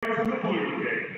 to the blue game.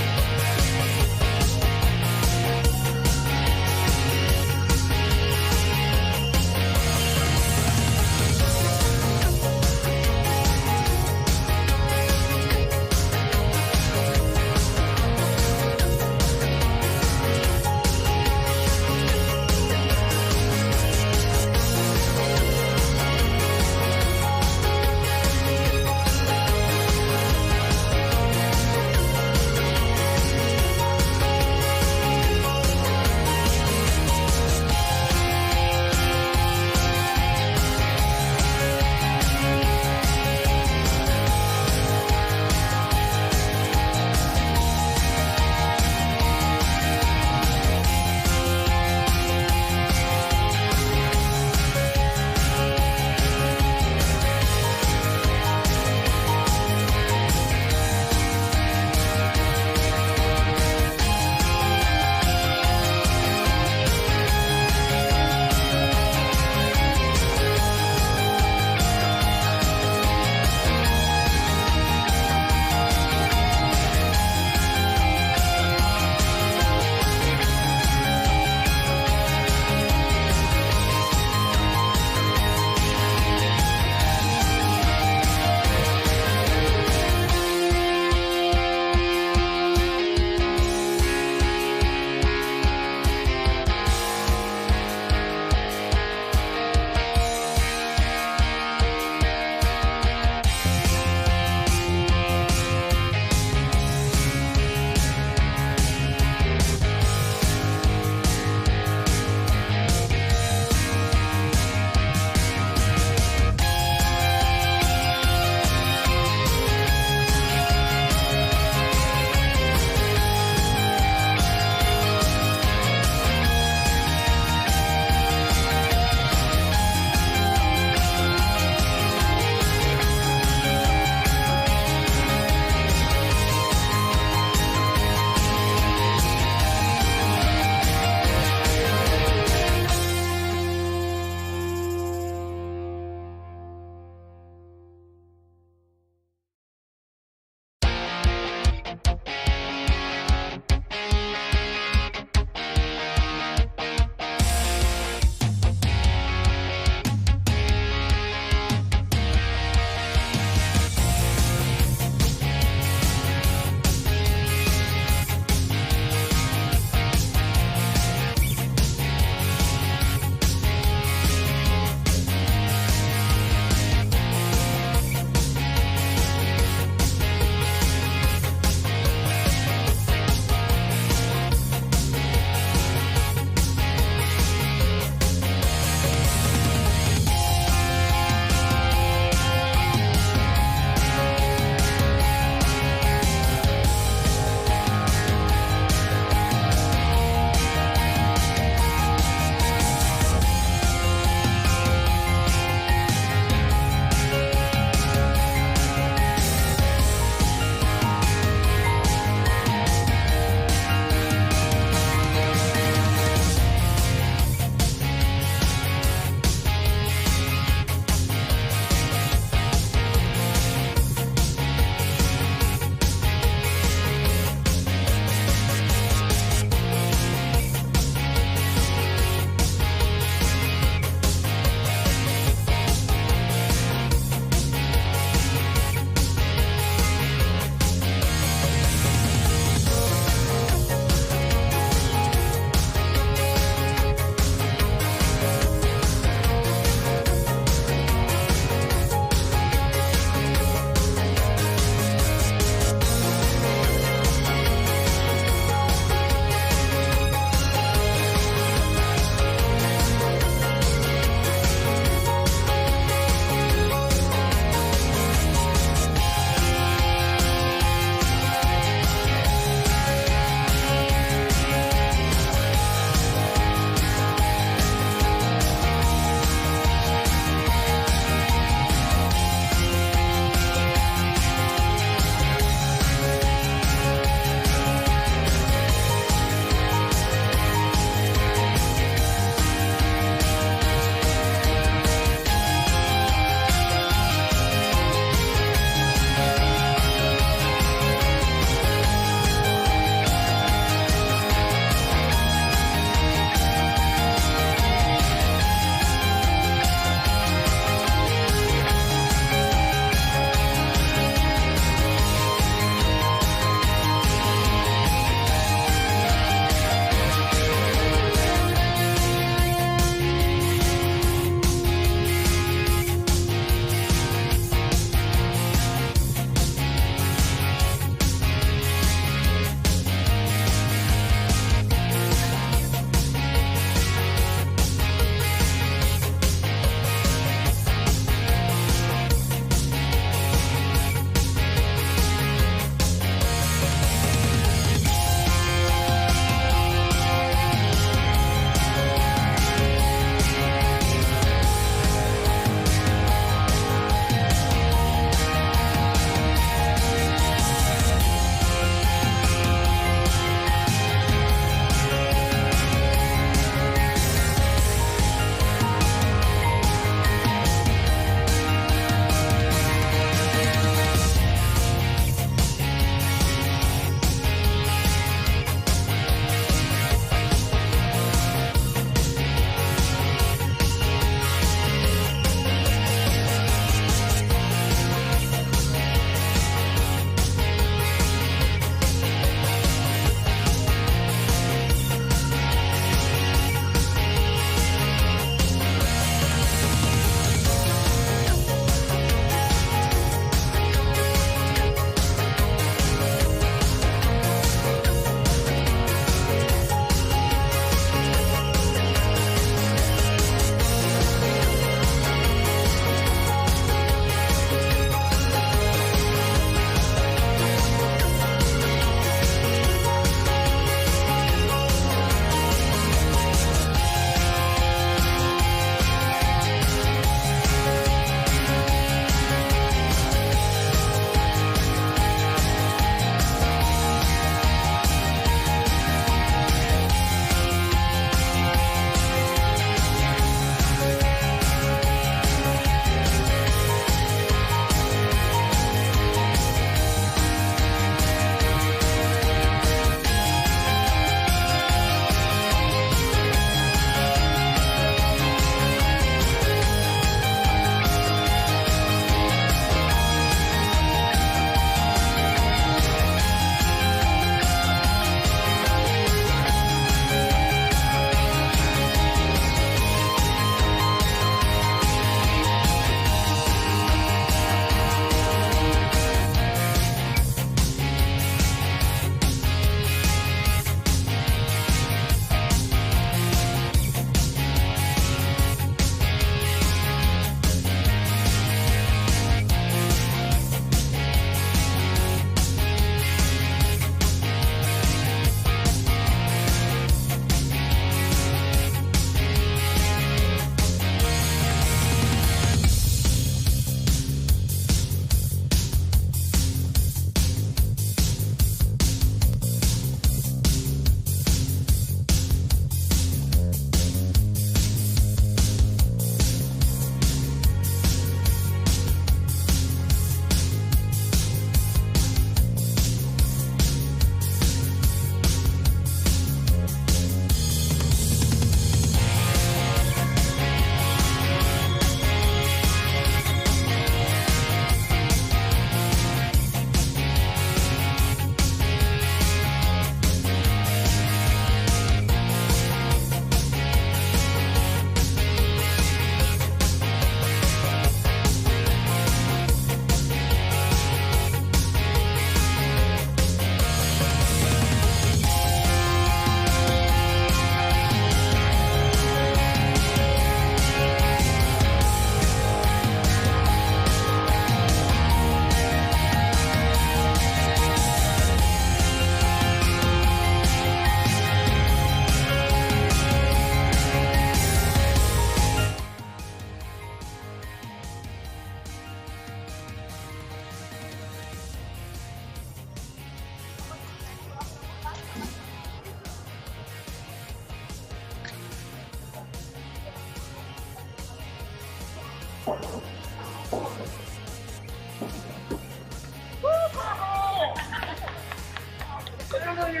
Bell,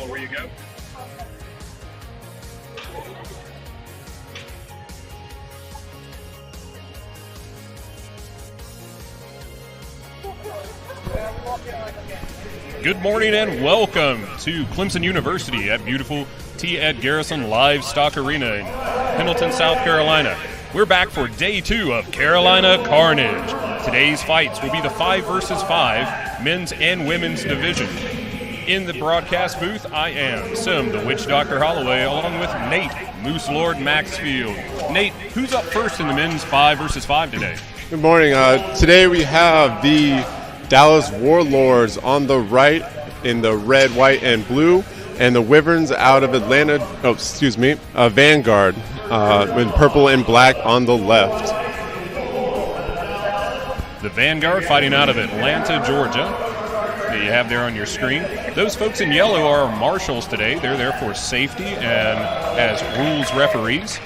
where you go? Good morning and welcome to Clemson University at beautiful T. Ed Garrison Livestock Arena in Hamilton, South Carolina. We're back for day 2 of Carolina Carnage. Today's fights will be the 5 versus 5 men's and women's division. In the broadcast booth, I am Sim, the Witch Dr. Holloway, along with Nate, Moose Lord Maxfield. Nate, who's up first in the men's 5 versus 5 today? Good morning. Today we have the Dallas Warlords on the right in the red, white, and blue, and the Wyverns out of Atlanta, Vanguard in purple and black on the left. The Vanguard fighting out of Atlanta, Georgia, that you have there on your screen. Those folks in yellow are marshals today. They're there for safety and as rules referees.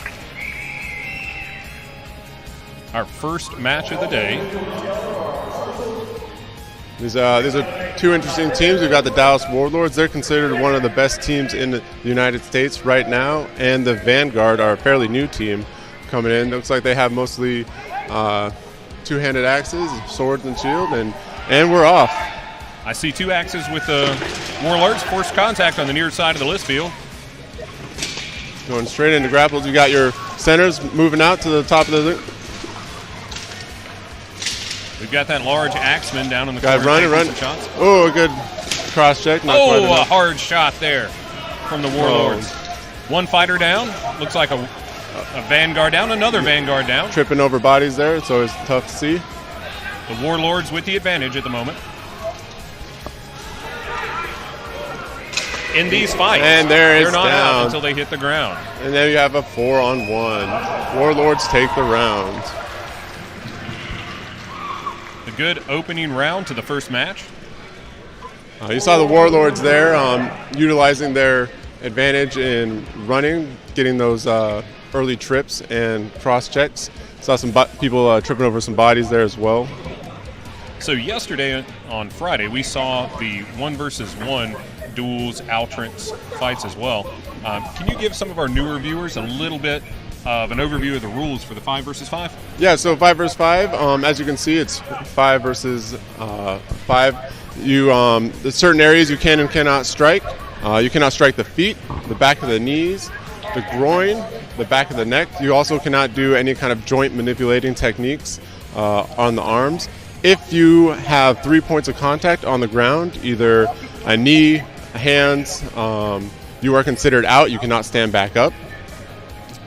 Our first match of the day. These are two interesting teams. We've got the Dallas Warlords. They're considered one of the best teams in the United States right now. And the Vanguard are a fairly new team coming in. Looks like they have mostly two-handed axes, swords, and shield. And we're off. I see 2 axes with the Warlords. Forced contact on the near side of the list field. Going straight into grapples. You got your centers moving out to the top of the... We've got that large axeman down in the corner. Run. Oh, a good cross check. A hard shot there from the Warlords. One fighter down. Looks like a Vanguard down. Another Vanguard down. Tripping over bodies there. It's always tough to see. The Warlords with the advantage at the moment. In these fights, and they're not down out until they hit the ground. And then you have a 4-on-1. Warlords take the round. A good opening round to the first match. You saw the Warlords there utilizing their advantage in running, getting those early trips and cross checks. Saw some people tripping over some bodies there as well. So yesterday on Friday, we saw the 1 versus 1 duels, outrance fights as well. Can you give some of our newer viewers a little bit of an overview of the rules for the 5 versus 5? Yeah, so 5 versus 5, as you can see, it's 5 versus 5. There's certain areas you can and cannot strike. You cannot strike the feet, the back of the knees, the groin, the back of the neck. You also cannot do any kind of joint manipulating techniques on the arms. If you have 3 points of contact on the ground, either a knee, hands, you are considered out. You cannot stand back up.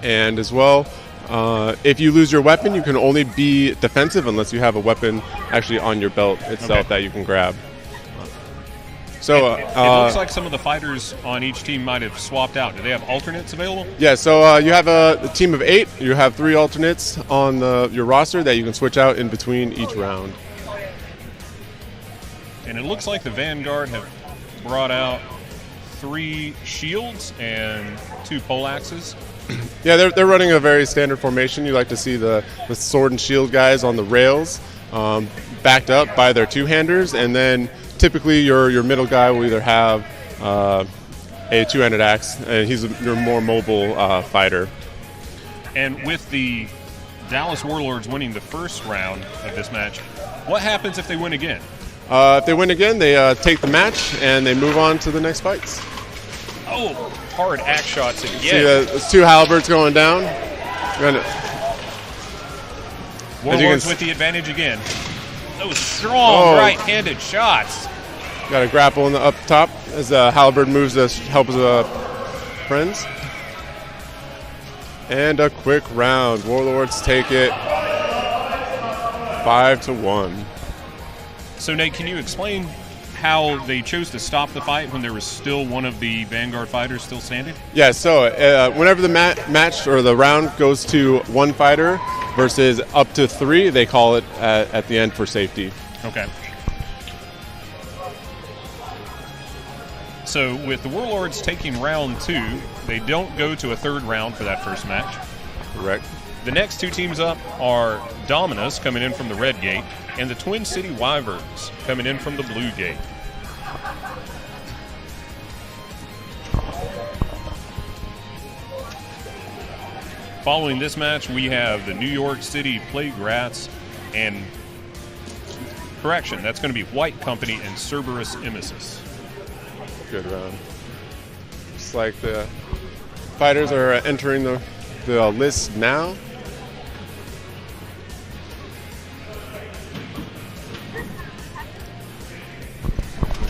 And as well, if you lose your weapon, you can only be defensive unless you have a weapon actually on your belt itself that you can grab. So it looks like some of the fighters on each team might have swapped out. Do they have alternates available? Yeah, so you have a team of 8. You have 3 alternates on your roster that you can switch out in between each round. And it looks like the Vanguard have brought out 3 shields and 2 poleaxes. Yeah, they're running a very standard formation. You like to see the sword and shield guys on the rails, backed up by their two-handers, and then typically your middle guy will either have a two-handed axe, and he's your more mobile fighter. And with the Dallas Warlords winning the first round of this match, what happens if they win again? If they win again, they take the match and they move on to the next fights. Oh, hard axe shots again. See, there's 2 halberds going down. Warlords with the advantage again. Those strong right-handed shots. Got a grapple in the up top as halberd moves to help his friends. And a quick round. Warlords take it 5-1. So, Nate, can you explain how they chose to stop the fight when there was still one of the Vanguard fighters still standing? Yeah, so whenever the match or the round goes to 1 fighter versus up to 3, they call it at the end for safety. Okay. So with the Warlords taking round 2, they don't go to a third round for that first match. Correct. The next 2 teams up are Dominus coming in from the red gate and the Twin City Wyverns coming in from the blue gate. Following this match, we have the New York City Playgrats and, correction, that's going to be White Company and Cerberus Emesis. Good round. Looks like the fighters are entering the list now.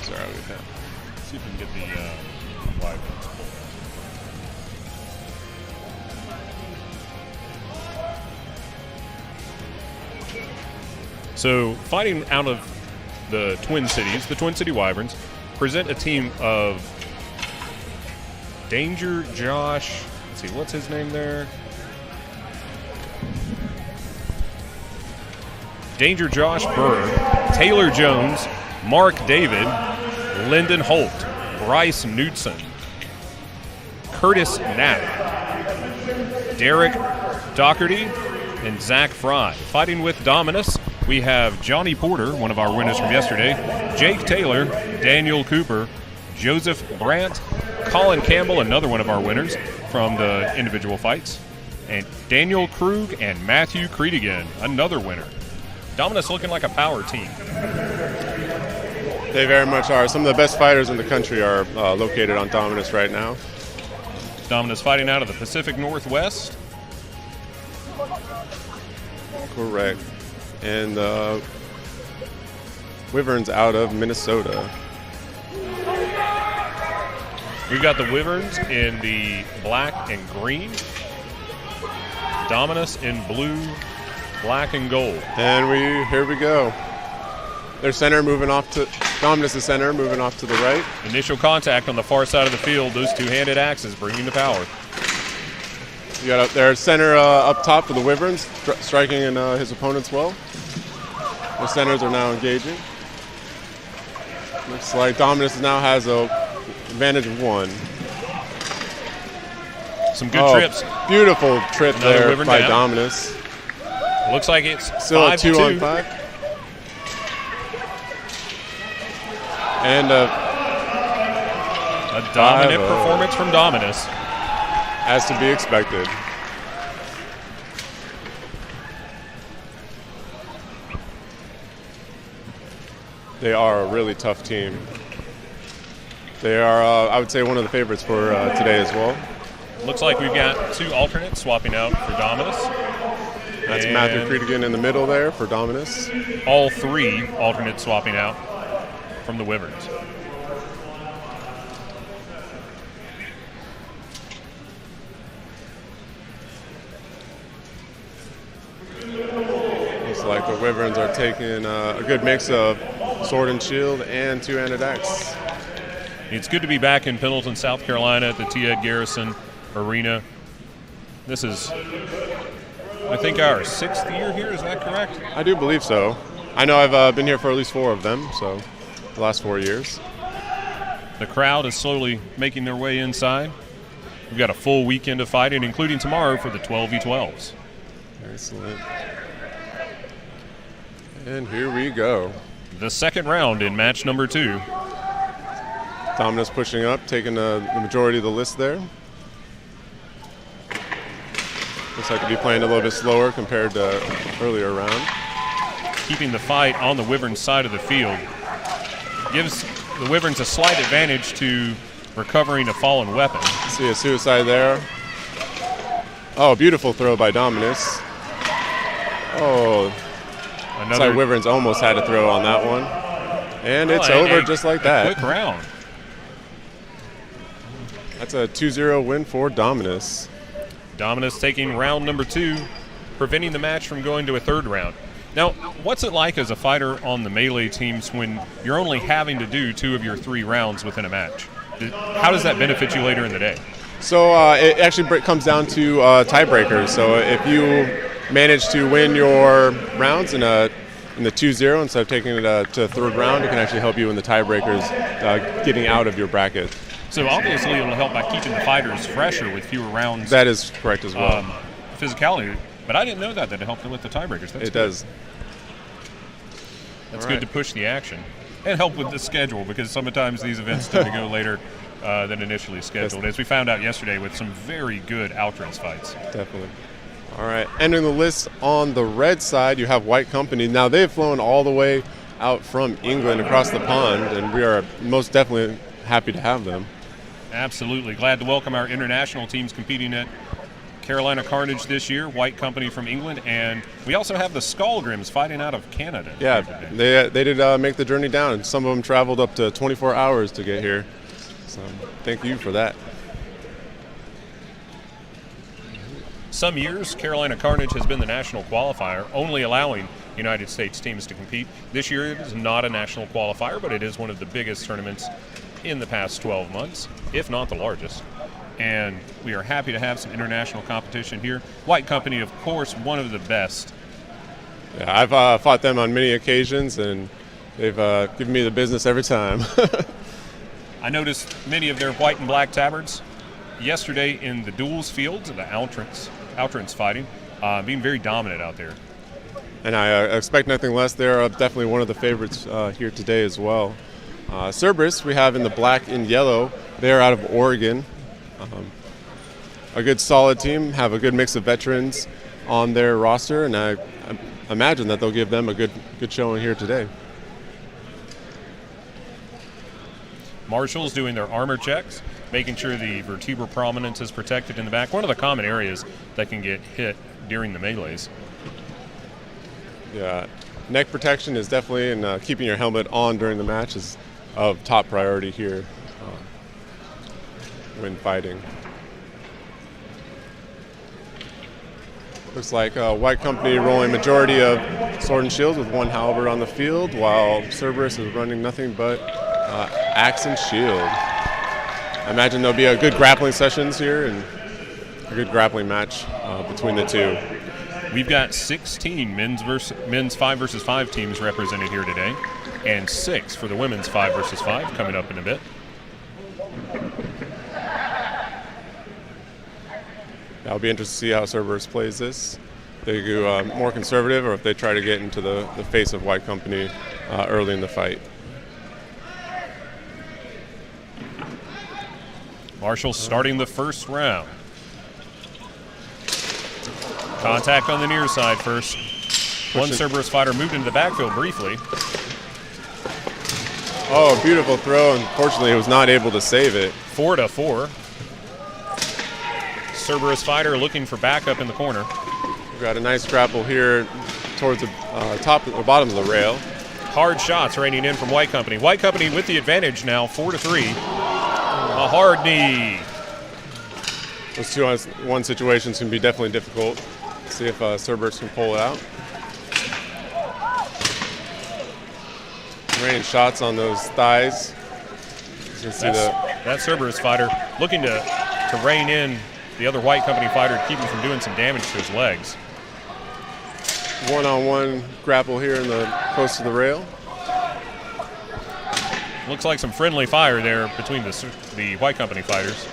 Sorry, see if we can get the Wyverns. So, fighting out of the Twin Cities, the Twin City Wyverns present a team of Danger Josh. Let's see, what's his name there? Danger Josh Burr, Taylor Jones, Mark David, Lyndon Holt, Bryce Knudsen, Curtis Knapp, Derek Doherty, and Zach Fry. Fighting with Dominus, we have Johnny Porter, one of our winners from yesterday, Jake Taylor, Daniel Cooper, Joseph Brandt, Colin Campbell, another one of our winners from the individual fights, and Daniel Krug and Matthew Creedigan, another winner. Dominus looking like a power team. They very much are. Some of the best fighters in the country are located on Dominus right now. Dominus fighting out of the Pacific Northwest. Correct. And Wyverns out of Minnesota. We've got the Wyverns in the black and green. Dominus in blue, black and gold. And here we go. Their center moving off to Dominus' center, moving off to the right. Initial contact on the far side of the field. Those two-handed axes bringing the power. You got their center up top for the Wyverns, striking in his opponent's well. Their centers are now engaging. Looks like Dominus now has a advantage of 1. Some good trips. Beautiful trip Another there Wyvern by down. Dominus. Looks like it's Still a 5-2. 2-on-5. And a dominant performance from Dominus. As to be expected. They are a really tough team. They are, I would say, one of the favorites for today as well. Looks like we've got 2 alternates swapping out for Dominus. That's Matthew Creedigan in the middle there for Dominus. All 3 alternates swapping out from the Wyverns. Looks like the Wyverns are taking a good mix of sword and shield and two-handed axe. It's good to be back in Pendleton, South Carolina at the T. Ed Garrison Arena. This is, I think, our 6th year here. Is that correct? I do believe so. I know I've been here for at least 4 of them, so the last 4 years. The crowd is slowly making their way inside. We've got a full weekend of fighting, including tomorrow for the 12v12s. Excellent. And here we go. The second round in match number 2. Dominus pushing up, taking the majority of the list there. Looks like to be playing a little bit slower compared to earlier round. Keeping the fight on the Wyvern side of the field gives the Wyverns a slight advantage to recovering a fallen weapon. See a suicide there. Oh, beautiful throw by Dominus. Oh, looks like Wyverns almost had a throw on that one. And it's over just like that. Quick round. That's a 2-0 win for Dominus. Dominus taking round number 2, preventing the match from going to a third round. Now, what's it like as a fighter on the melee teams when you're only having to do 2 of your 3 rounds within a match? How does that benefit you later in the day? So it actually comes down to tiebreakers. So if you manage to win your rounds in a in the 2-0 instead of taking it to third round. It can actually help you in the tiebreakers getting out of your bracket. So obviously it'll help by keeping the fighters fresher with fewer rounds. That is correct as well. Physicality, but I didn't know that it helped with the tiebreakers. That's it does. That's good to push the action and help with the schedule, because sometimes these events tend to go later than initially scheduled, as we found out yesterday with some very good outrance fights. Definitely. All right, entering the list on the red side, you have White Company. Now, they've flown all the way out from England across the pond, and we are most definitely happy to have them. Absolutely. Glad to welcome our international teams competing at Carolina Carnage this year, White Company from England, and we also have the Skalgrims fighting out of Canada. Yeah, they did make the journey down, and some of them traveled up to 24 hours to get here. So thank you for that. Some years, Carolina Carnage has been the national qualifier, only allowing United States teams to compete. This year it is not a national qualifier, but it is one of the biggest tournaments in the past 12 months, if not the largest. And we are happy to have some international competition here. White Company, of course, one of the best. Yeah, I've fought them on many occasions, and they've given me the business every time. I noticed many of their white and black tabards yesterday in the duels fields, the outrance fighting, being very dominant out there. And I expect nothing less. They're definitely one of the favorites here today as well. Cerberus we have in the black and yellow. They're out of Oregon. A good solid team, have a good mix of veterans on their roster, and I imagine that they'll give them a good showing here today. Marshals doing their armor checks, making sure the vertebral prominence is protected in the back. One of the common areas that can get hit during the melees. Yeah, neck protection is definitely, and keeping your helmet on during the match is of top priority here when fighting. Looks like White Company rolling majority of sword and shields with one halberd on the field, while Cerberus is running nothing but axe and shield. I imagine there'll be a good grappling sessions here and a good grappling match between the two. We've got 16 men's 5 versus 5 teams represented here today, and 6 for the women's 5 versus 5 coming up in a bit. I'll be interested to see how Cerberus plays this. They go more conservative, or if they try to get into the face of White Company early in the fight. Marshall starting the first round. Contact on the near side first. One Cerberus fighter moved into the backfield briefly. Oh, beautiful throw. Unfortunately, he was not able to save it. 4-4. Cerberus fighter looking for backup in the corner. We've got a nice grapple here towards the top or bottom of the rail. Hard shots raining in from White Company. White Company with the advantage now, 4-3. A hard knee. Those 2-on-1 situations can be definitely difficult. Let's see if Cerberus can pull it out. Raining shots on those thighs. You can see that Cerberus fighter looking to rein in the other White Company fighter to keep him from doing some damage to his legs. One-on-one grapple here in close to the rail. Looks like some friendly fire there between the White Company fighters.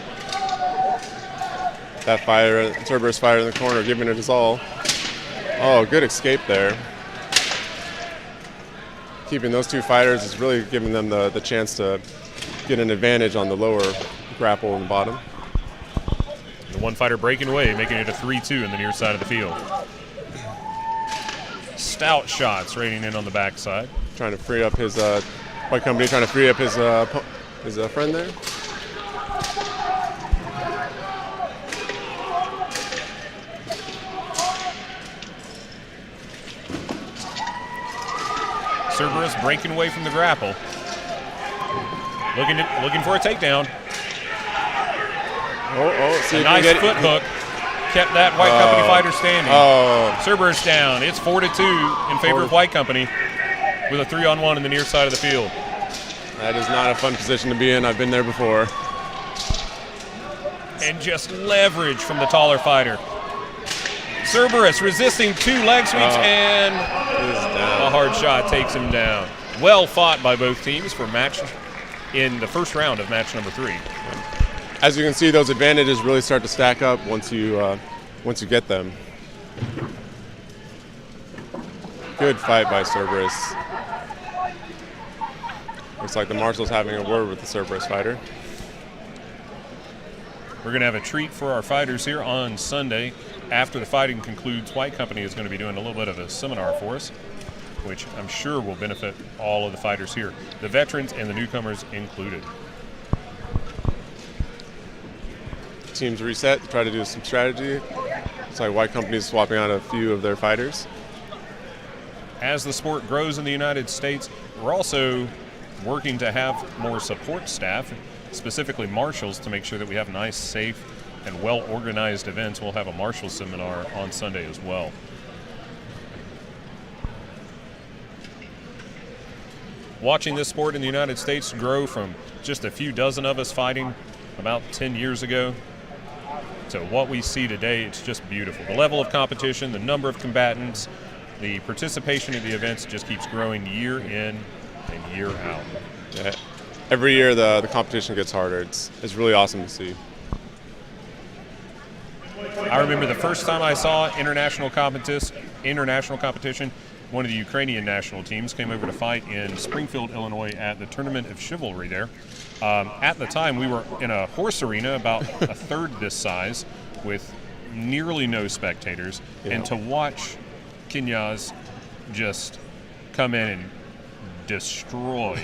That fighter, Cerberus fighter in the corner, giving it his all. Oh, good escape there. Keeping those two fighters is really giving them the chance to get an advantage on the lower grapple in the bottom. The one fighter breaking away, making it a 3-2 in the near side of the field. Stout shots raining in on the backside. Trying to free up his White Company, trying to free up his friend there. Cerberus breaking away from the grapple. Looking for a takedown. See a nice foot hook kept that White Company fighter standing. Cerberus down. It's 4-2 in favor of White Company with a 3-on-1 in the near side of the field. That is not a fun position to be in. I've been there before. And just leverage from the taller fighter. Cerberus resisting 2 leg sweeps and he's down. a hard shot takes him down. Well fought by both teams for match in the first round of match number 3. As you can see, those advantages really start to stack up once you get them. Good fight by Cerberus. Looks like the Marshal's having a word with the Cerberus fighter. We're going to have a treat for our fighters here on Sunday. After the fighting concludes, White Company is going to be doing a little bit of a seminar for us, which I'm sure will benefit all of the fighters here, the veterans and the newcomers included. Teams reset to try to do some strategy. Looks like White Company is swapping out a few of their fighters. As the sport grows in the United States, we're also working to have more support staff, specifically marshals, to make sure that we have nice, safe, and well-organized events. We'll have a marshal seminar on Sunday as well. Watching this sport in the United States grow from just a few dozen of us fighting about 10 years ago to what we see today, it's just beautiful. The level of competition, the number of combatants, the participation in the events just keeps growing year in and year out. Yeah. Every year the competition gets harder. It's really awesome to see. I remember the first time I saw international competition, one of the Ukrainian national teams came over to fight in Springfield, Illinois at the Tournament of Chivalry there. At the time, we were in a horse arena about a third this size with nearly no spectators. Yeah. And to watch Kenyas just come in and destroy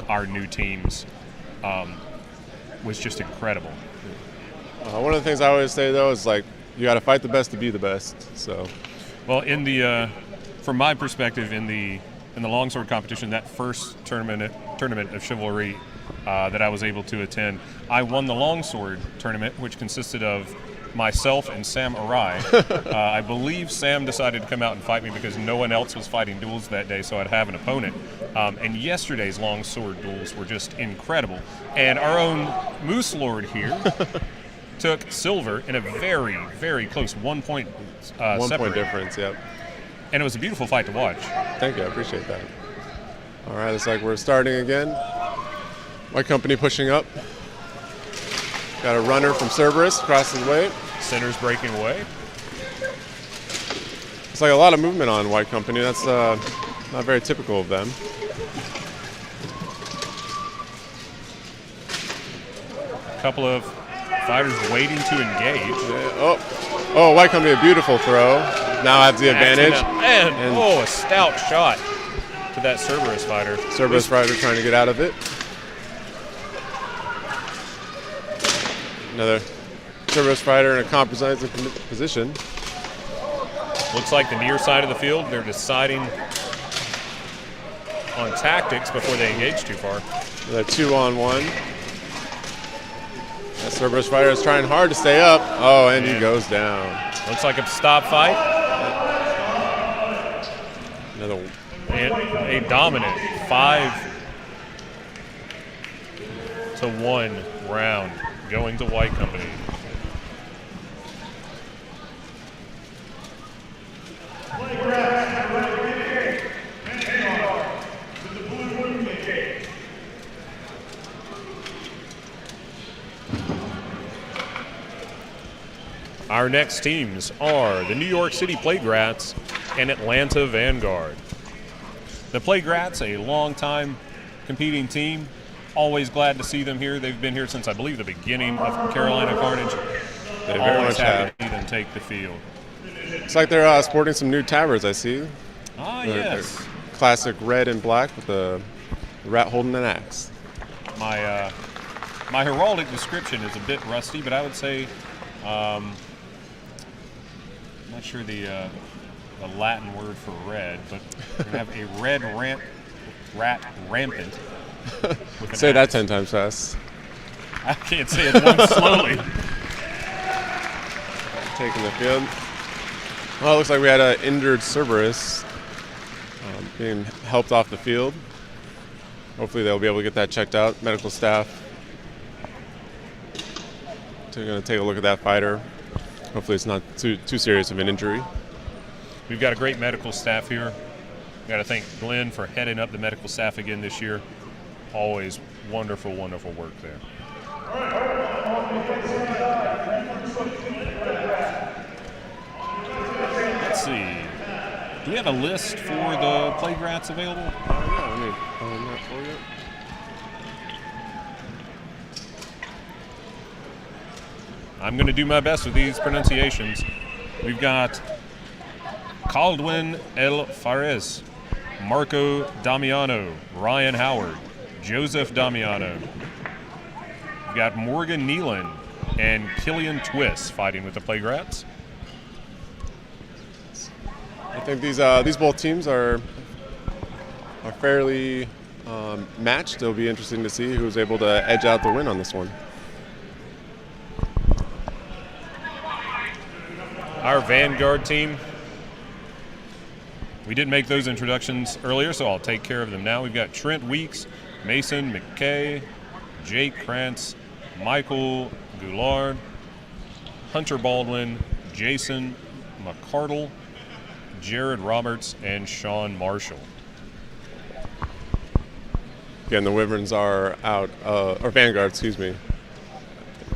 our new teams was just incredible. One of the things I always say, though, is like you got to fight the best to be the best. So, well, in the from my perspective, in the longsword competition, that first tournament of Chivalry that I was able to attend, I won the longsword tournament, which consisted of myself and Sam Arai. I believe Sam decided to come out and fight me because no one else was fighting duels that day, so I'd have an opponent. And yesterday's longsword duels were just incredible. And our own Moose Lord here took silver in a very, very close 1 point point difference, yep. And it was a beautiful fight to watch. Thank you, I appreciate that. All right, it's like we're starting again. White Company pushing up. Got a runner from Cerberus across his way. Center's breaking away. It's like a lot of movement on White Company. That's not very typical of them. A couple of fighters waiting to engage. Oh, White Company, a beautiful throw. Now has the advantage. And a stout shot to that Cerberus fighter. Cerberus fighter trying to get out of it. Another Cerberus fighter in a compromising position. Looks like the near side of the field, they're deciding on tactics before they engage too far. Another 2-on-1. That Cerberus fighter is trying hard to stay up. Oh, and he goes down. Looks like a stop fight. Another and a dominant 5-1 round going to White Company. Our next teams are the New York City Playgrats and Atlanta Vanguard. The Playgrats, a long-time competing team. Always glad to see them here. They've been here since, I believe, the beginning of Carolina Carnage. They very much have. To see them take the field. It's like they're sporting some new tabards, I see. Yes. Classic red and black with the rat holding an axe. My heraldic description is a bit rusty, but I would say, I'm not sure the Latin word for red, but we're going to have a red rat rampant. Say that 10 times fast. I can't say it once slowly. Taking the field. Well, it looks like we had an injured Cerberus being helped off the field. Hopefully they'll be able to get that checked out. Medical staff. They're going to take a look at that fighter. Hopefully it's not too serious of an injury. We've got a great medical staff here. Got to thank Glenn for heading up the medical staff again this year. Always wonderful, wonderful work there. Let's see. Do we have a list for the Playgrats available? Yeah, let me find that for you. I'm going to do my best with these pronunciations. We've got Caldwin L. Fares, Marco Damiano, Ryan Howard, Joseph Damiano. We've got Morgan Nealon and Killian Twist fighting with the Playgrats. I think these both teams are fairly matched. It'll be interesting to see who's able to edge out the win on this one. Our Vanguard team. We did make those introductions earlier, so I'll take care of them now. We've got Trent Weeks, Mason McKay, Jake Krantz, Michael Goulard, Hunter Baldwin, Jason McCardle, Jared Roberts, and Sean Marshall. Again, the Wyverns are out, or Vanguard, excuse me,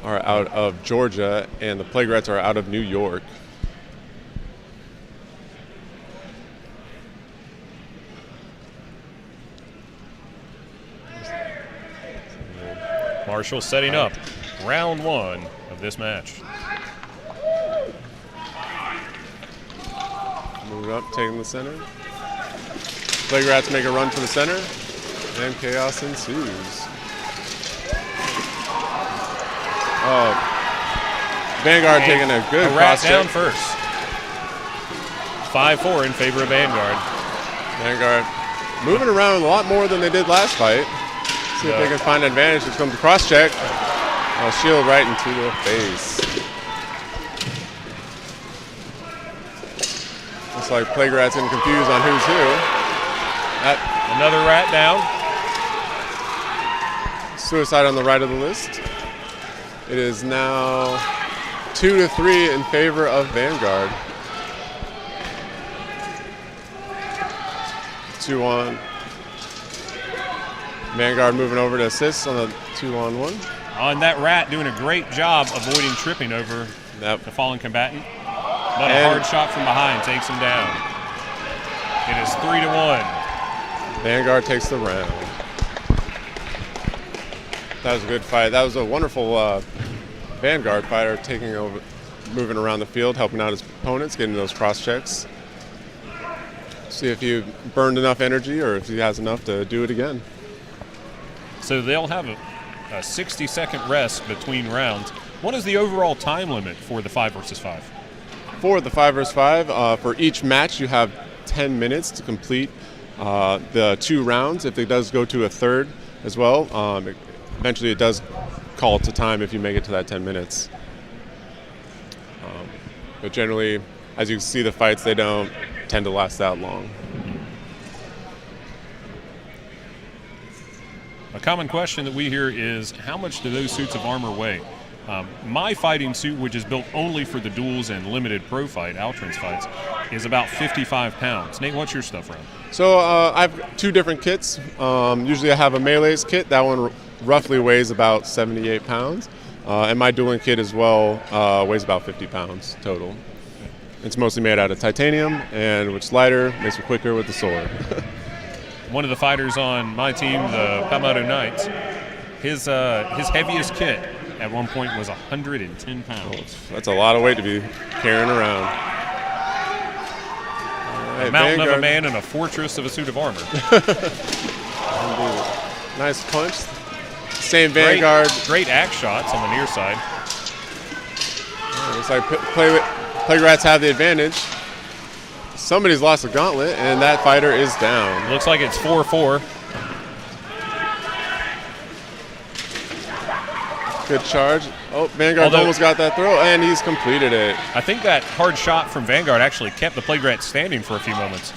are out of Georgia, and the Playgrats are out of New York. Marshall setting up round one of this match. Move up, taking the center. Playgrats make a run for the center, and chaos ensues. Oh, Vanguard taking a good rat cross down check. first. 5-4 in favor of Vanguard. Vanguard moving around a lot more than they did last fight. See if they can find an advantage. Here comes the cross check. Oh, shield right into the face. Looks like Playgrats getting confused on who's who. Another rat down. Suicide on the right of the list. It is now 2-3 in favor of Vanguard. 2-1. Vanguard moving over to assist on the 2-on-1. On that rat doing a great job avoiding tripping over the fallen combatant. But a hard shot from behind takes him down. It is 3-1. Vanguard takes the round. That was a good fight. That was a wonderful Vanguard fighter taking over, moving around the field, helping out his opponents, getting those cross checks. See if he burned enough energy or if he has enough to do it again. So they'll have a 60-second rest between rounds. What is the overall time limit for the 5 versus 5? For the 5 versus 5, for each match you have 10 minutes to complete the 2 rounds. If it does go to a third as well, eventually it does call to time if you make it to that 10 minutes. But generally, as you see the fights, they don't tend to last that long. A common question that we hear is, how much do those suits of armor weigh? My fighting suit, which is built only for the duels and limited pro fight, Altron's fights, is about 55 pounds. Nate, what's your stuff around? So I have 2 different kits. Usually I have a melee's kit. That one roughly weighs about 78 pounds. And my dueling kit as well weighs about 50 pounds total. It's mostly made out of titanium, and which is lighter, makes it quicker with the sword. One of the fighters on my team, the Palmetto Knights, his heaviest kit at one point was 110 pounds. That's a lot of weight to be carrying around. Right, a mountain Vanguard. of a man and a fortress of a suit of armor. Nice punch. Same Vanguard. Great axe shots on the near side. Looks like Playgrats have the advantage. Somebody's lost a gauntlet, and that fighter is down. Looks like it's 4-4. Good charge. Oh, Vanguard almost got that throw, and he's completed it. I think that hard shot from Vanguard actually kept the Playgrats standing for a few moments.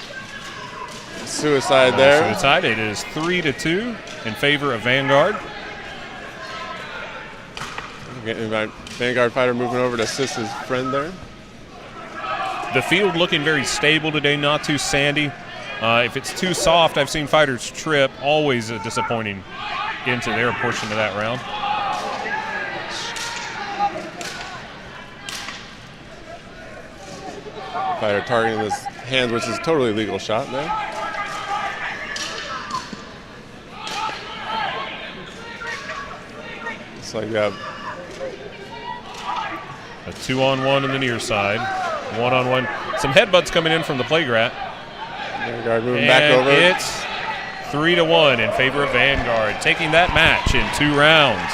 Suicide there. Suicide. It is 3-2 in favor of Vanguard. Vanguard fighter moving over to assist his friend there. The field looking very stable today, not too sandy. If it's too soft, I've seen fighters trip, always disappointing into their portion of that round. Fighter targeting his hands, which is totally legal shot there. It's like you have a 2-on-1 in the near side, 1-on-1. Some headbutts coming in from the Playgrat. Vanguard moving back over. It's 3-1 in favor of Vanguard, taking that match in 2 rounds.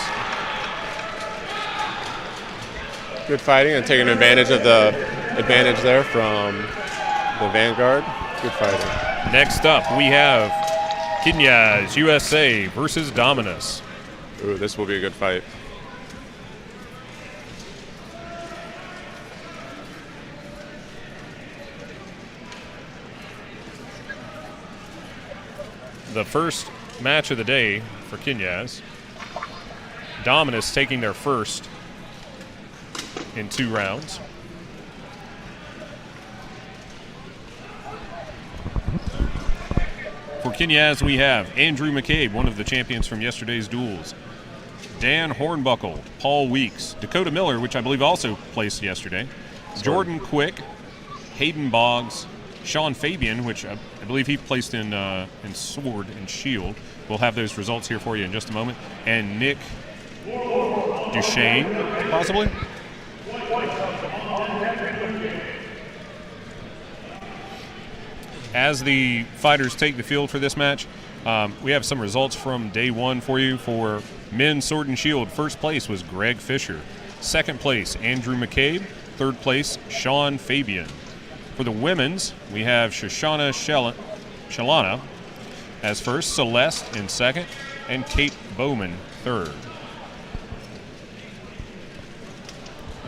Good fighting and taking advantage of the advantage there from the Vanguard. Good fighting. Next up, we have Carnage USA versus Dominus. Ooh, this will be a good fight. The first match of the day for Carnage. Dominus taking their first in 2 rounds. For Carnage, we have Andrew McCabe, one of the champions from yesterday's duels. Dan Hornbuckle, Paul Weeks, Dakota Miller, which I believe also placed yesterday. Jordan Quick, Hayden Boggs, Sean Fabian, which I believe he placed in Sword and Shield. We'll have those results here for you in just a moment. And Nick Duchesne, possibly. As the fighters take the field for this match, we have some results from day 1 for you. For men's Sword and Shield, first place was Greg Fisher. Second place, Andrew McCabe. Third place, Sean Fabian. For the women's, we have Shoshana Shalana as first, Celeste in second, and Kate Bowman third.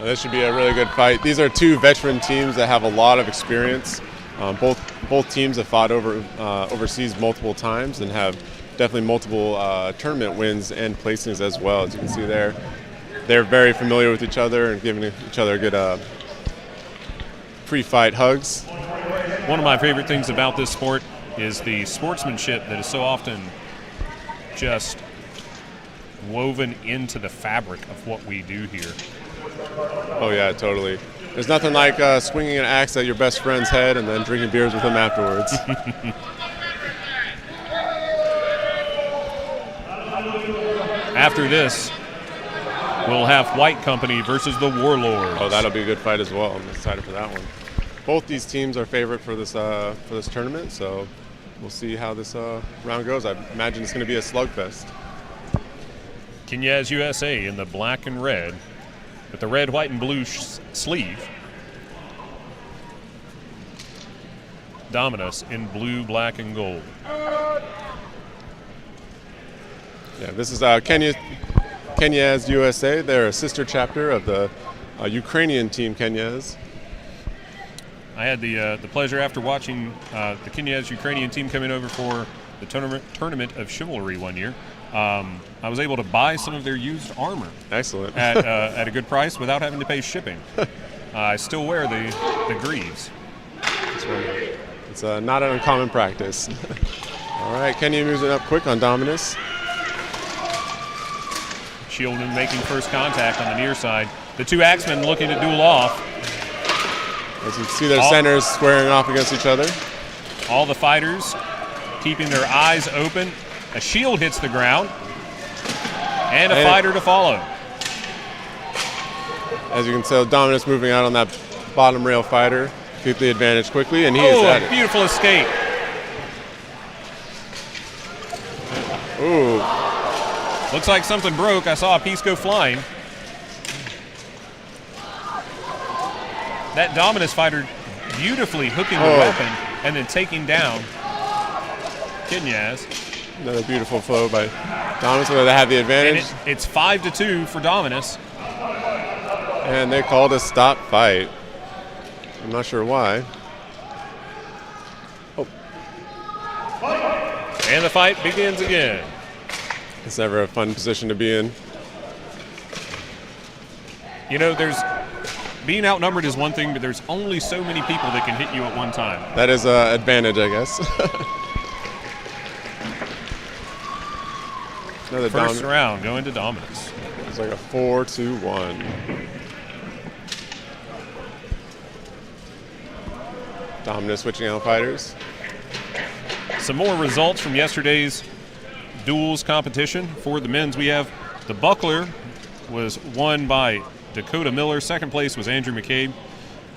This should be a really good fight. These are 2 veteran teams that have a lot of experience. Both teams have fought overseas multiple times and have definitely multiple tournament wins and placings as well. As you can see there, they're very familiar with each other and giving each other good pre-fight hugs. One of my favorite things about this sport is the sportsmanship that is so often just woven into the fabric of what we do here. Oh yeah, totally. There's nothing like swinging an axe at your best friend's head and then drinking beers with him afterwards. After this, we'll have White Company versus the Warlords. Oh, that'll be a good fight as well. I'm excited for that one. Both these teams are favorite for this tournament, so we'll see how this round goes. I imagine it's going to be a slugfest. Carnage USA in the black and red, with the red, white, and blue sleeve. Dominus in blue, black, and gold. Yeah, this is Carnage USA. They're a sister chapter of the Ukrainian team Carnage. I had the pleasure after watching the Carnage Ukrainian team coming over for the tournament of chivalry one year. I was able to buy some of their used armor. Excellent. at a good price without having to pay shipping. I still wear the greaves. That's right. It's not an uncommon practice. All right, Kenny moves it up quick on Dominus. Shieldman making first contact on the near side. The 2 axemen looking to duel off. As you see their centers squaring off against each other. All the fighters keeping their eyes open. A shield hits the ground. And a fighter to follow. As you can tell, Dominus moving out on that bottom rail fighter. Keep the advantage quickly, and he is at it. Beautiful escape. Ooh. Looks like something broke. I saw a piece go flying. That Dominus fighter beautifully hooking the weapon and then taking down Carnage. Another beautiful flow by Dominus, where they have the advantage. And it's 5-2 for Dominus. And they called a stop fight. I'm not sure why. Oh. And the fight begins again. It's never a fun position to be in. You know, being outnumbered is one thing, but there's only so many people that can hit you at one time. That is an advantage, I guess. Another First round going to Dominus. It's like a 4-2-1. Dominus switching out fighters. Some more results from yesterday's duels competition. For the men's, we have the Buckler was won by Dakota Miller. Second place was Andrew McCabe.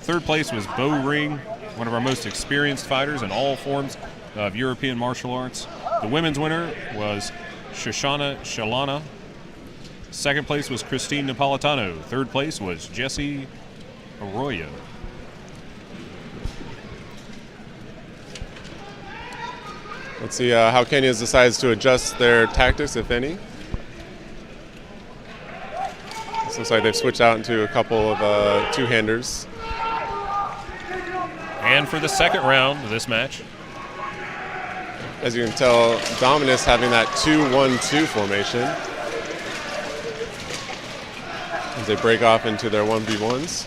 Third place was Bo Ring, one of our most experienced fighters in all forms of European martial arts. The women's winner was Shoshana Shalana. Second place was Christine Napolitano. Third place was Jessie Arroyo. Let's see how Kenya decides to adjust their tactics, if any. This looks like they've switched out into a couple of two-handers. And for the second round of this match, as you can tell, Dominus having that 2-1-2 formation as they break off into their 1v1s.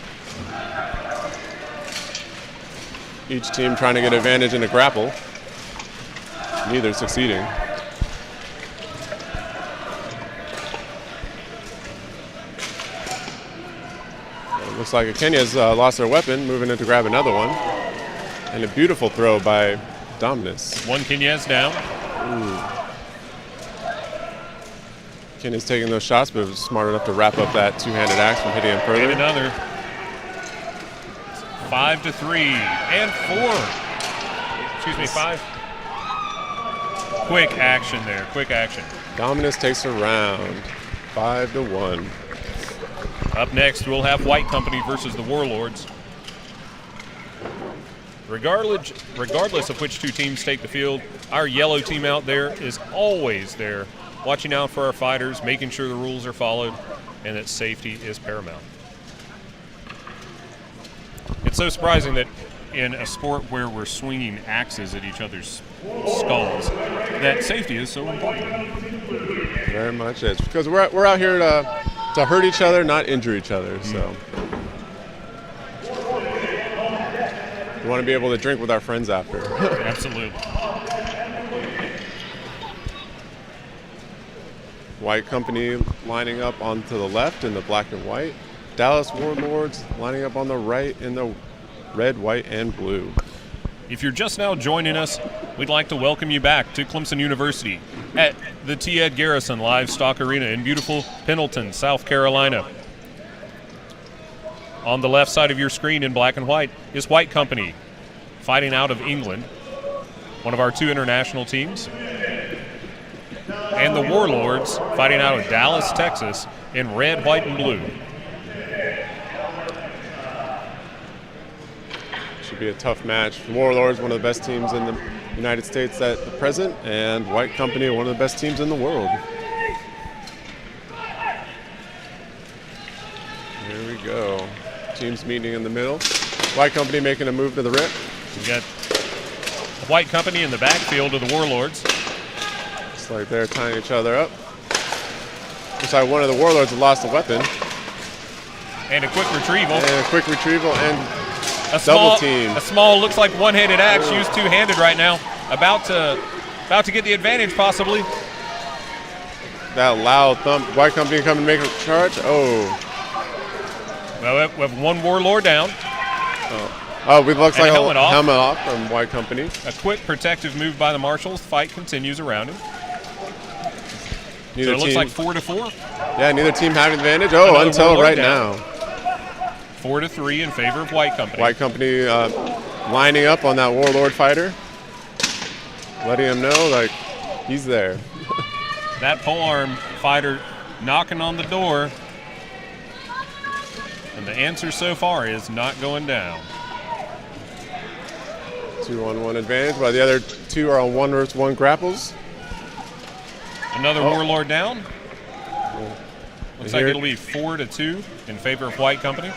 Each team trying to get advantage in a grapple. Neither succeeding. It looks like Kenya's lost their weapon, moving in to grab another one. And a beautiful throw by Dominus. one Kenya's down. Ooh. Kenya's taking those shots, but was smart enough to wrap up that two-handed axe from hitting him further. And another. 5-3 and 4. Excuse me, 5. Quick action there, quick action. Dominus takes a round, 5-1. Up next, we'll have White Company versus the Warlords. Regardless of which two teams take the field, our yellow team out there is always there, watching out for our fighters, making sure the rules are followed, and that safety is paramount. It's so surprising that in a sport where we're swinging axes at each other's skulls, that safety is so important. Very much is, because we're out here to hurt each other, not injure each other. So we want to be able to drink with our friends after. Absolutely. White Company lining up onto the left in the black and white. Dallas Warlords lining up on the right in the red, white, and blue. If you're just now joining us, we'd like to welcome you back to Clemson University at the T. Ed Garrison Livestock Arena in beautiful Pendleton, South Carolina. On the left side of your screen in black and white is White Company, fighting out of England, one of our two international teams. And the Warlords, fighting out of Dallas, Texas, in red, white, and blue. Should be a tough match. Warlords, one of the best teams in the United States at the present, and White Company, one of the best teams in the world. Here we go. Teams meeting in the middle. White Company making a move to the rip. We got White Company in the backfield of the Warlords. Looks like they're tying each other up. Looks like one of the Warlords has lost a weapon. And a quick retrieval. And a quick retrieval and a double team. A small, looks like one-handed axe used two-handed right now. About to get the advantage, possibly. That loud thump. White Company coming to make a charge. Oh. Well, we have one Warlord down. Oh, it looks like a helmet off. off from White Company. A quick protective move by the Marshals. Fight continues around him. Neither So it looks team, like 4-4. Yeah, neither team having advantage. Oh, Another until Warlord right down. now. 4-3 in favor of White Company. White Company lining up on that Warlord fighter. Letting him know, like, he's there. That polearm fighter knocking on the door. And the answer so far is not going down. 2-on-1 advantage, while the other two are on 1-versus-1 grapples. Another Warlord down. Yeah. Looks like it'll be 4-2 in favor of White Company.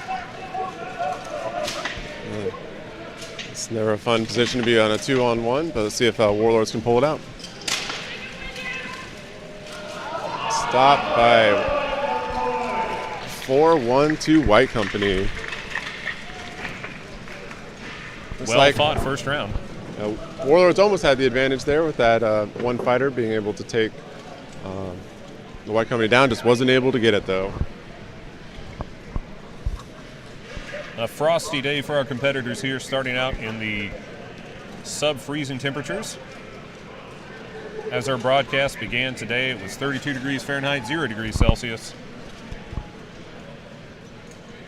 It's never a fun position to be on a 2-on-1, but let's see if Warlords can pull it out. Stopped by 4-1 to White Company. Well fought first round. Warlords almost had the advantage there with that one fighter being able to take the White Company down. Just wasn't able to get it, though. A frosty day for our competitors here, starting out in the sub-freezing temperatures. As our broadcast began today, it was 32 degrees Fahrenheit, 0 degrees Celsius.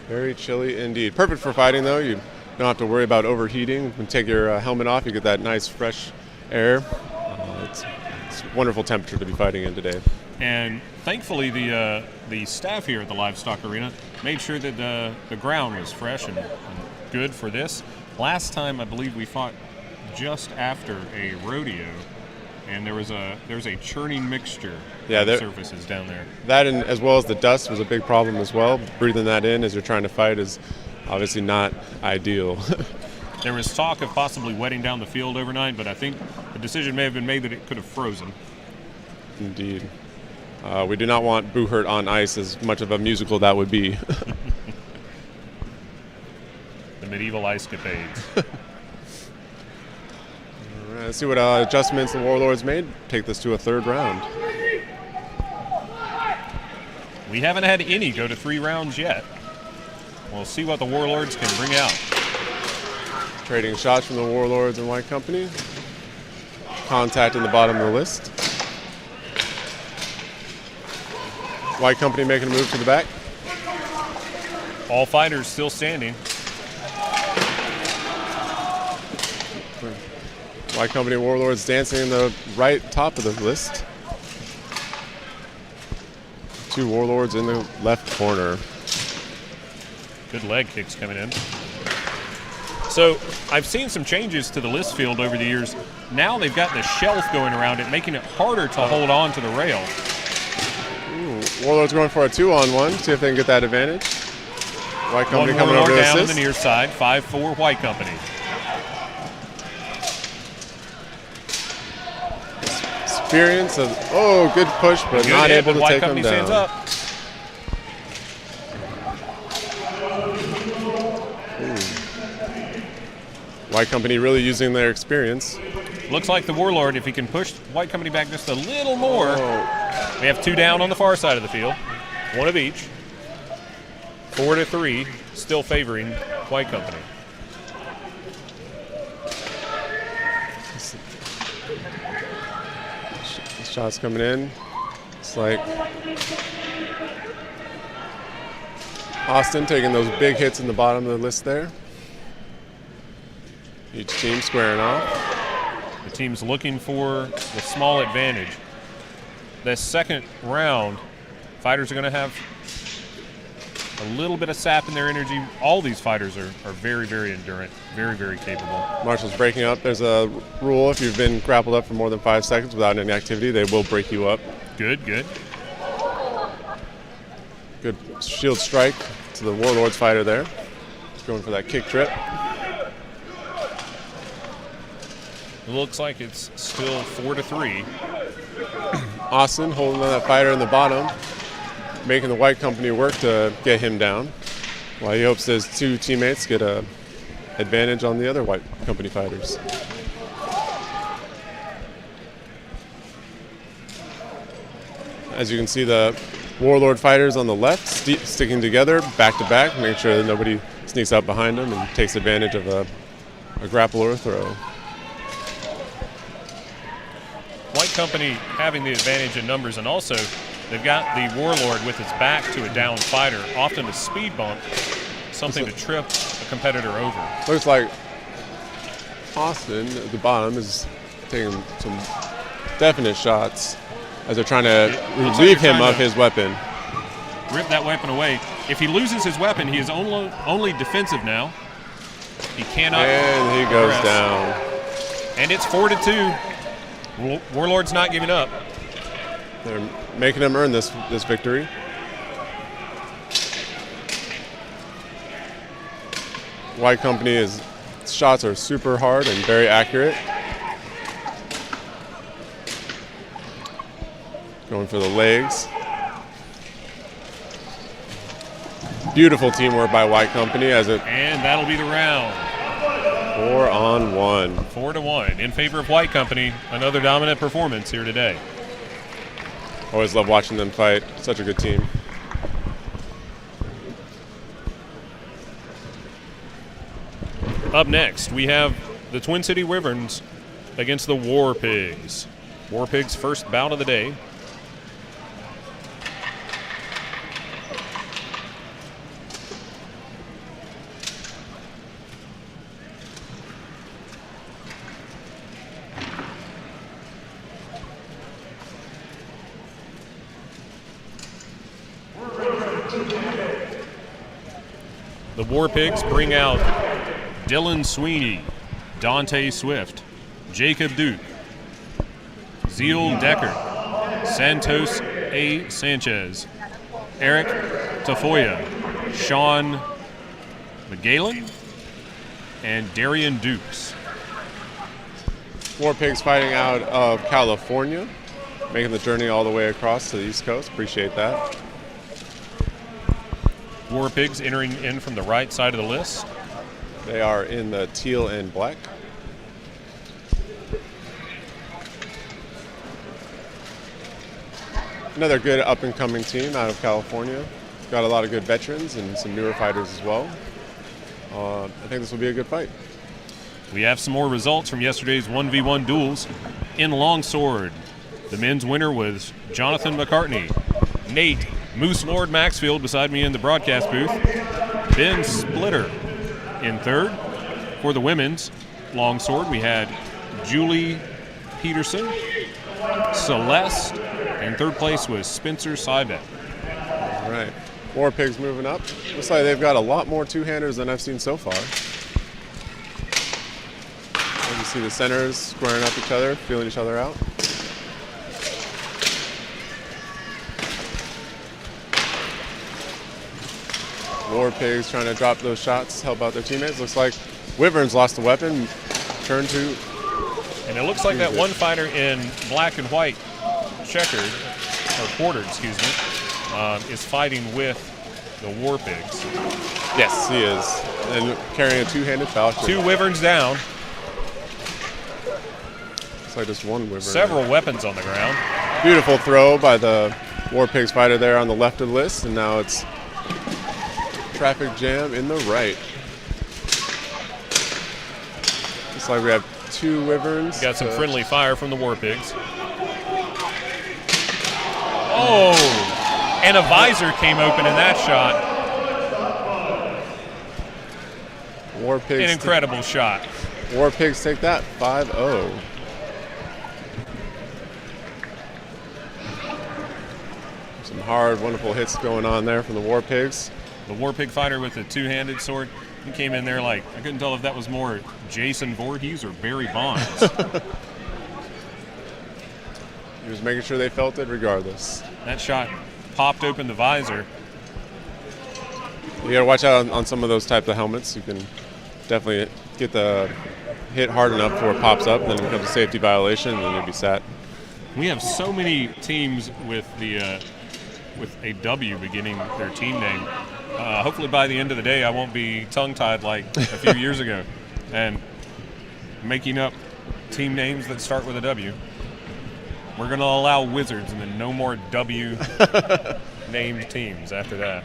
Very chilly indeed. Perfect for fighting, though. You don't have to worry about overheating. You can take your helmet off. You get that nice, fresh air. It's a wonderful temperature to be fighting in today. And thankfully, the staff here at the Livestock Arena made sure that the ground was fresh and good for this. Last time, I believe we fought just after a rodeo, and there was a churning mixture of surfaces down there. That, and as well as the dust, was a big problem as well. Breathing that in as you're trying to fight is obviously not ideal. There was talk of possibly wetting down the field overnight, but I think the decision may have been made that it could have frozen. Indeed. We do not want Buhurt on ice, as much of a musical that would be. The medieval ice capades. All right, let's see what adjustments the Warlords made. Take this to a third round. We haven't had any go to 3 rounds yet. We'll see what the Warlords can bring out. Trading shots from the Warlords and White Company. Contact in the bottom of the list. White Company making a move to the back. All fighters still standing. White Company Warlords dancing in the right top of the list. 2 Warlords in the left corner. Good leg kicks coming in. So I've seen some changes to the list field over the years. Now they've got the shelf going around it, making it harder to hold on to the rail. Ooh, Warlords going for a 2-on-1. See if they can get that advantage. White Company coming over to down assist. on the near side. 5-4 White Company. Experience of good push, but not able to White take Company him down. Stands up. White Company really using their experience. Looks like the Warlord, if he can push White Company back just a little more. We have 2 down on the far side of the field. 1 of each. 4-3, still favoring White Company. Shots coming in. It's like Austin taking those big hits in the bottom of the list there. Each team squaring off. The team's looking for the small advantage. The second round, fighters are going to have a little bit of sap in their energy. All these fighters are very, very endurant, very, very capable. Marshall's breaking up. There's a rule: if you've been grappled up for more than 5 seconds without any activity, they will break you up. Good, good. Good shield strike to the Warlords fighter there. Going for that kick trip. It looks like it's still 4-3. Austin holding on that fighter in the bottom, making the White Company work to get him down, while he hopes his 2 teammates get a advantage on the other White Company fighters. As you can see, the Warlord fighters on the left sticking together back to back, making sure that nobody sneaks up behind them and takes advantage of a grapple or a throw. White Company having the advantage in numbers, and also they've got the Warlord with his back to a down fighter, often a speed bump, something to trip a competitor over. Looks like Austin at the bottom is taking some definite shots as they're trying to relieve him of his weapon. Rip that weapon away. If he loses his weapon, he is only defensive now. He cannot. And he goes press. down. And it's 4-2. Warlord's not giving up. They're making him earn this victory. White Company's shots are super hard and very accurate. Going for the legs. Beautiful teamwork by White Company as it. And that'll be the round. 4-on-1. 4-1 in favor of White Company. Another dominant performance here today. Always love watching them fight. Such a good team. Up next, we have the Twin City Wyverns against the War Pigs. War Pigs' first bout of the day. The War Pigs bring out Dylan Sweeney, Dante Swift, Jacob Duke, Zeal Decker, Santos A. Sanchez, Eric Tafoya, Sean McGalen, and Darian Dukes. War Pigs fighting out of California, making the journey all the way across to the East Coast. Appreciate that. War Pigs entering in from the right side of the list. They are in the teal and black. Another good up-and-coming team out of California. Got a lot of good veterans and some newer fighters as well. I think this will be a good fight. We have some more results from yesterday's 1v1 duels. In Longsword, the men's winner was Jonathan McCartney. Nate Moose Lord Maxfield beside me in the broadcast booth. Ben Splitter in third. For the women's longsword, we had Julie Peterson, Celeste, and third place was Spencer Sybek. All right. War Pigs moving up. Looks like they've got a lot more two-handers than I've seen so far. You see the centers squaring up each other, feeling each other out. War Pigs trying to drop those shots, help out their teammates. Looks like Wyverns lost a weapon, turned to... And it looks like that one fighter in black and white checkered, or quartered, excuse me, is fighting with the War Pigs. Yes, he is. And carrying a two-handed Valkyrin. 2 Wyverns down. Looks like just one Wyvern. Several weapons on the ground. Beautiful throw by the War Pigs fighter there on the left of the list, and now it's traffic jam in the right. Looks like we have 2 Wyverns. Got some friendly fire from the War Pigs. Oh! And a visor came open in that shot. War Pigs. An incredible shot. War Pigs take that 5-0. Some hard, wonderful hits going on there from the War Pigs. The War Pig fighter with the two-handed sword, he came in there like, I couldn't tell if that was more Jason Voorhees or Barry Bonds. He was making sure they felt it regardless. That shot popped open the visor. You gotta watch out on some of those types of helmets. You can definitely get the hit hard enough before it pops up, and then it becomes a safety violation, and then you'll be sat. We have so many teams with the with a W beginning their team name. Hopefully by the end of the day I won't be tongue-tied like a few years ago and making up team names that start with a W. We're going to allow Wizards and then no more W named teams after that.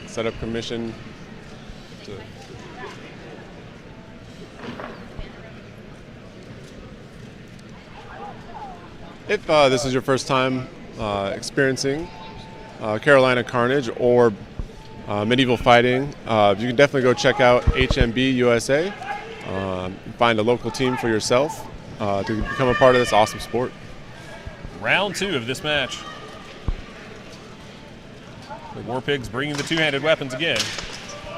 Set up commission. If this is your first time experiencing Carolina Carnage or medieval fighting, you can definitely go check out HMB USA. Find a local team for yourself to become a part of this awesome sport. Round 2 of this match. The War Pigs bringing the two-handed weapons again.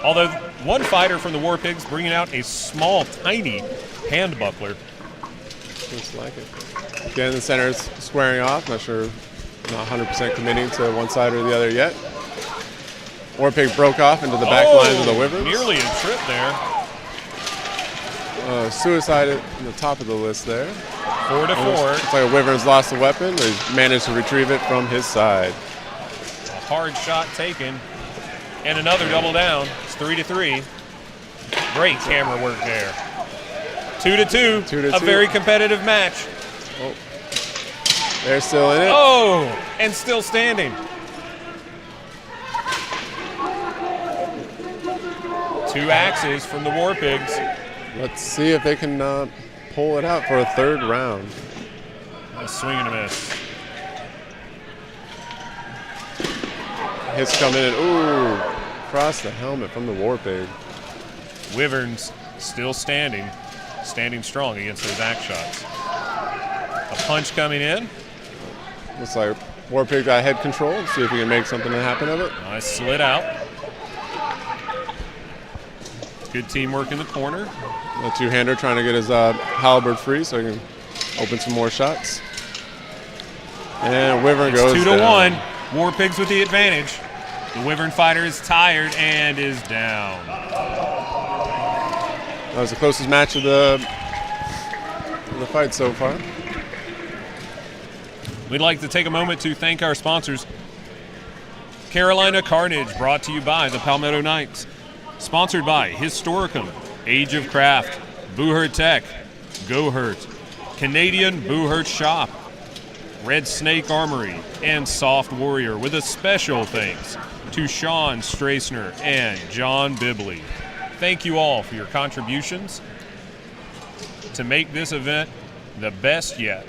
Although one fighter from the War Pigs bringing out a small, tiny hand buckler. Looks like it. Again, the center's squaring off. Not sure, not 100% committing to one side or the other yet. War Pig broke off into the back lines of the Wyverns. Nearly a trip there. Suicide at the top of the list there. 4-4. Looks like a Wyvern's lost a weapon, but he's managed to retrieve it from his side. A hard shot taken. And another double down. It's 3-3. Great camera work there. 2-2. 2-2. A very competitive match. Oh. They're still in it. Oh, and still standing. 2 axes from the War Pigs. Let's see if they can pull it out for a third round. A swing and a miss. Hits coming in. Ooh, across the helmet from the War Pig. Wyverns still standing strong against those axe shots. A punch coming in. Looks like War Pig got head control. Let's see if we can make something happen of it. Nice slid out. Good teamwork in the corner. A two-hander trying to get his halberd free so he can open some more shots. And Wyvern goes 2-1. down. War Pigs with the advantage. The Wyvern fighter is tired and is down. That was the closest match of the fight so far. We'd like to take a moment to thank our sponsors. Carolina Carnage, brought to you by the Palmetto Knights. Sponsored by Historicum, Age of Craft, Buhurt Tech, Gohurt, Canadian Buhurt Shop, Red Snake Armory, and Soft Warrior, with a special thanks to Sean Strassner and John Bibley. Thank you all for your contributions to make this event the best yet.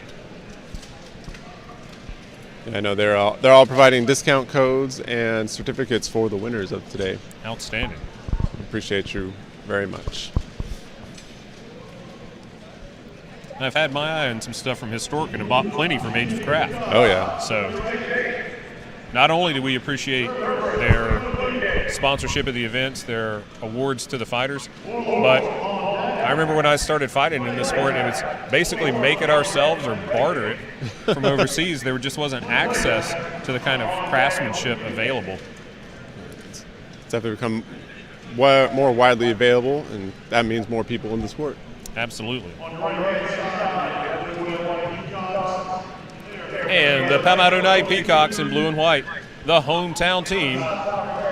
I know they're all providing discount codes and certificates for the winners of today. Outstanding. Appreciate you very much. I've had my eye on some stuff from Historic and bought plenty from Age of Craft. Oh, yeah. So not only do we appreciate their sponsorship of the events, their awards to the fighters, but I remember when I started fighting in this sport, and it's basically make it ourselves or barter it from overseas. There just wasn't access to the kind of craftsmanship available. It's definitely become more widely available, and that means more people in the sport. Absolutely. And the Palmetto Knight Peacocks in blue and white, the hometown team,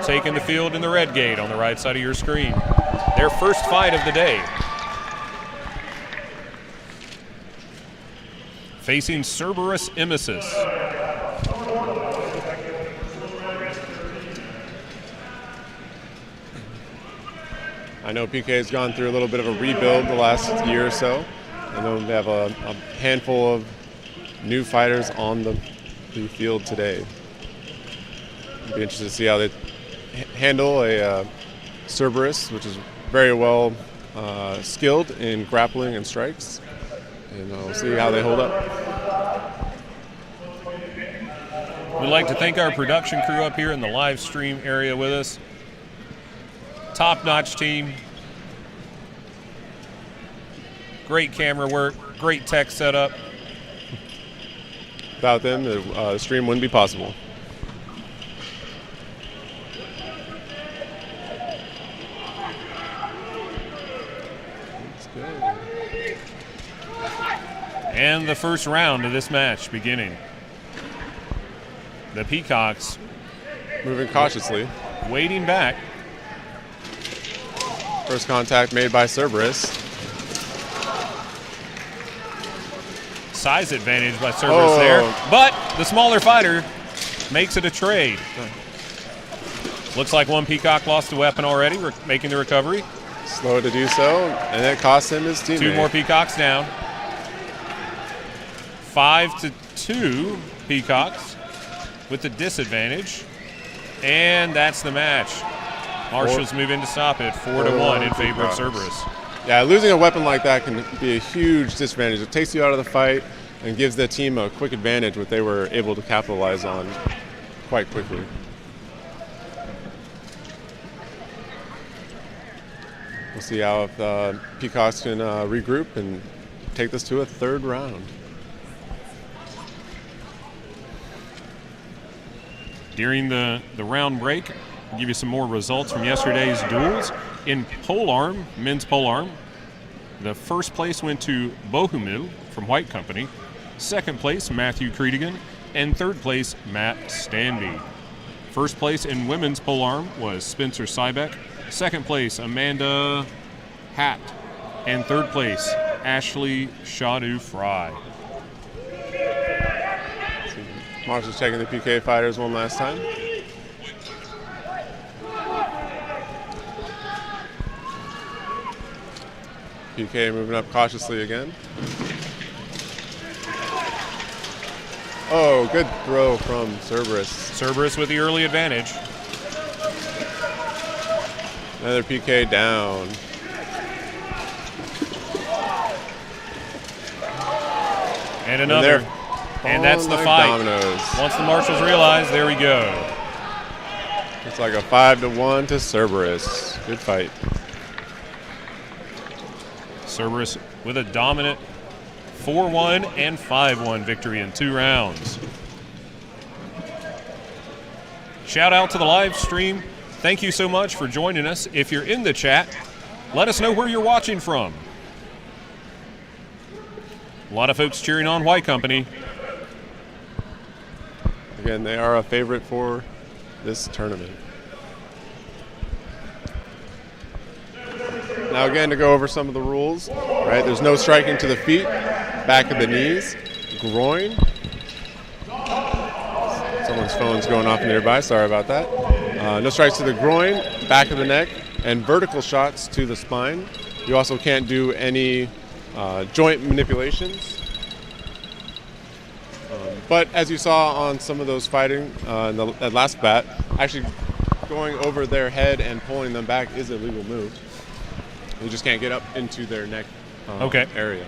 taking the field in the red gate on the right side of your screen. Their first fight of the day. Facing Cerberus Emesis. I know PK has gone through a little bit of a rebuild the last year or so. I know they have a handful of new fighters on the field today. I'd be interested to see how they handle a Cerberus, which is very well skilled in grappling and strikes. And we'll see how they hold up. We'd like to thank our production crew up here in the live stream area with us. Top-notch team. Great camera work, great tech setup. Without them, the stream wouldn't be possible. Let's go. And the first round of this match beginning. The Peacocks Moving cautiously. waiting back. First contact made by Cerberus. Size advantage by Cerberus there. But the smaller fighter makes it a trade. Looks like one Peacock lost a weapon already, making the recovery. Slow to do so, and it cost him his teammate. 2 more Peacocks down. 5-2 Peacocks with the disadvantage. And that's the match. Marshals move in to stop it, 4-1 in favor of Cerberus. Yeah, losing a weapon like that can be a huge disadvantage. It takes you out of the fight and gives the team a quick advantage, which they were able to capitalize on quite quickly. We'll see how if Peacocks can regroup and take this to a third round. During the round break, I'll give you some more results from yesterday's duels. In polearm, men's polearm, the first place went to Bohumil from White Company. Second place, Matthew Creedigan. And third place, Matt Stanby. First place in women's polearm was Spencer Sybeck. Second place, Amanda hat. And third place, Ashley Shadu Fry. Marshall's checking the PK fighters one last time. PK moving up cautiously again. Oh, good throw from Cerberus. Cerberus with the early advantage. Another PK down. And another. And that's the fight. Dominos. Once the marshals realize, there we go. It's like a 5-1 to Cerberus. Good fight. Cerberus with a dominant 4-1 and 5-1 victory in 2 rounds. Shout out to the live stream. Thank you so much for joining us. If you're in the chat, let us know where you're watching from. A lot of folks cheering on White Company. Again, they are a favorite for this tournament. Now again, to go over some of the rules, right? There's no striking to the feet, back of the knees, groin. Someone's phone's going off nearby, sorry about that. No strikes to the groin, back of the neck, and vertical shots to the spine. You also can't do any joint manipulations. But as you saw on some of those fighting in that last bat, actually going over their head and pulling them back is a legal move. You just can't get up into their neck area.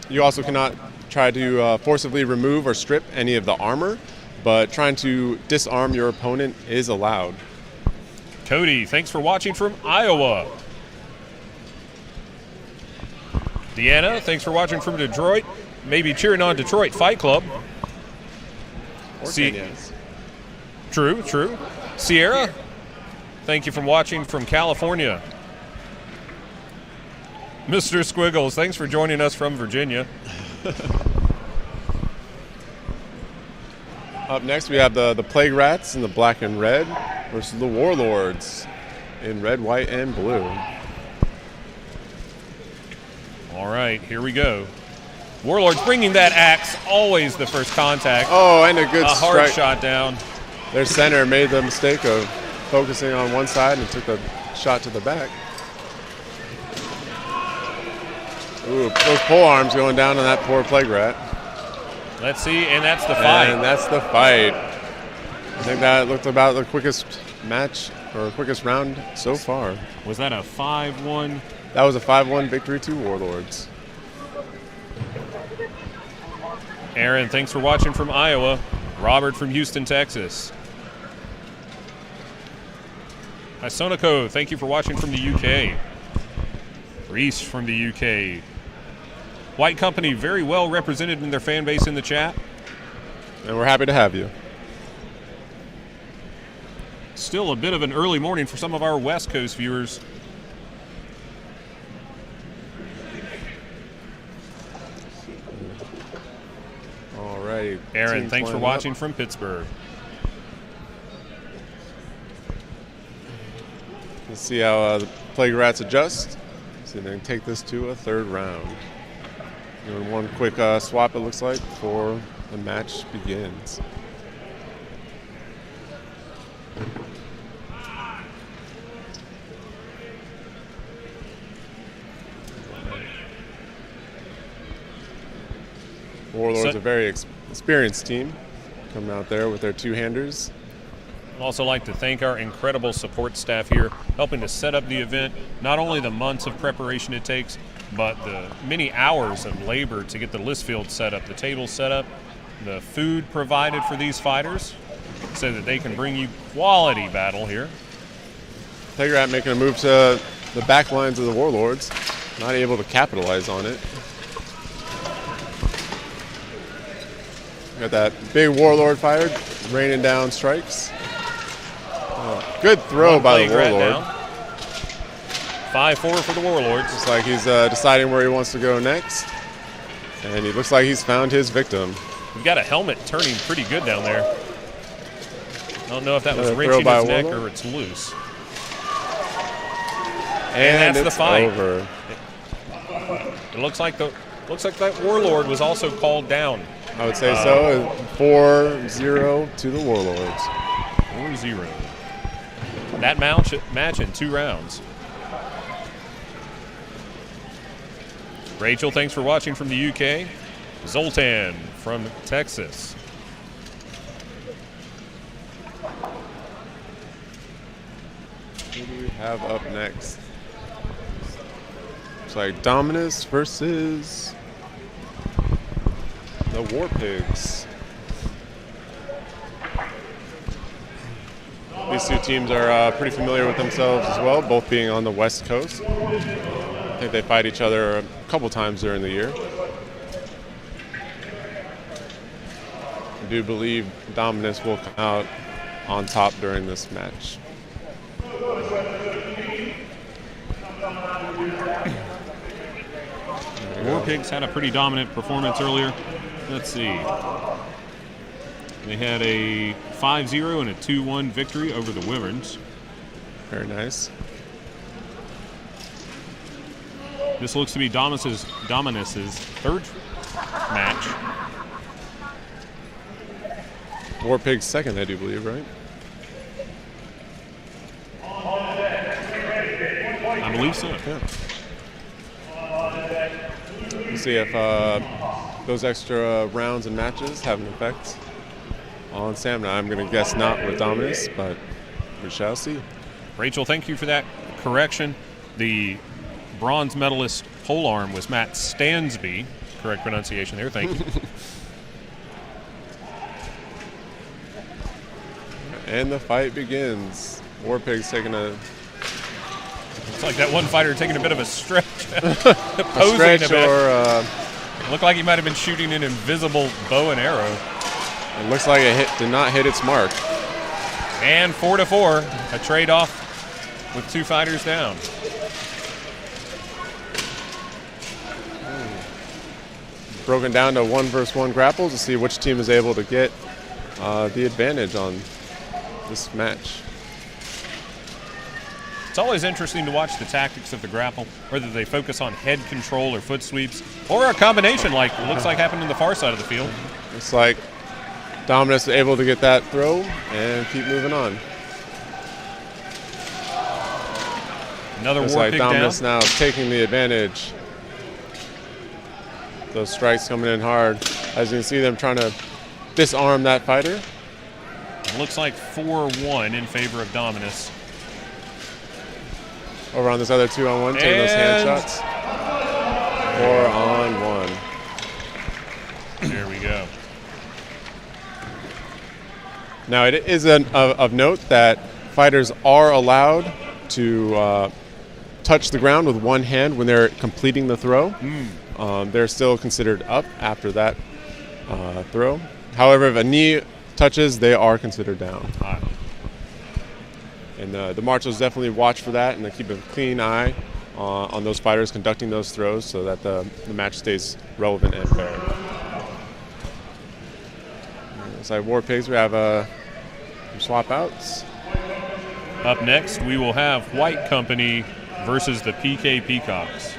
You also cannot try to forcibly remove or strip any of the armor, but trying to disarm your opponent is allowed. Cody, thanks for watching from Iowa. Deanna, thanks for watching from Detroit. Maybe cheering on Detroit Fight Club. True. Sierra, thank you for watching from California. Mr. Squiggles, thanks for joining us from Virginia. Up next, we have the Playgrats in the black and red versus the Warlords in red, white, and blue. All right, here we go. Warlords bringing that axe, always the first contact. Oh, and a good hard strike. shot down. Their center made the mistake of focusing on one side and took the shot to the back. Ooh, those pole arms going down on that poor Playgrat. Let's see, and that's the fight. And that's the fight. I think that looked about the quickest match or quickest round so far. Was that a 5-1? That was a 5-1 victory to Warlords. Aaron, thanks for watching from Iowa. Robert from Houston, Texas. Isonoko, thank you for watching from the UK. Reese from the UK. White Company very well represented in their fan base in the chat. And we're happy to have you. Still a bit of an early morning for some of our West Coast viewers. All right. Aaron, thanks for watching from Pittsburgh. Let's see how the Playgrats adjust. See if they can take this to a third round. Doing one quick swap, it looks like, before the match begins. Warlords a very experienced team coming out there with their two-handers. I'd also like to thank our incredible support staff here, helping to set up the event. Not only the months of preparation it takes, but the many hours of labor to get the list field set up, the table set up, the food provided for these fighters so that they can bring you quality battle here. Playgrat making a move to the back lines of the Warlords, not able to capitalize on it. Got that big Warlord fired, raining down strikes. Good throw by the Warlord. 5-4 for the Warlords. Looks like he's deciding where he wants to go next. And he looks like he's found his victim. We've got a helmet turning pretty good down there. I don't know if that was Throw wrenching by his neck Warlord? or it's loose. And that's it's the fight. over. It looks like that Warlord was also called down. I would say so. 4-0 to the Warlords. 4-0. That match in 2 rounds. Rachel, thanks for watching from the UK. Zoltan from Texas. Who do we have up next? It's like Dominus versus the War Pigs. These two teams are pretty familiar with themselves as well, both being on the West Coast. I think they fight each other a couple times during the year. I do believe Dominus will come out on top during this match. War Pigs had a pretty dominant performance earlier. Let's see. They had a 5-0 and a 2-1 victory over the Wyverns. Very nice. This looks to be Dominus's 3rd match. War Pigs 2nd, I do believe, right? I believe so. Yeah. We'll see if those extra rounds and matches have an effect on stamina. I'm going to guess not with Dominus, but we shall see. Rachel, thank you for that correction. The bronze medalist polearm was Matt Stansby. Correct pronunciation there, thank you. And the fight begins. War Pigs taking a... It's like that one fighter taking a bit of a stretch. a stretch a bit. or... Looked like he might have been shooting an invisible bow and arrow. It looks like it did not hit its mark. And 4-4, a trade-off with 2 fighters down. Broken down to 1-versus-1 grapple to see which team is able to get the advantage on this match. It's always interesting to watch the tactics of the grapple, whether they focus on head control or foot sweeps, or a combination like it looks like happened in the far side of the field. Looks like Dominus is able to get that throw and keep moving on. Another Looks War like Pig Dominus down. now taking the advantage. Those strikes coming in hard. As you can see them trying to disarm that fighter. It looks like 4-1 in favor of Dominus. Over on this other 2-on-1, taking those hand shots. 4-on-1. There we go. Now it is of note that fighters are allowed to touch the ground with one hand when they're completing the throw. They're still considered up after that throw. However, if a knee touches, they are considered down. And the marshals definitely watch for that, and they keep a clean eye on those fighters conducting those throws so that the match stays relevant and fair. Looks like War Pigs, we have some swap outs. Up next, we will have White Company versus the PK Peacocks.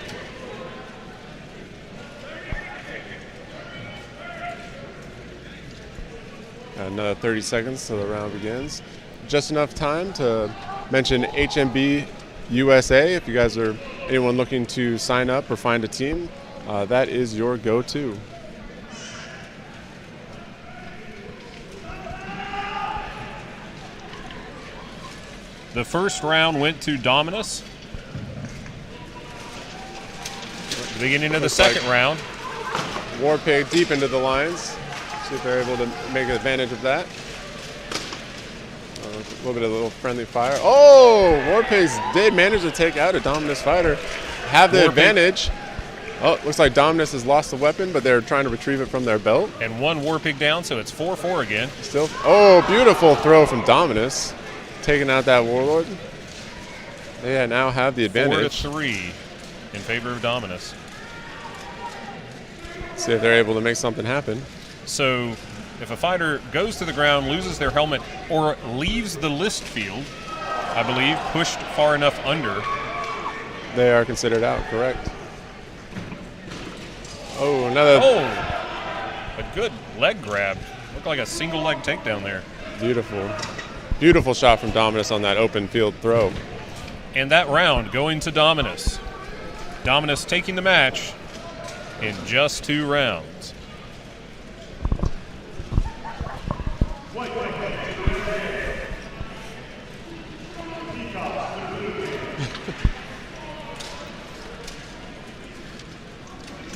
Another 30 seconds till the round begins. Just enough time to mention HMB USA. If you guys are anyone looking to sign up or find a team, that is your go-to. The first round went to Dominus. The beginning of the second round. War Pig deep into the lines. See if they're able to make advantage of that. A little friendly fire. Oh, War Pigs did manage to take out a Dominus fighter. Have the advantage. Oh, looks like Dominus has lost the weapon, but they're trying to retrieve it from their belt. And 1 War Pig down, so it's 4-4 again. Still, oh, beautiful throw from Dominus. Taking out that Warlord. They now have the advantage. 4-3 in favor of Dominus. See if they're able to make something happen. So if a fighter goes to the ground, loses their helmet, or leaves the list field, I believe, pushed far enough under, They are considered out, correct. Oh, another. Oh, a good leg grab. Looked like a single leg takedown there. Beautiful. Beautiful shot from Dominus on that open field throw. And that round going to Dominus. Dominus taking the match in just 2 rounds.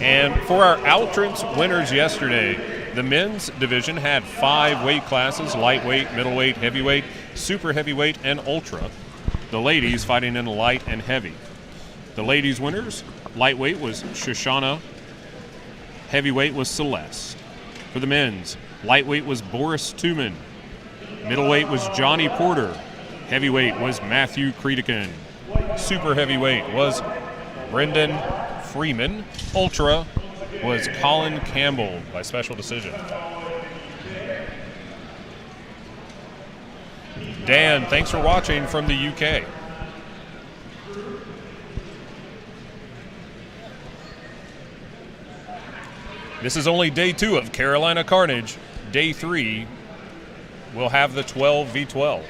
And for our Outrance winners yesterday, the men's division had 5 weight classes: lightweight, middleweight, heavyweight, super heavyweight, and ultra. The ladies fighting in light and heavy. The ladies' winners, lightweight was Shoshana, heavyweight was Celeste. For the men's, lightweight was Boris Tuman, middleweight was Johnny Porter, heavyweight was Matthew Creedican, super heavyweight was Brendan Freeman, ultra was Colin Campbell by special decision. Dan, thanks for watching from the UK. This is only day 2 of Carolina Carnage. Day 3, we'll have the 12v12.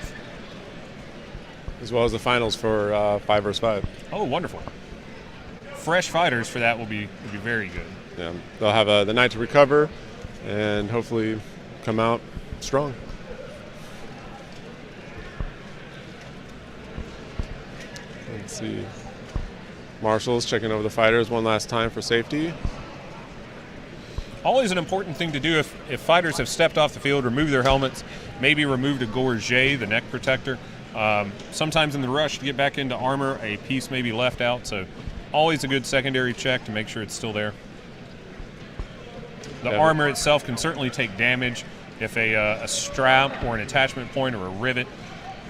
As well as the finals for 5 vs. 5. Oh, wonderful. Fresh fighters for that will be very good. Yeah, they'll have the night to recover and hopefully come out strong. Let's see. Marshall's checking over the fighters one last time for safety. Always an important thing to do if fighters have stepped off the field, remove their helmets, maybe removed a gorget, the neck protector. Sometimes in the rush to get back into armor, a piece may be left out, so always a good secondary check to make sure it's still there. The armor itself can certainly take damage if a strap or an attachment point or a rivet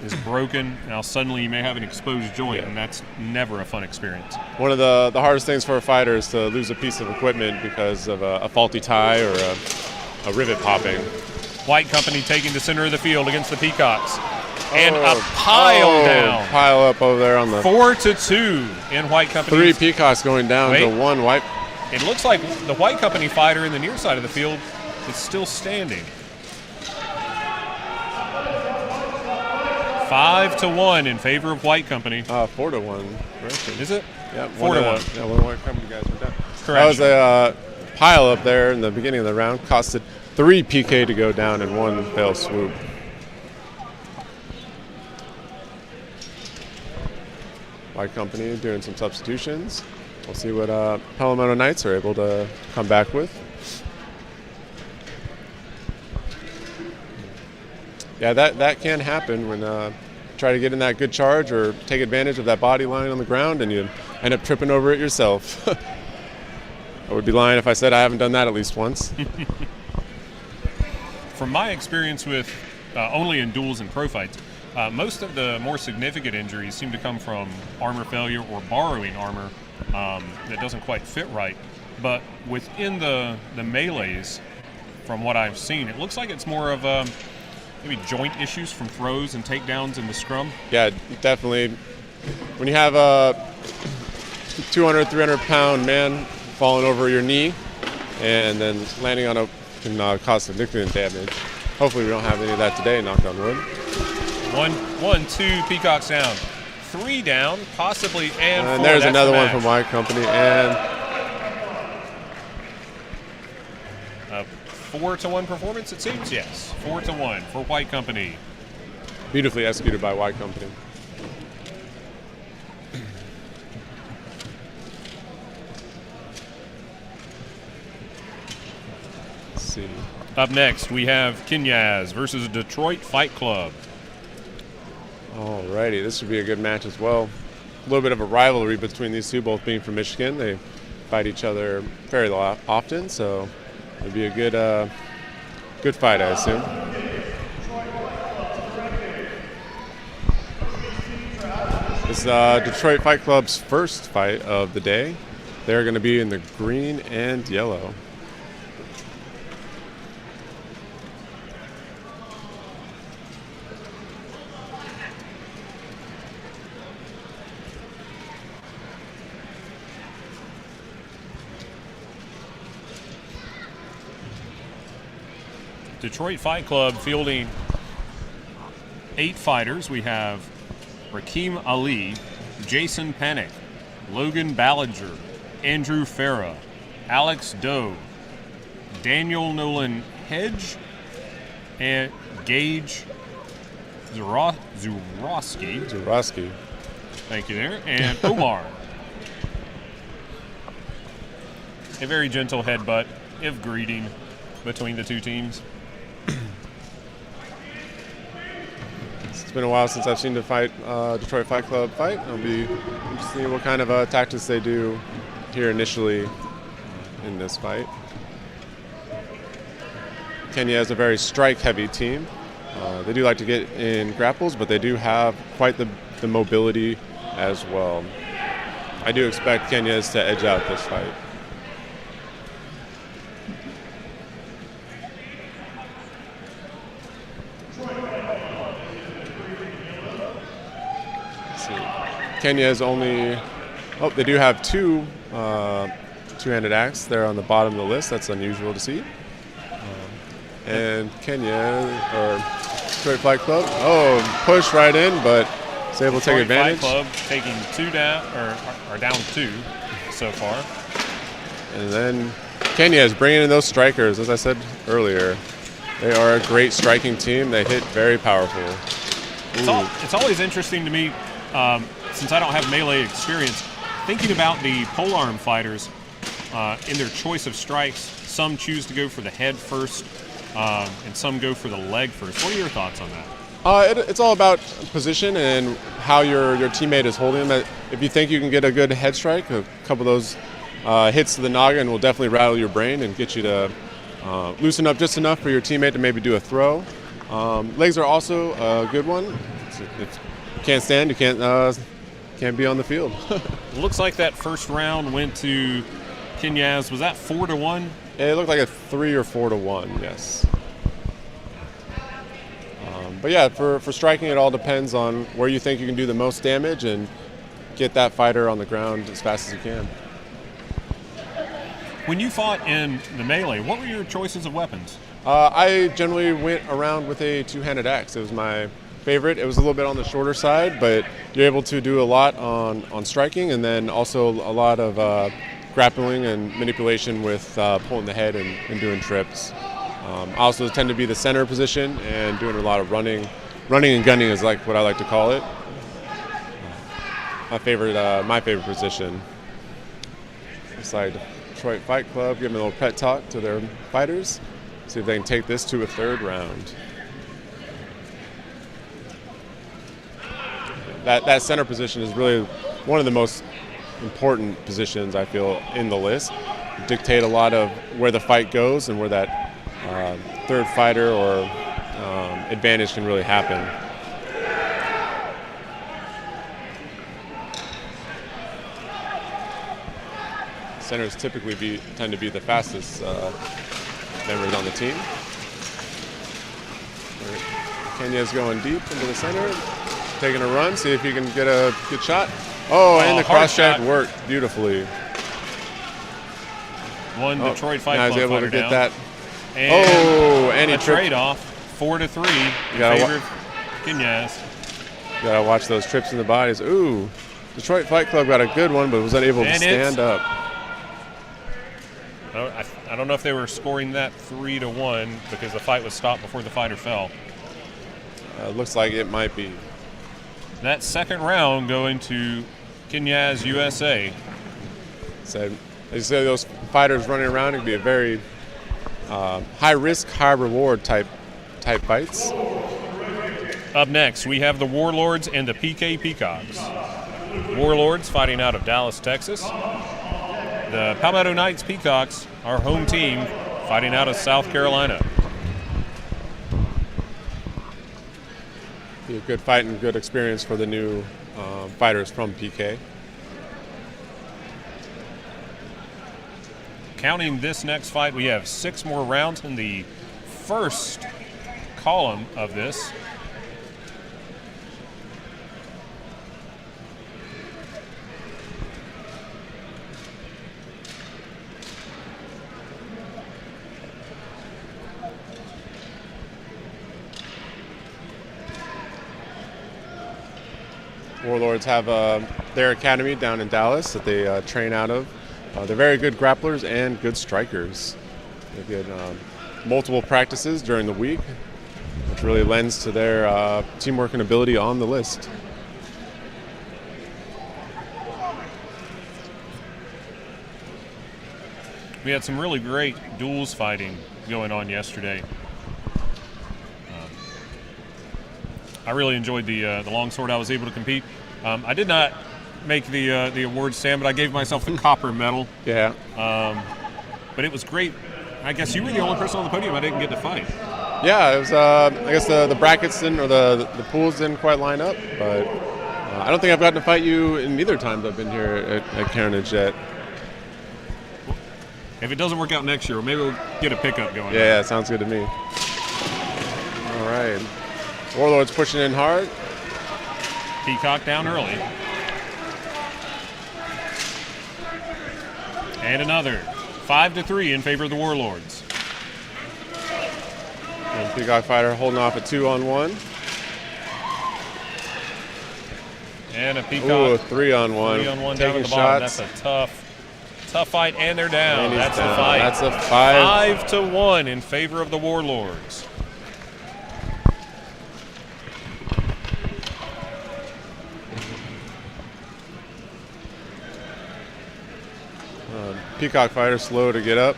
is broken. Now suddenly you may have an exposed joint, and that's never a fun experience. One of the hardest things for a fighter is to lose a piece of equipment because of a faulty tie or a rivet popping. White Company taking the center of the field against the Peacocks. And a pile down. Pile up over there on the 4-2 in White Company. 3 Peacocks going down to 1 White. It looks like the White Company fighter in the near side of the field is still standing. 5-1 in favor of White Company. 4-1. Is it? Yeah, 4-1. Yeah, 1 White Company guys were down. Correct. That was a pile up there in the beginning of the round. Costed 3 PK to go down in 1 fell swoop. White Company doing some substitutions. We'll see what Palomino Knights are able to come back with. Yeah, that can happen when try to get in that good charge or take advantage of that body lying on the ground and you end up tripping over it yourself. I would be lying if I said I haven't done that at least once. From my experience with only in duels and pro fights, most of the more significant injuries seem to come from armor failure or borrowing armor that doesn't quite fit right. But within the melees, from what I've seen, it looks like it's more of maybe joint issues from throws and takedowns in the scrum. Yeah, definitely. When you have a 200, 300-pound man falling over your knee and then landing on can cause significant damage. Hopefully we don't have any of that today, knock on wood. 1-2 Peacocks down. 3 down, possibly, and 4. There's That's another the one match. from White Company, and 4-1 performance, it seems. Yes, 4-1 for White Company. beautifully executed by White Company. Let's see. Up next, we have Kinyaz versus Detroit Fight Club. Alrighty, this should be a good match as well. A little bit of a rivalry between these two, both being from Michigan. They fight each other fairly often, so it'll be a good fight, I assume. This is Detroit Fight Club's first fight of the day. They're going to be in the green and yellow. Detroit Fight Club fielding 8 fighters. We have Rakeem Ali, Jason Panic, Logan Ballinger, Andrew Farah, Alex Doe, Daniel Nolan Hedge, and Gage Zurowski. Thank you there. And Omar. A very gentle headbutt, if greeting, between the two teams. It's been a while since I've seen the Detroit Fight Club fight. It'll be interesting to see what kind of tactics they do here initially in this fight. Kenya is a very strike-heavy team. They do like to get in grapples, but they do have quite the mobility as well. I do expect Kenya's to edge out this fight. Kenya is only, they do have two two-handed axe there on the bottom of the list. That's unusual to see. And Kenya, or Detroit Fight Club, push right in, but is able to take advantage. Detroit Fight Club taking 2 down, or down 2 so far. And then Kenya is bringing in those strikers. As I said earlier, they are a great striking team. They hit very powerful. It's always interesting to me, since I don't have melee experience, thinking about the polearm fighters in their choice of strikes. Some choose to go for the head first, and some go for the leg first. What are your thoughts on that? It's all about position and how your teammate is holding them. If you think you can get a good head strike, a couple of those hits to the noggin will definitely rattle your brain and get you to loosen up just enough for your teammate to maybe do a throw. Legs are also a good one. If you can't stand, you can't be on the field. Looks like that first round went to Kenyaz. Was that 4-1? It looked like a 3 or 4-1. Yes. But yeah, for striking, it all depends on where you think you can do the most damage and get that fighter on the ground as fast as you can. When you fought in the melee, what were your choices of weapons? I generally went around with a two-handed axe. It was my favorite. It was a little bit on the shorter side, but you're able to do a lot on striking, and then also a lot of grappling and manipulation with pulling the head and doing trips. I also tend to be the center position and doing a lot of running and gunning is like what I like to call it. My favorite position. It's like Detroit Fight Club, give them a little pet talk to their fighters, see if they can take this to a 3rd round. That center position is really one of the most important positions, I feel, in the list. Dictate a lot of where the fight goes and where that third fighter or advantage can really happen. Centers typically tend to be the fastest members on the team. Kenya's going deep into the center, taking a run, see if he can get a good shot. And the cross check worked beautifully. One Detroit Fight Club fighter able to get down. that. And he a trade-off, 4-3 in favor of Kenyaz. You gotta watch those trips in the bodies. Ooh, Detroit Fight Club got a good one, but was unable to stand up. I don't know if they were scoring that 3-1 because the fight was stopped before the fighter fell. Looks like it might be. That second round going to Kenyaz USA. So, as you say, those fighters running around, it could be a very high risk, high reward type fights. Up next, we have the Warlords and the PK Peacocks. Warlords fighting out of Dallas, Texas. The Palmetto Knights Peacocks, our home team, fighting out of South Carolina. Be a good fight and good experience for the new fighters from PK. Counting this next fight, we have 6 more rounds in the first column of this. Warlords have their academy down in Dallas that they train out of. They're very good grapplers and good strikers. They get multiple practices during the week, which really lends to their teamwork and ability on the list. We had some really great duels fighting going on yesterday. I really enjoyed the longsword. I was able to compete. I did not make the award stand, but I gave myself the copper medal. Yeah. But it was great. I guess you were the only person on the podium I didn't get to fight. Yeah, it was. I guess the brackets didn't, or the pools didn't quite line up. But I don't think I've gotten to fight you in either times I've been here at Carnage yet. If it doesn't work out next year, maybe we'll get a pickup going. Yeah, sounds good to me. All right. Warlords pushing in hard. Peacock down early. And another. 5-3 in favor of the Warlords. And Peacock fighter holding off a 2-on-1. And a Peacock. Ooh, a 3-on-1. 3-on-1 down at the bottom. That's a tough fight, and they're down. And that's down. the fight. That's a 5. 5-1 in favor of the Warlords. Peacock fighter slow to get up.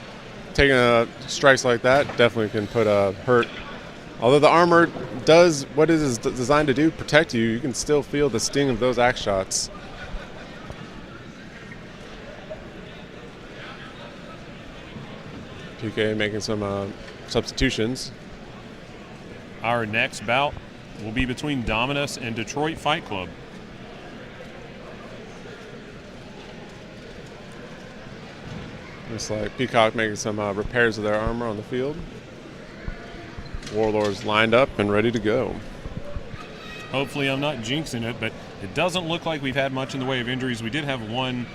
Taking strikes like that definitely can put a hurt. Although the armor does what it is designed to do, protect you, you can still feel the sting of those axe shots. PK making some substitutions. Our next bout will be between Dominus and Detroit Fight Club. Looks like Peacock making some repairs of their armor on the field. Warlords lined up and ready to go. Hopefully I'm not jinxing it, but it doesn't look like we've had much in the way of injuries. We did have one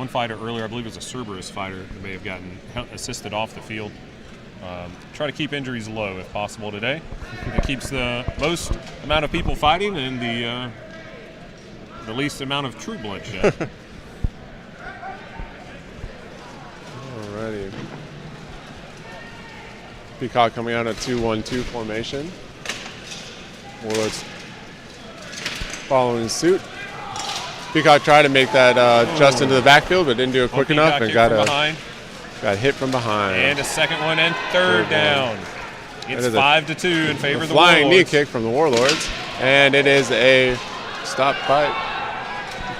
fighter earlier, I believe it was a Cerberus fighter, that may have gotten assisted off the field. Try to keep injuries low if possible today. It keeps the most amount of people fighting and the least amount of true bloodshed. Alrighty. Peacock coming out of 2-1-2 formation. Warlords following suit. Peacock tried to make that just into the backfield, but didn't do it quick enough and got hit from behind. And a second one and third down. It's 5-2 in favor of the Warlords. Flying knee kick from the Warlords, and it is a stop fight.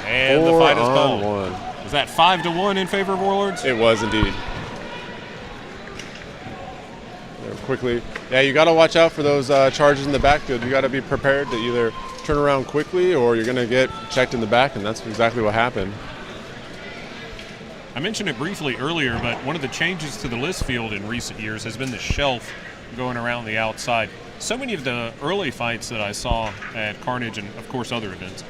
And the fight is called. Is that 5-1 in favor of Warlords? It was indeed. Quickly. Yeah, you got to watch out for those charges in the backfield. You got to be prepared to either turn around quickly or you're going to get checked in the back, and that's exactly what happened. I mentioned it briefly earlier, but one of the changes to the list field in recent years has been the shelf going around the outside. So many of the early fights that I saw at Carnage and, of course, other events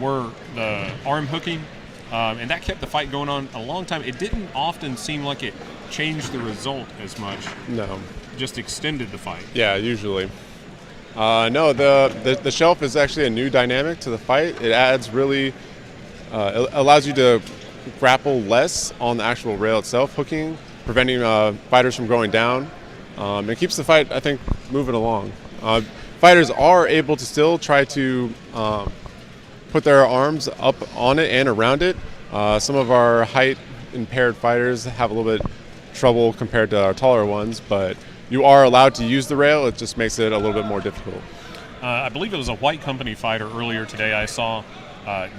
were the arm hooking, and that kept the fight going on a long time. It didn't often seem like it changed the result as much. No. Just extended the fight. Yeah, usually. No, the shelf is actually a new dynamic to the fight. It adds really, it allows you to grapple less on the actual rail itself, hooking, preventing fighters from going down. It keeps the fight, I think, moving along. Fighters are able to still try to put their arms up on it and around it. Some of our height impaired fighters have a little bit trouble compared to our taller ones, but you are allowed to use the rail. It just makes it a little bit more difficult. I believe it was a White Company fighter earlier today I saw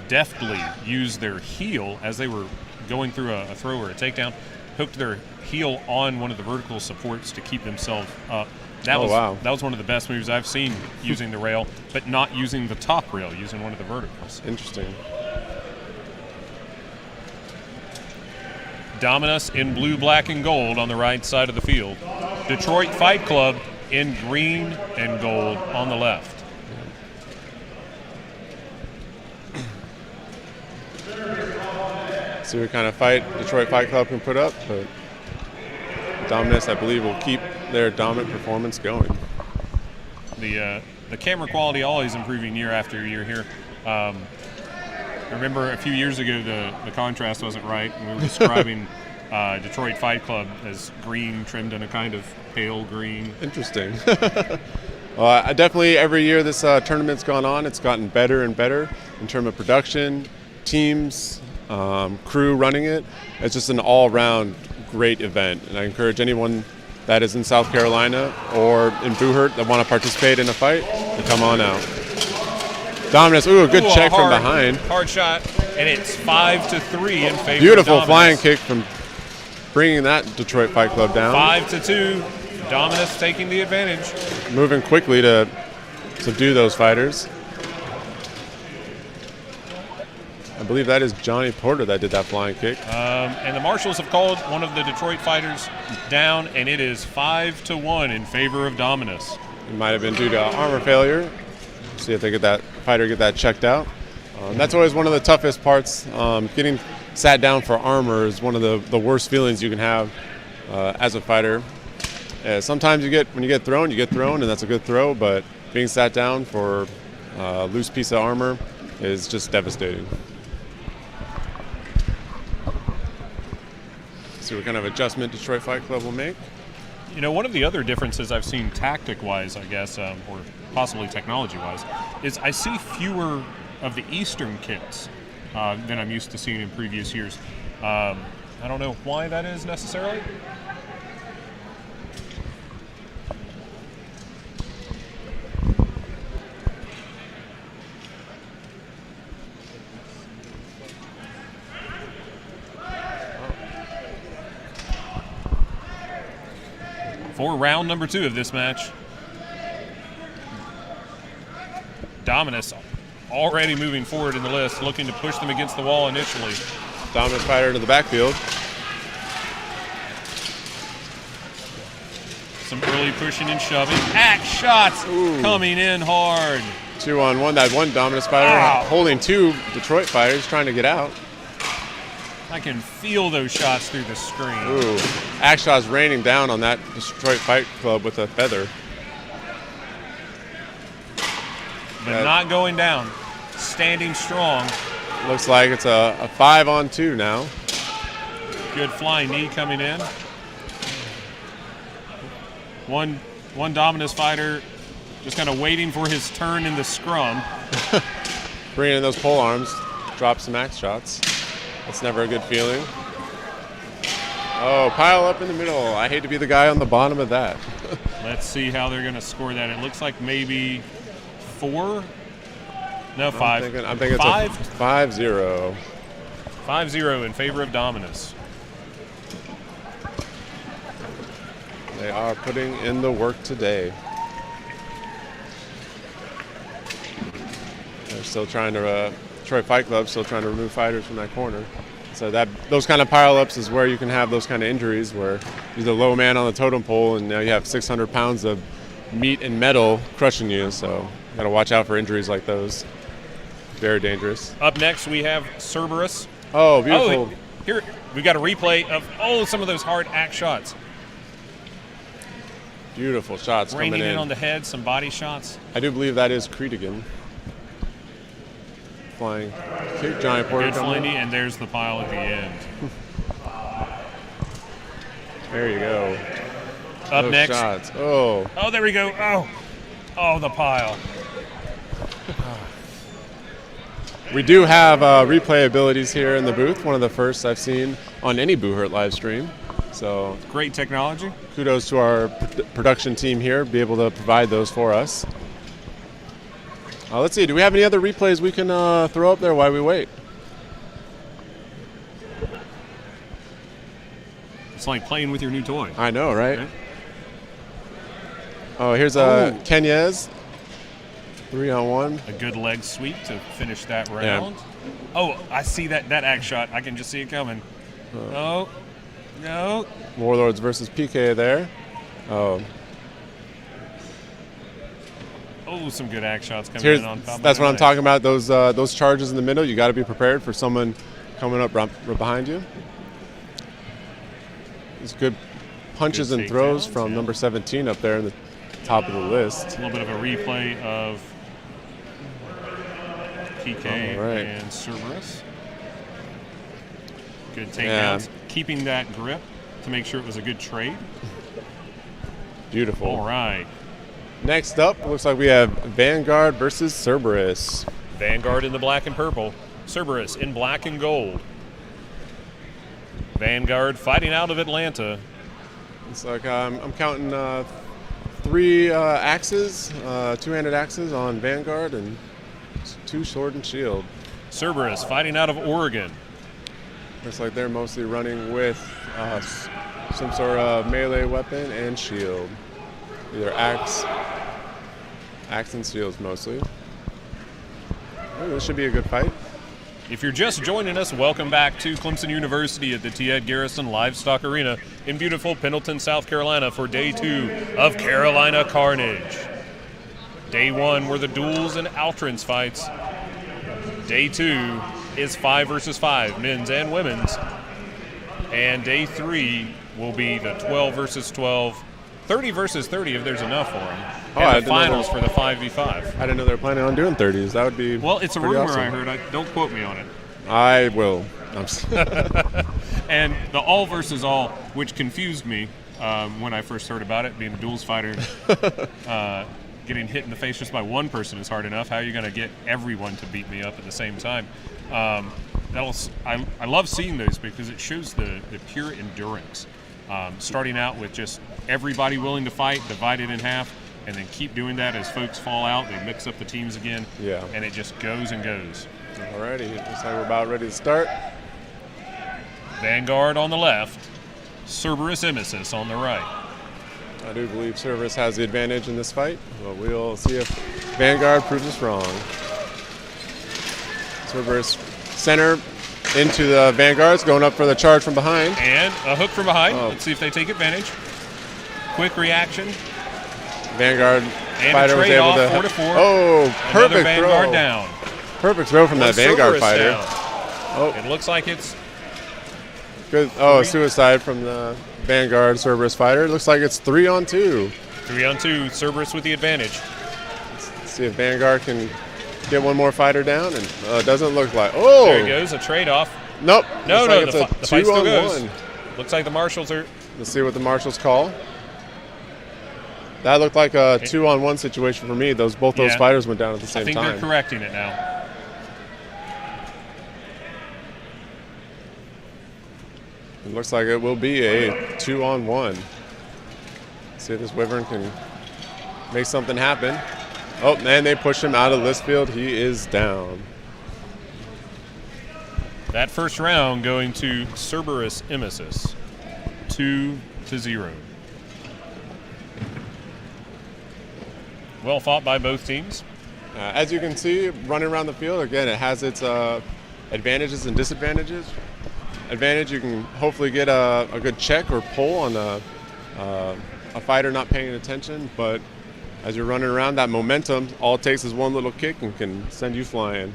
deftly use their heel as they were going through a throw or a takedown, hooked their heel on one of the vertical supports to keep themselves up. That was one of the best moves I've seen using the rail, but not using the top rail, using one of the verticals. Interesting. Dominus in blue, black, and gold on the right side of the field. Detroit Fight Club in green and gold on the left. See what kind of fight Detroit Fight Club can put up, but Dominus, I believe, will keep their dominant performance going. The camera quality always improving year after year here. I remember a few years ago the contrast wasn't right, and we were describing Detroit Fight Club as green trimmed in a kind of pale green. Interesting. Well, I definitely, every year this tournament's gone on, it's gotten better and better in terms of production, teams, crew running it. It's just an all-round great event, and I encourage anyone that is in South Carolina or in Buhurt that want to participate in a fight to come on out. Dominus, ooh, a good check from behind. Hard shot, and it's 5-3 in favor Beautiful of Dominus. flying kick from bringing that Detroit Fight Club down. 5-2, Dominus taking the advantage. Moving quickly to subdue those fighters. I believe that is Johnny Porter that did that flying kick. And the marshals have called one of the Detroit fighters down, and it is 5-1 in favor of Dominus. It might have been due to armor failure. See if they get that fighter get that checked out. That's always one of the toughest parts. Getting sat down for armor is one of the worst feelings you can have as a fighter. Sometimes when you get thrown, and that's a good throw. But being sat down for a loose piece of armor is just devastating. See what kind of adjustment Detroit Fight Club will make. You know, one of the other differences I've seen tactic-wise, I guess, or possibly technology-wise, is I see fewer of the Eastern kits than I'm used to seeing in previous years. I don't know why that is necessarily. For round number 2 of this match, Dominus already moving forward in the list, looking to push them against the wall initially. Dominus fighter to the backfield. Some early pushing and shoving. Axe shots coming in hard. 2-on-1. That one Dominus fighter holding 2 Detroit fighters trying to get out. I can feel those shots through the screen. Ooh, axe shots raining down on that Detroit Fight Club with a feather. But not going down. Standing strong. Looks like it's a 5-on-2 now. Good flying knee coming in. One Dominus fighter just kind of waiting for his turn in the scrum. Bringing in those pole arms, drop some axe shots. That's never a good feeling. Oh, pile up in the middle. I hate to be the guy on the bottom of that. Let's see how they're going to score that. It looks like maybe 4? No, 5. I'm thinking it's a 5-0. 5-0 in favor of Dominus. They are putting in the work today. They're still trying to... Detroit Fight Club still trying to remove fighters from that corner. So those kind of pile-ups is where you can have those kind of injuries where you're the low man on the totem pole and now you have 600 pounds of meat and metal crushing you. So you got to watch out for injuries like those. Very dangerous. Up next we have Cerberus. Oh, beautiful. Oh, here we got a replay of some of those hard axe shots. Beautiful shots coming in. Raining in on the head, some body shots. I do believe that is Creedigan. Flying kick, giant Porter. Good flying knee, and there's the pile at the end. There you go. Up those next. Shots. Oh, there we go. Oh, the pile. We do have replay abilities here in the booth. One of the first I've seen on any Buhurt live stream. So great technology. Kudos to our production team here, be able to provide those for us. Let's see, do we have any other replays we can throw up there while we wait? It's like playing with your new toy. I know, right? Okay. Oh, here's Kenyez. 3-on-1. A good leg sweep to finish that round. Yeah. Oh, I see that axe shot. I can just see it coming. No. Warlords versus PK there. Oh, some good axe shots coming in on top. That's what I'm talking about. Those charges in the middle. You got to be prepared for someone coming up right behind you. These good punches and throws from number 17 up there in the top of the list. A little bit of a replay of PK right. and Cerberus. Good takedowns. Keeping that grip to make sure it was a good trade. Beautiful. All right. Next up, looks like we have Vanguard versus Cerberus. Vanguard in the black and purple. Cerberus in black and gold. Vanguard fighting out of Atlanta. It's like I'm counting 3 axes, 2-handed axes on Vanguard and 2 sword and shield. Cerberus fighting out of Oregon. Looks like they're mostly running with some sort of melee weapon and shield. Either axe and shields mostly. Ooh, this should be a good fight. If you're just joining us, welcome back to Clemson University at the T. Ed Garrison Livestock Arena in beautiful Pendleton, South Carolina for Day 2 of Carolina Carnage. Day 1 were the duels and outrance fights. Day 2 is 5 versus 5, men's and women's. And Day 3 will be the 12 versus 12, 30 versus 30 if there's enough for them. And the finals for the 5v5. I didn't know they were planning on doing 30s. That would be Well, it's a rumor awesome. I heard. Don't quote me on it. I will. And the all versus all, which confused me when I first heard about it, being a duels fighter. Getting hit in the face just by one person is hard enough. How are you going to get everyone to beat me up at the same time? I love seeing those because it shows the pure endurance. Starting out with just everybody willing to fight, divided in half, and then keep doing that as folks fall out. They mix up the teams again, and it just goes and goes. Alrighty, looks like we're about ready to start. Vanguard on the left, Cerberus Emesis on the right. I do believe Cerberus has the advantage in this fight, but we'll see if Vanguard proves us wrong. Cerberus center into the Vanguards, going up for the charge from behind. And a hook from behind. Let's see if they take advantage. Quick reaction. Vanguard and fighter was able to. 4-4. Oh, perfect Vanguard throw. Down. Perfect throw from that Vanguard fighter. Down. Oh, it looks like it's good. Oh, suicide from the Vanguard Cerberus fighter. It looks like it's 3-on-2. 3-on-2. Cerberus with the advantage. Let's see if Vanguard can get one more fighter down, and it doesn't look like. Oh, there he goes. A trade-off. Nope. No, like the fight still goes. Looks like the marshals are. Let's see what the marshals call. That looked like a 2-on-1 situation for me. Both those fighters went down at the same time. I think they're correcting it now. It looks like it will be a 2-on-1. See if this Wyvern can make something happen. Oh, man, they push him out of list field. He is down. That first round going to Cerberus Emesis, 2-0. Well fought by both teams. As you can see, running around the field, again, it has its advantages and disadvantages. Advantage, you can hopefully get a good check or pull on a fighter not paying attention, but as you're running around, that momentum, all it takes is one little kick and can send you flying.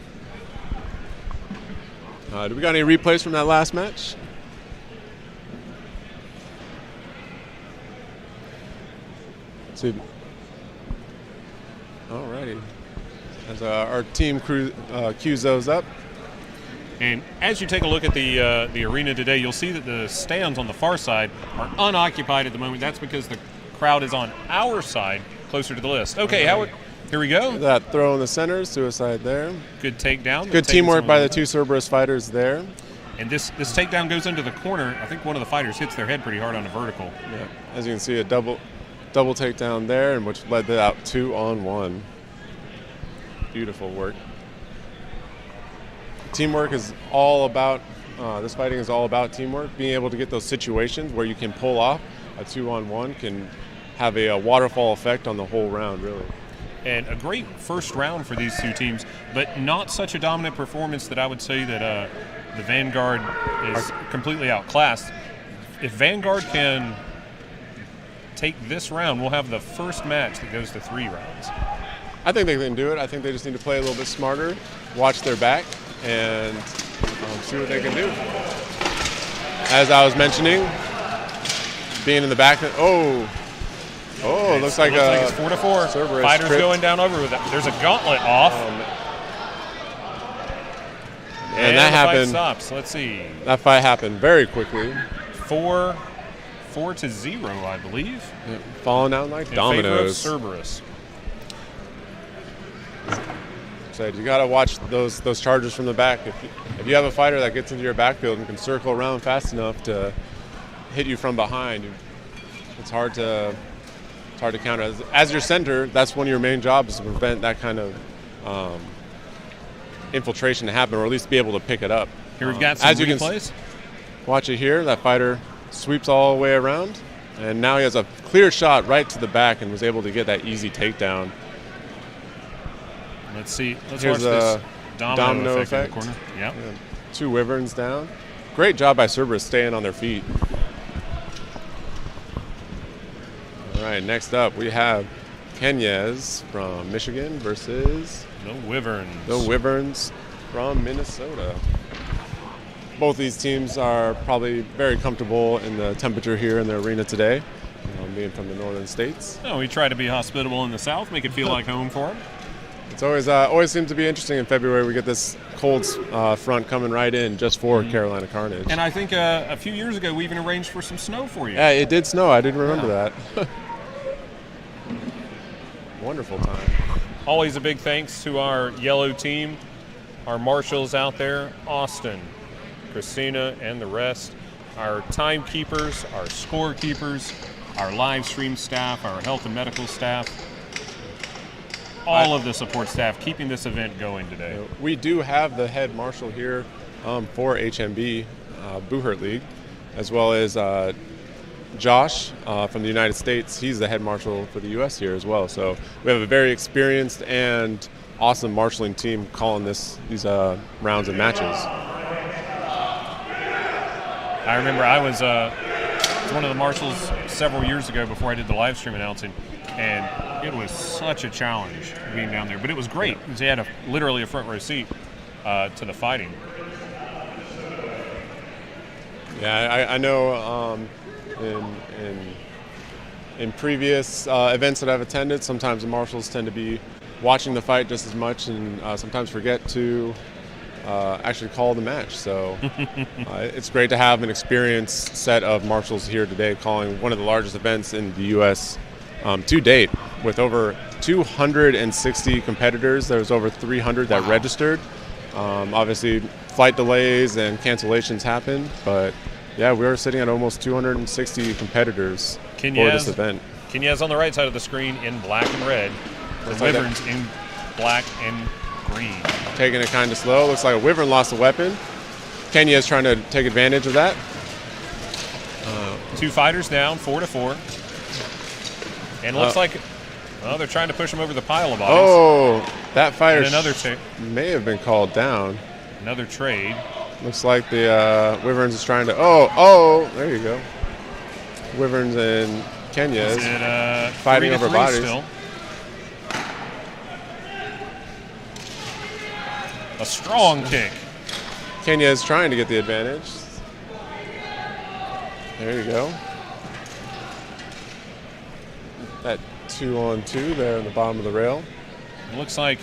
Do we got any replays from that last match? Let's see. Alrighty. As our team cues those up. And as you take a look at the arena today, you'll see that the stands on the far side are unoccupied at the moment. That's because the crowd is on our side, closer to the list. Okay, here we go. That throw in the center, suicide there. Good takedown. Good teamwork by the two Cerberus fighters there. And this takedown goes into the corner. I think one of the fighters hits their head pretty hard on a vertical. Yeah. As you can see, a double takedown there, and which led to that 2-on-1. Beautiful work. Teamwork is all about, this fighting is all about teamwork. Being able to get those situations where you can pull off a 2-on-1 can have a waterfall effect on the whole round, really. And a great first round for these two teams, but not such a dominant performance that I would say that the Vanguard is completely outclassed. If Vanguard can take this round, we'll have the first match that goes to 3 rounds. I think they can do it. I think they just need to play a little bit smarter, watch their back, and see what they can do. As I was mentioning, being in the back. Looks like it's 4-4. Cerberus Fighters tripped. going down over with that. There's a gauntlet off. And that the happened. Fight stops. Let's see. That fight happened very quickly. 4-0, I believe. Yeah, falling out like in favor of dominoes. Cerberus. So you got to watch those charges from the back. If you have a fighter that gets into your backfield and can circle around fast enough to hit you from behind, it's hard to counter. As your center, that's one of your main jobs, to prevent that kind of infiltration to happen, or at least be able to pick it up. Here we've got some as you replays. Watch it here. That fighter sweeps all the way around, and now he has a clear shot right to the back and was able to get that easy takedown. Let's see. Let's Here's watch this a domino effect in the corner. Yep. Yeah. 2 Wyverns down. Great job by Cerberus staying on their feet. All right, next up we have Kenyez from Michigan versus The Wyverns. the Wyverns from Minnesota. Both these teams are probably very comfortable in the temperature here in the arena today, being from the northern states. No, we try to be hospitable in the south, make it feel like home for them. It's always seems to be interesting in February. We get this cold front coming right in just for Carolina Carnage. And I think a few years ago we even arranged for some snow for you. Yeah, it did snow. I did remember that. Wonderful time. Always a big thanks to our yellow team, our marshals out there, Austin, Christina, and the rest, our timekeepers, our scorekeepers, our live stream staff, our health and medical staff, all of the support staff keeping this event going today. We do have the head marshal here for HMB Buhurt League, as well as Josh from the United States. He's the head marshal for the U.S. here as well. So we have a very experienced and awesome marshaling team calling these rounds and matches. I remember I was one of the marshals several years ago before I did the live stream announcing, and it was such a challenge being down there. But it was great because they had literally a front row seat to the fighting. Yeah, I know in previous events that I've attended, sometimes the marshals tend to be watching the fight just as much and sometimes forget to actually call the match. So it's great to have an experienced set of marshals here today calling one of the largest events in the U.S. To date, with over 260 competitors. There was over 300 that registered. Obviously, flight delays and cancellations happened, but yeah, we are sitting at almost 260 competitors for this event. Kenyez on the right side of the screen in black and red. The Wyverns in black and green. Taking it kind of slow. Looks like a Wyvern lost a weapon. Kenya is trying to take advantage of that. 2 fighters down, 4-4. And looks like they're trying to push him over the pile of bodies. Oh, that fighter may have been called down. Another trade. Looks like the Wyverns is trying to. Oh, there you go. Wyverns and Kenyez fighting over bodies. Still. A strong kick. Kenyez trying to get the advantage. There you go. That 2-on-2 there in the bottom of the rail. It looks like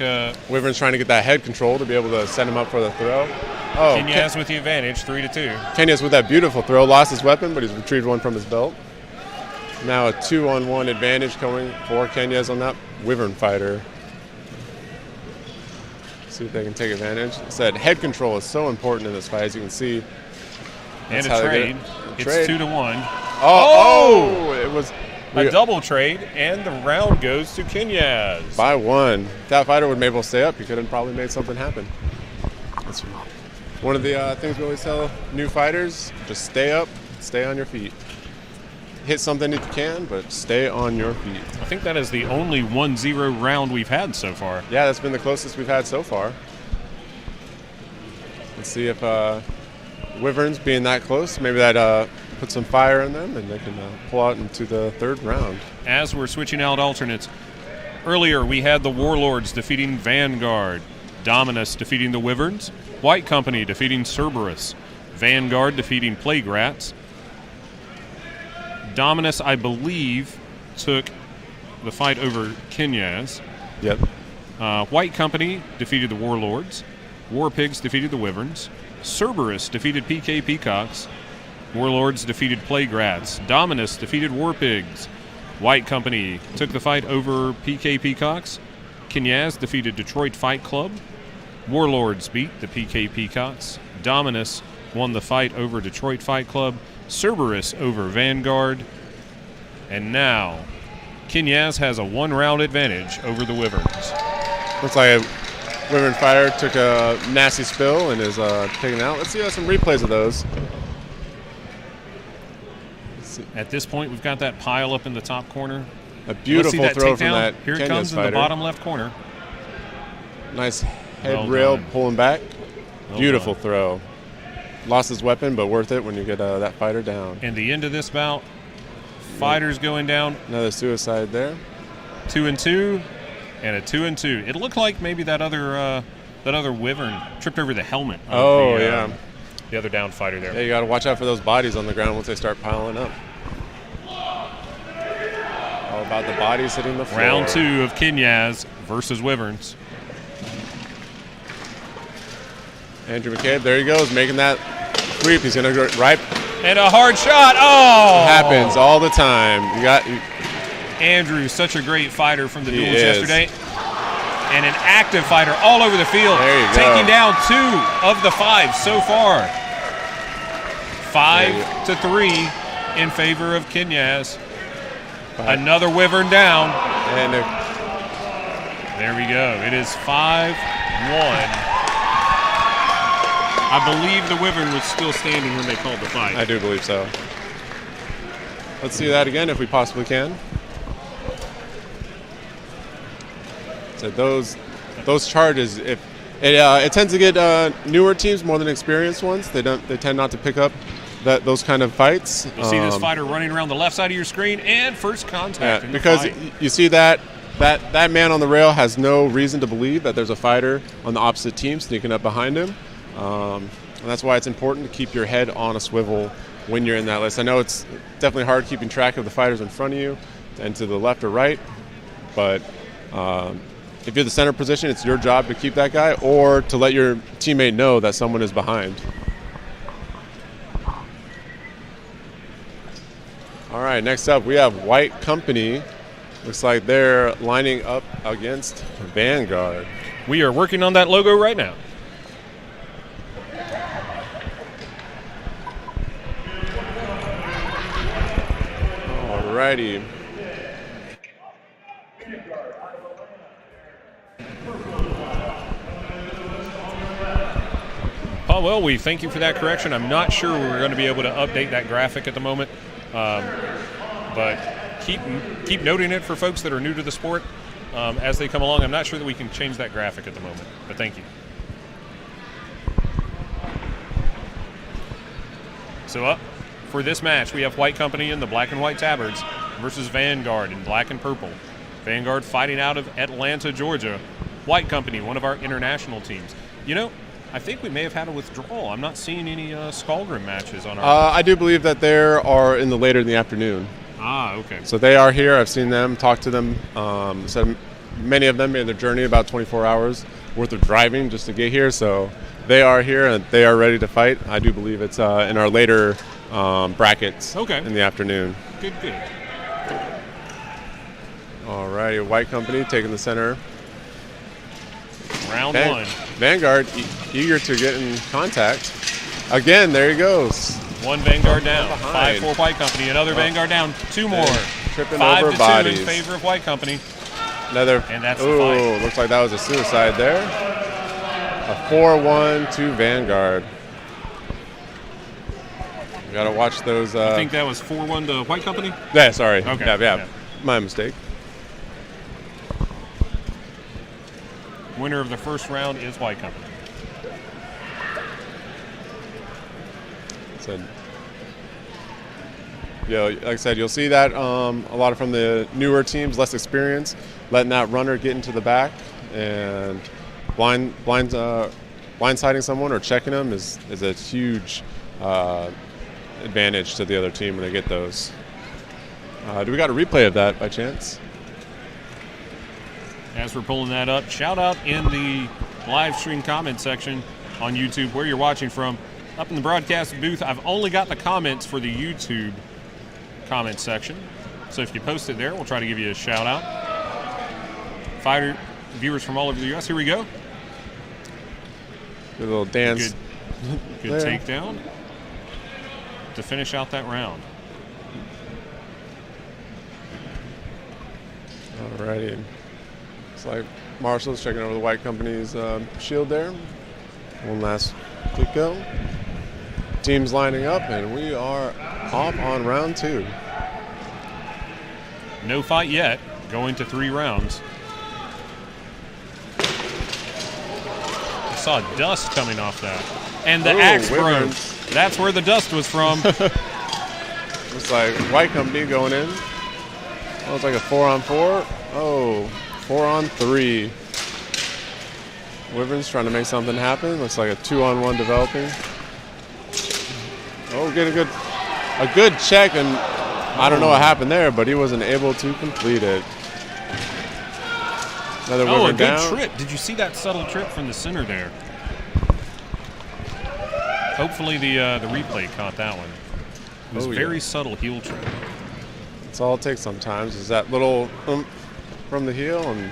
Wyvern's trying to get that head control to be able to set him up for the throw. Oh, Kenyez with the advantage, 3-2. Kenyez with that beautiful throw, lost his weapon, but he's retrieved one from his belt. Now a 2-on-1 advantage coming for Kenyez on that Wyvern fighter. See if they can take advantage. Said head control is so important in this fight, as you can see. And a trade. It's 2-1. Oh! It was a double trade, and the round goes to Kenyez. By 1. If that fighter would have been able to stay up, he could have probably made something happen. That's one of the things we always tell new fighters: just stay up, stay on your feet. Hit something if you can, but stay on your feet. I think that is the only 1-0 round we've had so far. Yeah, that's been the closest we've had so far. Let's see if Wyverns being that close, maybe that put some fire in them and they can pull out into the third round. As we're switching out alternates, earlier we had the Warlords defeating Vanguard, Dominus defeating the Wyverns, White Company defeating Cerberus, Vanguard defeating Playgrats. Dominus, I believe, took the fight over Kenyez. Yep. White Company defeated the Warlords. War Pigs defeated the Wyverns. Cerberus defeated PK Peacocks. Warlords defeated Playgrats. Dominus defeated War Pigs. White Company took the fight over PK Peacocks. Kinyaz defeated Detroit Fight Club. Warlords beat the PK Peacocks. Dominus won the fight over Detroit Fight Club. Cerberus over Vanguard. And now, Kinyaz has a one-round advantage over the Wyverns. Looks like a Wyvern fighter took a nasty spill and is taken out. Let's see some replays of those. At this point, we've got that pile up in the top corner. A beautiful throw from that Here it Kenya's comes fighter. in the bottom left corner. Nice head Well rail done. pulling back. Well Beautiful done. throw. Lost his weapon, but worth it when you get that fighter down. And the end of this bout, fighters going down. Another suicide there. 2-2, and a 2-2. It looked like maybe that other Wyvern tripped over the helmet. Of the other down fighter there. Yeah, you got to watch out for those bodies on the ground once they start piling up. All about the bodies hitting the floor. Round 2 of Kinyaz versus Wyverns. Andrew McCabe, there he goes, making that sweep. He's going to go right. And a hard shot. Oh! Happens all the time. Andrew, such a great fighter from the He duels is. yesterday. And an active fighter all over the field. There you go. Taking down 2 of the 5 so far. 5-3 in favor of Kinyaz. Another Wyvern down. And There we go. It is 5-1. I believe the Wyvern was still standing when they called the fight. I do believe so. Let's see that again if we possibly can. So those charges, if it tends to get newer teams more than experienced ones. They tend not to pick up those kind of fights. You'll see this fighter running around the left side of your screen and first contact. In the because fight. you see that man on the rail has no reason to believe that there's a fighter on the opposite team sneaking up behind him. And that's why it's important to keep your head on a swivel when you're in that list. I know it's definitely hard keeping track of the fighters in front of you and to the left or right, but if you're the center position, it's your job to keep that guy or to let your teammate know that someone is behind. All right, next up we have White Company. Looks like they're lining up against Vanguard. We are working on that logo right now. Alrighty. Oh, well, we thank you for that correction. I'm not sure we're going to be able to update that graphic at the moment, but keep noting it for folks that are new to the sport as they come along. I'm not sure that we can change that graphic at the moment, but thank you. So up for this match, we have White Company in the black and white tabards versus Vanguard in black and purple. Vanguard fighting out of Atlanta, Georgia. White Company, one of our international teams. You know, I think we may have had a withdrawal. I'm not seeing any Skalgrim matches on our... I do believe that they are in the later in the afternoon. Ah, okay. So they are here. I've seen them, talked to them. Said many of them made their journey about 24 hours worth of driving just to get here. So they are here and they are ready to fight. I do believe it's in our later brackets in the afternoon. Good. All right, White Company taking the center. Round one. Vanguard eager to get in contact. Again, there he goes. One Vanguard down. Behind. 5-4 White Company. Another Vanguard down. 2 more. Tripping 5-2 over bodies. in favor of White Company. Another. And that's the fight. Looks like that was a suicide there. A 4-1 to Vanguard. You gotta watch those. I think that was 4-1 to White Company? Yeah, sorry. Okay. Yeah. My mistake. Winner of the first round is White Company. So, like I said, you'll see that a lot from the newer teams, less experience, letting that runner get into the back and blindsiding someone or checking them is a huge advantage to the other team when they get those. Do we got a replay of that by chance? As we're pulling that up, shout out in the live stream comment section on YouTube where you're watching from. Up in the broadcast booth, I've only got the comments for the YouTube comment section. So if you post it there, we'll try to give you a shout out. Fighter viewers from all over the U.S. Here we go. Good little dance. Good takedown to finish out that round. Alrighty. It's like Marshall's checking over the white company's shield there. One last quick go. Teams lining up, and we are off on round 2. No fight yet, going to 3 rounds. I saw dust coming off that. And the axe broke. That's where the dust was from. Looks like white company going in. Oh, it's like a 4-on-4. Oh, 4-on-3. Wyverns trying to make something happen. Looks like a 2-on-1 developing. Oh, get a good check, and I don't know what happened there, but he wasn't able to complete it. Another Wyvern down. A good trip. Did you see that subtle trip from the center there? Hopefully the replay caught that one. It was very subtle heel trip. That's all it takes sometimes is that little from the heel, and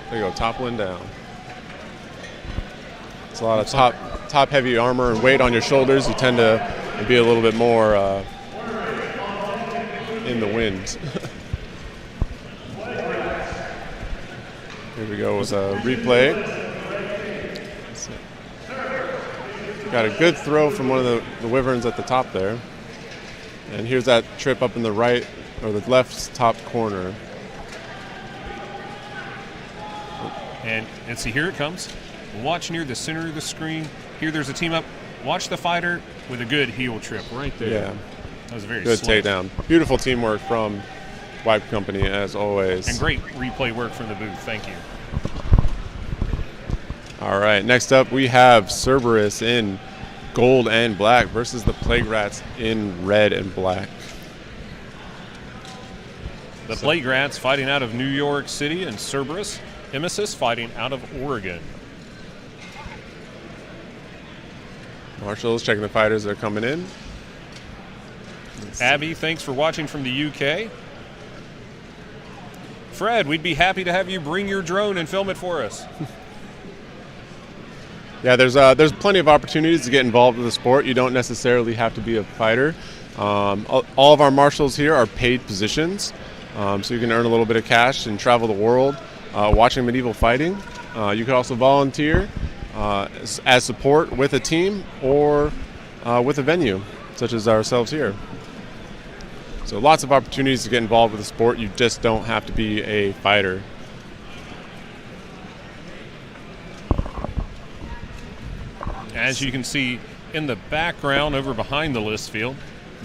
there you go, toppling down. It's a lot of top heavy armor and weight on your shoulders. You tend to be a little bit more in the wind. Here we go with a replay. Got a good throw from one of the Wyverns at the top there. And here's that trip up in the right, or the left top corner. And see, here it comes. Watch near the center of the screen. Here there's a team up. Watch the fighter with a good heel trip right there. Yeah. That was very good slick. takedown. Beautiful teamwork from Wipe Company, as always. And great replay work from the booth. Thank you. All right, next up we have Cerberus in gold and black versus the Playgrats in red and black. The Playgrats fighting out of New York City, and Cerberus, Emesis, fighting out of Oregon. Marshall's checking the fighters that are coming in. Abby, thanks for watching from the UK. Fred, we'd be happy to have you bring your drone and film it for us. Yeah, there's plenty of opportunities to get involved with the sport. You don't necessarily have to be a fighter. All of our marshals here are paid positions, so you can earn a little bit of cash and travel the world watching medieval fighting. You can also volunteer as support with a team or with a venue, such as ourselves here. So lots of opportunities to get involved with the sport. You just don't have to be a fighter. As you can see in the background over behind the list field,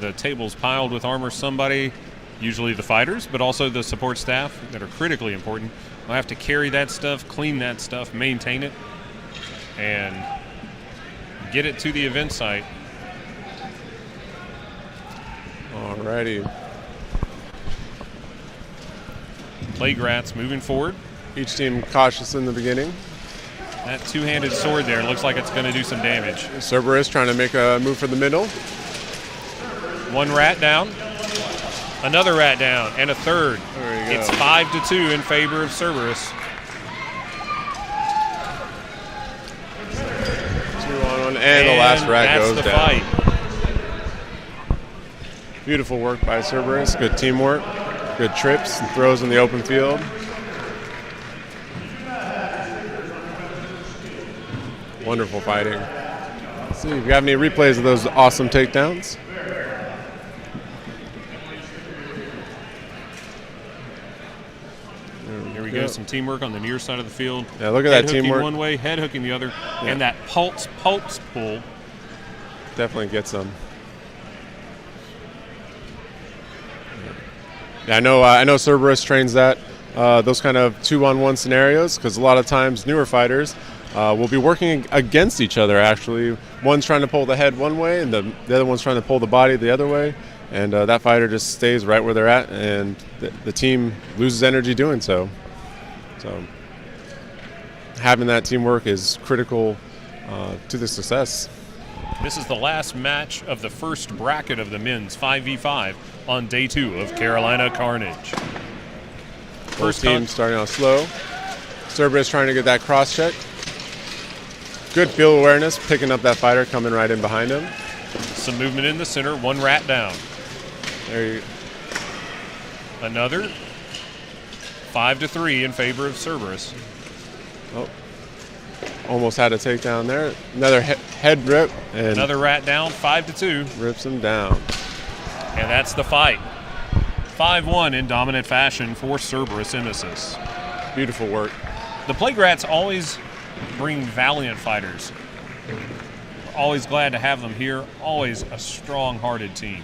the tables piled with armor. Somebody, usually the fighters, but also the support staff that are critically important, will have to carry that stuff, clean that stuff, maintain it, and get it to the event site. Alrighty. Playgrats moving forward. Each team cautious in the beginning. That two-handed sword there looks like it's going to do some damage. Cerberus trying to make a move for the middle. One rat down. Another rat down. And a third. There you go. It's 5-2 in favor of Cerberus. 2-on-1, and the last rat goes down. Fight. Beautiful work by Cerberus. Good teamwork. Good trips and throws in the open field. Wonderful fighting. Let's see if you have any replays of those awesome takedowns. Here we go. Some teamwork on the near side of the field. Yeah, look at that teamwork. One way, head hooking the other, and that pulse pull. Definitely gets them. Yeah, I know Cerberus trains those kind of 2-on-1 scenarios, because a lot of times newer fighters will be working against each other, actually. One's trying to pull the head one way, and the other one's trying to pull the body the other way. And that fighter just stays right where they're at, and the team loses energy doing so. So having that teamwork is critical to the success. This is the last match of the first bracket of the men's 5v5 on day 2 of Carolina Carnage. First team starting out slow. Cerberus trying to get that cross check. Good field awareness, picking up that fighter coming right in behind him. Some movement in the center, one rat down. There you Another 5-3 in favor of Cerberus. Oh, almost had a takedown there. Another head rip. And another rat down, 5-2. Rips him down. And that's the fight. 5-1 in dominant fashion for Cerberus Emesis. Beautiful work. The Playgrats always bring valiant fighters. We're always glad to have them here. Always a strong-hearted team.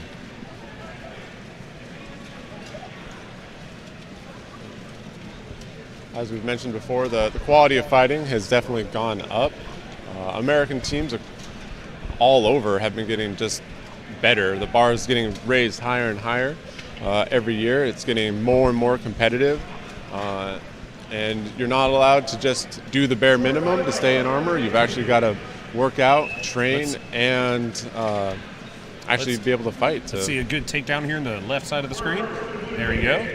As we've mentioned before, the quality of fighting has definitely gone up. American teams all over have been getting just better. The bar is getting raised higher and higher every year. It's getting more and more competitive. And you're not allowed to just do the bare minimum to stay in armor. You've actually got to work out, train, and actually be able to fight. Let's see a good takedown here in the left side of the screen. There you go.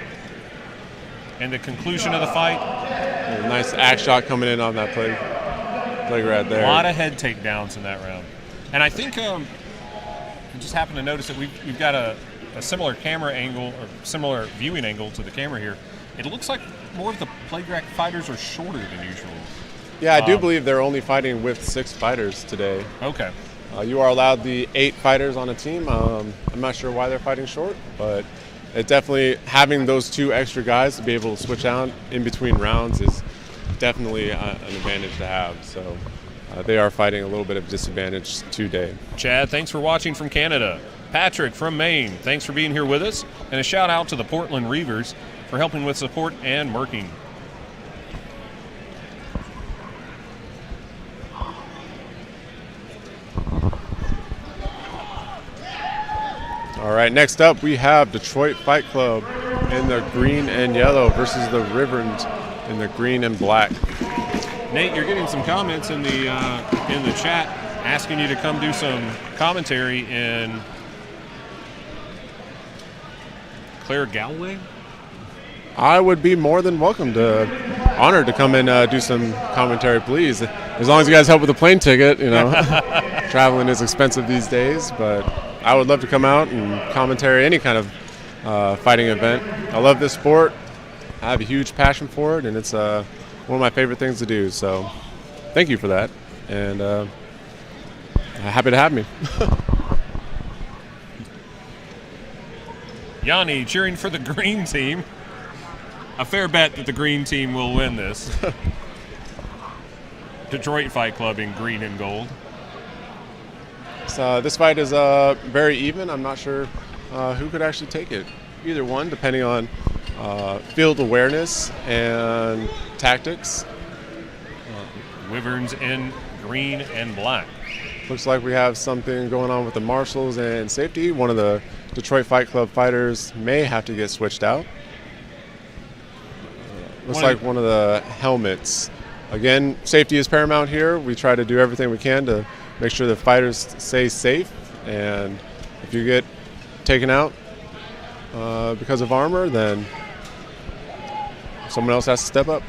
And the conclusion of the fight. A nice axe shot coming in on that Playgrat there. A lot of head takedowns in that round. And I think I just happened to notice that we've got a similar camera angle or similar viewing angle to the camera here. It looks like more of the Playgrat fighters are shorter than usual. Yeah, I do believe they're only fighting with 6 fighters today. Okay. You are allowed the 8 fighters on a team. I'm not sure why they're fighting short, but it definitely, having those 2 extra guys to be able to switch out in between rounds is definitely an advantage to have. So they are fighting a little bit of disadvantage today. Chad, thanks for watching from Canada. Patrick from Maine, thanks for being here with us. And a shout out to the Portland Reavers for helping with support and marking. All right, next up we have Detroit Fight Club in the green and yellow versus the Wyverns in the green and black. Nate, you're getting some comments in the chat asking you to come do some commentary in Claire Galway. I would be more than honored to come and do some commentary, please. As long as you guys help with the plane ticket, you know. Traveling is expensive these days, but I would love to come out and commentary any kind of fighting event. I love this sport. I have a huge passion for it, and it's one of my favorite things to do. So thank you for that, and happy to have me. Yanni cheering for the green team. A fair bet that the green team will win this. Detroit Fight Club in green and gold. So this fight is very even. I'm not sure who could actually take it. Either one, depending on field awareness and tactics. Wyverns in green and black. Looks like we have something going on with the marshals and safety. One of the Detroit Fight Club fighters may have to get switched out. Looks like one of the helmets. Again, safety is paramount here. We try to do everything we can to make sure the fighters stay safe. And if you get taken out because of armor, then someone else has to step up.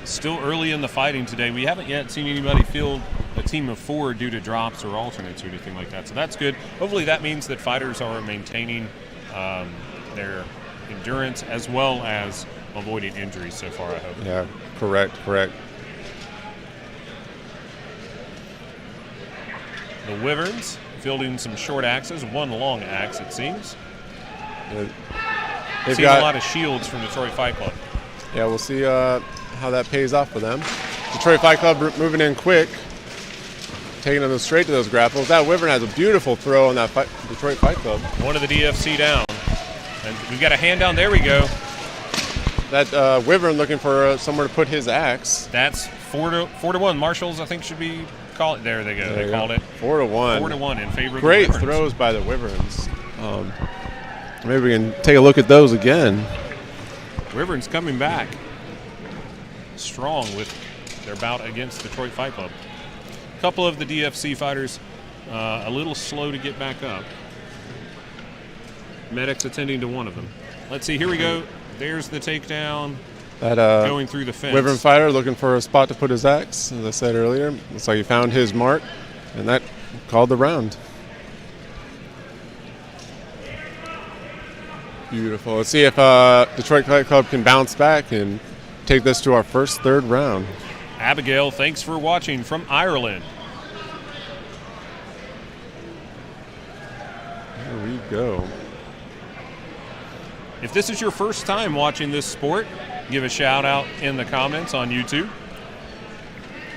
Still early in the fighting today. We haven't yet seen anybody field a team of 4 due to drops or alternates or anything like that. So that's good. Hopefully that means that fighters are maintaining their endurance as well as avoiding injuries so far, I hope. Yeah, correct. The Wyverns fielding some short axes, one long axe it seems. They've seen got a lot of shields from Detroit Fight Club. Yeah, we'll see how that pays off for them. Detroit Fight Club moving in quick, taking them straight to those grapples. That Wyvern has a beautiful throw on that Detroit Fight Club. One of the DFC down. And we've got a hand down. There we go. That Wyvern looking for somewhere to put his axe. That's 4-1. Marshals, I think, should be called. There they go. They called it 4-1. 4-1 in favor of Great the Wyverns. throws by the Wyverns. Maybe we can take a look at those again. Wyverns coming back strong with their bout against Detroit Fight Club. A couple of the DFC fighters a little slow to get back up. Medics attending to one of them. Let's see, here we go. There's the takedown. That going through the fence. Wyvern fighter looking for a spot to put his axe, as I said earlier. Looks like he found his mark, and that called the round. Beautiful. Let's see if Detroit Fight Club can bounce back and take this to our first third round. Abigail, thanks for watching from Ireland. There we go. If this is your first time watching this sport, give a shout out in the comments on YouTube.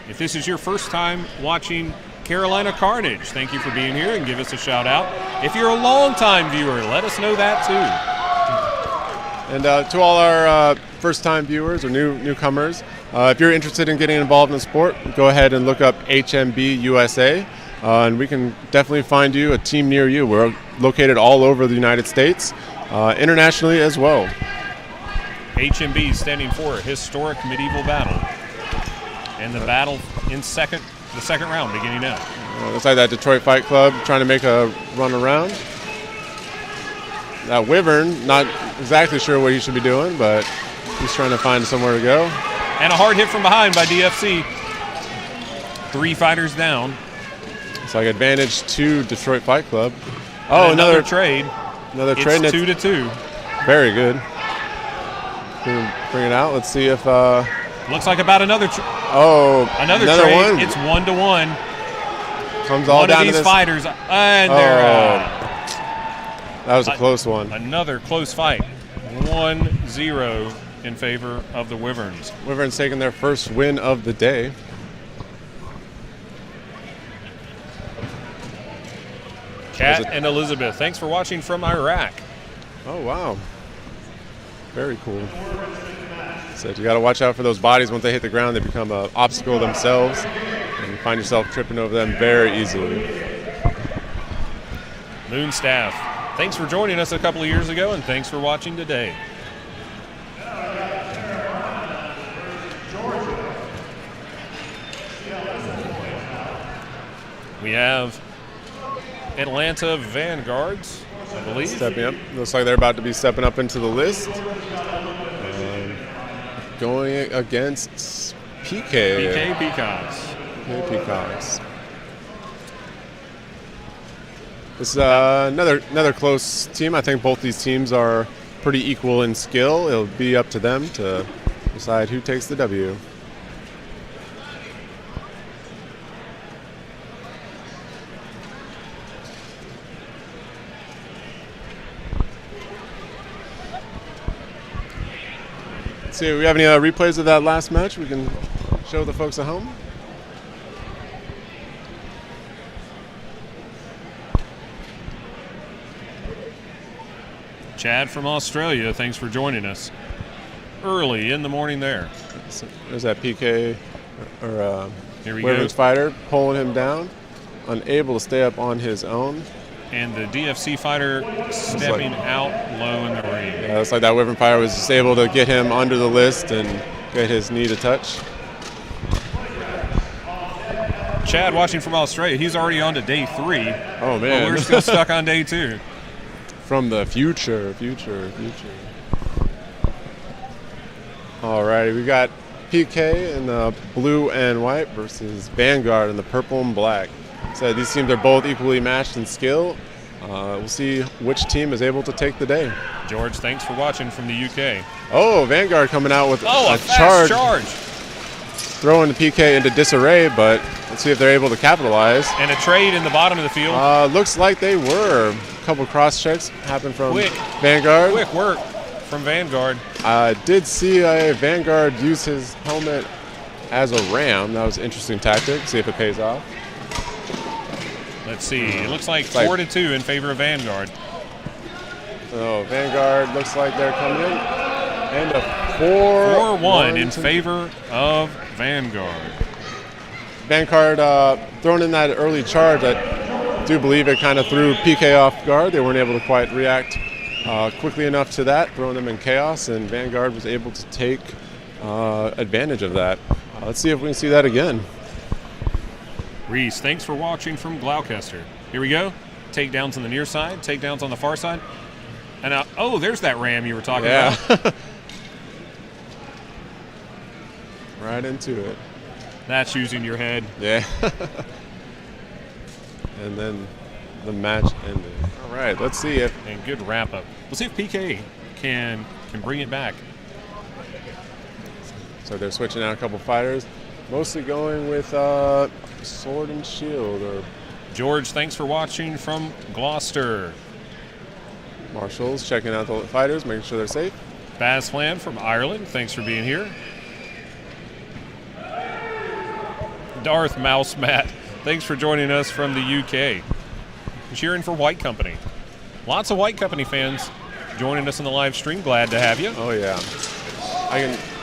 If this is your first time watching Carolina Carnage, thank you for being here and give us a shout out. If you're a long-time viewer, let us know that too. And to all our first-time viewers or newcomers, if you're interested in getting involved in the sport, go ahead and look up HMB USA, and we can definitely find you a team near you. We're located all over the United States, internationally as well. HMB standing for Historic Medieval Battle, and the battle in the second round beginning now. Looks like that Detroit Fight Club trying to make a run around. That Wyvern, not exactly sure what he should be doing, but he's trying to find somewhere to go. And a hard hit from behind by DFC. 3 fighters down. It's like advantage to Detroit Fight Club. Oh, another trade. Another trade. It's 2-2. Very good. Bring it out. Let's see if. Looks like about another. Another trade. One. It's 1-1. Comes all one down of these to this. Fighters, and they're. That was a close one. Another close fight. 1-0 in favor of the Wyverns. Wyverns taking their first win of the day. Kat and Elizabeth, thanks for watching from Iraq. Oh, wow. Very cool. So you got to watch out for those bodies. Once they hit the ground, they become an obstacle themselves, and you find yourself tripping over them very easily. Moonstaff, thanks for joining us a couple of years ago, and thanks for watching today. We have Atlanta Vanguards, I believe. Stepping up. Looks like they're about to be stepping up into the list. Going against PK. Peacocks. Peacocks. This is another close team. I think both these teams are pretty equal in skill. It'll be up to them to decide who takes the W. Let's see, we have any replays of that last match we can show the folks at home? Chad from Australia, thanks for joining us early in the morning there. So there's that PK or Here we Wyverns go. fighter pulling him down, unable to stay up on his own. And the DFC fighter stepping out low in the ring. Yeah, it's like that Wyvern fighter was just able to get him under the list and get his knee to touch. Chad watching from Australia, he's already on to day 3. Oh, man. But we're still stuck on day 2. From the future. All right, we got PK in the blue and white versus Vanguard in the purple and black. So these teams are both equally matched in skill. We'll see which team is able to take the day. George, thanks for watching from the UK. Oh, Vanguard coming out with a fast charge. Throwing the PK into disarray, but let's see if they're able to capitalize. And a trade in the bottom of the field. Looks like they were. A couple cross checks happened from Quick. Vanguard. Quick work from Vanguard. I did see a Vanguard use his helmet as a ram. That was an interesting tactic. See if it pays off. Let's see. It looks like 4-2 in favor of Vanguard. Oh, Vanguard looks like they're coming in. And a 4-1 in favor of Vanguard. Vanguard throwing in that early charge. I do believe it kind of threw PK off guard. They weren't able to quite react quickly enough to that, throwing them in chaos, and Vanguard was able to take advantage of that. Let's see if we can see that again. Reese, thanks for watching from Gloucester. Here we go. Takedowns on the near side, takedowns on the far side. And oh, there's that ram you were talking about. Right into it. That's using your head. Yeah. And then the match ended. All right, let's see if... And good wrap-up. We'll see if PK can bring it back. So they're switching out a couple fighters. Mostly going with sword and shield. Or George, thanks for watching from Gloucester. Marshals checking out the fighters, making sure they're safe. Bazflan from Ireland, thanks for being here. Darth Mouse Matt, thanks for joining us from the UK. Cheering for White Company. Lots of White Company fans joining us in the live stream. Glad to have you. Oh, yeah.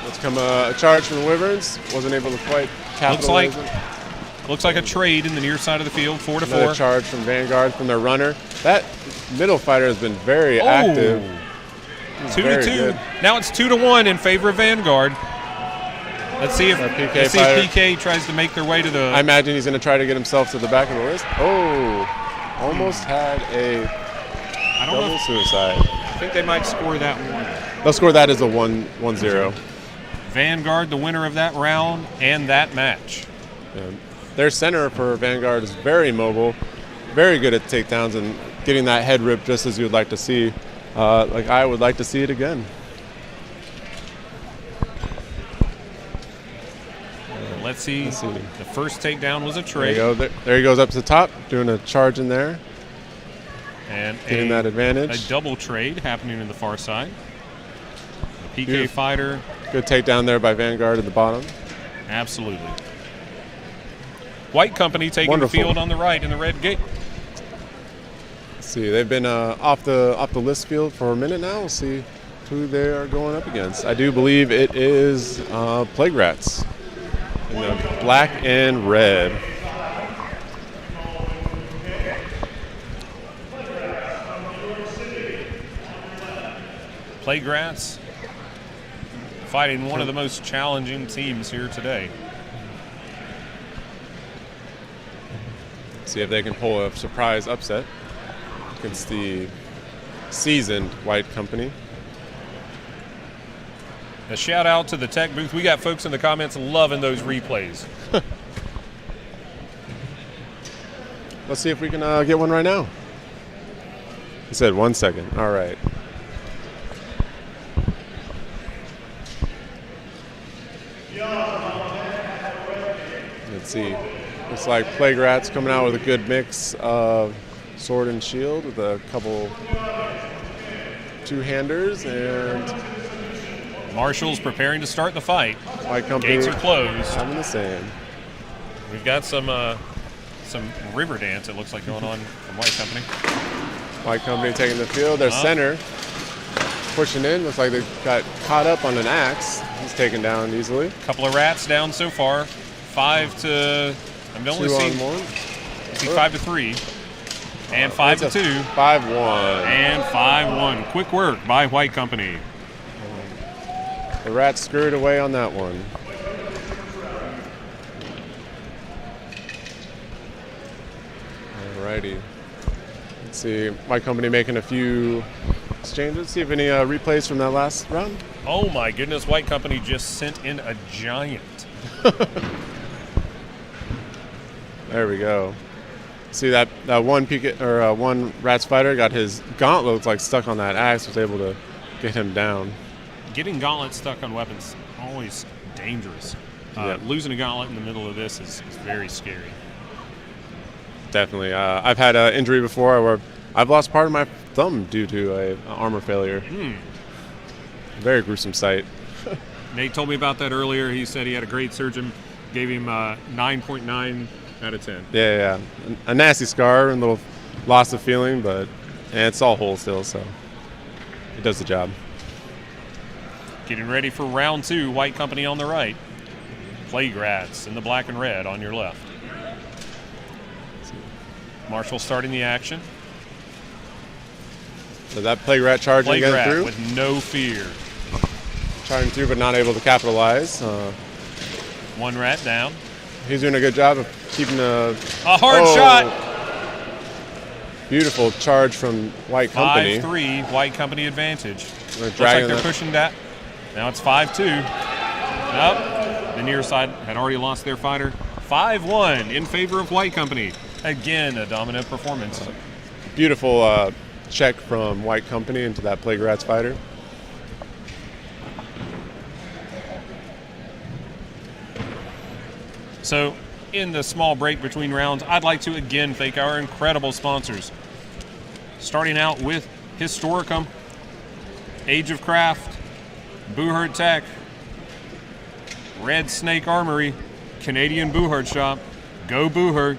Let's come a charge from the Wyverns. Wasn't able to quite capitalize. Looks like a trade in the near side of the field, 4-4. Another charge from Vanguard from their runner. That middle fighter has been very active. 2-2. Now it's 2-1 in favor of Vanguard. Let's see if PK tries to make their way to the... I imagine he's going to try to get himself to the back of the list. Oh, almost had a double suicide. I think they might score that one. They'll score that as a 1-0. Vanguard, the winner of that round and that match. Yeah. Their center for Vanguard is very mobile, very good at takedowns and getting that head rip just as you would like to see. Like I would like to see it again. Let's see. The first takedown was a trade. There you go. There he goes up to the top, doing a charge in there. And getting that advantage. A double trade happening in the far side. The PK fighter. Good takedown there by Vanguard at the bottom. Absolutely. White Company taking the field on the right in the red gate. Let's see, they've been off the list field for a minute now. We'll see who they are going up against. I do believe it is Playgrats in the black and red. Playgrats fighting one of the most challenging teams here today. See if they can pull a surprise upset against the seasoned White Company. A shout out to the tech booth. We got folks in the comments loving those replays. Let's see if we can get one right now. He said 1 second. All right. Let's see. Looks like Playgrats coming out with a good mix of sword and shield with a couple two-handers, and Marshall's preparing to start the fight. White Company gates are closed. Having the same. We've got some river dance, it looks like, going on from White Company. White Company taking the field. Their center pushing in. Looks like they got caught up on an axe. He's taken down easily. A couple of rats down so far. 5 to... I'm only seeing 5 to 3. And 5 to 2. 5-1. And 5-1. Quick work by White Company. The rats scurried away on that one. Alrighty. Let's see. White Company making a few exchanges. See if any replays from that last round. Oh my goodness! White Company just sent in a giant. There we go. See that one one Rats fighter got his gauntlet like stuck on that axe, was able to get him down. Getting gauntlets stuck on weapons always dangerous. Losing a gauntlet in the middle of this is very scary. Definitely. I've had an injury before where I've lost part of my thumb due to an armor failure. Very gruesome sight. Nate told me about that earlier. He said he had a great surgeon, gave him 9.9 out of 10. Yeah. A nasty scar and a little loss of feeling, but it's all whole still, so it does the job. Getting ready for round 2, White Company on the right. Playgrats in the black and red on your left. Marshall starting the action. So that Playgrat charging again through. With no fear. Charging through but not able to capitalize. One rat down. He's doing a good job of keeping a hard shot. Beautiful charge from White Company. 5-3, White Company advantage. Looks like they're pushing that. Now it's 5-2. Nope. The near side had already lost their fighter. 5-1 in favor of White Company. Again, a dominant performance. Beautiful check from White Company into that Playgrats fighter. So, in the small break between rounds, I'd like to again thank our incredible sponsors. Starting out with Historicum, Age of Craft, Buhurt Tech, Red Snake Armory, Canadian Buhurt Shop, Go Buhurt,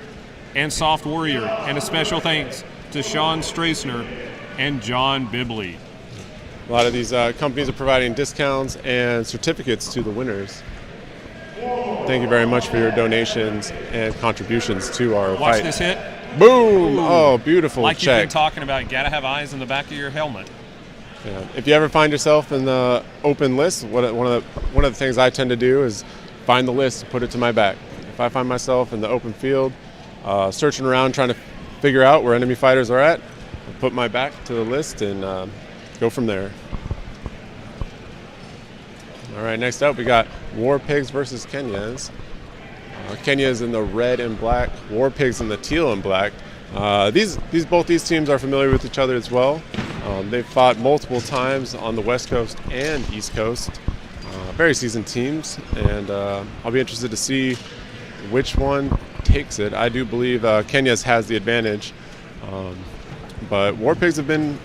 and Soft Warrior. And a special thanks to Sean Strassner and John Bibley. A lot of these companies are providing discounts and certificates to the winners. Thank you very much for your donations and contributions to our Watch fight. this hit. Boom! Ooh. Oh, beautiful like check. You've been talking about, you got to have eyes in the back of your helmet. Yeah. If you ever find yourself in the open list, one of the things I tend to do is find the list and put it to my back. If I find myself in the open field, searching around trying to figure out where enemy fighters are at, I put my back to the list and go from there. All right, next up we got War Pigs versus Kenyas. Kenya's in the red and black, War Pigs in the teal and black. Both these teams are familiar with each other as well. They've fought multiple times on the West Coast and East Coast. Very seasoned teams, and I'll be interested to see which one takes it. I do believe Kenya's has the advantage, but War Pigs have been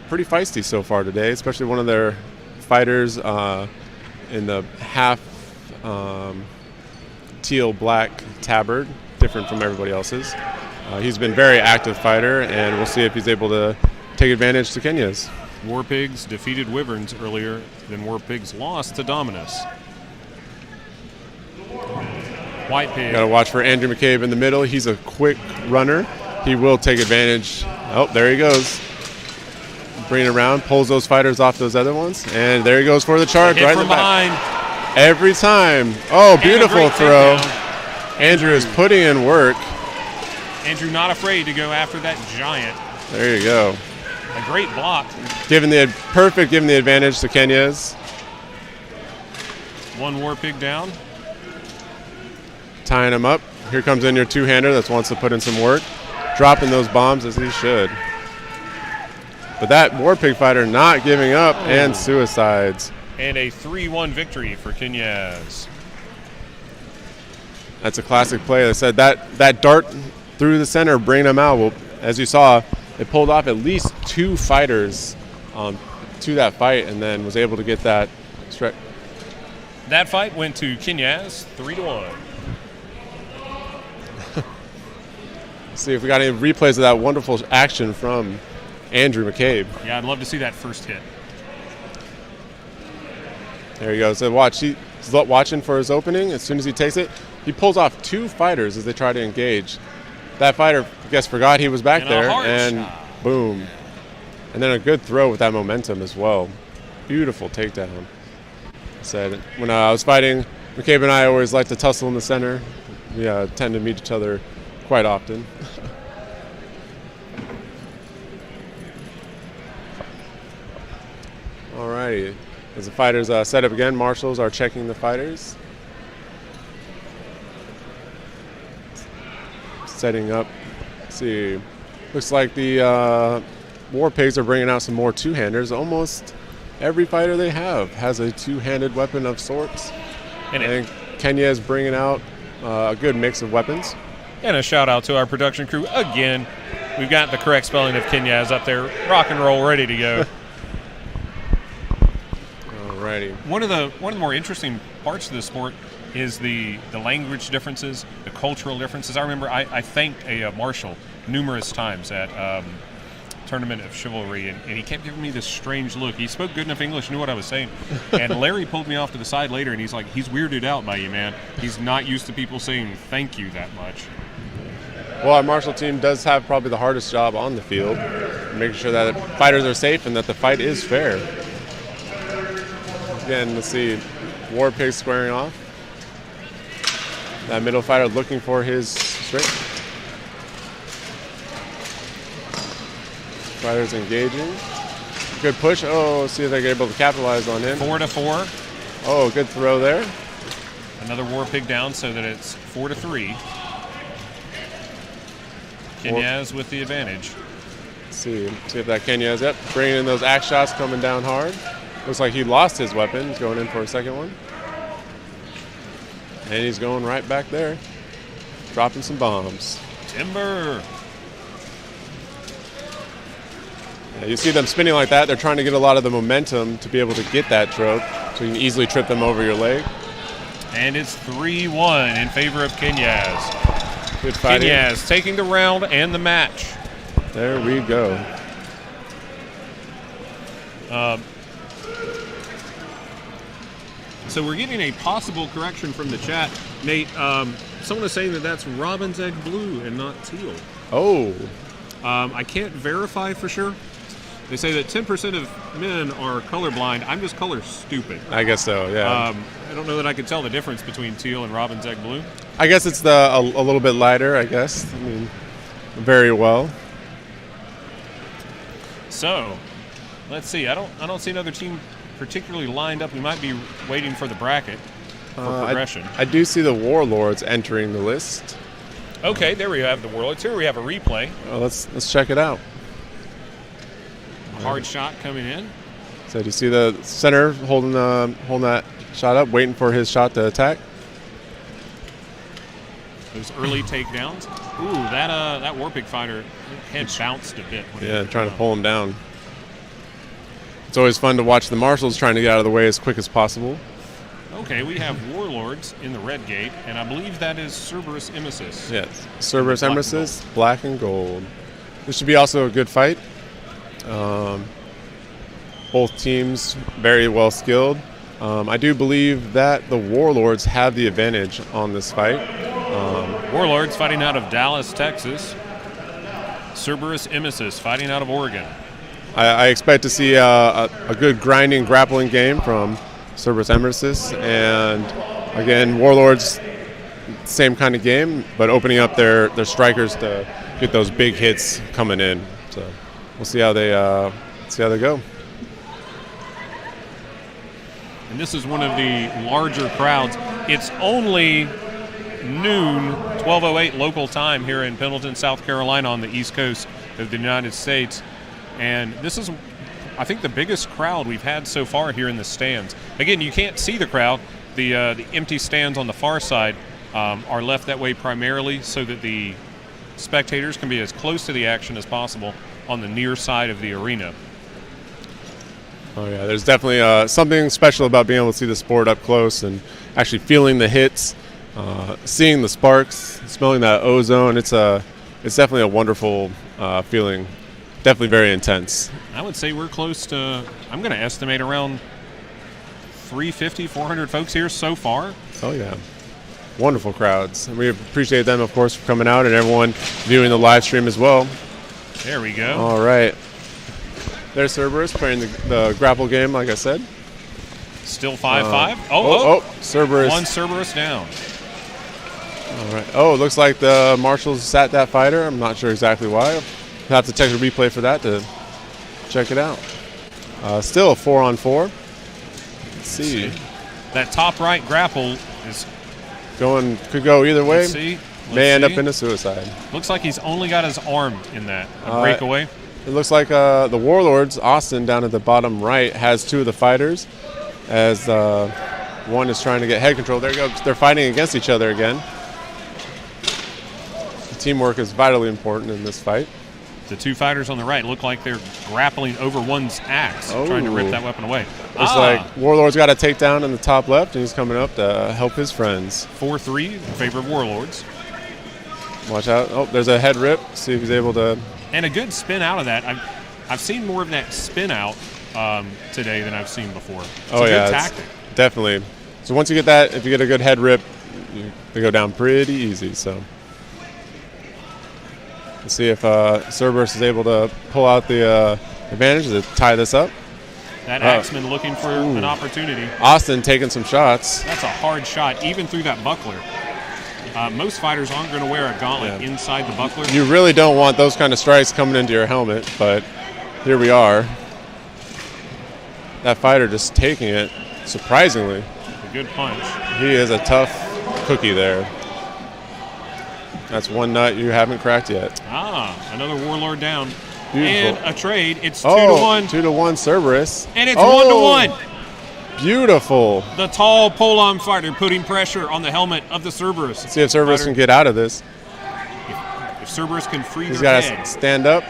pretty feisty so far today, especially one of their fighters in the half teal black tabard, different from everybody else's. He's been a very active fighter, and we'll see if he's able to take advantage to Kenya's. War Pigs defeated Wyverns earlier, then War Pigs lost to Dominus. White Pig. Got to watch for Andrew McCabe in the middle. He's a quick runner. He will take advantage. Oh, there he goes. Bring it around, pulls those fighters off those other ones, and there he goes for the charge right in the back. Behind. Every time. Oh, beautiful throw. Andrew is putting in work. Andrew not afraid to go after that giant. There you go. A great block. Giving the advantage to Kenya's. One War Pig down. Tying him up. Here comes in your two-hander that wants to put in some work. Dropping those bombs as he should. But that War Pig fighter not giving up and suicides. And a 3-1 victory for Kenyas. That's a classic play. They said that dart through the center, bringing them out. Well, as you saw, it pulled off at least two fighters to that fight, and then was able to get that strike. That fight went to Kenyas 3-1. See if we got any replays of that wonderful action from Andrew McCabe. Yeah, I'd love to see that first hit. There you go. So watch. He's watching for his opening. As soon as he takes it, he pulls off two fighters as they try to engage. That fighter, I guess, forgot he was back there, and boom. And then a good throw with that momentum as well. Beautiful takedown. Said when I was fighting, McCabe and I always like to tussle in the center. We tend to meet each other quite often. Alrighty. As the fighters set up again, marshals are checking the fighters. Setting up. Let's see. Looks like the War Pigs are bringing out some more two-handers. Almost every fighter they have has a two-handed weapon of sorts. And Kenya is bringing out a good mix of weapons. And a shout out to our production crew again. We've got the correct spelling of Kenyas up there, rock and roll, ready to go. Alrighty. One of the more interesting parts of this sport is the language differences, the cultural differences. I remember I thanked a marshal numerous times at Tournament of Chivalry, and he kept giving me this strange look. He spoke good enough English, knew what I was saying. And Larry pulled me off to the side later, and he's like, he's weirded out by you, man. He's not used to people saying thank you that much. Well, our marshal team does have probably the hardest job on the field, making sure that fighters are safe and that the fight is fair. Again, let's see, War Pigs squaring off. That middle fighter looking for his straight. Fighters engaging. Good push. Oh, see if they're able to capitalize on him. 4-4. Oh, good throw there. Another War Pig down so that it's 4-3. Kenyaz with the advantage. Let's see if that Kenyaz, yep, bringing in those axe shots coming down hard. Looks like he lost his weapon. He's going in for a second one. And he's going right back there, dropping some bombs. Timber. Yeah, you see them spinning like that. They're trying to get a lot of the momentum to be able to get that trope, so you can easily trip them over your leg. And it's 3-1 in favor of Kenyaz. Good fighting. Kenyaz taking the round and the match. There we go. So we're getting a possible correction from the chat. Nate, someone is saying that that's Robin's Egg Blue and not teal. Oh. I can't verify for sure. They say that 10% of men are colorblind. I'm just color stupid. I guess so, yeah. I don't know that I could tell the difference between teal and Robin's Egg Blue. I guess it's a little bit lighter, I guess. I mean, very well. So, let's see. I don't see another team particularly lined up. We might be waiting for the bracket for progression. I do see the Warlords entering the list. Okay, there we have the Warlords. Here we have a replay. Let's check it out. A hard shot coming in. So do you see the center holding that shot up, waiting for his shot to attack? Those early takedowns. Ooh, that Warpig fighter head bounced a bit. Yeah, trying to pull him down. It's always fun to watch the marshals trying to get out of the way as quick as possible. Okay, we have Warlords in the red gate, and I believe that is Cerberus Emesis. Yes, Cerberus Emesis, black and gold. This should be also a good fight. Both teams very well skilled. I do believe that the Warlords have the advantage on this fight. Warlords fighting out of Dallas, Texas. Cerberus Emesis fighting out of Oregon. I expect to see a good grinding, grappling game from Cerberus Emesis, and again, Warlords, same kind of game, but opening up their strikers to get those big hits coming in. So we'll see how they go. And this is one of the larger crowds. It's only noon, 12:08 local time here in Pendleton, South Carolina, on the East Coast of the United States. And this is, I think, the biggest crowd we've had so far here in the stands. Again, you can't see the crowd. The empty stands on the far side are left that way primarily so that the spectators can be as close to the action as possible on the near side of the arena. Oh yeah, there's definitely something special about being able to see the sport up close and actually feeling the hits, seeing the sparks, smelling that ozone. It's definitely a wonderful feeling. Definitely very intense. I would say we're close to, I'm going to estimate around 350, 400 folks here so far. Oh yeah, wonderful crowds. And we appreciate them, of course, for coming out, and everyone viewing the live stream as well. There we go. All right. There's Cerberus playing the grapple game, like I said. Still 5-5. Cerberus. One Cerberus down. All right. Oh, it looks like the marshals sat that fighter. I'm not sure exactly why. I'll have to check the replay for that to check it out. Still a 4-on-4. Let's see. That top right grapple is could go either way. May end up in a suicide. Looks like he's only got his arm in that breakaway. It looks like the Warlords, Austin, down at the bottom right, has two of the fighters, as one is trying to get head control. There goes. They're fighting against each other again. Teamwork is vitally important in this fight. The two fighters on the right look like they're grappling over one's axe, trying to rip that weapon away. Looks like Warlord's got a takedown in the top left, and he's coming up to help his friends. 4-3 in favor of Warlords. Watch out. Oh, there's a head rip. See if he's able to... And a good spin out of that. I've seen more of that spin out today than I've seen before. It's a good tactic. Definitely. So once you get that, if you get a good head rip, they go down pretty easy. So let's see if Cerberus is able to pull out the advantage to tie this up. That Axeman looking for an opportunity. Austin taking some shots. That's a hard shot, even through that buckler. Most fighters aren't going to wear a gauntlet inside the buckler. You really don't want those kind of strikes coming into your helmet, but here we are. That fighter just taking it, surprisingly. A good punch. He is a tough cookie there. That's one nut you haven't cracked yet. Another Warlord down. Beautiful. And a trade. It's 2-1. 2-1 Cerberus. And it's 1-1. Beautiful. The tall pole-arm fighter putting pressure on the helmet of the Cerberus. Let's see if Cerberus can get out of this. If Cerberus can free He's their got head, to stand up.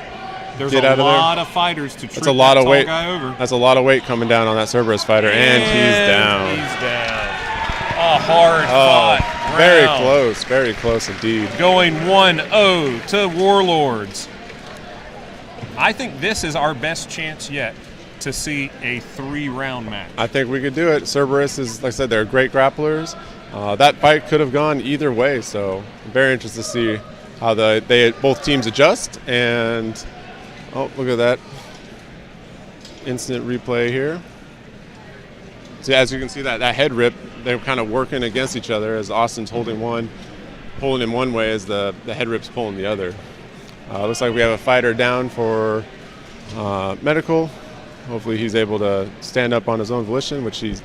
there's get a out of lot there. of fighters to trip That's a lot that of tall weight. guy over. That's a lot of weight coming down on that Cerberus fighter, and he's down. He's down. A hard fought Very round. close. Very close indeed. Going 1-0 to Warlords. I think this is our best chance yet to see a 3-round match. I think we could do it. Cerberus is, like I said, they're great grapplers. That fight could have gone either way, so I'm very interested to see how both teams adjust. And oh, look at that instant replay here. So as you can see, that head rip, they're kind of working against each other as Austin's pulling in one way as the head rip's pulling the other. Looks like we have a fighter down for medical. Hopefully he's able to stand up on his own volition, which he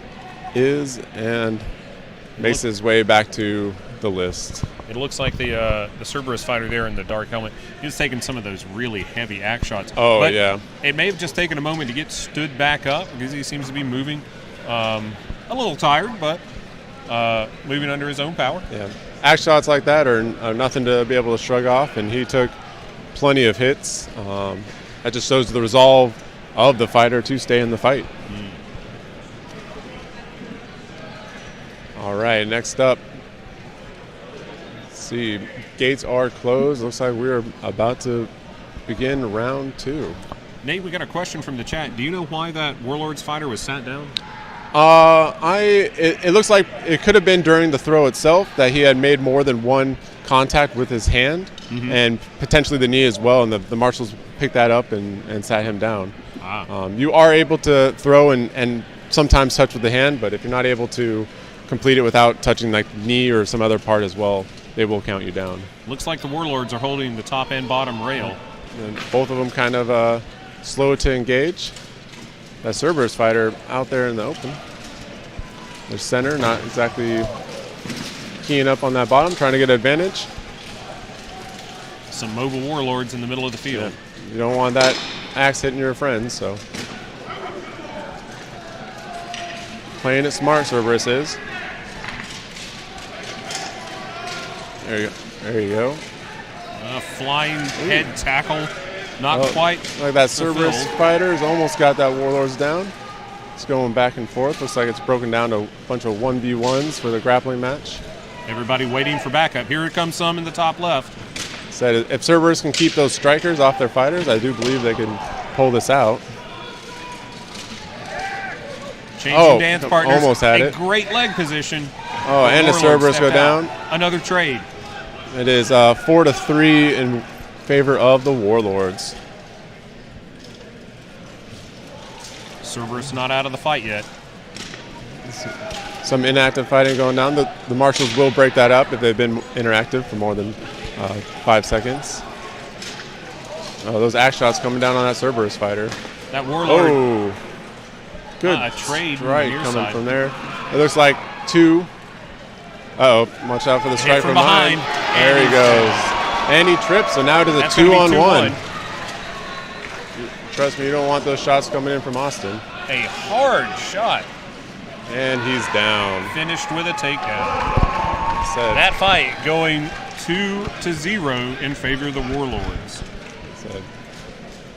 is, and makes his way back to the list. It looks like the Cerberus fighter there in the dark helmet, he's taking some of those really heavy axe shots. Oh, but yeah. It may have just taken a moment to get stood back up because he seems to be moving a little tired, but moving under his own power. Yeah, axe shots like that are nothing to be able to shrug off, and he took plenty of hits. That just shows the resolve of the fighter to stay in the fight. All right, next up. Let's see, gates are closed. Looks like we're about to begin round 2. Nate, we got a question from the chat. Do you know why that Warlords fighter was sat down? It looks like it could have been during the throw itself that he had made more than one contact with his hand, and potentially the knee as well, and the marshals picked that up and sat him down. You are able to throw and sometimes touch with the hand, but if you're not able to complete it without touching like knee or some other part as well, they will count you down. Looks like the Warlords are holding the top and bottom rail. And both of them kind of slow to engage. That Cerberus fighter out there in the open. Their center, not exactly keying up on that bottom, trying to get advantage. Some mobile Warlords in the middle of the field. Yeah. You don't want that axe hitting your friends, so. Playing it smart, Cerberus is. There you go. There you go. Flying head tackle. Not quite. Like that Cerberus fulfilled. fighter has almost got that Warlords down. It's going back and forth. Looks like it's broken down to a bunch of 1v1s for the grappling match. Everybody waiting for backup. Here it comes some in the top left. Said if Cerberus can keep those strikers off their fighters, I do believe they can pull this out. Changing dance partners. Almost had it. Great leg position. Oh, and the Warlords Cerberus go stepped out. down. Another trade. It is 4-3 in favor of the Warlords. Cerberus not out of the fight yet. Some inactive fighting going down. The marshals will break that up if they've been interactive for more than 5 seconds. Oh, those axe shots coming down on that Cerberus fighter. That Warlord. Oh, good A trade strike from the near coming side. from there. It looks like 2. Uh-oh, watch out for the strike from from behind. There he goes. And he trips, so now it is a That's gonna be 2-on-1. 2-1. Trust me, you don't want those shots coming in from Austin. A hard shot. And he's down. Finished with a takedown. Said, That fight going 2-0 in favor of the Warlords. said.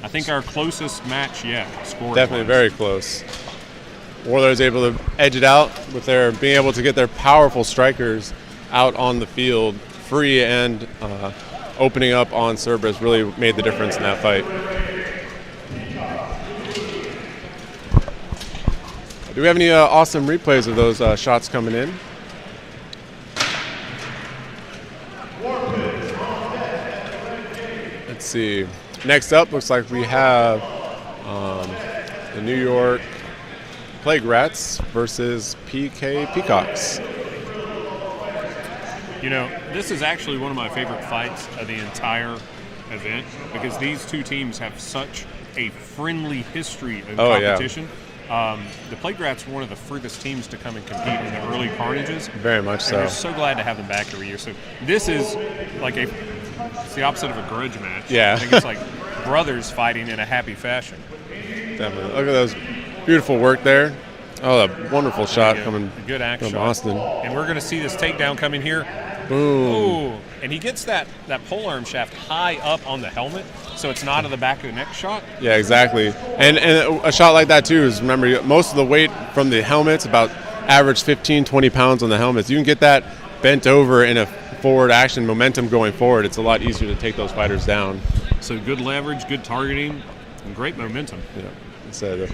I think our closest match yet. Score Definitely very close. Warlords able to edge it out with their being able to get their powerful strikers out on the field free, and opening up on Cerberus really made the difference in that fight. Do we have any awesome replays of those shots coming in? Let's see. Next up, looks like we have the New York Playgrats versus Peacocks. You know, this is actually one of my favorite fights of the entire event because these two teams have such a friendly history of competition. The Playgrats were one of the furthest teams to come and compete in the early Carnages. Very much so. And we're so glad to have them back every year. So this is like it's the opposite of a grudge match. Yeah. I think it's like brothers fighting in a happy fashion. Definitely. Look at those beautiful work there. Oh, a wonderful shot coming a good axe from shot. Austin. And we're going to see this takedown coming here. Boom. Ooh. And he gets that polearm shaft high up on the helmet, so it's not in the back of the neck shot. Yeah, exactly. And a shot like that, too, is, remember, most of the weight from the helmets, about average 15, 20 pounds on the helmets. You can get that bent over in a forward action, momentum going forward. It's a lot easier to take those fighters down. So good leverage, good targeting, and great momentum. Yeah. So the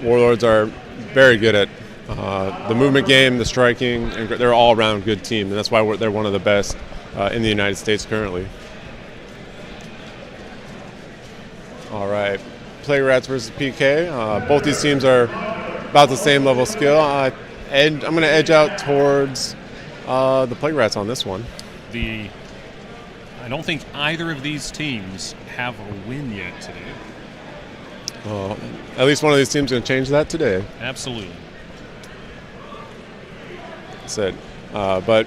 Warlords are very good at the movement game, the striking, and they're an all-around good team, and that's why they're one of the best in the United States currently. All right, Playgrats versus PK. Both these teams are about the same level of skill. And I'm going to edge out towards the Playgrats on this one. I don't think either of these teams have a win yet today. At least one of these teams is going to change that today. Absolutely. But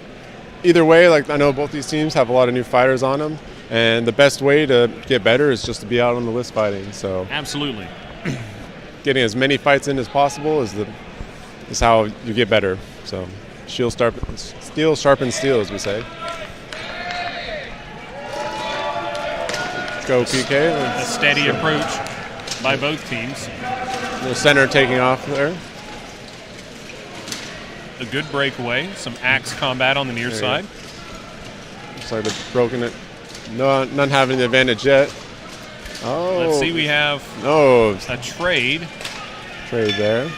either way, like I know both these teams have a lot of new fighters on them, and the best way to get better is just to be out on the list fighting. So absolutely, getting as many fights in as possible is how you get better. So steel sharpens steel, as we say. Let's go PK. A steady approach by both teams. The center taking off there. A good breakaway. Some axe combat on the near side. Looks like they've broken it. No, none having the advantage yet. Oh. Let's see. We have a trade. Trade there.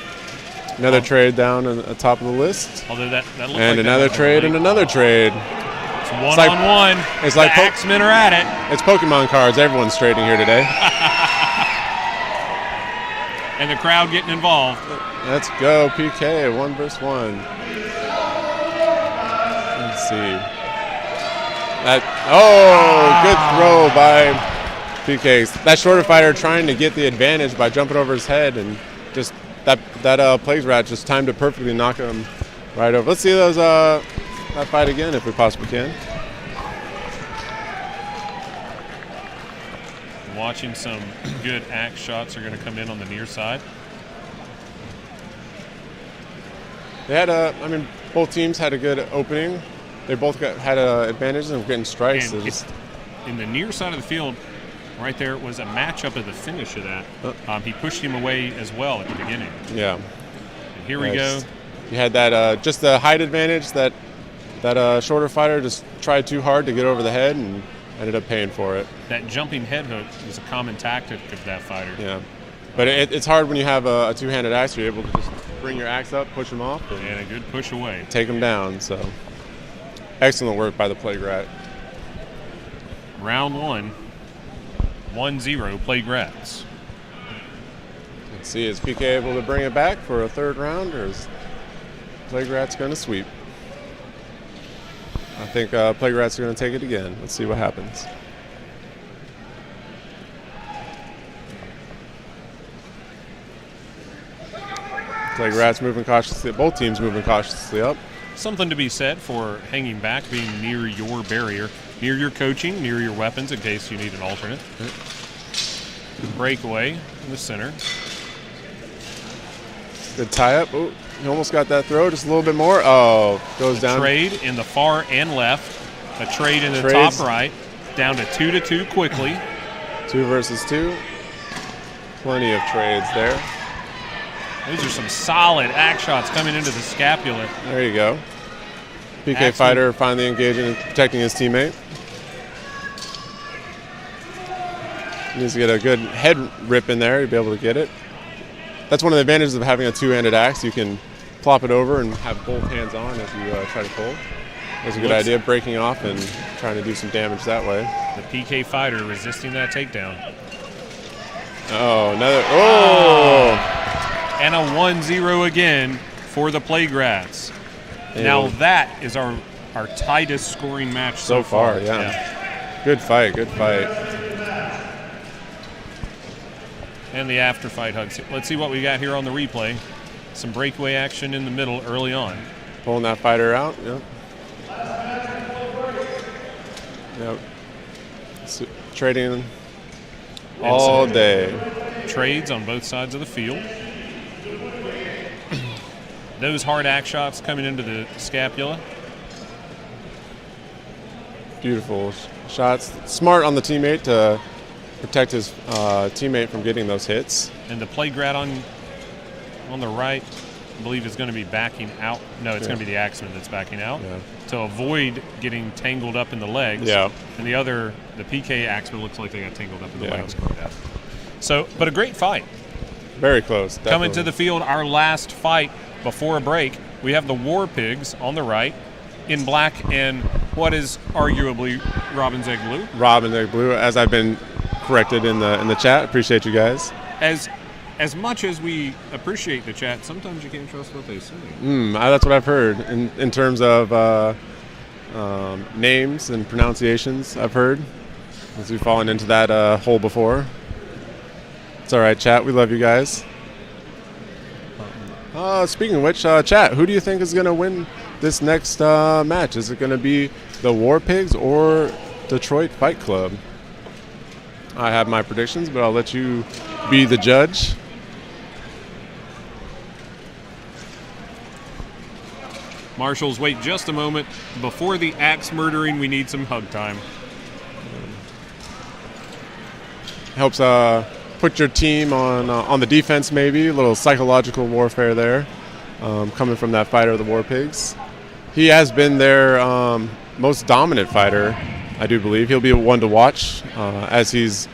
Another trade down at the top of the list. Although that looks like and another trade and another trade. It's one-on-one. It's like the Axemen are at it. It's Pokemon cards. Everyone's trading here today. And the crowd getting involved. Let's go, PK, 1 versus 1. Let's see. Good throw by PK. That shorter fighter trying to get the advantage by jumping over his head, and just that Plaguerat just timed it perfectly, knock him right over. Let's see that fight again if we possibly can. Watching some good axe shots are going to come in on the near side. They had both teams had a good opening. They both had advantages of getting strikes. In the near side of the field, right there was a matchup of the finish of that. He pushed him away as well at the beginning. Yeah. And here we go. You had that just the height advantage that shorter fighter just tried too hard to get over the head and ended up paying for it. That jumping head hook was a common tactic of that fighter. Yeah. But it's hard when you have a two-handed axe. You're able to just bring your axe up, push him off. And a good push away. Take him down. So excellent work by the Playgrats. Round 1, 1-0 Playgrats. Let's see, is PK able to bring it back for a third round, or is Playgrats going to sweep? I think Playgrats are going to take it again. Let's see what happens. Playgrats moving cautiously. Both teams moving cautiously up. Something to be said for hanging back, being near your barrier, near your coaching, near your weapons in case you need an alternate. Breakaway in the center. Good tie-up. Oh, he almost got that throw. Just a little bit more. Oh, goes down. Trade in the far and left. A trade in the top right. Down to 2-2 quickly. 2 versus 2. Plenty of trades there. Those are some solid axe shots coming into the scapula. There you go. PK fighter finally engaging and protecting his teammate. He needs to get a good head rip in there to be able to get it. That's one of the advantages of having a two-handed axe. You can plop it over and have both hands on as you try to pull. That's a good idea, breaking off and trying to do some damage that way. The PK fighter resisting that takedown. Oh, another. Oh! And a 1-0 again for the Playgrats. Now that is our our tightest scoring match so far. Yeah. Good fight. And the after fight hugs. Let's see what we got here on the replay. Some breakaway action in the middle early on. Pulling that fighter out. Yep. Trading all day. Trades on both sides of the field. Those hard axe shots coming into the scapula. Beautiful shots. Smart on the teammate to protect his teammate from getting those hits. And the Playgrat on the right, I believe, is going to be backing out. No, it's going to be the Axeman that's backing out to avoid getting tangled up in the legs. Yeah. And the PK Axeman looks like they got tangled up in the legs. So, but a great fight. Very close. Definitely. Coming to the field, our last fight before a break, we have the War Pigs on the right in black and what is arguably Robin's Egg Blue. Robin's Egg Blue, as I've been corrected in the chat. Appreciate you guys. As much as we appreciate the chat, sometimes you can't trust what they say. That's what I've heard in terms of names and pronunciations. I've heard as we've fallen into that hole before. It's all right, chat. We love you guys. Speaking of which, chat, who do you think is going to win this next match? Is it going to be the War Pigs or Detroit Fight Club? I have my predictions, but I'll let you be the judge. Marshals, wait just a moment. Before the axe murdering, we need some hug time. Helps put your team on the defense, maybe. A little psychological warfare there, coming from that fighter of the War Pigs. He has been their most dominant fighter, I do believe. He'll be one to watch as he's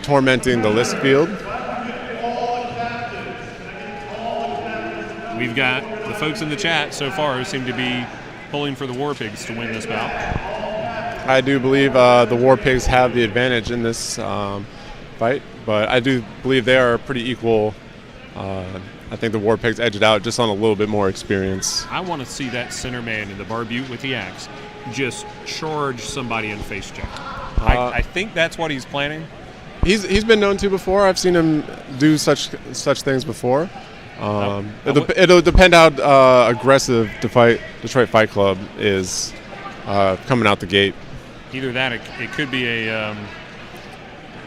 tormenting the list field. We've got the folks in the chat so far who seem to be pulling for the War Pigs to win this bout. I do believe the War Pigs have the advantage in this fight, but I do believe they are pretty equal. I think the War Pigs edge it out just on a little bit more experience. I want to see that center man in the barbute with the axe just charge somebody in face check. I think that's what he's planning. He's been known to before. I've seen him do such things before. It'll depend how aggressive Detroit Fight Club is coming out the gate. Either that, it could be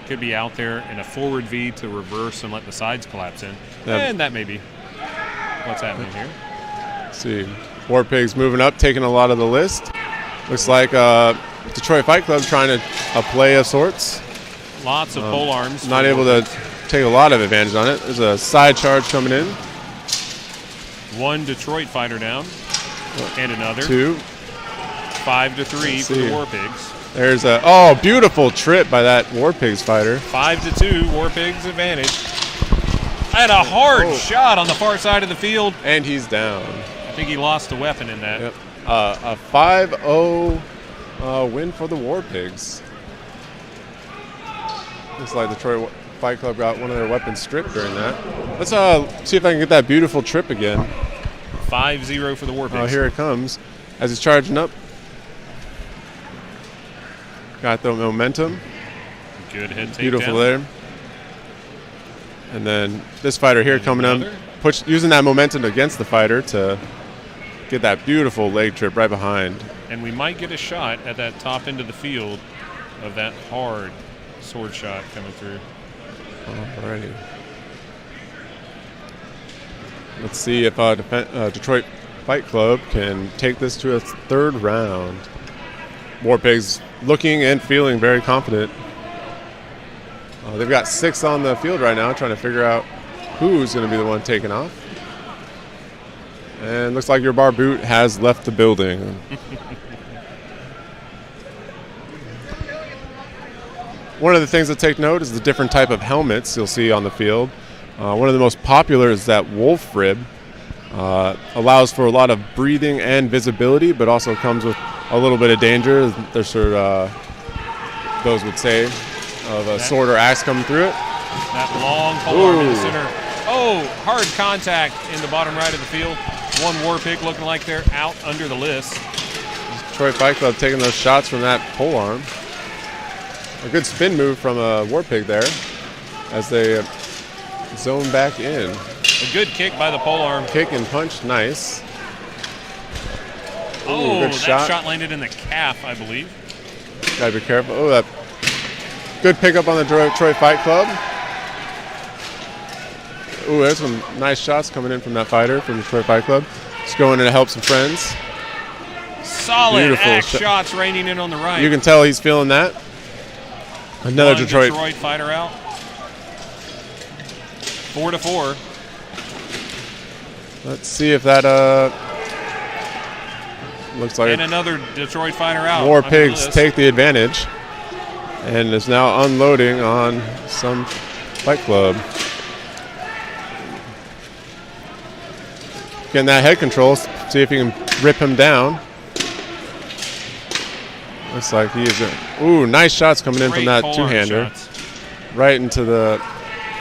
could be out there in a forward V to reverse and let the sides collapse in, and that may be what's happening here. Let's see, War Pigs moving up, taking a lot of the list. Looks like Detroit Fight Club trying a play of sorts. Lots of pole arms. Not able to take a lot of advantage on it. There's a side charge coming in. One Detroit fighter down, and another. 2. 5-3 for the War Pigs. There's beautiful trip by that War Pigs fighter. 5-2, War Pigs advantage. And a hard shot on the far side of the field. And he's down. I think he lost a weapon in that. Yep. A 5-0 win for the War Pigs. Looks like Detroit Fight Club got one of their weapons stripped during that. Let's see if I can get that beautiful trip again. 5-0 for the War Pigs. Oh, here it comes. As he's charging up. Got the momentum. Good head takedown. Beautiful there. And then this fighter here coming up, using that momentum against the fighter to get that beautiful leg trip right behind. And we might get a shot at that top end of the field of that hard sword shot coming through. Alrighty. Let's see if Detroit Fight Club can take this to a third round. War Pigs looking and feeling very confident. They've got 6 on the field right now, trying to figure out who's going to be the one taking off. And looks like your Barboot has left the building. One of the things to take note is the different type of helmets you'll see on the field. One of the most popular is that wolf rib. Allows for a lot of breathing and visibility, but also comes with a little bit of danger. There's sort of, those would say, of a sword or axe coming through it. That long pole arm in the center. Oh, hard contact in the bottom right of the field. One War Pig looking like they're out under the list. Detroit Fight Club taking those shots from that polearm. A good spin move from a War Pig there as they zone back in. A good kick by the polearm. Kick and punch, nice. Oh, that shot landed in the calf, I believe. Gotta be careful. Oh, that good pickup on the Detroit Fight Club. Ooh, there's some nice shots coming in from that fighter from the Detroit Fight Club. Just going in to help some friends. Solid axe shots raining in on the right. You can tell he's feeling that. Another Detroit fighter out. 4-4. Let's see if that looks like. And another Detroit fighter out. War Pigs take the advantage, and is now unloading on some Fight Club. Getting that head control, see if he can rip him down. Looks like he is. Ooh, nice shots coming in from that two-hander. Right into the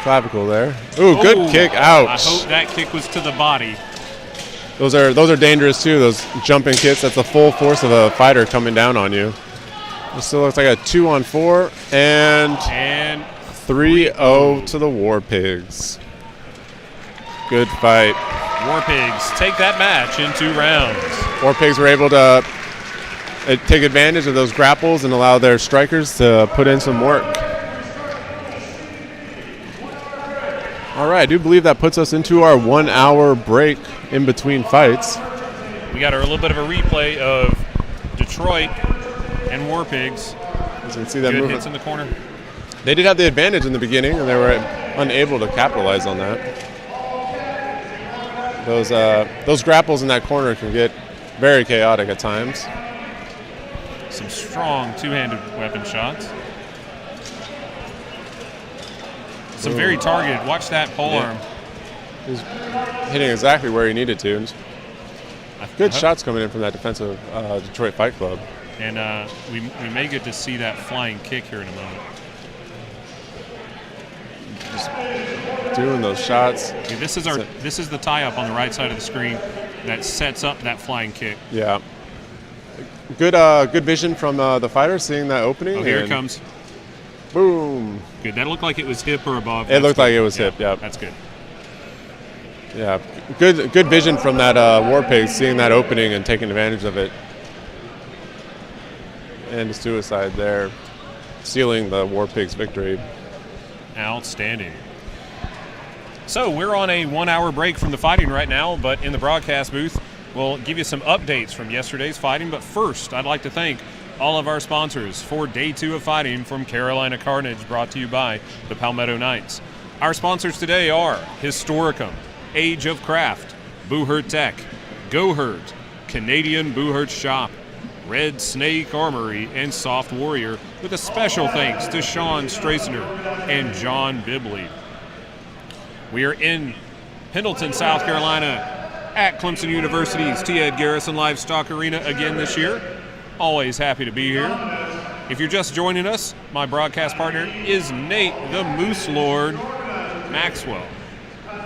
clavicle there. Ooh, good kick. Ouch. I hope that kick was to the body. Those are dangerous too, those jumping kicks. That's the full force of a fighter coming down on you. It still looks like a 2-on-4 and 3-0 to the War Pigs. Good fight. War Pigs take that match in 2 rounds. War Pigs were able to take advantage of those grapples and allow their strikers to put in some work. All right, I do believe that puts us into our 1-hour break in between fights. We got a little bit of a replay of Detroit and War Pigs. As you can see that good movement. Hits in the corner. They did have the advantage in the beginning, and they were unable to capitalize on that. Those grapples in that corner can get very chaotic at times. Some strong two-handed weapon shots. Some very targeted. Watch that polearm. Yeah. He's hitting exactly where he needed to. Good shots coming in from that defensive Detroit Fight Club. And we may get to see that flying kick here in a moment. Just doing those shots. Okay, this is the tie-up on the right side of the screen that sets up that flying kick. Yeah. Good vision from the fighter, seeing that opening. Oh, here it comes. Boom. Good. That looked like it was hip or above. It looked like it was hip. Yeah. That's good. Yeah. Good vision from that War Pig, seeing that opening and taking advantage of it. And the suicide there, sealing the War Pig's victory. Outstanding. So we're on a 1-hour break from the fighting right now, but in the broadcast booth, we'll give you some updates from yesterday's fighting. But first, I'd like to thank all of our sponsors for Day 2 of fighting from Carolina Carnage, brought to you by the Palmetto Knights. Our sponsors today are Historicum, Age of Craft, Buhurt Tech, Gohurt, Canadian Buhurt Shop, Red Snake Armory, and Soft Warrior, with a special thanks to Sean Strasner and John Bibley. We are in Pendleton, South Carolina, at Clemson University's T. Ed Garrison Livestock Arena again this year. Always happy to be here. If you're just joining us, my broadcast partner is Nate the Moose Lord Maxwell.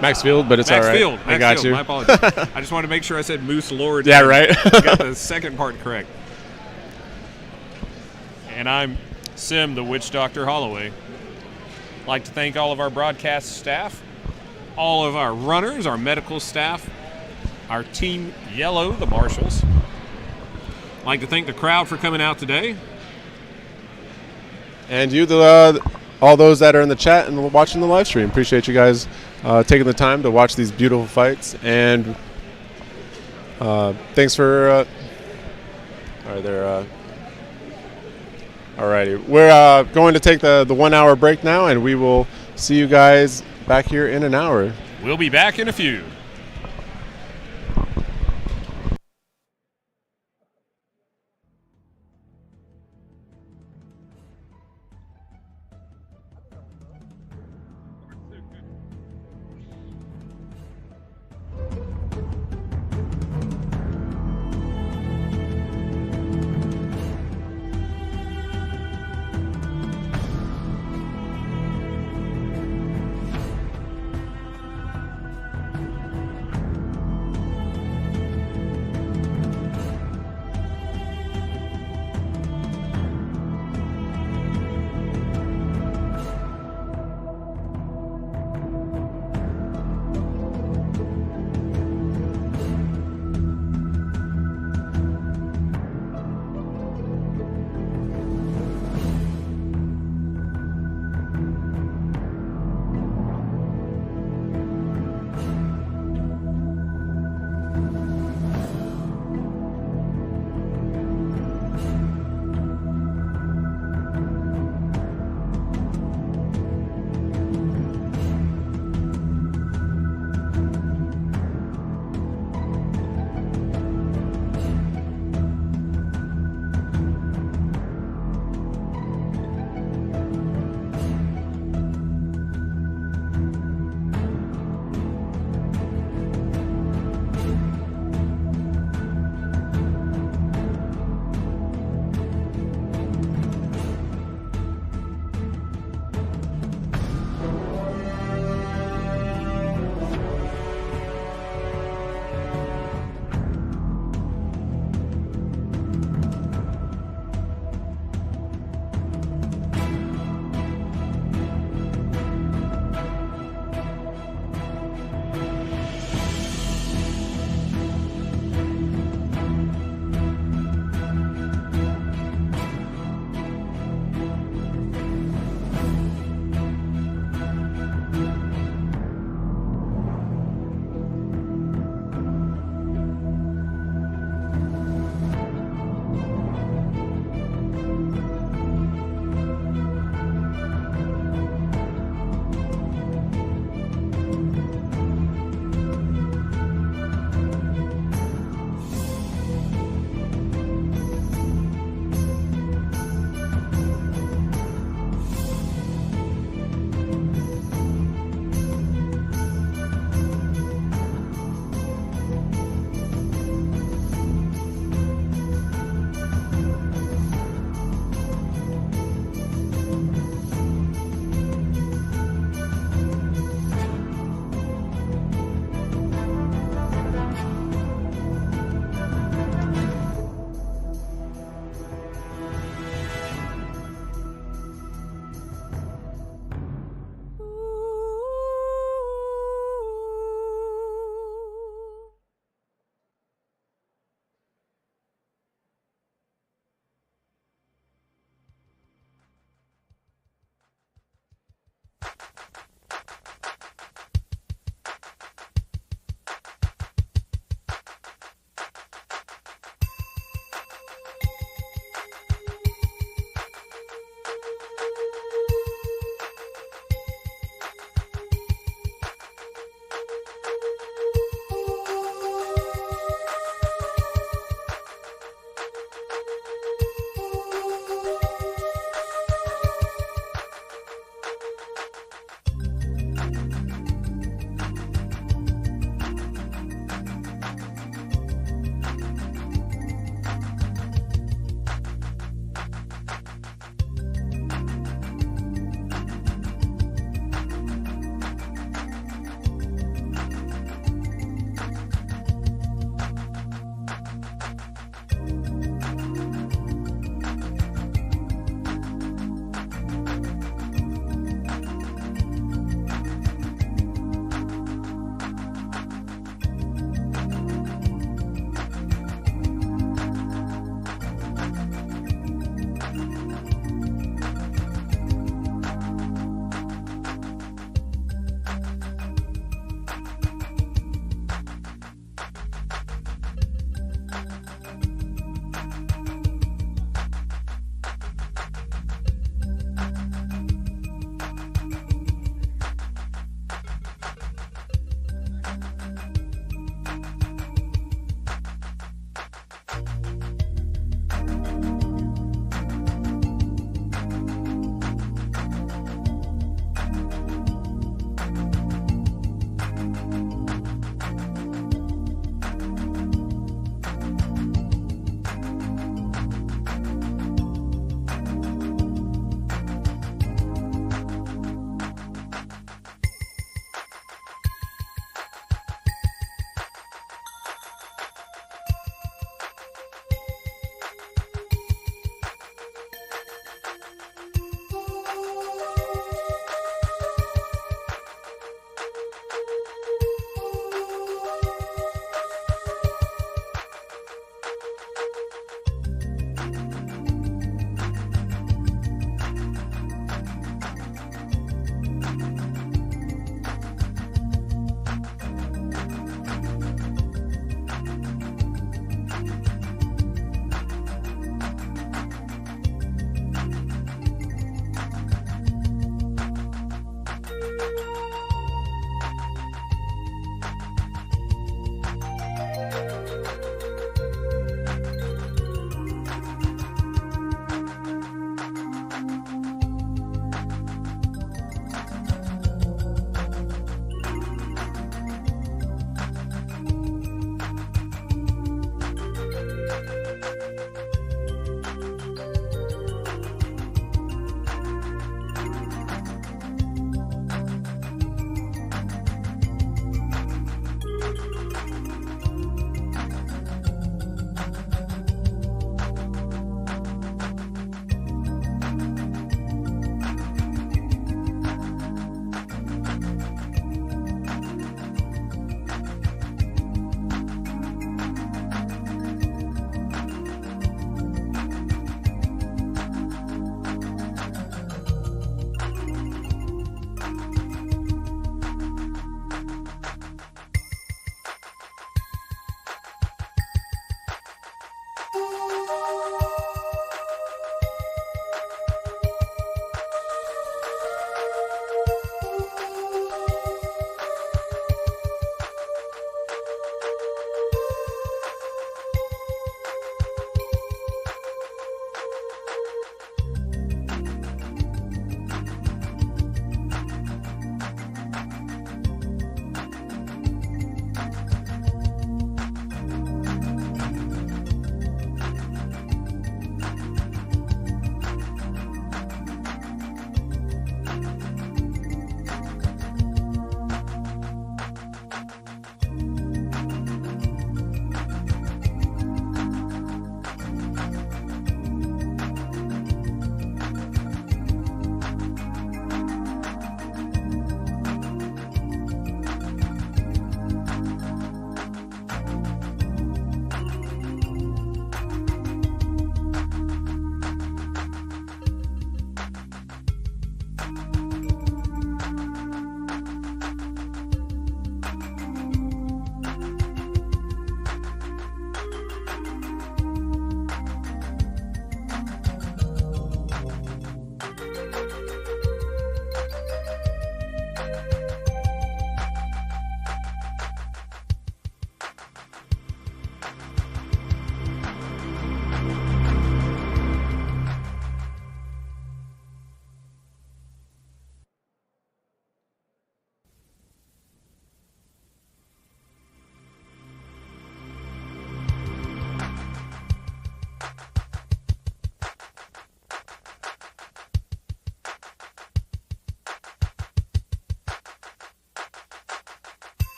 Maxfield, but it's all right. Maxfield. I got you. My apologies. I just wanted to make sure I said Moose Lord. Yeah, right. I got the second part correct. And I'm Sim, the Witch Doctor Holloway. I'd like to thank all of our broadcast staff, all of our runners, our medical staff, our Team Yellow, the Marshals. I'd like to thank the crowd for coming out today. And you, all those that are in the chat and watching the live stream. Appreciate you guys taking the time to watch these beautiful fights. And thanks for... Alrighty. We're going to take the 1-hour break now, and we will see you guys back here in an hour. We'll be back in a few.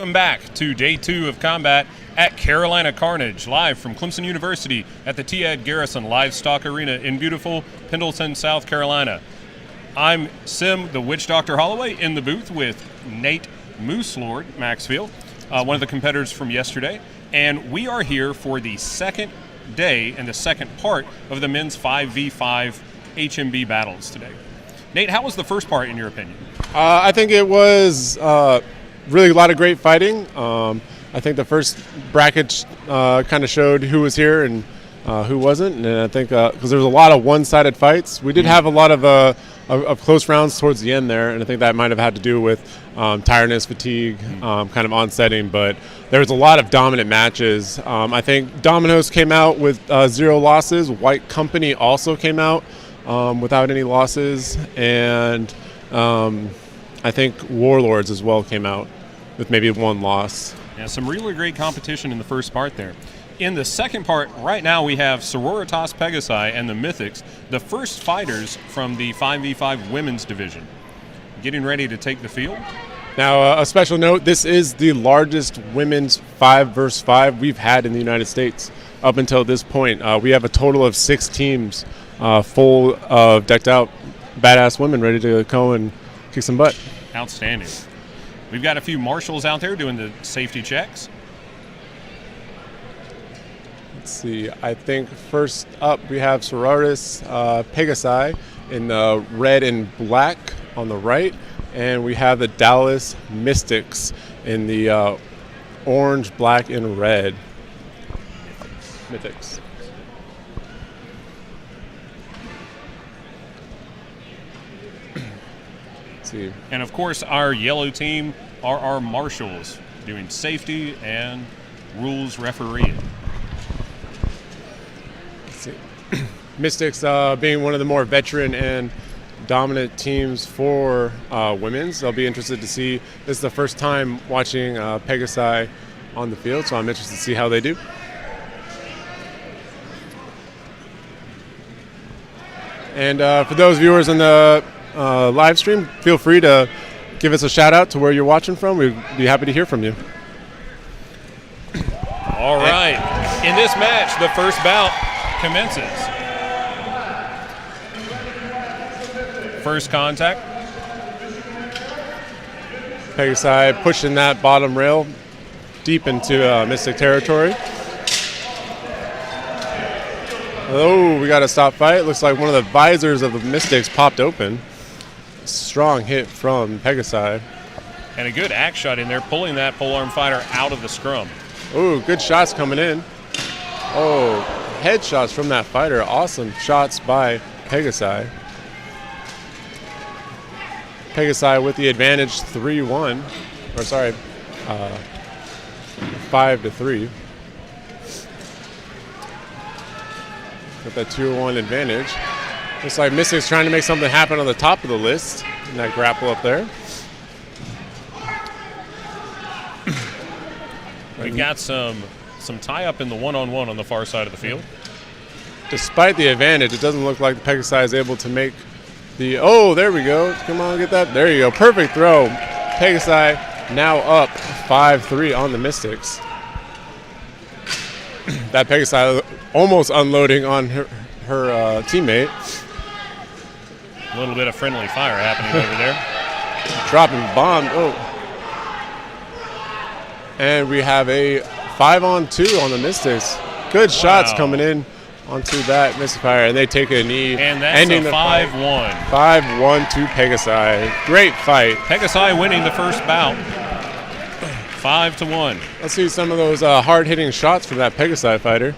Welcome back to day 2 of combat at Carolina Carnage, live from Clemson University at the T. Ed Garrison Livestock Arena in beautiful Pendleton, South Carolina. I'm Sim, the Witch Doctor Holloway, in the booth with Nate Moose Lord Maxfield, one of the competitors from yesterday, and we are here for the second day and the second part of the men's 5v5 HMB battles today. Nate, how was the first part in your opinion? I think it was really a lot of great fighting. I think the first bracket kind of showed who was here and who wasn't, and I think because there was a lot of one-sided fights. We did have a lot of close rounds towards the end there, and I think that might have had to do with tiredness, fatigue, kind of onsetting, but there was a lot of dominant matches. I think Dominus came out with 0 losses. White Company also came out without any losses, and I think Warlords as well came out with maybe 1 loss. Yeah, some really great competition in the first part there. In the second part, right now we have Sororitas Pegasai and the Mythics, the first fighters from the 5v5 women's division, getting ready to take the field. Now, a special note, this is the largest women's 5 versus 5 we've had in the United States up until this point. We have a total of 6 teams full of decked out badass women ready to go and kick some butt. Outstanding. We've got a few marshals out there doing the safety checks. Let's see. I think first up we have Sororitas Pegasai in the red and black on the right, and we have the Dallas Mythics in the orange, black, and red. Mythics. See. And of course, our yellow team are our marshals doing safety and rules refereeing. Let's see. Mythics being one of the more veteran and dominant teams for women's. I'll be interested to see. This is the first time watching Pegasai on the field, so I'm interested to see how they do. And for those viewers on the live stream, feel free to give us a shout out to where you're watching from. We'd be happy to hear from you. All right. In this match, the first bout commences. First contact. Pegasai pushing that bottom rail deep into Mystic territory. Oh, we got a stop fight. Looks like one of the visors of the Mystics popped open. Strong hit from Pegasai. And a good axe shot in there, pulling that polearm fighter out of the scrum. Oh, good shots coming in. Oh, headshots from that fighter. Awesome shots by Pegasai. Pegasai with the advantage 3-1. Or sorry, 5-3. Got that 2-1 advantage. Looks like Mystics trying to make something happen on the top of the list in that grapple up there. We've got some tie-up in the one-on-one on the far side of the field. Despite the advantage, it doesn't look like Pegasai is able to make the... Oh, there we go. Come on, get that. There you go. Perfect throw. Pegasai now up 5-3 on the Mystics. That Pegasai almost unloading on her teammate. A little bit of friendly fire happening over there. Dropping bomb. Oh. And we have a 5-on-2 on the Mystics. Good shots coming in onto that Mystic fire, and they take a knee. And that's ending a 5-1. 5-1 to Pegasai. Great fight. Pegasai winning the first bout. 5-1. Let's see some of those hard-hitting shots from that Pegasai fighter.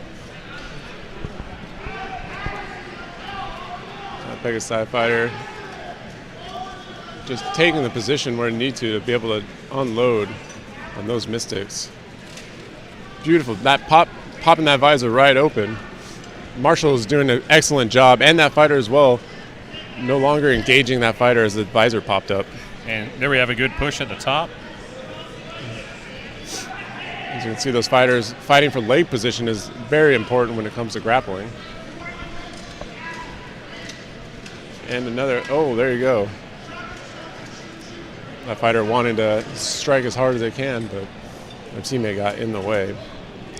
Pegasai fighter just taking the position where it needs to be able to unload on those Mystics. Beautiful. That popping that visor right open. Marshall is doing an excellent job, and that fighter as well, no longer engaging that fighter as the visor popped up. And there we have a good push at the top. As you can see, those fighters fighting for leg position is very important when it comes to grappling. And another, oh, there you go. That fighter wanted to strike as hard as they can, but their teammate got in the way.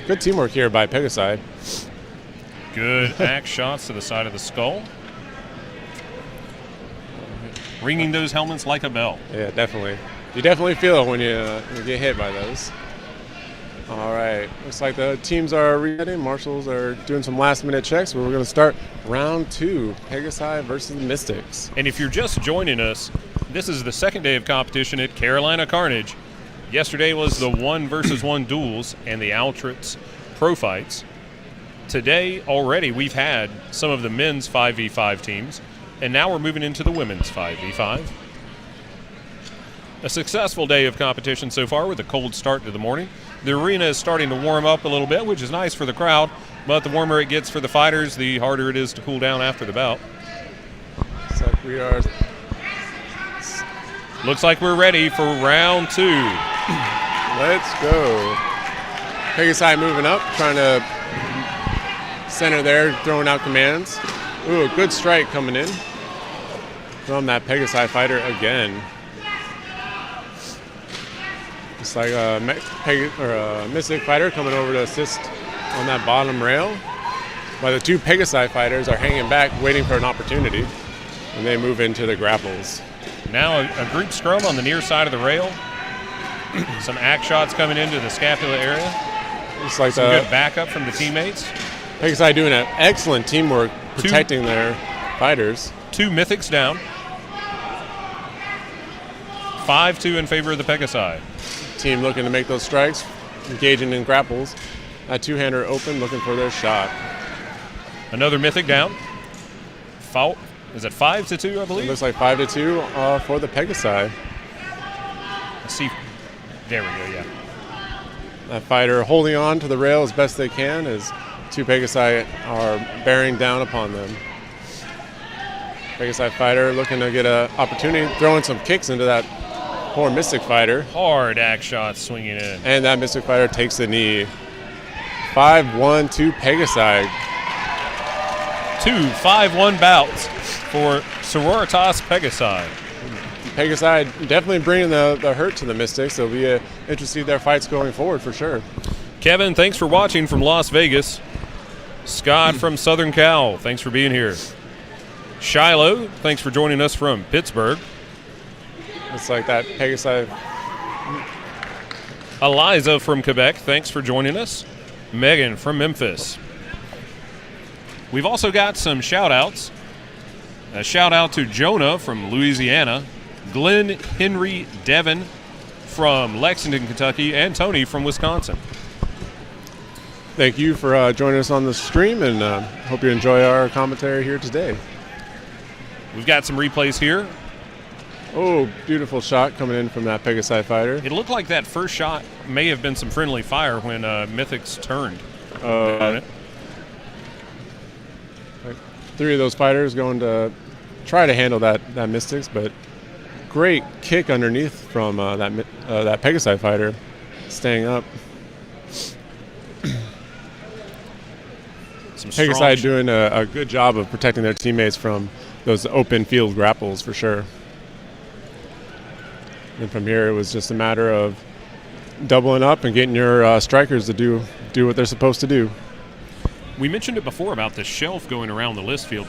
Good teamwork here by Pegasai. Good axe shots to the side of the skull. Ringing those helmets like a bell. Yeah, definitely. You definitely feel it when you get hit by those. All right, looks like the teams are resetting. Marshals are doing some last-minute checks. We're going to start round 2, Pegasai versus the Mythics. And if you're just joining us, this is the second day of competition at Carolina Carnage. Yesterday was the 1-versus-1 duels and the Altrix pro fights. Today, already, we've had some of the men's 5v5 teams, and now we're moving into the women's 5v5. A successful day of competition so far with a cold start to the morning. The arena is starting to warm up a little bit, which is nice for the crowd, but the warmer it gets for the fighters, the harder it is to cool down after the bout. Looks like we're ready for round 2. Let's go. Pegasai moving up, trying to center there, throwing out commands. Ooh, a good strike coming in from that Pegasai fighter again. It's like a Mystic fighter coming over to assist on that bottom rail. While the 2 Pegasai fighters are hanging back, waiting for an opportunity, and they move into the grapples. Now a group scrum on the near side of the rail. Some axe shots coming into the scapula area. It's like some good backup from the teammates. Pegasai doing an excellent teamwork protecting their fighters. 2 Mythics down. 5-2 in favor of the Pegasai. Team looking to make those strikes, engaging in grapples. That 2-hander open, looking for their shot. Another Mythic down. Is it 5-2, I believe? It looks like 5-2 for the Pegasai. Let's see. There we go, yeah. That fighter holding on to the rail as best they can as 2 Pegasai are bearing down upon them. Pegasai fighter looking to get an opportunity, throwing some kicks into that poor Mystic fighter. Hard axe shots swinging in. And that Mystic fighter takes the knee. 5-1 to Pegasai. 2 5-1 bouts for Sororitas Pegasai. Pegasai definitely bringing the hurt to the Mystics. It'll be interesting to see their fights going forward for sure. Kevin, thanks for watching from Las Vegas. Scott from Southern Cal, thanks for being here. Shiloh, thanks for joining us from Pittsburgh. It's like that Pegasai. Eliza from Quebec, thanks for joining us. Megan from Memphis. We've also got some shout-outs. A shout-out to Jonah from Louisiana, Glenn Henry Devon from Lexington, Kentucky, and Tony from Wisconsin. Thank you for joining us on the stream, and hope you enjoy our commentary here today. We've got some replays here. Oh, beautiful shot coming in from that Pegasai fighter. It looked like that first shot may have been some friendly fire when Mythics turned on it. 3 of those fighters going to try to handle that Mystics, but great kick underneath from that Pegasai fighter, staying up. Pegasai doing a good job of protecting their teammates from those open field grapples for sure. And from here, it was just a matter of doubling up and getting your strikers to do what they're supposed to do. We mentioned it before about the shelf going around the list field,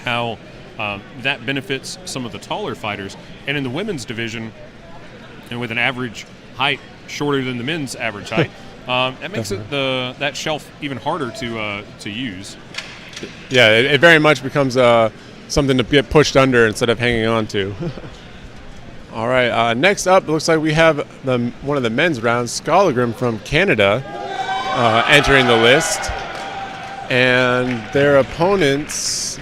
how that benefits some of the taller fighters. And in the women's division, and with an average height shorter than the men's average height, it makes that shelf even harder to use. Yeah, it very much becomes something to get pushed under instead of hanging on to. All right, next up, it looks like we have one of the men's rounds, Skalgrim from Canada, entering the list. And their opponents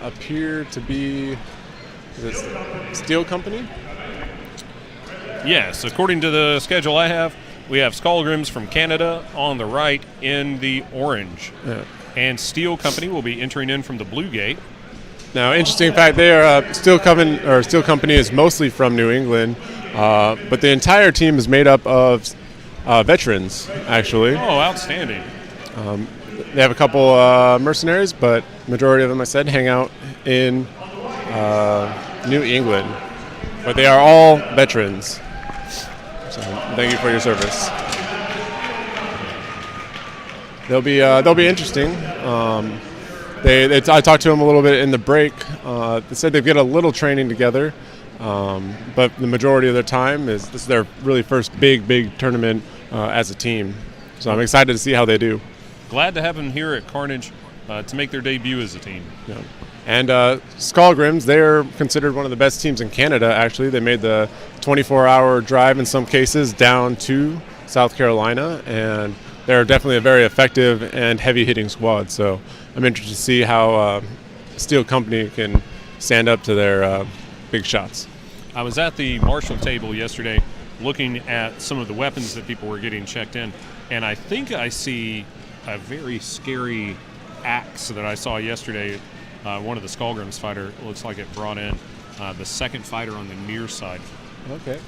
appear to be Steel Company? Yes, according to the schedule I have, we have Skalgrims from Canada on the right in the orange. Yeah. And Steel Company will be entering in from the blue gate. Now, interesting fact, they are Steel Company is mostly from New England, but the entire team is made up of veterans, actually. Oh, outstanding. They have a couple mercenaries, but majority of them, I said, hang out in New England. but they are all veterans. So thank you for your service. They'll be interesting. I talked to them a little bit in the break. They said they've got a little training together, but the majority of their time this is their really first big tournament as a team. So I'm excited to see how they do. Glad to have them here at Carnage to make their debut as a team. Yeah. And Skalgrims, they're considered one of the best teams in Canada, actually. They made the 24-hour drive in some cases down to South Carolina, and they're definitely a very effective and heavy-hitting squad. So I'm interested to see how Steel Company can stand up to their big shots. I was at the Marshall table yesterday looking at some of the weapons that people were getting checked in, and I think I see a very scary axe that I saw yesterday. One of the Skalgrim's fighter looks like it brought in the second fighter on the near side. Okay.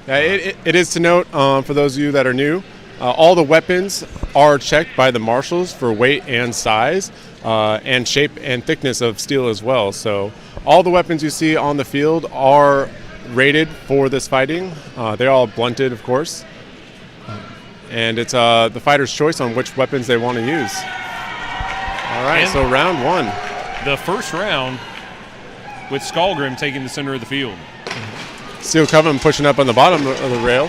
It is to note, for those of you that are new, all the weapons are checked by the marshals for weight and size, and shape and thickness of steel as well. So all the weapons you see on the field are rated for this fighting. They're all blunted, of course. And it's the fighter's choice on which weapons they want to use. All right, and so round one. The first round with Skalgrim taking the center of the field. Steel Coven pushing up on the bottom of the rail.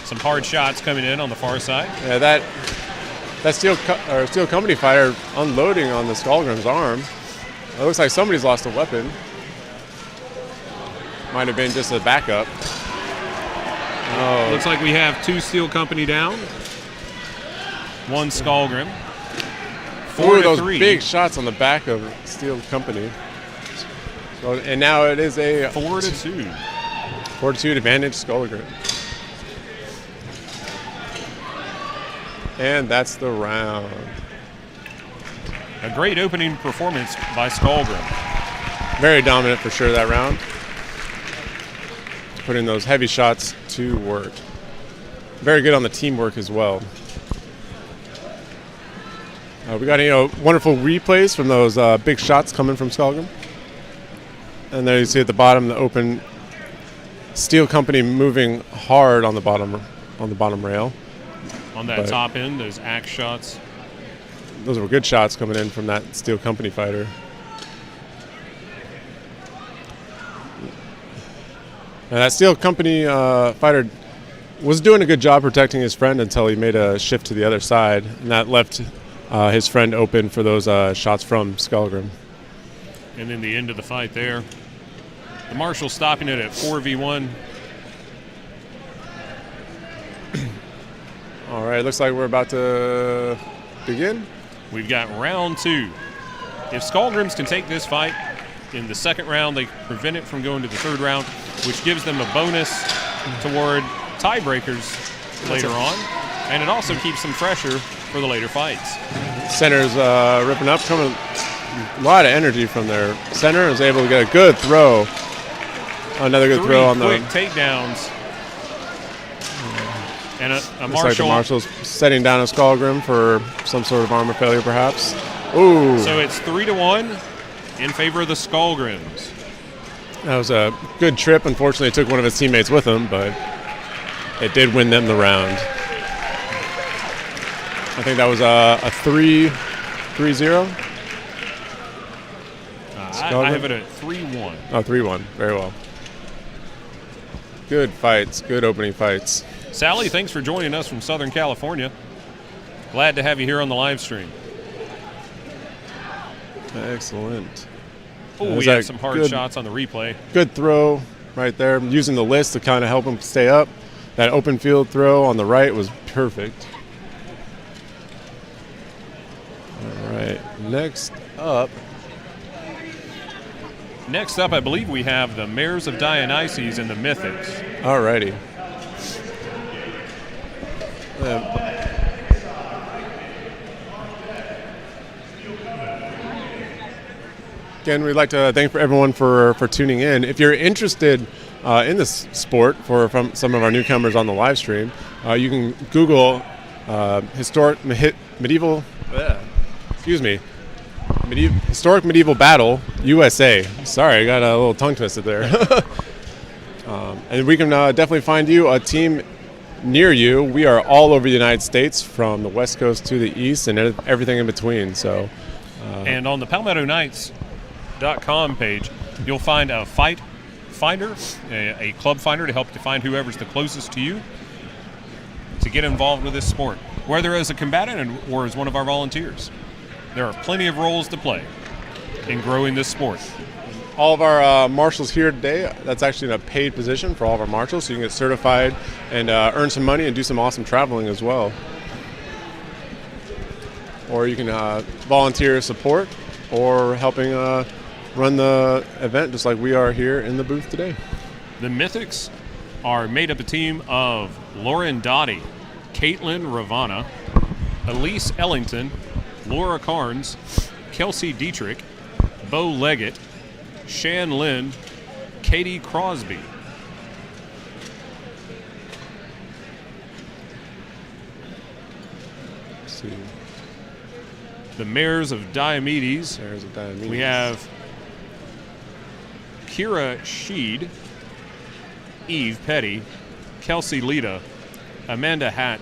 Some hard shots coming in on the far side. Yeah, that Steel Company fighter unloading on the Skalgrim's arm. It looks like somebody's lost a weapon. Might have been just a backup. Oh. Looks like we have 2 Steel Company down. 1 Skalgrim. 4 of those 4-3. big shots on the back of Steel Company. So, and now it is a 4-2. 4-2 advantage Skalgrim. And that's the round. A great opening performance by Skalgrim. Very dominant for sure that round. Putting those heavy shots to work. Very good on the teamwork as well. We got wonderful replays from those big shots coming from Skalgrim. And there you see at the bottom the open Steel Company moving hard on the bottom rail. On that top end, those axe shots. Those were good shots coming in from that Steel Company fighter. And that Steel Company fighter was doing a good job protecting his friend until he made a shift to the other side, and that left his friend open for those shots from Skalgrim. And then the end of the fight there. The Marshal stopping it at 4v1. All right, looks like we're about to begin. We've got round 2. If Skalgrims can take this fight in the second round, they prevent it from going to the third round, which gives them a bonus toward tiebreakers later on, and it also keeps them fresher for the later fights. Center's ripping up, coming a lot of energy from their center. Is able to get a good throw. Another good 3 throw on the quick takedowns. And a looks Marshal. like the Marshal's setting down a Skalgrim for some sort of armor failure, perhaps. Ooh. So it's 3-1 in favor of the Skalgrims. That was a good trip. Unfortunately, it took one of his teammates with him, but it did win them the round. I think that was a 3-0. I have it at 3-1. Oh, 3-1. Very well. Good fights. Good opening fights. Sally, thanks for joining us from Southern California. Glad to have you here on the live stream. Excellent. Oh, we had some hard shots on the replay. Good throw right there. Using the list to kind of help him stay up. That open field throw on the right was perfect. All right. Next up, I believe we have the Mares of Dionysus and the Mythics. All righty. Again, we'd like to thank everyone for tuning in. If you're interested in this sport, from some of our newcomers on the live stream, you can Google medieval Historic Medieval Battle, USA. Sorry, I got a little tongue twisted there. And we can definitely find you a team near you. We are all over the United States, from the West Coast to the East and everything in between. So, and on the PalmettoKnights.com page, you'll find a fight finder, a club finder, to help you find whoever's the closest to you to get involved with this sport, whether as a combatant or as one of our volunteers. There are plenty of roles to play in growing this sport. All of our marshals here today, that's actually in a paid position for all of our marshals, so you can get certified and earn some money and do some awesome traveling as well. Or you can volunteer support or helping run the event, just like we are here in the booth today. The Mythics are made up a team of Lauren Dottie, Caitlin Ravana, Elise Ellington, Laura Carnes, Kelsey Dietrich, Bo Leggett, Shan Lynn, Katie Crosby. Let's see. The Mares of Diomedes. We have Kira Sheed, Eve Petty, Kelsey Lita, Amanda Hatt,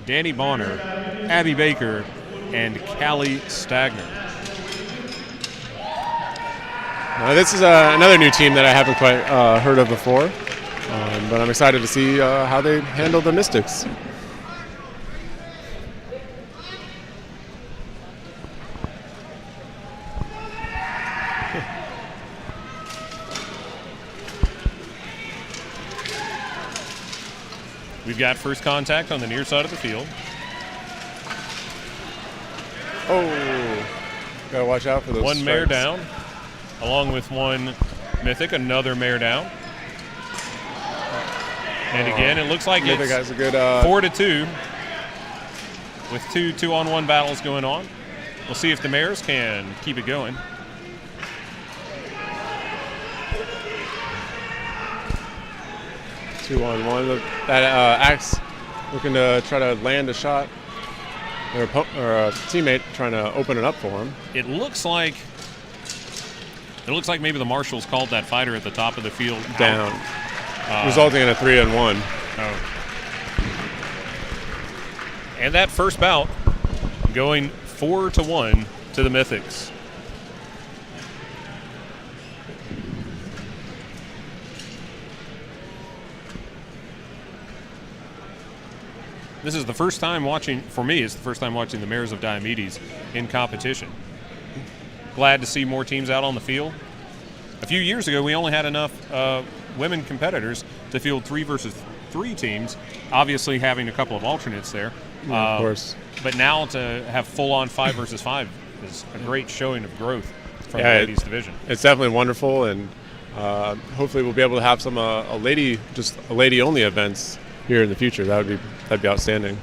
Danny Bonner, Abby Baker, and Callie Stagner. This is another new team that I haven't quite heard of before, but I'm excited to see how they handle the Mystics. We've got first contact on the near side of the field. Oh, gotta watch out for those One strikes. mare down, along with one Mythic, another mare down. And again, it looks like Mythic it's has a good 4-2 with two 2-on-1 battles going on. We'll see if the mares can keep it going. Two on one. That Axe looking to try to land a shot. Or a teammate trying to open it up for him. It looks like maybe the marshals called that fighter at the top of the field down, resulting in a 3-on-1. Oh. And that first bout going 4-1 to the Mythics. This is the first time watching, for me, it's the first time watching the Mares of Diomedes in competition. Glad to see more teams out on the field. A few years ago, we only had enough women competitors to field 3 versus 3 teams, obviously having a couple of alternates there. Of course. But now to have full-on 5 versus 5 is a great showing of growth from the ladies division. It's definitely wonderful, and hopefully we'll be able to have some lady-only events here in the future. That'd be outstanding.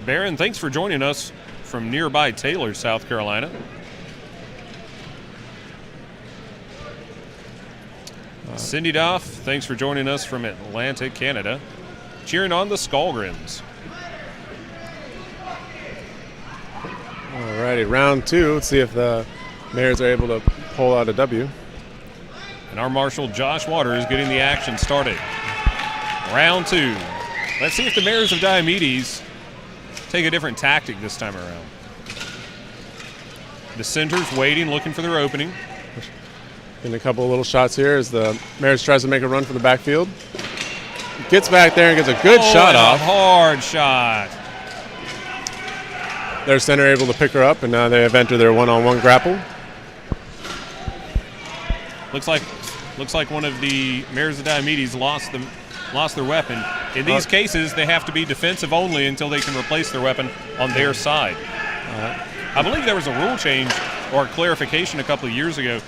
Baron, thanks for joining us from nearby Taylor, South Carolina. Cindy Doff, thanks for joining us from Atlanta, Canada, cheering on the Skalgrims. Alrighty, round 2. Let's see if the Mares are able to pull out a W. And our marshal, Josh Waters, getting the action started. Round 2. Let's see if the Mares of Diomedes take a different tactic this time around. The center's waiting, looking for their opening. Getting a couple of little shots here as the Mares tries to make a run from the backfield. Gets back there and gets a good shot off. A hard shot. Their center able to pick her up, and now they have entered their one-on-one grapple. Looks like one of the Mares of Diomedes lost their weapon. In these cases, they have to be defensive only until they can replace their weapon on their side. I believe there was a rule change or clarification a couple of years ago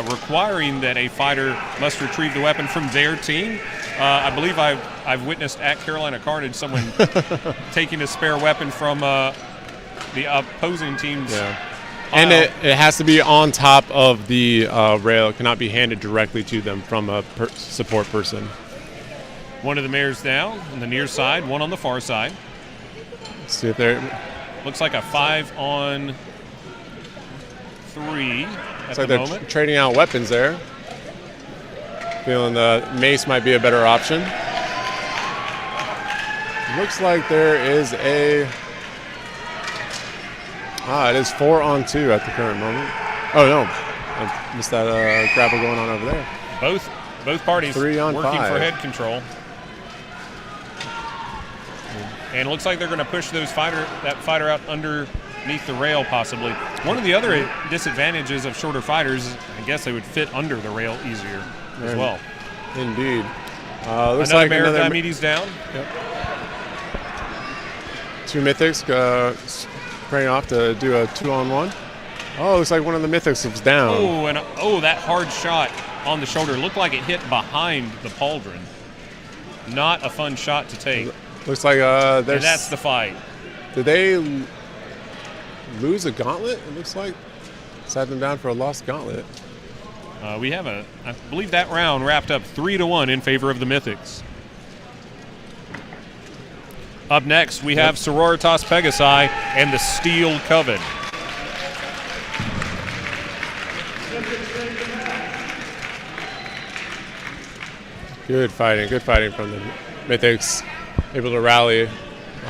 requiring that a fighter must retrieve the weapon from their team. I believe I've witnessed at Carolina Carnage someone taking a spare weapon from the opposing team's. Yeah. And it has to be on top of the rail. It cannot be handed directly to them from a support person. One of the mares down on the near side, one on the far side. Let's see if they're... Looks like a 5-on-3 at the they're moment. Trading out weapons there. Feeling the mace might be a better option. Looks like there is a... it is 4-on-2 at the current moment. Oh, no. I missed that grapple going on over there. Both parties 3 on working 5. for head control. And it looks like they're going to push that fighter out underneath the rail, possibly. One of the other disadvantages of shorter fighters is, I guess, they would fit under the rail easier as well. Indeed. Another Looks like mare of another Diomedes down. Yep. 2 Mythics spraying off to do a 2-on-1. Oh, looks like one of the Mythics was down. Oh, that hard shot on the shoulder looked like it hit behind the pauldron. Not a fun shot to take. Looks like and that's the fight. Did they lose a gauntlet? It looks like sat them down for a lost gauntlet. We have I believe that round wrapped up 3-1 in favor of the Mythics. Up next, we have Sororitas Pegasai and the Steel Coven. Good fighting from the Mythics. Able to rally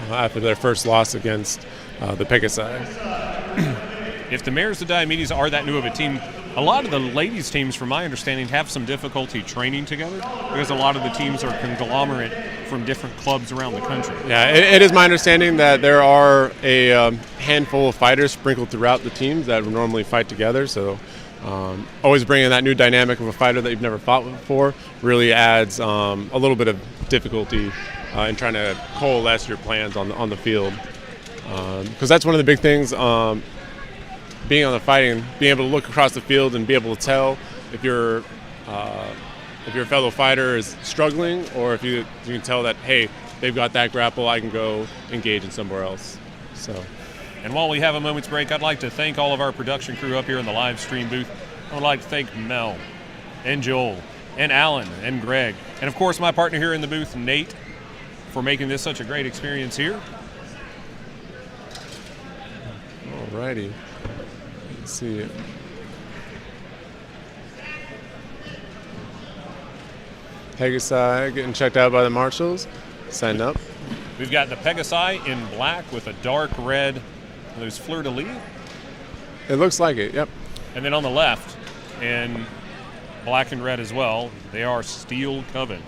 after their first loss against the Pegasai. If the Mares of Diomedes are that new of a team, a lot of the ladies' teams, from my understanding, have some difficulty training together because a lot of the teams are conglomerate from different clubs around the country. Yeah, it is my understanding that there are a handful of fighters sprinkled throughout the teams that would normally fight together. So always bringing that new dynamic of a fighter that you've never fought with before really adds a little bit of difficulty in trying to coalesce your plans on the field. Because that's one of the big things. Being on the fighting, being able to look across the field and be able to tell if your fellow fighter is struggling, or if you can tell that, hey, they've got that grapple, I can go engage in somewhere else. So. And while we have a moment's break, I'd like to thank all of our production crew up here in the live stream booth. I would like to thank Mel and Joel and Alan and Greg, and of course my partner here in the booth, Nate, for making this such a great experience here. Alrighty. Let's see. Pegasai getting checked out by the marshals. Signed up. We've got the Pegasai in black with a dark red. There's fleur-de-lis. It looks like it, yep. And then on the left, in black and red as well, they are Steel Coven.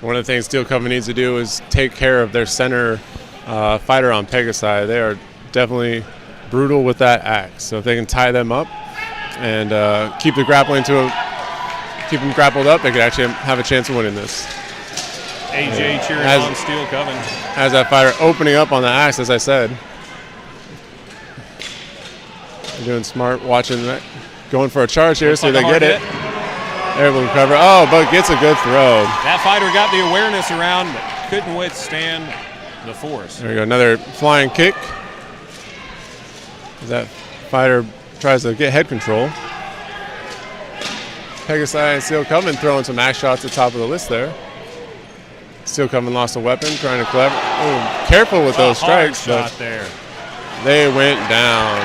One of the things Steel Coven needs to do is take care of their center fighter on Pegasai. They are definitely brutal with that axe. So if they can tie them up and keep them grappled up, they could actually have a chance of winning this. AJ cheering on Steel Coven. Has that fighter opening up on the axe, as I said. They're doing smart, watching that. Going for a charge here, so they get it. Able to cover. Oh, but gets a good throw. That fighter got the awareness around, but couldn't withstand the force. There we go, another flying kick. That fighter tries to get head control. Pegasai and Steel Coven throwing some axe shots at the top of the list there. Steel Coven lost a weapon, trying to clever. Oh, careful with those strikes. Hard shot there. They went down.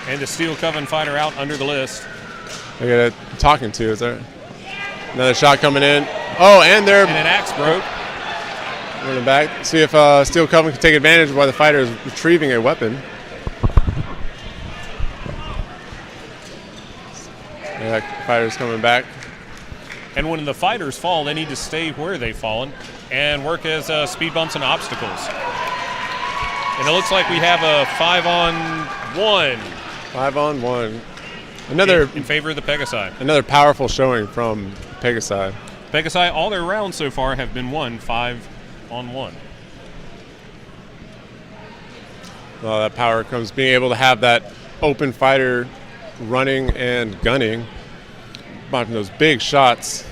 And the Steel Coven fighter out under the list. They got a talking to. Is there another shot coming in? Oh, and they're an axe broke. Running back. See if Steel Coven can take advantage while the fighter is retrieving a weapon. Yeah, that fighter's coming back. And when the fighters fall, they need to stay where they've fallen and work as speed bumps and obstacles. And it looks like we have a 5-on-1. 5-on-1. Another in favor of the Pegasai. Another powerful showing from Pegasai. Pegasai, all their rounds so far have been won 5-on-1. Well, that power comes being able to have that open fighter running and gunning. Blocking those big shots.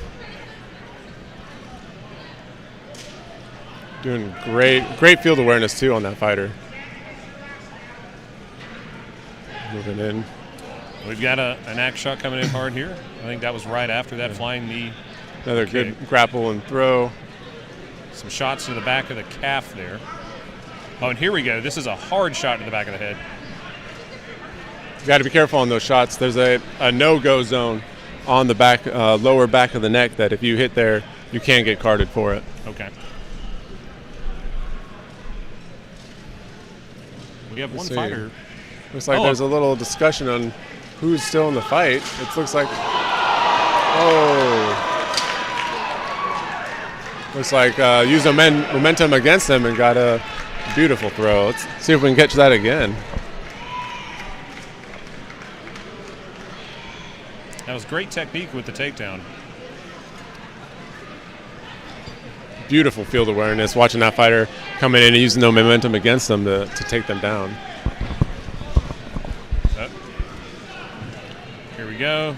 Doing great field awareness too on that fighter. Moving in. We've got an axe shot coming in hard here. I think that was right after that flying knee Another good grapple and throw. Some shots to the back of the calf there. Oh, and here we go. This is a hard shot to the back of the head. You got to be careful on those shots. There's a no-go zone on the back, lower back of the neck that if you hit there, you can get carded for it. Okay. We have one fighter. Looks like there's a little discussion on who's still in the fight. It looks like... Oh... Looks like used momentum against them and got a beautiful throw. Let's see if we can catch that again. That was great technique with the takedown. Beautiful field awareness, watching that fighter coming in and using no momentum against them to take them down. Here we go.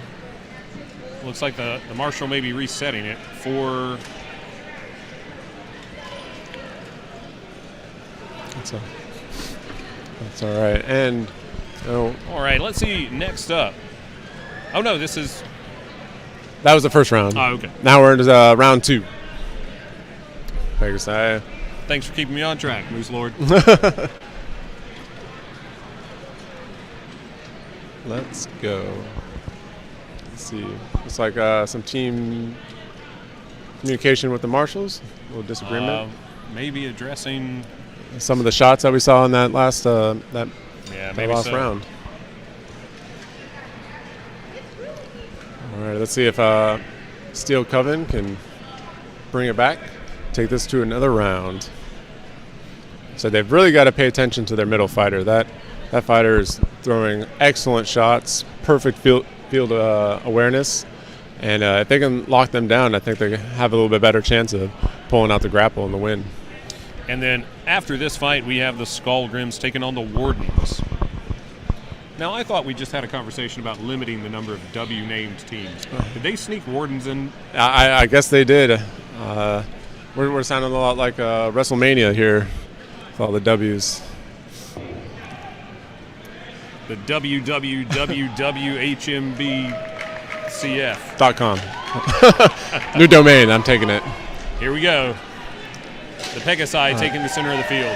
Looks like the marshal may be resetting it for... That's all right. And all right, let's see next up. Oh no, this is... That was the first round. Oh, okay. Now we're into round 2. Pegasai. Thanks for keeping me on track, Moose Lord. Let's go. Let's see. Looks like some team communication with the marshals. A little disagreement. Maybe addressing some of the shots that we saw in that last round. All right, let's see if Steel Coven can bring it back, take this to another round. So they've really got to pay attention to their middle fighter. That fighter is throwing excellent shots, perfect field awareness, and if they can lock them down, I think they have a little bit better chance of pulling out the grapple and the win. And then after this fight, we have the Skalgrims taking on the Wardens. Now, I thought we just had a conversation about limiting the number of W-named teams. Did they sneak Wardens in? I guess they did. We're sounding a lot like WrestleMania here with all the W's. The www.hmbcf.com. New domain, I'm taking it. Here we go. The Pegasai taking the center of the field.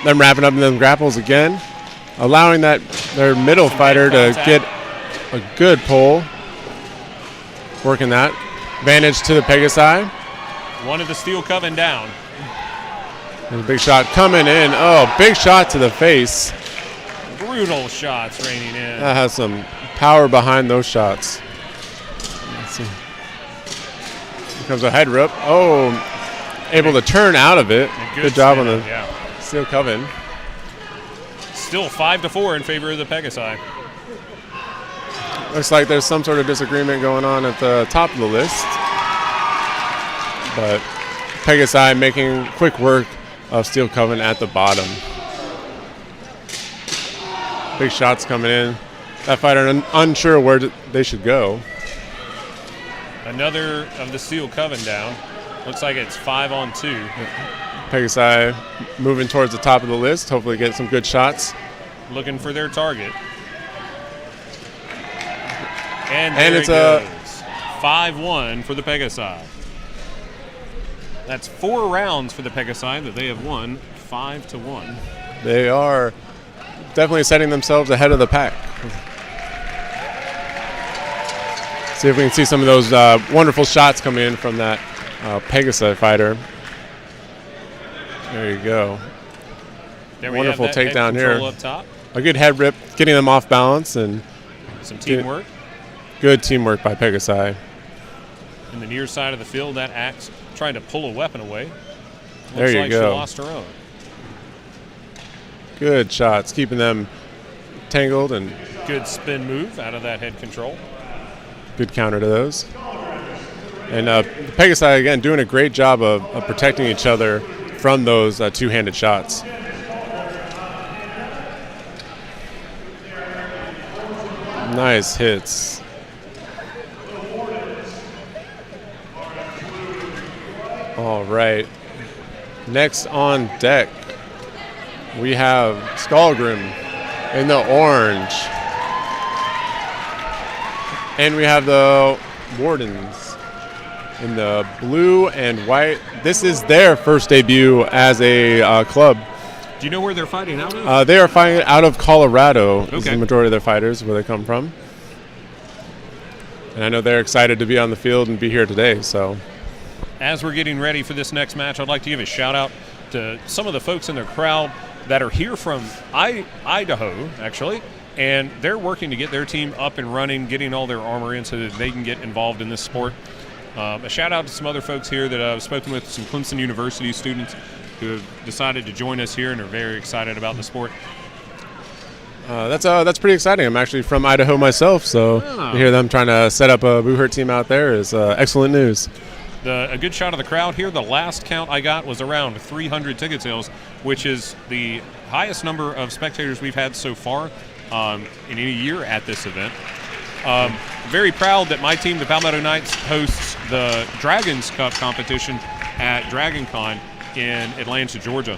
Them wrapping up in them grapples again, allowing their middle fighter to get a good pull. Working that. Advantage to the Pegasai. One of the Steel Coven down. And a big shot coming in. Oh, big shot to the face. Brutal shots raining in. That has some power behind those shots. Let's see. Here comes a head rip. Oh, able to turn out of it. Good job on the Steel Coven. Still 5-4 in favor of the Pegasai. Looks like there's some sort of disagreement going on at the top of the list. But Pegasai making quick work of Steel Coven at the bottom. Big shots coming in. That fighter unsure where they should go. Another of the Steel Coven down. Looks like it's 5-on-2. Pegasai moving towards the top of the list. Hopefully get some good shots. Looking for their target. And it's it goes. 5-1 for the Pegasai. That's 4 rounds for the Pegasai that they have won 5-1. They are definitely setting themselves ahead of the pack. See if we can see some of those wonderful shots coming in from that Pegasai fighter. There you go. There wonderful we have that takedown head here. Up top. A good head rip, getting them off balance, and some teamwork. Good teamwork by Pegasai. In the near side of the field, that axe trying to pull a weapon away. There you like go. She lost her own. Good shots, keeping them tangled, and good spin move out of that head control. Good counter to those. And Pegasai, again, doing a great job of protecting each other from those two-handed shots. Nice hits. All right. Next on deck, we have Skalgrim in the orange. And we have the Wardens in the blue and white. This is their first debut as a club. Do you know where they're fighting out of? They are fighting out of Colorado. Okay. Is the majority of their fighters, where they come from. And I know they're excited to be on the field and be here today. So, as we're getting ready for this next match, I'd like to give a shout out to some of the folks in the crowd that are here from Idaho, actually, and they're working to get their team up and running, getting all their armor in so that they can get involved in this sport. A shout out to some other folks here that I've spoken with, some Clemson University students who have decided to join us here and are very excited about the sport. That's pretty exciting. I'm actually from Idaho myself, so to hear them trying to set up a Buhurt team out there is excellent news. A good shot of the crowd here. The last count I got was around 300 ticket sales, which is the highest number of spectators we've had so far in any year at this event. Very proud that my team, the Palmetto Knights, hosts the Dragons Cup competition at DragonCon in Atlanta, Georgia,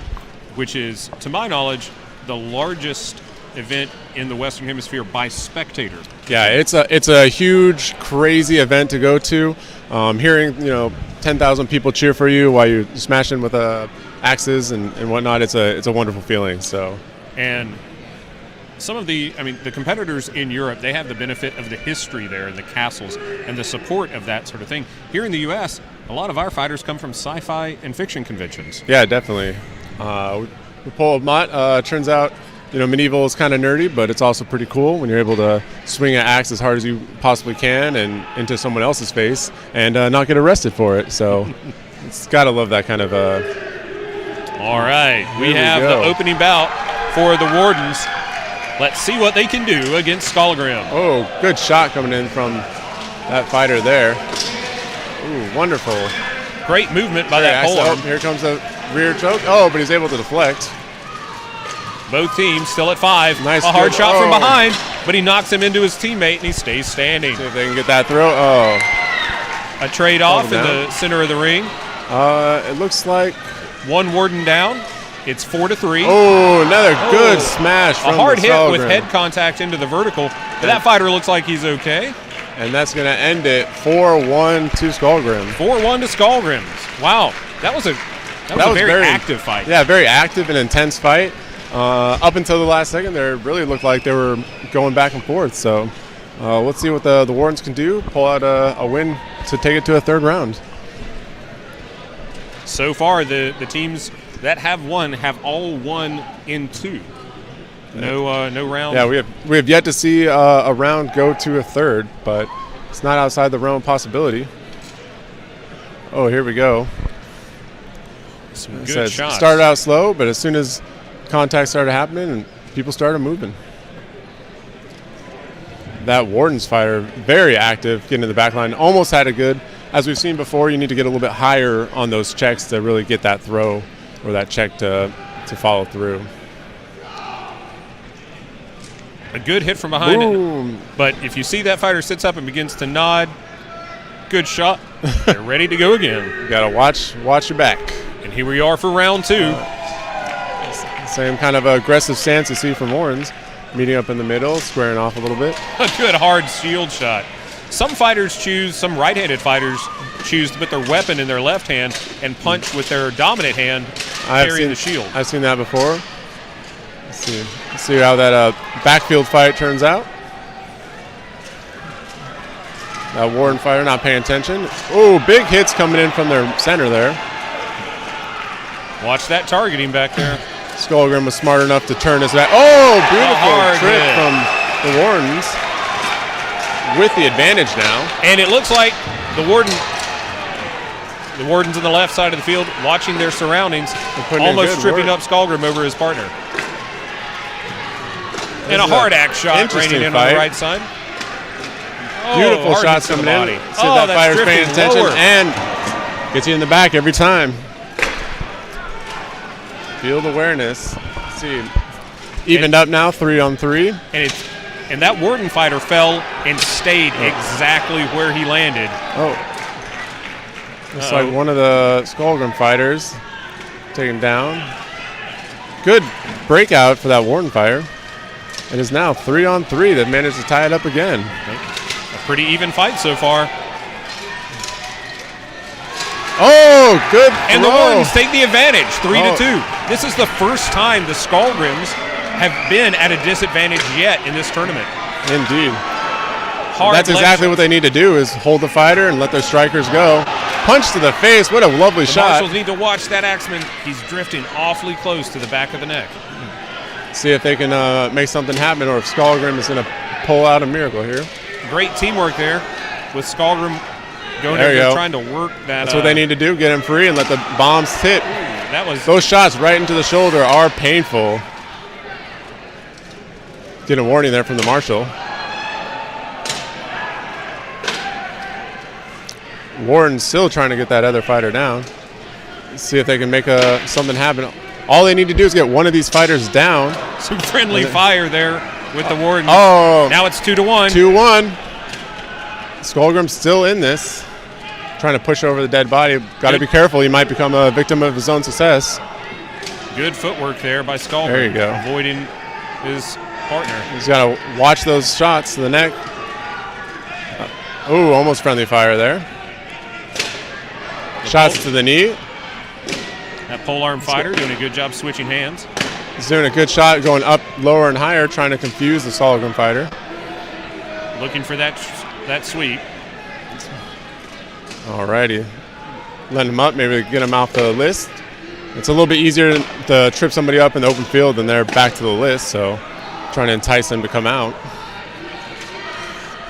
which is, to my knowledge, the largest event in the Western Hemisphere by spectator. Yeah, it's a huge, crazy event to go to. Hearing 10,000 people cheer for you while you're smashing with axes and whatnot, it's a wonderful feeling. So, and some of the competitors in Europe, they have the benefit of the history there and the castles and the support of that sort of thing. Here in the U.S., a lot of our fighters come from sci-fi and fiction conventions. Yeah, definitely. The Pole of Mott turns out, medieval is kind of nerdy, but it's also pretty cool when you're able to swing an axe as hard as you possibly can and into someone else's face and not get arrested for it. So it's got to love that kind of. All right, we have the opening bout for the Wardens. Let's see what they can do against Skalgrim. Oh, good shot coming in from that fighter there. Ooh, wonderful. Great movement by that pole arm. Here comes a rear choke. Oh, but he's able to deflect. Both teams still at 5. Nice, a hard shot from behind, but he knocks him into his teammate, and he stays standing. See if they can get that throw. Oh. A trade-off in the center of the ring. It looks like one Warden down. It's 4-3. Oh, another good smash from a hard hit Skalgrim. with head contact into the vertical. But that fighter looks like he's okay. And that's going to end it 4-1 to Skalgrim. 4-1 to Skalgrim. Wow, that was a very active fight. Yeah, very active and intense fight. Up until the last second, there really looked like they were going back and forth. So let's see what the Wardens can do. Pull out a win to take it to a third round. So far, the teams that have won have all won in 2. No round. Yeah, we have yet to see a round go to a third, but it's not outside the realm of possibility. Oh, here we go. Some good shots. Started out slow, but as soon as contact started happening and people started moving. That Wardens fighter, very active, getting in the back line. Almost had it good. As we've seen before, you need to get a little bit higher on those checks to really get that throw or that check to follow through. A good hit from behind. Boom. But if you see that fighter sits up and begins to nod, good shot. They're ready to go again. You got to watch your back. And here we are for round 2. Same kind of aggressive stance you see from Wardens. Meeting up in the middle, squaring off a little bit. A good hard shield shot. Some right-handed fighters choose to put their weapon in their left hand and punch with their dominant hand, carrying the shield. I've seen that before. Let's see how that backfield fight turns out. That Warden fighter not paying attention. Oh, big hits coming in from their center there. Watch that targeting back there. Skalgrim was smart enough to turn his back. Oh, beautiful trick from the Wardens. With the advantage now. And it looks like the Wardens on the left side of the field watching their surroundings, almost tripping up Skalgrim over his partner. And a hard axe shot raining in on the right side. Beautiful shots coming in. See that fighter's paying attention and gets you in the back every time. Field awareness. Let's see. Evened up now, 3-on-3. And that Warden fighter fell and stayed exactly where he landed. Oh. Looks like one of the Skalgrim fighters taken down. Good breakout for that Warden fighter. It is now 3-on-3. They've managed to tie it up again. A pretty even fight so far. Oh, good And the throw. Wardens take the advantage, 3-2. This is the first time the Skalgrims have been at a disadvantage yet in this tournament. Indeed. Hard That's exactly what they need to do is hold the fighter and let their strikers go. Punch to the face. What a lovely the shot. Marshals need to watch that Axeman. He's drifting awfully close to the back of the neck. See if they can make something happen or if Skalgrim is going to pull out a miracle here. Great teamwork there with Skalgrim going There in you there go. trying to work that. That's what they need to do, get him free and let the bombs hit. That was Those shots right into the shoulder are painful. Get a warning there from the Marshal. Warden's still trying to get that other fighter down. Let's see if they can make something happen. All they need to do is get one of these fighters down. some friendly fire there with the Warden. Oh, Now it's 2-1. 2-1. Skalgrim's still in this. Trying to push over the dead body. Got to be careful. He might become a victim of his own success. Good footwork there by Skalgrim. There you go. Avoiding his partner. He's got to watch those shots to the neck. Ooh, almost friendly fire there. Shots to the knee. That polearm fighter doing a good job switching hands. He's doing a good shot going up lower and higher, trying to confuse the Skalgrim fighter. Looking for that sweep. Alrighty. Let him up, maybe get him off the list. It's a little bit easier to trip somebody up in the open field than they're back to the list, so trying to entice them to come out.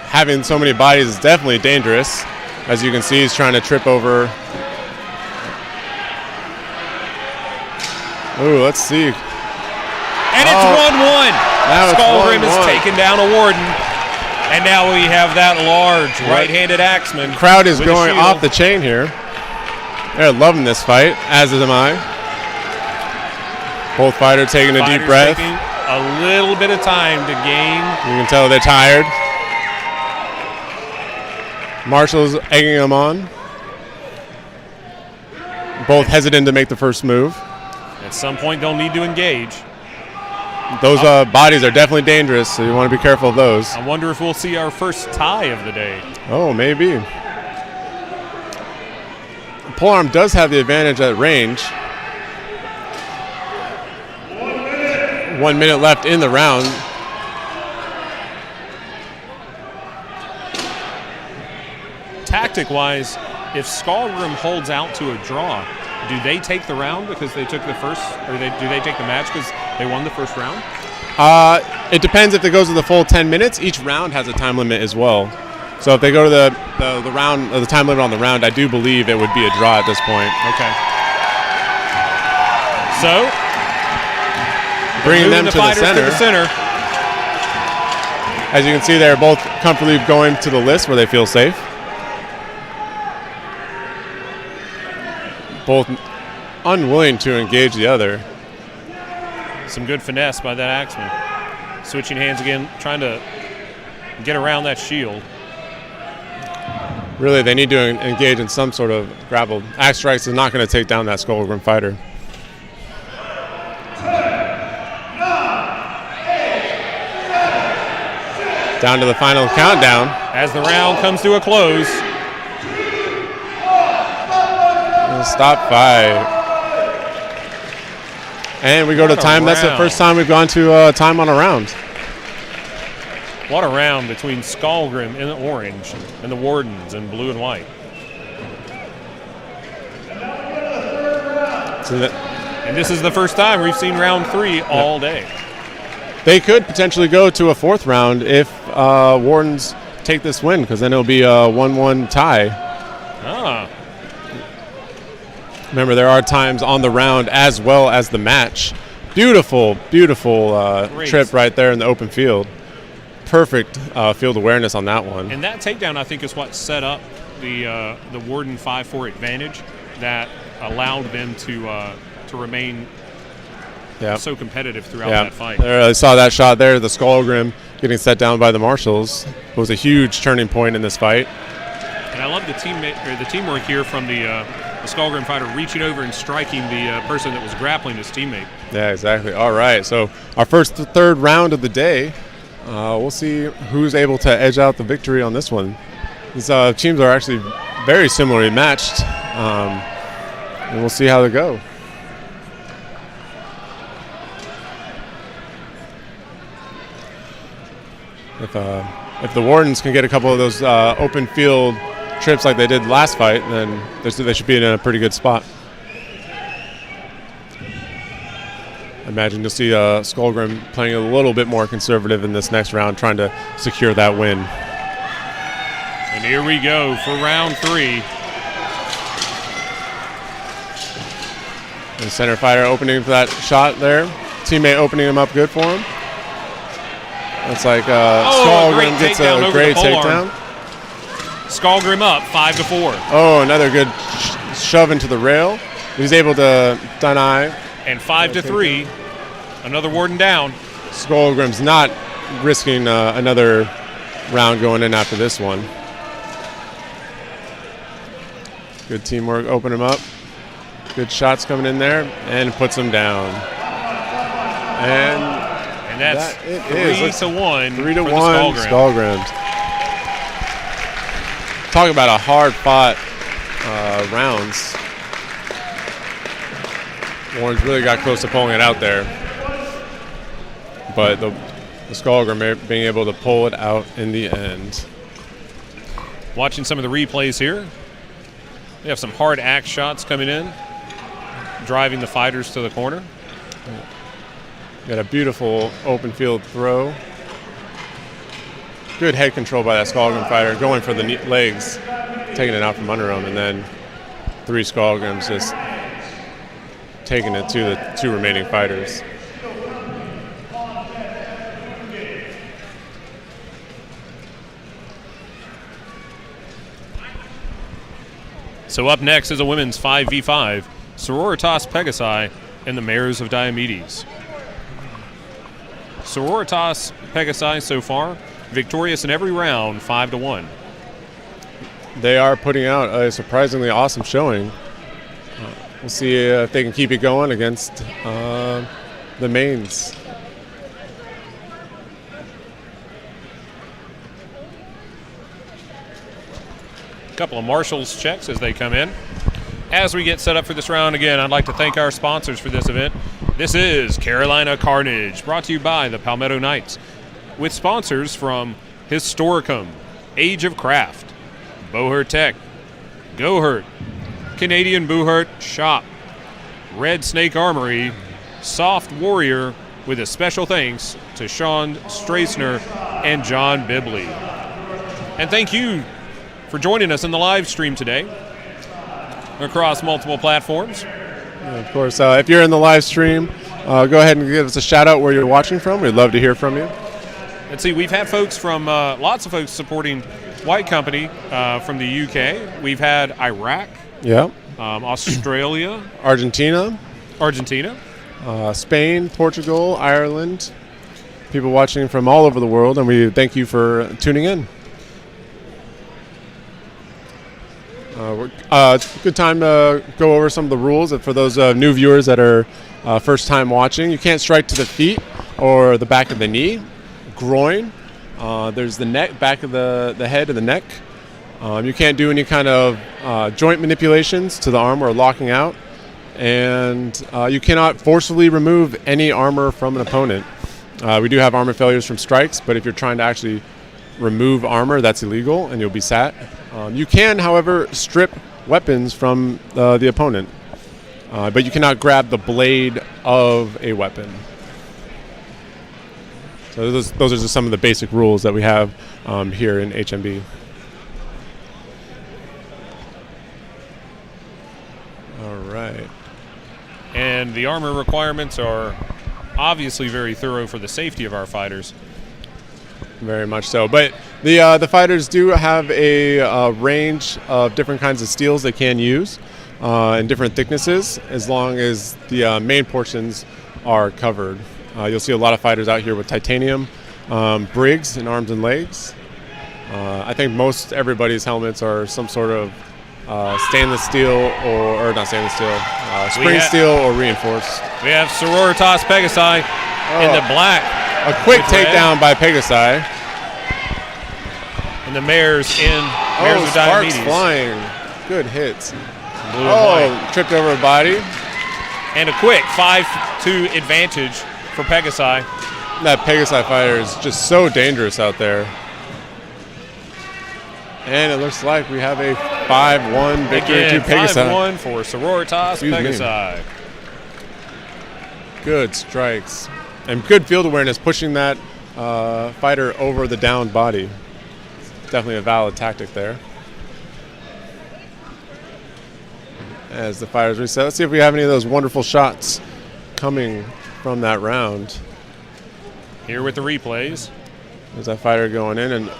Having so many bodies is definitely dangerous. As you can see, he's trying to trip over. Ooh, let's see. And it's 1-1. Now it's Skalgrim 1-1. has taken down a Warden. And now we have that large right-handed axeman. Crowd is with a going shield. off the chain here. They're loving this fight, as am I. Both fighters taking a deep Fighters breath. taking a little bit of time to gain. You can tell they're tired. Marshall's egging them on. Both hesitant to make the first move. At some point, they'll need to engage. Those bodies are definitely dangerous, so you want to be careful of those. I wonder if we'll see our first tie of the day. Oh, maybe. Polearm does have the advantage at range. 1 minute left in the round. Tactic-wise, if Skalgrim holds out to a draw, do they take the round because they took the first, or do they take the match because they won the first round? It depends if it goes to the full 10 minutes. Each round has a time limit as well. So if they go to the round, the time limit on the round, I do believe it would be a draw at this point. Okay. So, Bringing them moving to the fighters center. to the center. As you can see, they're both comfortably going to the list where they feel safe. Both unwilling to engage the other. Some good finesse by that axeman. Switching hands again, trying to get around that shield. Really, they need to engage in some sort of grapple. Axe strikes is not going to take down that Skalgrim fighter. Down to the final countdown. As the round comes to a close. Stop fight. And we go to What a time. That's the round. first time we've gone to time on a round. What a round between Skalgrim in orange and the Wardens in blue and white. And this is the first time we've seen round 3 all day. They could potentially go to a fourth round if Wardens take this win, because then it'll be a 1-1 tie. Ah, Remember, there are times on the round as well as the match. Beautiful, beautiful trip right there in the open field. Perfect field awareness on that one. and that takedown I think is what set up the Warden 5-4 advantage that allowed them to remain so competitive throughout that fight. There, I saw that shot there, the Skalgrim getting set down by the Marshals. It was a huge turning point in this fight. And I love the teamwork here from the Skalgrim fighter reaching over and striking the person that was grappling his teammate. Yeah, exactly. All right, so our third round of the day. We'll see who's able to edge out the victory on this one. These teams are actually very similarly matched. And we'll see how they go. If the Wardens can get a couple of those open field trips like they did last fight, then they should be in a pretty good spot. I imagine you'll see Skalgrim playing a little bit more conservative in this next round, trying to secure that win. And here we go for round 3. The center fighter opening for that shot there. Teammate opening him up good for him. It's like Skalgrim gets a great takedown. Skalgrim up 5-4. Oh, another good shove into the rail. He's able to deny. And 5-3. Another Warden down. Skalgrim's not risking another round going in after this one. Good teamwork, open him up. Good shots coming in there, and puts him down. And that's 3-1. 3-1. Skalgrim. Talk about a hard-fought rounds. Warren's really got close to pulling it out there, but the Skalgrim being able to pull it out in the end. Watching some of the replays here, we have some hard axe shots coming in, driving the fighters to the corner. Got a beautiful open field throw. Good head control by that Skalgrim fighter, going for the legs, taking it out from under him, and then 3 Skalgrims just taking it to the 2 remaining fighters. So up next is a women's 5v5, Sororitas Pegasai and the Mares of Diomedes. Sororitas Pegasai so far, victorious in every round, 5-1. They are putting out a surprisingly awesome showing. We'll see if they can keep it going against the mains. A couple of marshals checks as they come in. As we get set up for this round again, I'd like to thank our sponsors for this event. This is Carolina Carnage, brought to you by the Palmetto Knights, with sponsors from Historicum, Age of Craft, Buhurt Tech, Gohurt, Canadian Buhurt Shop, Red Snake Armory, Soft Warrior, with a special thanks to Sean Strassner and John Bibley. And thank you for joining us in the live stream today across multiple platforms. And of course, if you're in the live stream, go ahead and give us a shout out where you're watching from. We'd love to hear from you. And see, we've had folks from, lots of folks supporting White Company from the UK. We've had Iraq. Yeah. Australia. Argentina. Spain, Portugal, Ireland. People watching from all over the world, and we thank you for tuning in. It's a good time to go over some of the rules. For those new viewers that are first time watching, you can't strike to the feet or the back of the knee, groin. There's the neck, back of the head and the neck. You can't do any kind of joint manipulations to the arm or locking out. And you cannot forcefully remove any armor from an opponent. We do have armor failures from strikes, but if you're trying to actually remove armor, that's illegal and you'll be sat. You can, however, strip weapons from the opponent, but you cannot grab the blade of a weapon. So those are just some of the basic rules that we have here in HMB. All right. And the armor requirements are obviously very thorough for the safety of our fighters. Very much so. But the fighters do have a range of different kinds of steels they can use in different thicknesses, as long as the main portions are covered. You'll see a lot of fighters out here with titanium brigs in arms and legs. I think most everybody's helmets are some sort of stainless steel or not stainless steel, spring steel or reinforced. We have Sororitas Pegasai in the black. A quick takedown by Pegasai. And the Mares of Sparks Diomedes. flying. Good hits. Blue and white. Tripped over a body. And a quick 5-2 advantage for Pegasai. That Pegasai fighter is just so dangerous out there. And it looks like we have a 5-1 victory to Pegasai. 5-1 for Sororitas Pegasai. Good strikes. And good field awareness, pushing that fighter over the downed body. Definitely a valid tactic there. As the fighters reset, let's see if we have any of those wonderful shots coming from that round. Here with the replays. There's that fighter going in, and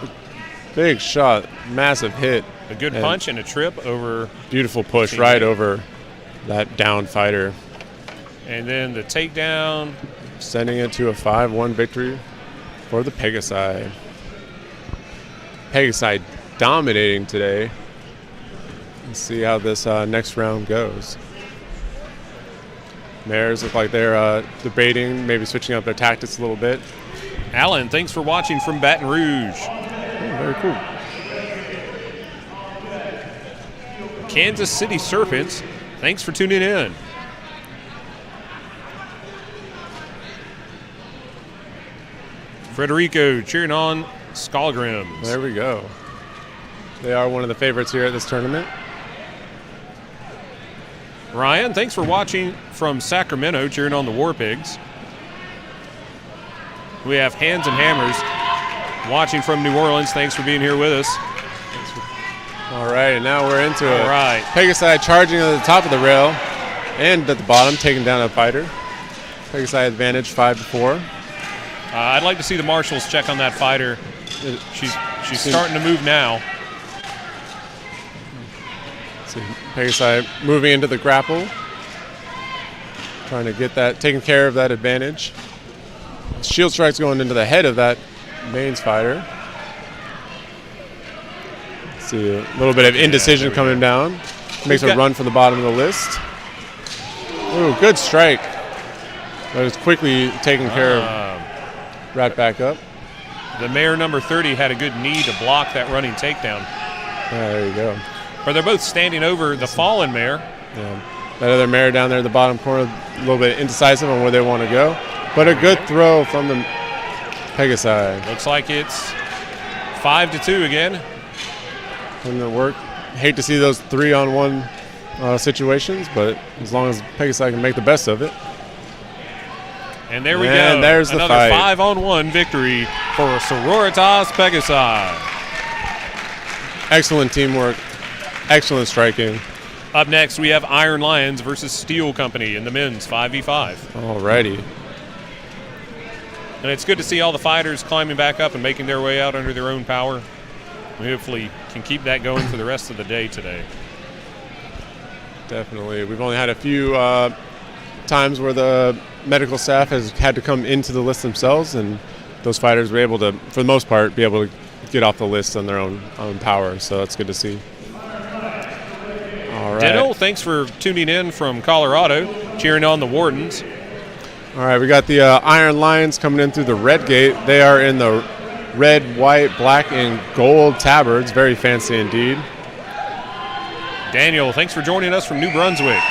big shot, massive hit. A good punch and a trip over. Beautiful push right over that downed fighter. And then the takedown. Sending it to a 5-1 victory for the Pegasai. Pegasai dominating today. Let's see how this next round goes. Mares look like they're debating, maybe switching up their tactics a little bit. Alan, thanks for watching from Baton Rouge. Very cool. Kansas City Serpents, thanks for tuning in. Federico cheering on Skalgrim. There we go. They are one of the favorites here at this tournament. Ryan, thanks for watching from Sacramento, cheering on the War Pigs. We have Hands and Hammers watching from New Orleans. Thanks for being here with us. All right, and now we're into it. All right. Pegasai charging at the top of the rail and at the bottom, taking down a fighter. Pegasai advantage 5-4. I'd like to see the marshals check on that fighter. She's starting to move now. See Pegasai moving into the grapple, trying to get that, taking care of that advantage. Shield strikes going into the head of that mains fighter. See a little bit of indecision coming down. Makes a run for the bottom of the list. Ooh, good strike. But it's quickly taken care of. Right back up. The mare number 30 had a good knee to block that running takedown. There you go. But they're both standing over the fallen mare. Yeah. That other mare down there in the bottom corner, a little bit indecisive on where they want to go. But a good throw from the Pegasai. Looks like it's 5-2 again. Putting the work. Hate to see those 3-on-1 situations, but as long as Pegasai can make the best of it. And there we go. And there's another the fight. 5-on-1 victory for Sororitas Pegasai. Excellent teamwork. Excellent striking. Up next, we have Iron Lions versus Steel Company in the men's 5v5. Alrighty. And it's good to see all the fighters climbing back up and making their way out under their own power. We hopefully can keep that going for the rest of the day today. Definitely. We've only had a few times where the medical staff has had to come into the list themselves, and those fighters were able to, for the most part, be able to get off the list on their own power. So that's good to see. All right. Ditto, thanks for tuning in from Colorado, cheering on the Wardens. All right, we got the Iron Lions coming in through the red gate. They are in the red, white, black, and gold tabards. Very fancy indeed. Daniel, thanks for joining us from New Brunswick.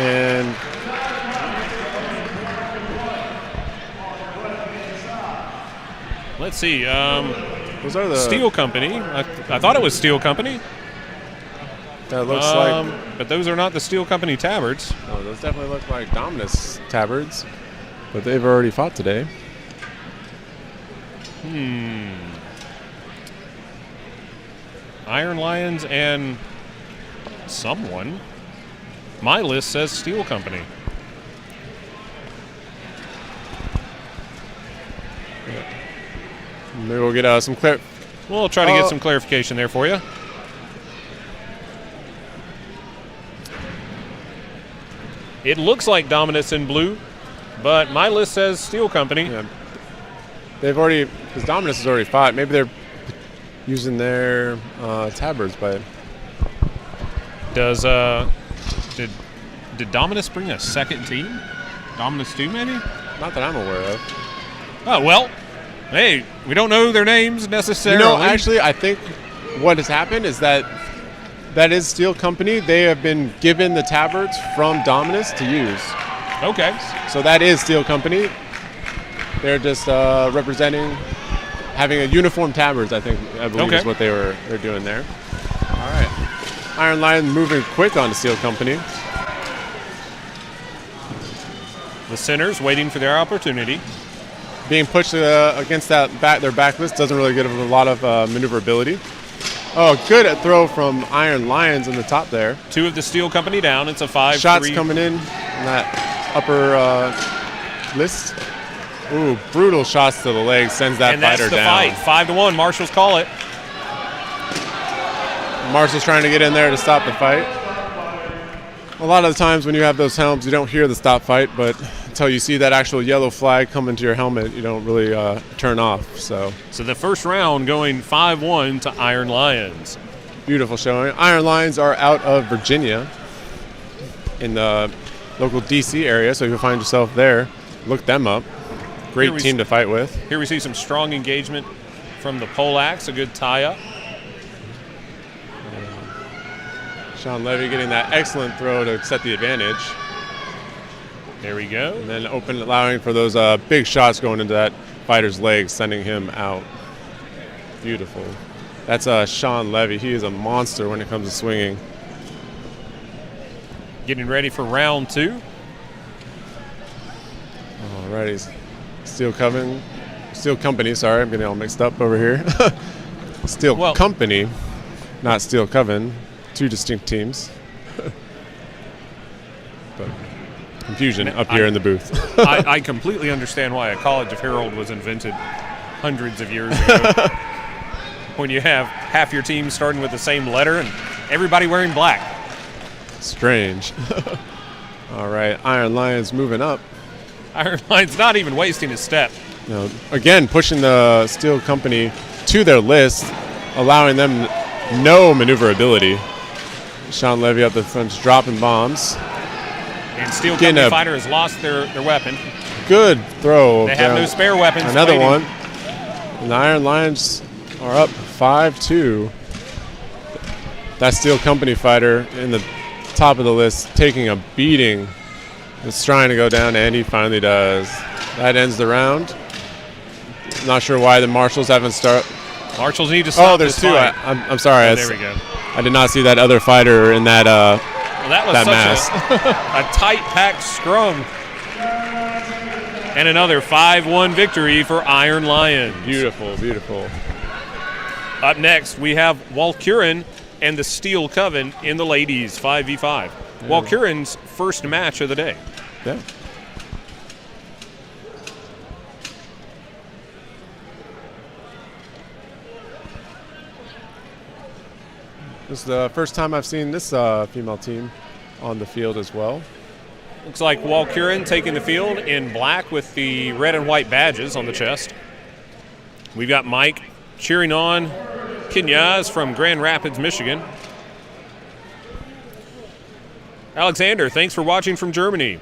And let's see. those are the Steel Company. I thought it was Steel Company. That looks like. But those are not the Steel Company tabards. No, those definitely look like Dominus tabards, but they've already fought today. Iron Lions and someone. My list says Steel Company. Maybe we'll get some clear. We'll try to get some clarification there for you. It looks like Dominus in blue, but my list says Steel Company. Yeah. They've already, because Dominus has already fought. Maybe they're using their tabards, but did Dominus bring a second team? Dominus 2, maybe? Not that I'm aware of. Oh, well, hey, we don't know their names necessarily. You know, actually, I think what has happened is that That is Steel Company. They have been given the tabards from Dominus to use. Okay. So that is Steel Company. They're just representing having a uniform tabards, I believe is what they're doing there. All right. Iron Lion moving quick on to Steel Company. The Sinners waiting for their opportunity. Being pushed against their backlist doesn't really give them a lot of maneuverability. Oh, good throw from Iron Lions in the top there. 2 of the Steel Company down. It's a 5-3. Shots coming in that upper list. Ooh, brutal shots to the leg sends that fighter down. And that's the fight. 5-1. Marshals call it. Marshall's trying to get in there to stop the fight. A lot of the times when you have those helms, you don't hear the stop fight, but until you see that actual yellow flag come into your helmet, you don't really turn off. So the first round going 5-1 to Iron Lions. Beautiful showing. Iron Lions are out of Virginia in the local D.C. area, so if you find yourself there, look them up. Great team to fight with. Here we see some strong engagement from the Polacs, a good tie-up. Sean Levy getting that excellent throw to set the advantage. There we go. And then allowing for those big shots going into that fighter's legs, sending him out. Beautiful. That's Sean Levy. He is a monster when it comes to swinging. Getting ready for round 2. Alrighty. Steel Company, sorry, I'm getting all mixed up over here. Steel Company, not Steel Coven. 2 distinct teams. But confusion up here in the booth. I completely understand why a College of Herald was invented hundreds of years ago. When you have half your team starting with the same letter and everybody wearing black. Strange. All right, Iron Lions moving up. Iron Lion's not even wasting a step. Again, pushing the Steel Company to their list, allowing them no maneuverability. Sean Levy up the front, dropping bombs. And Steel Company fighter has lost their weapon. Good throw. They have no spare weapons. Another one. And the Iron Lions are up 5-2. That Steel Company fighter in the top of the list taking a beating. It's trying to go down, and he finally does. That ends the round. Not sure why the Marshals haven't started. Marshals need to stop this fight. Oh, there's 2. I'm sorry. There we go. I did not see that other fighter in that that was mass. a tight packed scrum. And another 5-1 victory for Iron Lions. Beautiful, beautiful. Up next, we have Valkyrin and the Steel Coven in the ladies 5v5. Yeah. Valkyrin's first match of the day. Yeah. This is the first time I've seen this female team on the field as well. Looks like Valkyrin taking the field in black with the red and white badges on the chest. We've got Mike cheering on Kinyaz from Grand Rapids, Michigan. Alexander, thanks for watching from Germany.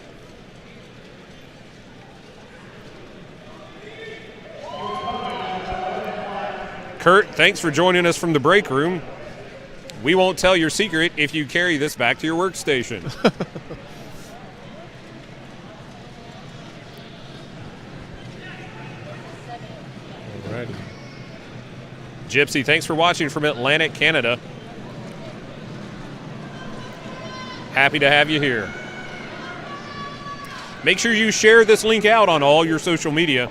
Kurt, thanks for joining us from the break room. We won't tell your secret if you carry this back to your workstation. Alrighty. Gypsy, thanks for watching from Atlantic, Canada. Happy to have you here. Make sure you share this link out on all your social media.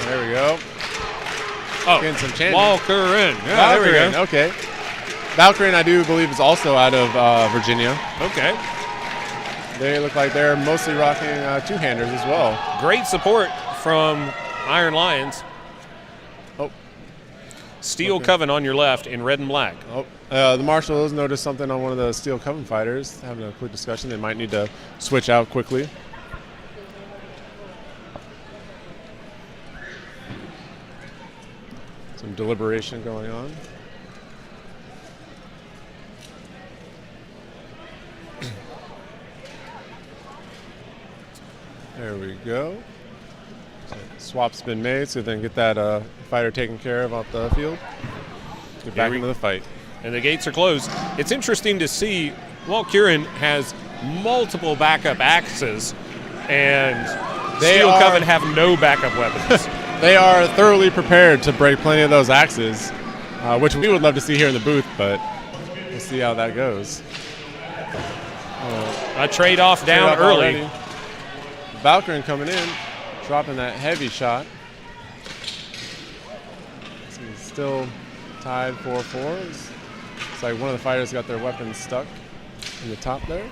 There we go. Oh, getting some chanting. Valkyrin. Yeah, there we go. Okay. Valkyrin, I do believe, is also out of Virginia. Okay. They look like they're mostly rocking two-handers as well. Great support from Iron Lions. Oh. Steel Coven on your left in red and black. Oh. The Marshals noticed something on one of the Steel Coven fighters, having a quick discussion. They might need to switch out quickly. Some deliberation going on. There we go. So swap's been made, so then get that fighter taken care of off the field. Get back into the fight. And the gates are closed. It's interesting to see Valkyrin has multiple backup axes, and Steel Coven have no backup weapons. They are thoroughly prepared to break plenty of those axes, which we would love to see here in the booth, but we'll see how that goes. A trade-off down early. Valkyrin coming in, dropping that heavy shot. So he's still tied 4-4. It's like one of the fighters got their weapons stuck in the top there.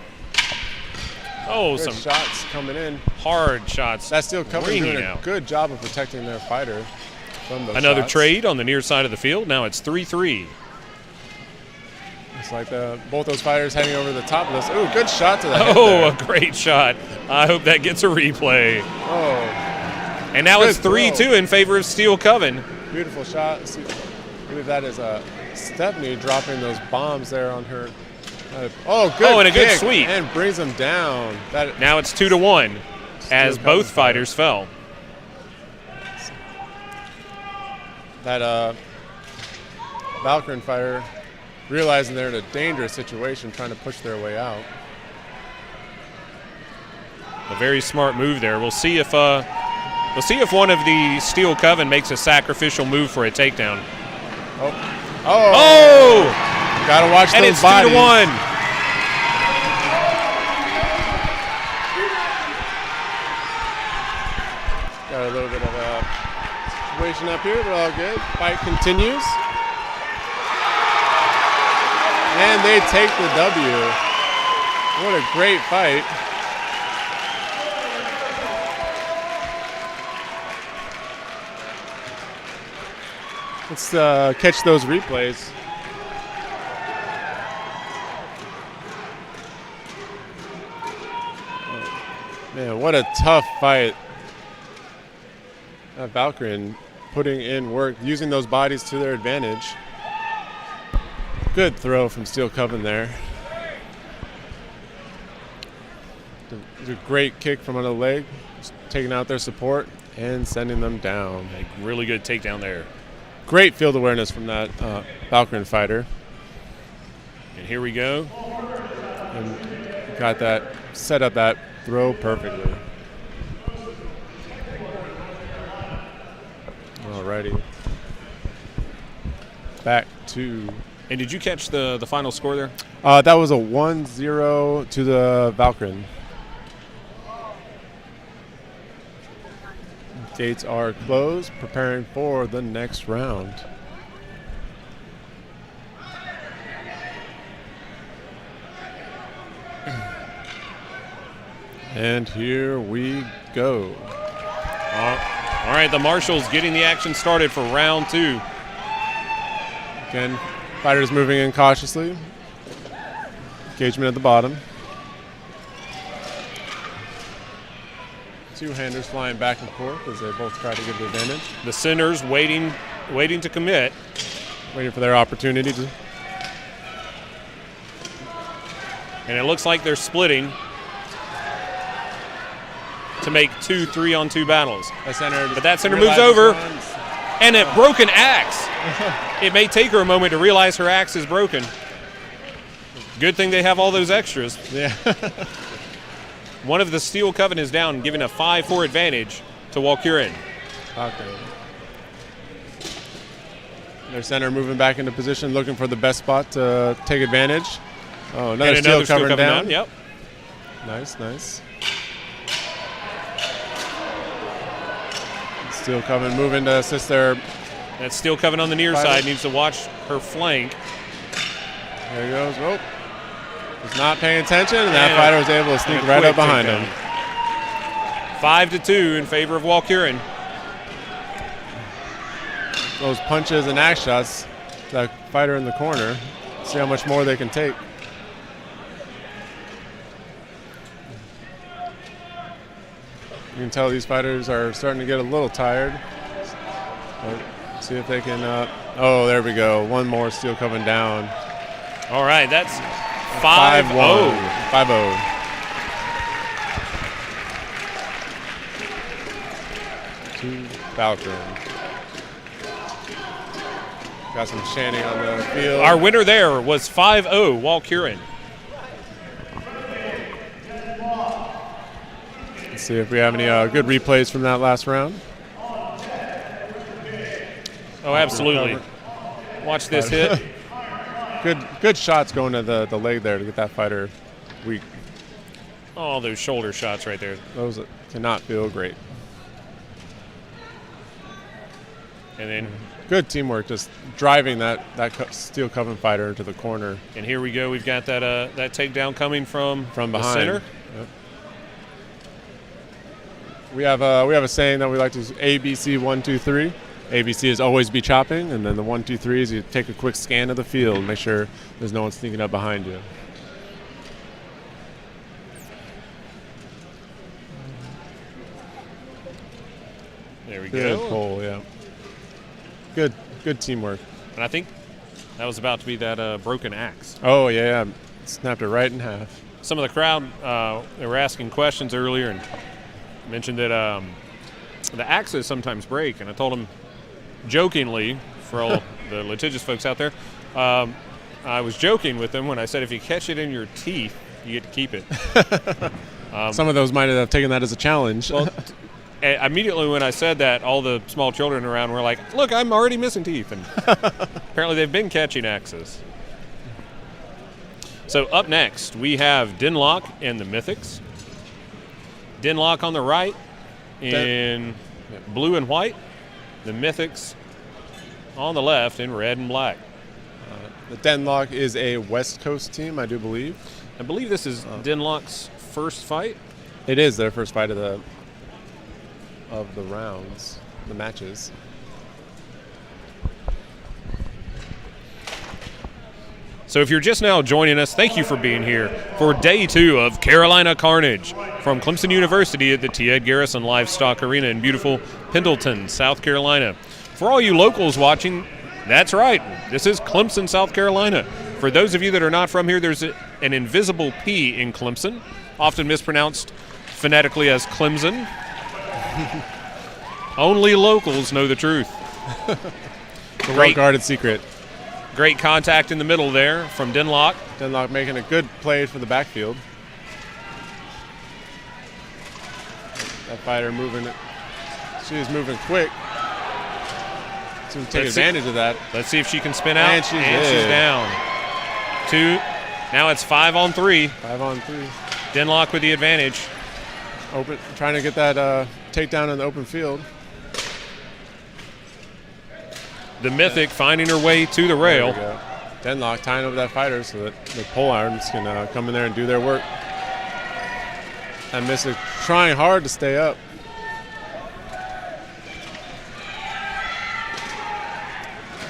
Oh, good some shots coming in. Hard shots. That's Steel Coven doing out. A good job of protecting their fighter from those Another shots. trade on the near side of the field. Now it's 3-3. It's like both those fighters heading over the top of this. Ooh, good shot to the head Oh, there. a great shot. I hope that gets a replay. Oh. And now Good it's 3-2 in favor of Steel Coven. Beautiful shot. I believe that is Stephanie dropping those bombs there on her. Oh, good. Oh, and a good kick, sweep. And brings them down. Now it's 2-1 as both fighters fell. That Valkyrin fighter realizing they're in a dangerous situation, trying to push their way out. A very smart move there. We'll see if one of the Steel Coven makes a sacrificial move for a takedown. Oh! Gotta watch and those it's bodies. 2-1. Got a little bit of a situation up here, but all good. Fight continues. And they take the W. What a great fight. Let's catch those replays. Oh, man, what a tough fight. Valkyrin putting in work, using those bodies to their advantage. Good throw from Steel Coven there. A great kick from under the leg, taking out their support and sending them down. A really good takedown there. Great field awareness from that Valkyrin fighter. And here we go. And got that, set up that throw perfectly. Alrighty. Back to... And did you catch the final score there? That was a 1-0 to the Valkyrin. Gates are closed, preparing for the next round. And here we go. All right, the Marshals getting the action started for round 2. Again, fighters moving in cautiously. Engagement at the bottom. Two-handers flying back and forth as they both try to get the advantage. The centers waiting to commit. Waiting for their opportunity to. And it looks like they're splitting to make 2 3-on-2 battles. But that center moves over. And a broken axe. It may take her a moment to realize her axe is broken. Good thing they have all those extras. Yeah. One of the Steel Coven is down, giving a 5-4 advantage to Valkyrin. Okay. Their center moving back into position, looking for the best spot to take advantage. Oh, another Steel Coven down. Yep. Nice, nice. Steel Coven moving to assist their... That Steel Coven on the near side needs to watch her flank. There he goes. Oh. Was not paying attention, and that fighter was able to sneak right up behind him. 5-2 in favor of Valkyrin. Those punches and axe shots, that fighter in the corner. See how much more they can take. You can tell these fighters are starting to get a little tired. But see if they can. Oh, there we go. One more Steel Coven down. All right, that's 5-0. 5-0. to Valkyrin. Got some chanting on the field. Our winner there was 5-0, Valkyrin. Let's see if we have any good replays from that last round. Oh, absolutely. Watch this hit. Good shots going to the leg there to get that fighter weak. Oh, those shoulder shots right there. Those cannot feel great. And then good teamwork, just driving that Steel Coven fighter into the corner. And here we go. We've got that takedown coming from behind. The center. Yep. We have a saying that we like to use: ABC 1 2 3. ABC is always be chopping, and then the 1 2 3 is you take a quick scan of the field, and make sure there's no one sneaking up behind you. There we Good go. pull, yeah. Good teamwork. And I think that was about to be that broken axe. Oh yeah, snapped it right in half. Some of the crowd they were asking questions earlier and mentioned that the axes sometimes break, and I told them jokingly, for all the litigious folks out there, I was joking with them when I said if you catch it in your teeth, you get to keep it. Some of those might have taken that as a challenge. Well, immediately when I said that, all the small children around were like, look, I'm already missing teeth. And apparently they've been catching axes. So up next, we have Dinlock and the Mythics. Dinlock on the right in blue and white. The Mythics on the left in red and black. The Dinlock is a West Coast team, I do believe. I believe this is Dinlock's first fight. It is their first fight of the rounds, the matches. So if you're just now joining us, thank you for being here for day 2 of Carolina Carnage from Clemson University at the T. Ed Garrison Livestock Arena in beautiful Pendleton, South Carolina. For all you locals watching, that's right, this is Clemson, South Carolina. For those of you that are not from here, there's an invisible P in Clemson, often mispronounced phonetically as Clemson. Only locals know the truth. The well-guarded secret. Great contact in the middle there from Dinlock. Dinlock making a good play for the backfield. That fighter moving. She's moving quick. To take advantage of that. Let's see if she can spin out. And she's down. 2. Now it's 5 on 3. 5 on 3. Dinlock with the advantage. Open, trying to get that takedown in the open field. The Mythic finding her way to the rail. Dinlock tying over that fighter so that the pole arms can come in there and do their work. And Mythic trying hard to stay up.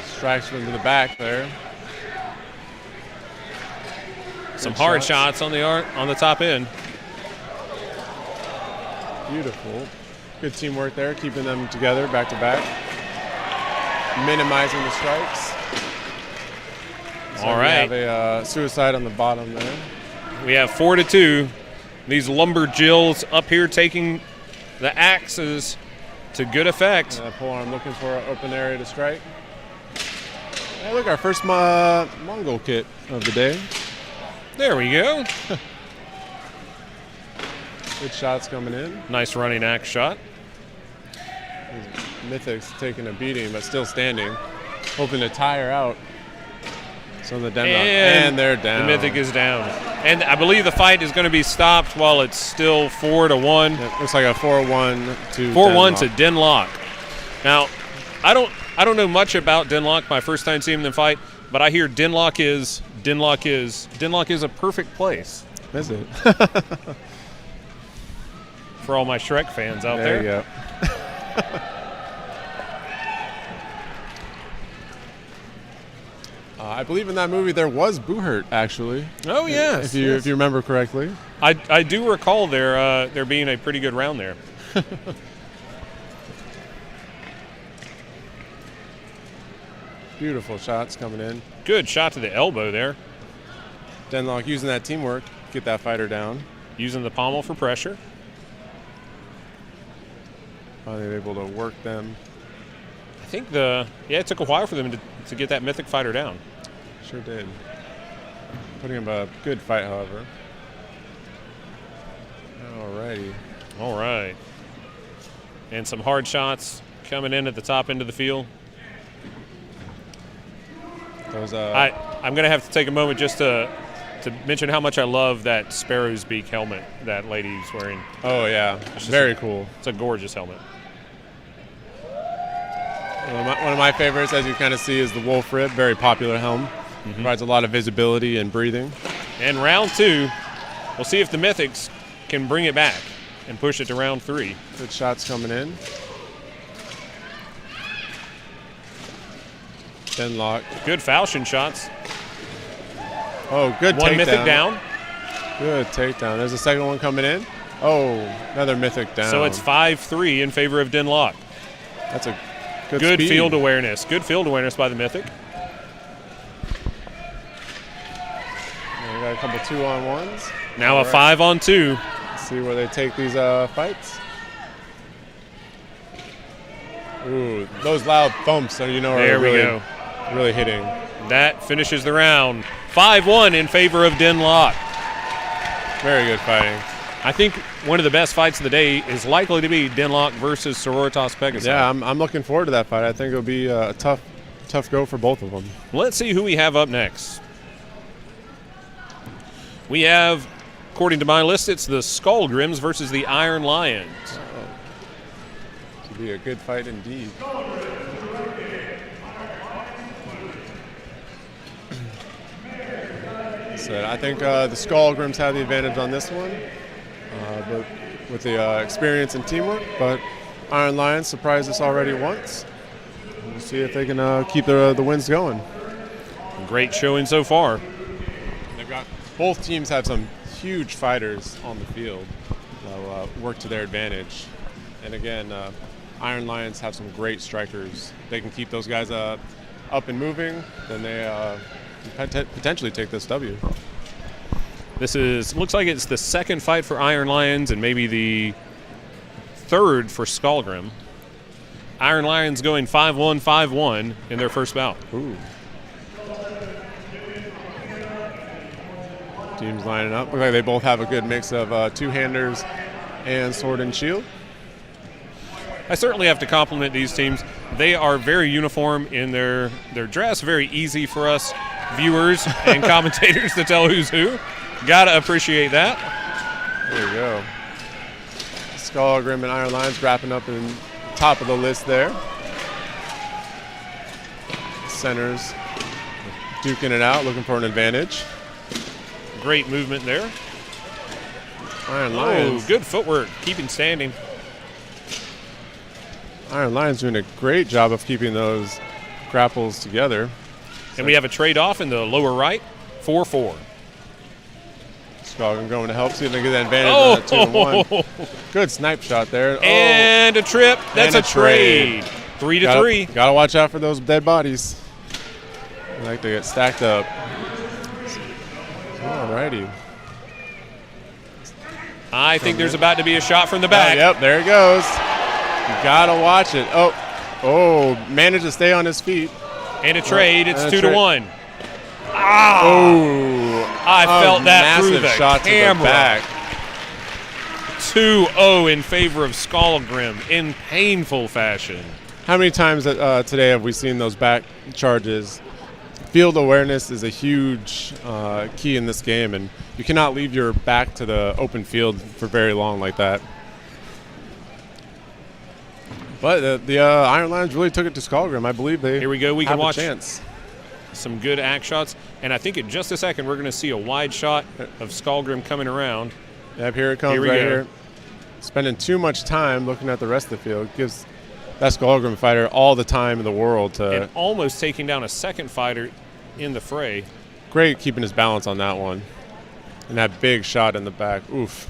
Strikes from the back there. Some hard shots on the top end. Beautiful. Good teamwork there, keeping them together back to back. Minimizing the strikes. All right. We have a suicide on the bottom there. We have 4-2. These lumberjills up here taking the axes to good effect. Pole arm looking for an open area to strike. Hey, look, our first Mongol kit of the day. There we go. Good shots coming in. Nice running axe shot. Mythics taking a beating, but still standing, hoping to tire out some of the Dinlock. And they're down. The Mythic is down. And I believe the fight is going to be stopped while it's still 4-1. It looks like a 4-1 to 4-1 to Dinlock. Now, I don't know much about Dinlock. My first time seeing them fight, but I hear Dinlock is a perfect place. Is it? For all my Shrek fans out there. There you go. I believe in that movie there was Buhurt, actually. Oh yes, if you remember correctly. I do recall there being a pretty good round there. Beautiful shots coming in. Good shot to the elbow there. Dinlock using that teamwork, get that fighter down. Using the pommel for pressure. Finally able to work them. I think it took a while for them to get that Mythic fighter down. Sure did. Putting him a good fight, however. Alrighty. All right. And some hard shots coming in at the top end of the field. Those, I'm going to have to take a moment just to mention how much I love that sparrow's beak helmet that lady's wearing. Oh, yeah. Very cool. It's a gorgeous helmet. One of my favorites, as you kind of see, is the wolf rib. Very popular helm. Provides a lot of visibility and breathing. And round 2, we'll see if the Mythics can bring it back and push it to round 3. Good shots coming in. Denlock. Good falchion shots. Oh, good takedown. One Mythic down. Good takedown. There's a second one coming in. Oh, another Mythic down. So it's 5-3 in favor of Denlock. That's a good speed. field awareness. Good field awareness by the Mythic. We got a couple 2-on-1s. Now a 5-on-2. Let's see where they take these fights. Ooh, those loud thumps, are really hitting. That finishes the round. 5-1 in favor of Denlock. Very good fighting. I think one of the best fights of the day is likely to be Denlock versus Sororitas Pegasai. Yeah, I'm looking forward to that fight. I think it'll be a tough go for both of them. Let's see who we have up next. We have, according to my list, it's the Skalgrims versus the Iron Lions. Should be a good fight indeed. So I think the Skalgrims have the advantage on this one, but with the experience and teamwork. But Iron Lions surprised us already once. We'll see if they can keep the wins going. Great showing so far. Both teams have some huge fighters on the field that work to their advantage. And again, Iron Lions have some great strikers. They can keep those guys up and moving, then they can potentially take this W. Looks like it's the second fight for Iron Lions and maybe the third for Skalgrim. Iron Lions going 5-1, 5-1 in their first bout. Ooh. Teams lining up. Looks like they both have a good mix of two-handers and sword and shield. I certainly have to compliment these teams. They are very uniform in their dress, very easy for us viewers and commentators to tell who's who. Gotta appreciate that. There you go. Skalgrim and Iron Lions wrapping up in the top of the list there. Centers duking it out, looking for an advantage. Great movement there. Iron Lions. Oh, good footwork, keeping standing. Iron Lions doing a great job of keeping those grapples together. And we have a trade-off in the lower right, 4-4. Skalgrim going to help, see if they get that advantage on that 2-1. Good snipe shot there. And a trip. That's a trade. 3-3. Gotta watch out for those dead bodies. They like to get stacked up. Alrighty. I think there's about to be a shot from the back. Yep, there it goes. You gotta watch it. Oh, managed to stay on his feet. And a trade. It's 2-1. I felt that through the shot camera. To the back. 2-0 in favor of Skalgrim in painful fashion. How many times today have we seen those back charges? Field awareness is a huge key in this game, and you cannot leave your back to the open field for very long like that. But the Iron Lions really took it to Skalgrim. I believe they Here we go. We can watch chance. Some good axe shots. And I think in just a second we're going to see a wide shot of Skalgrim coming around. Yep, here it comes here. Spending too much time looking at the rest of the field gives that Skalgrim fighter all the time in the world to... And almost taking down a second fighter in the fray. Great keeping his balance on that one. And that big shot in the back. Oof.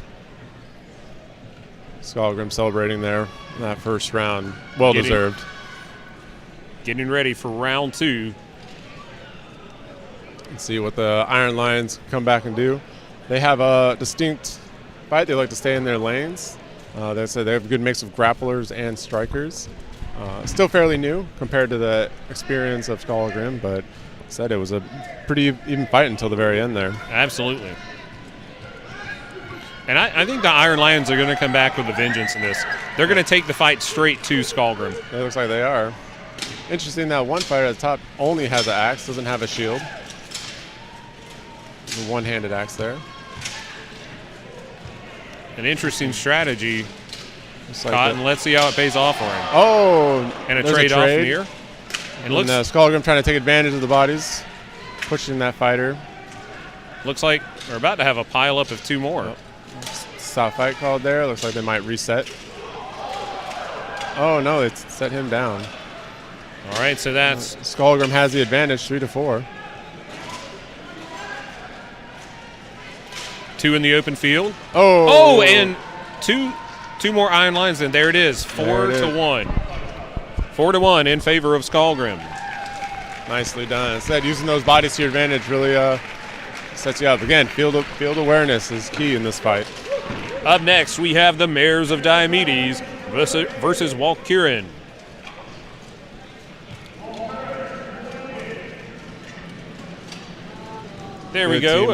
Skalgrim celebrating there in that first round. Well deserved. Getting ready for round 2. Let's see what the Iron Lions come back and do. They have a distinct fight. They like to stay in their lanes. They said they have a good mix of grapplers and strikers. Still fairly new compared to the experience of Skalgrim, but said it was a pretty even fight until the very end there. Absolutely. And I think the Iron Lions are going to come back with a vengeance in this. They're going to take the fight straight to Skalgrim. It looks like they are. Interesting that one fighter at the top only has an axe, doesn't have a shield. The one-handed axe there. An interesting strategy. Like Cotton, let's see how it pays off for him. Oh! And a trade off here. And looks Skalgrim trying to take advantage of the bodies, pushing that fighter. Looks like we're about to have a pile-up of 2 more. Stop fight called there. Looks like they might reset. Oh, no, it's set him down. All right, so that's... Skalgrim has the advantage, 3-4. 2 in the open field. Oh! Oh, and two more Iron Lions, and there it is, 4-1. 4-1 in favor of Skalgrim. Nicely done. Instead, using those bodies to your advantage really sets you up. Again, field awareness is key in this fight. Up next, we have the Mares of Diomedes versus Valkyrin. There we go.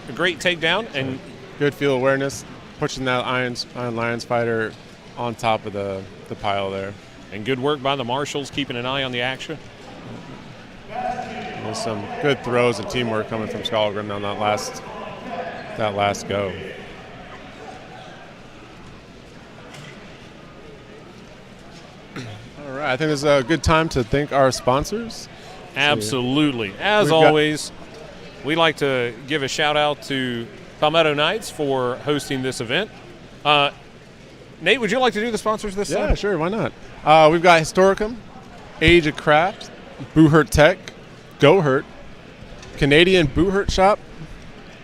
A great takedown and good field awareness, pushing that Iron Lions fighter on top of the pile there. And good work by the marshals, keeping an eye on the action. There's some good throws and teamwork coming from Skalgrim on that last go. All right, I think this is a good time to thank our sponsors. Absolutely. As always, we'd like to give a shout out to Palmetto Knights for hosting this event. Nate, would you like to do the sponsors this time? Yeah, sure, why not? We've got Historicum, Age of Craft, Buhurt Tech, Gohurt, Canadian Buhurt Shop,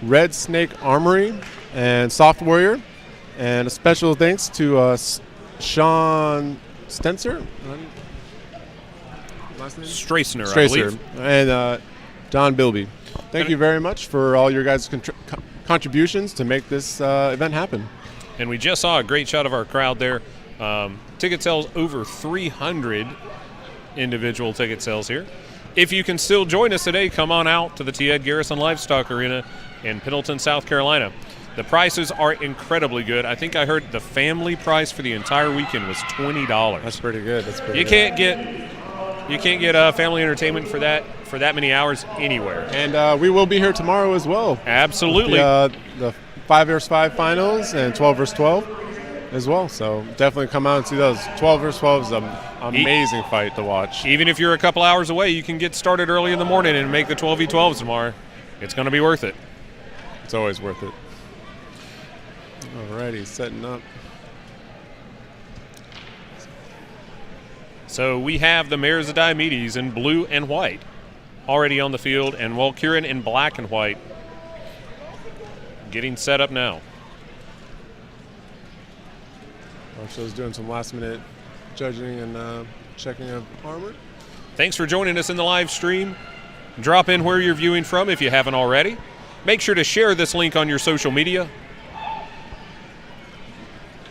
Red Snake Armory, and Soft Warrior. And a special thanks to Sean Stenser. Last name? Strassner, I believe. And Don Bilby. Thank you very much for all your guys' contributions to make this event happen. And we just saw a great shot of our crowd there. Ticket sales over 300 individual ticket sales here. If you can still join us today, come on out to the T. Ed Garrison Livestock Arena in Pendleton, South Carolina. The prices are incredibly good. I think I heard the family price for the entire weekend was $20. That's pretty good. You can't get family entertainment for that many hours anywhere. And we will be here tomorrow as well. Absolutely. The 5 vs. 5 finals and 12 vs. 12 as well. So definitely come out and see those. 12 vs. 12 is an amazing fight to watch. Even if you're a couple hours away, you can get started early in the morning and make the 12v12s tomorrow. It's going to be worth it. It's always worth it. Alrighty, setting up. So we have the Mares of Diomedes in blue and white already on the field, and Valkyrin in black and white getting set up now. Marshall's doing some last-minute judging and checking of armor. Thanks for joining us in the live stream. Drop in where you're viewing from if you haven't already. Make sure to share this link on your social media.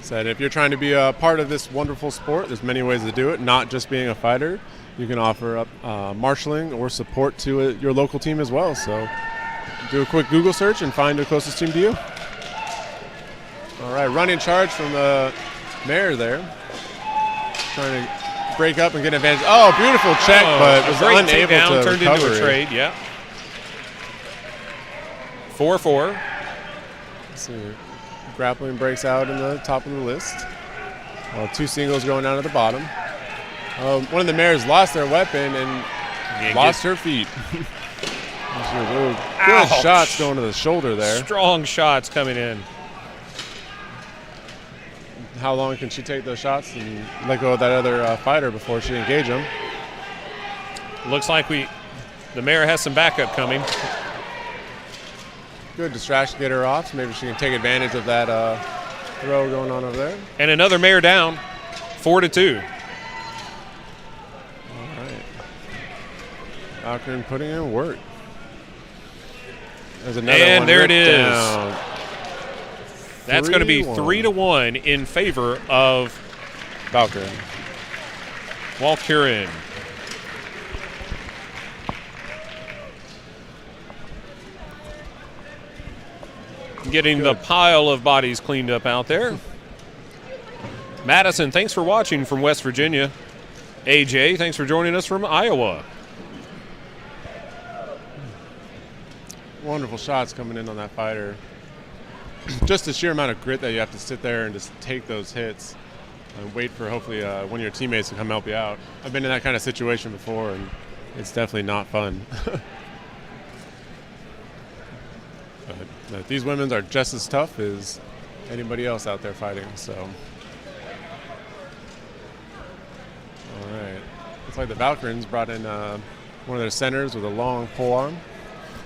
Said if you're trying to be a part of this wonderful sport, there's many ways to do it, not just being a fighter. You can offer up marshalling or support to your local team as well. So do a quick Google search and find the closest team to you. All right, running charge from the mare there. Trying to break up and get advantage. Oh, beautiful check, but was unable to turned recover. Into a trade, yeah. 4-4. Let's see. Grappling breaks out in the top of the list. 2 singles going down at the bottom. One of the mares lost their weapon and lost her feet. Good shots going to the shoulder there. Strong shots coming in. How long can she take those shots and let go of that other fighter before she engage them? Looks like the mare has some backup coming. Good distraction to get her off, so maybe she can take advantage of that throw going on over there. And another mare down, 4-2. All right. Valkyrin putting in work. There's another and one there it is. Down. That's going to be 3-1 in favor of Valkyrin. Valkyrin. Getting the pile of bodies cleaned up out there. Madison, thanks for watching from West Virginia. AJ, thanks for joining us from Iowa. Wonderful shots coming in on that fighter. Just the sheer amount of grit that you have to sit there and just take those hits and wait for hopefully one of your teammates to come help you out. I've been in that kind of situation before, and it's definitely not fun. But these women are just as tough as anybody else out there fighting. So, all right. Looks like the Valkyrins brought in one of their centers with a long polearm.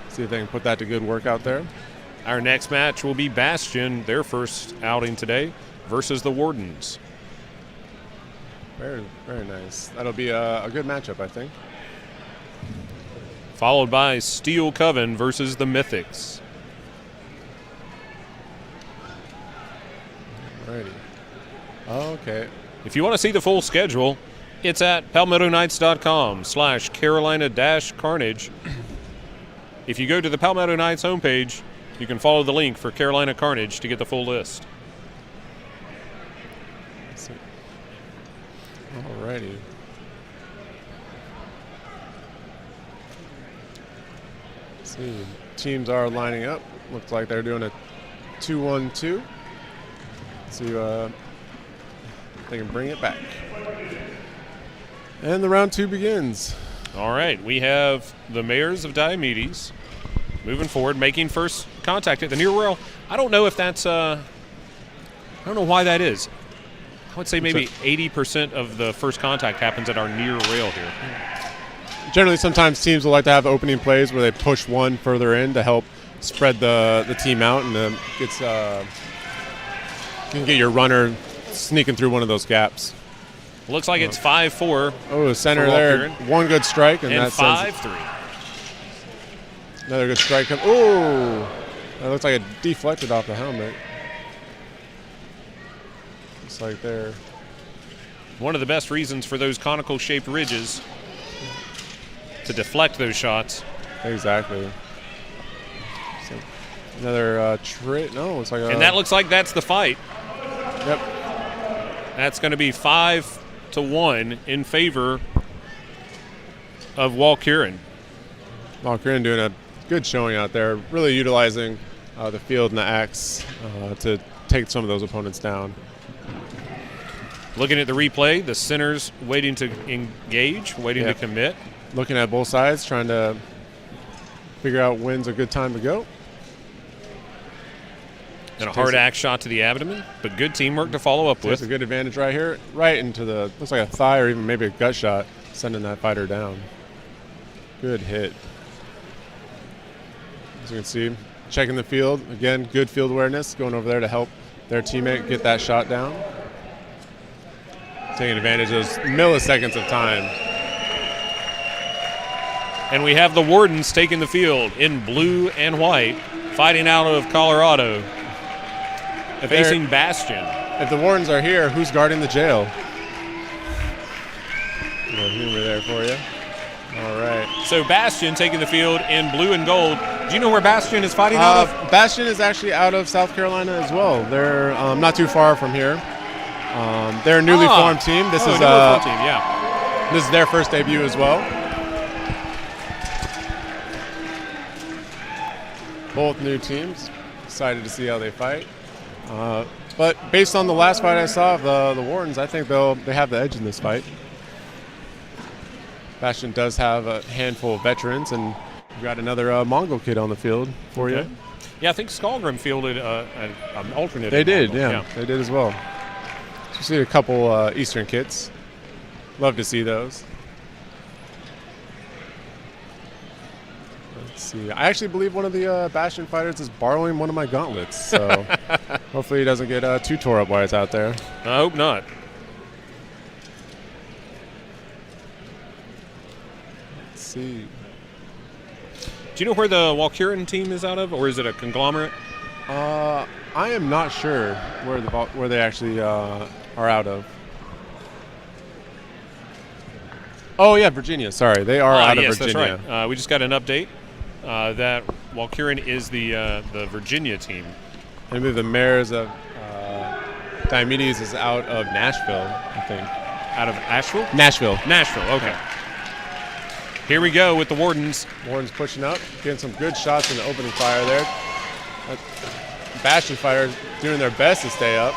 See if they can put that to good work out there. Our next match will be Bastion, their first outing today, versus the Wardens. Very, very nice. That'll be a good matchup, I think. Followed by Steel Coven versus the Mythics. Alrighty. Okay. If you want to see the full schedule, it's at palmettoknights.com/Carolina-Carnage. If you go to the Palmetto Knights homepage, you can follow the link for Carolina Carnage to get the full list. Alrighty. Let's see. Teams are lining up. Looks like they're doing a 2-1-2. See if they can bring it back. And the round 2 begins. All right, we have the Mayors of Diomedes moving forward, making first contact at the near rail. I don't know if that's, I don't know why that is. I would say maybe 80% of the first contact happens at our near rail here. Generally, sometimes teams will like to have opening plays where they push one further in to help spread the team out, and gets you can get your runner sneaking through one of those gaps. Looks like it's 5-4. Oh, the center there. One good strike. And that 5-3. Another good strike. Oh, that looks like it deflected off the helmet. Looks like there. One of the best reasons for those conical-shaped ridges to deflect those shots. Exactly. So another trait. No, it's like and that looks like that's the fight. Yep. That's going to be 5-1 in favor of Valkyrin. Valkyrin doing a good showing out there, really utilizing the field and the axe to take some of those opponents down. Looking at the replay, the center's waiting to engage, waiting to commit. Looking at both sides, trying to figure out when's a good time to go. And a hard axe shot to the abdomen, but good teamwork to follow up with. That's a good advantage right here, right into the, looks like a thigh or even maybe a gut shot, sending that fighter down. Good hit. As you can see, checking the field. Again, good field awareness, going over there to help their teammate get that shot down. Taking advantage of those milliseconds of time. And we have the Wardens taking the field in blue and white, fighting out of Colorado. Facing Bastion. If the Wardens are here, who's guarding the jail? A little humor there for you. All right. So Bastion taking the field in blue and gold. Do you know where Bastion is fighting out of? Bastion is actually out of South Carolina as well. They're not too far from here. They're a newly formed team. This is a team, yeah. This is their first debut as well. Both new teams. Excited to see how they fight. But based on the last fight I saw of the Wardens, I think they have the edge in this fight. Bastion does have a handful of veterans, and we've got another Mongol kid on the field for you. Yeah, I think Skalgrim fielded an alternate. They did, yeah. They did as well. So you see a couple Eastern kids. Love to see those. Let's see. I actually believe one of the Bastion fighters is borrowing one of my gauntlets, so hopefully he doesn't get too tore up while he's out there. I hope not. Let's see. Do you know where the Valkyrin team is out of, or is it a conglomerate? I am not sure where they actually are out of. Oh yeah, Virginia. Sorry, they are out of Virginia. That's right. We just got an update that Valkyrin is the Virginia team. I believe the mayors of Diomedes is out of Nashville, I think. Out of Asheville? Nashville. Okay. Here we go with the Wardens. Wardens pushing up, getting some good shots in the opening fire there. Bastion fighters doing their best to stay up.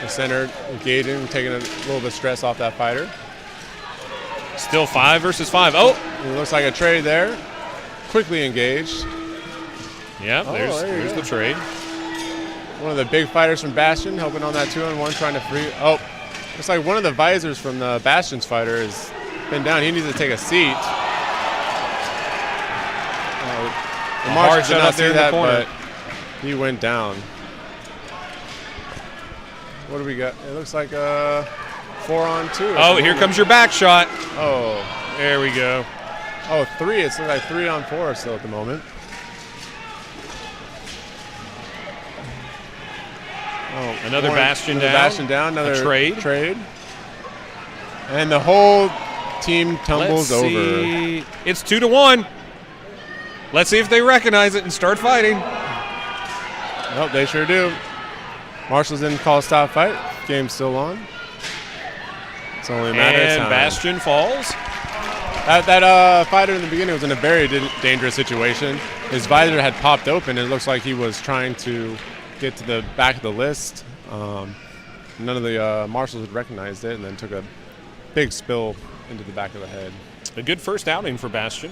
The center engaging, taking a little bit of stress off that fighter. Still 5 versus 5. Oh! It looks like a trade there. Quickly engaged. Yeah, there's the trade. One of the big fighters from Bastion helping on that 2-on-1, trying to free. Oh, looks like one of the visors from the Bastion's fighter has been down. He needs to take a seat. The hard did shot not out there see in the that, corner. but he went down. What do we got? It looks like a 4-on-2. Oh, here comes your back shot. Oh. There we go. Oh, 3. It's like 3-on-4 still at the moment. Oh, another Bastion down. Bastion down. Another trade. And the whole team tumbles Let's over. See. It's 2-1. Let's see if they recognize it and start fighting. Oh, they sure do. Marshall's didn't call a stop fight. Game's still on. It's only a matter of time. And Bastion falls. That fighter in the beginning was in a very dangerous situation. His visor had popped open. It looks like he was trying to get to the back of the list. None of the marshals had recognized it and then took a big spill into the back of the head. A good first outing for Bastion.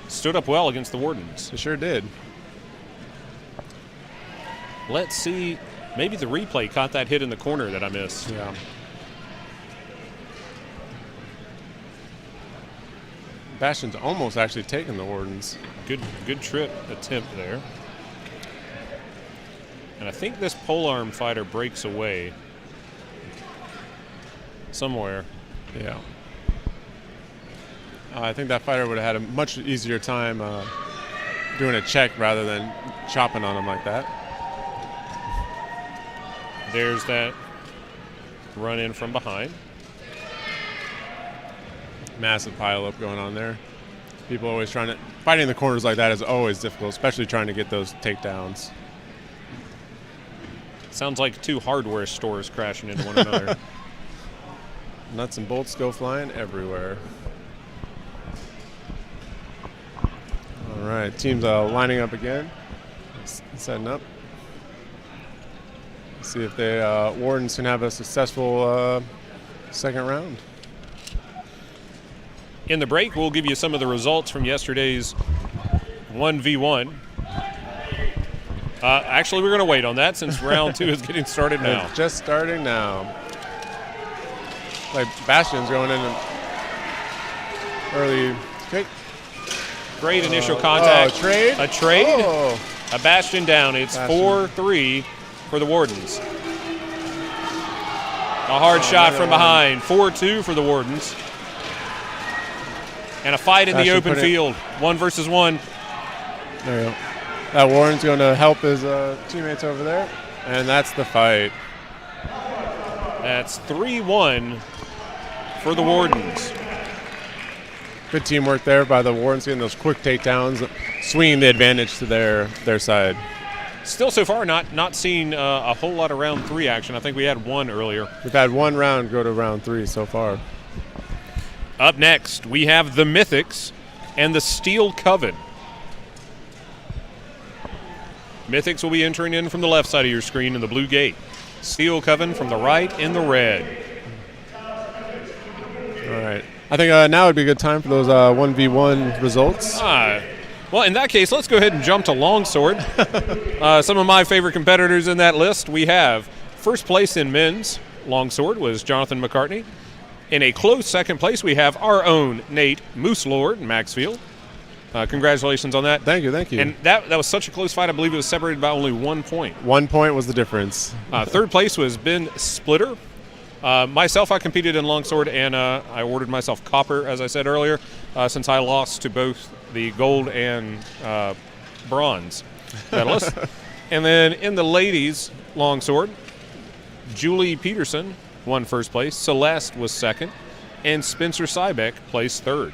Stood up well against the Wardens. It sure did. Let's see. Maybe the replay caught that hit in the corner that I missed. Yeah. Bastion's almost actually taken the Wardens. Good trip attempt there. And I think this polearm fighter breaks away somewhere. Yeah. I think that fighter would have had a much easier time doing a check rather than chopping on him like that. There's that run in from behind. Massive pileup going on there. People always fighting the corners like that is always difficult, especially trying to get those takedowns. Sounds like two hardware stores crashing into one another. Nuts and bolts go flying everywhere. All right, teams lining up again, setting up. See if the Wardens can have a successful second round. In the break, we'll give you some of the results from yesterday's 1v1. Actually, we're going to wait on that since round 2 is getting started now. It's just starting now. Like Bastion's going in an early kick. Great initial contact. Trade? A trade. Oh. A Bastion down. It's 4-3 for the Wardens. A hard shot from behind. 4-2 for the Wardens. And a fight in the open field. 1 versus 1. There you go. That Warren's going to help his teammates over there. And that's the fight. That's 3-1 for the Wardens. Good teamwork there by the Wardens, getting those quick takedowns, swinging the advantage to their side. Still so far not seeing a whole lot of round 3 action. I think we had 1 earlier. We've had 1 round go to round 3 so far. Up next, we have the Mythics and the Steel Coven. Mythics will be entering in from the left side of your screen in the blue gate. Steel Coven from the right in the red. All right. I think now would be a good time for those 1v1 results. Well, in that case, let's go ahead and jump to Longsword. Some of my favorite competitors in that list. We have first place in men's Longsword was Jonathan McCartney. In a close second place, we have our own Nate Moose Lord Maxfield. Congratulations on that. Thank you. And that was such a close fight. I believe it was separated by only 1 point. 1 point was the difference. Third place was Ben Splitter. Myself, I competed in Longsword, and I awarded myself copper, as I said earlier, since I lost to both the gold and bronze medalist. And then in the ladies' longsword, Julie Peterson won first place, Celeste was second, and Spencer Sybeck placed third.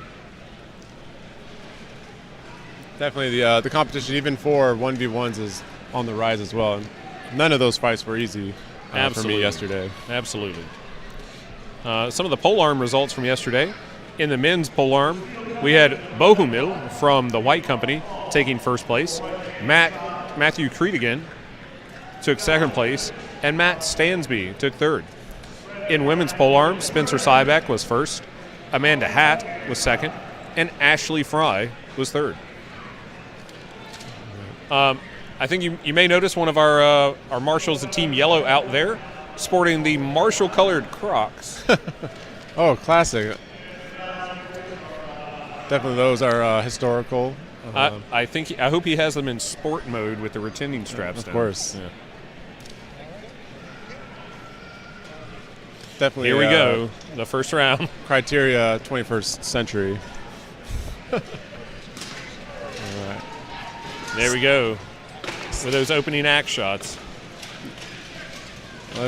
Definitely the competition, even for 1v1s, is on the rise as well. And none of those fights were easy for me yesterday. Absolutely. Some of the polearm results from yesterday. In the men's polearm, we had Bohumil from the White Company taking first place. Matthew Creedigan took second place, and Matt Stansby took third. In women's polearm, Spencer Sybeck was first, Amanda Hatt was second, and Ashley Fry was third. I think you may notice one of our marshals, the Team Yellow, out there, sporting the Marshall-colored Crocs. Oh, classic. Definitely those are historical. I hope he has them in sport mode with the retaining straps down. Of course. Yeah. Definitely. Here we go. The first round. Criteria 21st century. All right. There we go. With those opening axe shots.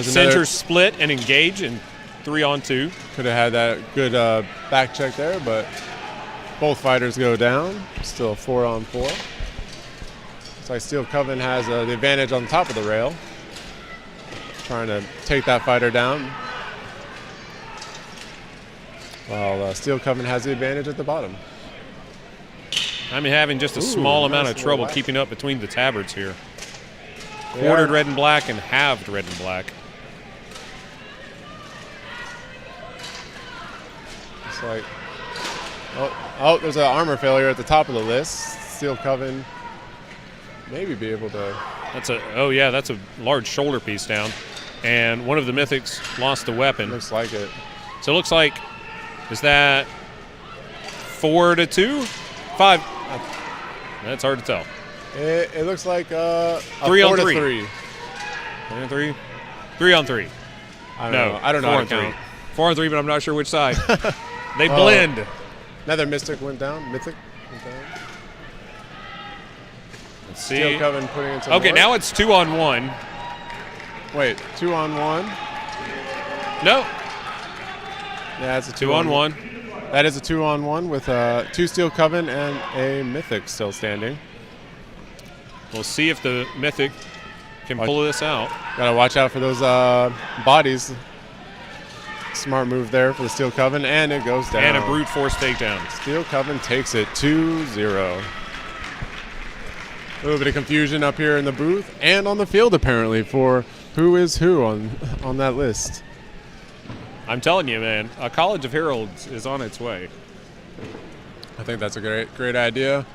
Center split and engage in 3-on-2. Could have had that good back check there, but both fighters go down. Still 4-on-4. Looks like Steel Coven has the advantage on the top of the rail. Trying to take that fighter down. While Steel Coven has the advantage at the bottom. I'm having just a small amount of trouble keeping up between the tabards here. Quartered red and black and halved red and black. It's like, there's an armor failure at the top of the list. Steel Coven maybe be able to. That's a large shoulder piece down, and one of the Mythics lost the weapon. Looks like it. So it looks like, is that 4-2? 5. That's hard to tell. It looks like a 3-on-3. 3-on-3? 3-on-3. I don't know how to count. 4-on-3, but I'm not sure which side. They blend. Another Mystic went down. Mythic went down. Let's see. Steel Coven putting into Okay, now it's 2-on-1. Wait, 2-on-1? No. Yeah, it's a 2-on-1. That is a 2-on-1 with 2 Steel Coven and a Mythic still standing. We'll see if the Mythic can pull this out. Gotta watch out for those bodies. Smart move there for the Steel Coven, and it goes down. And a brute force takedown. Steel Coven takes it 2-0. A little bit of confusion up here in the booth and on the field apparently for who is who on that list. I'm telling you, man, a College of Heralds is on its way. I think that's a great idea.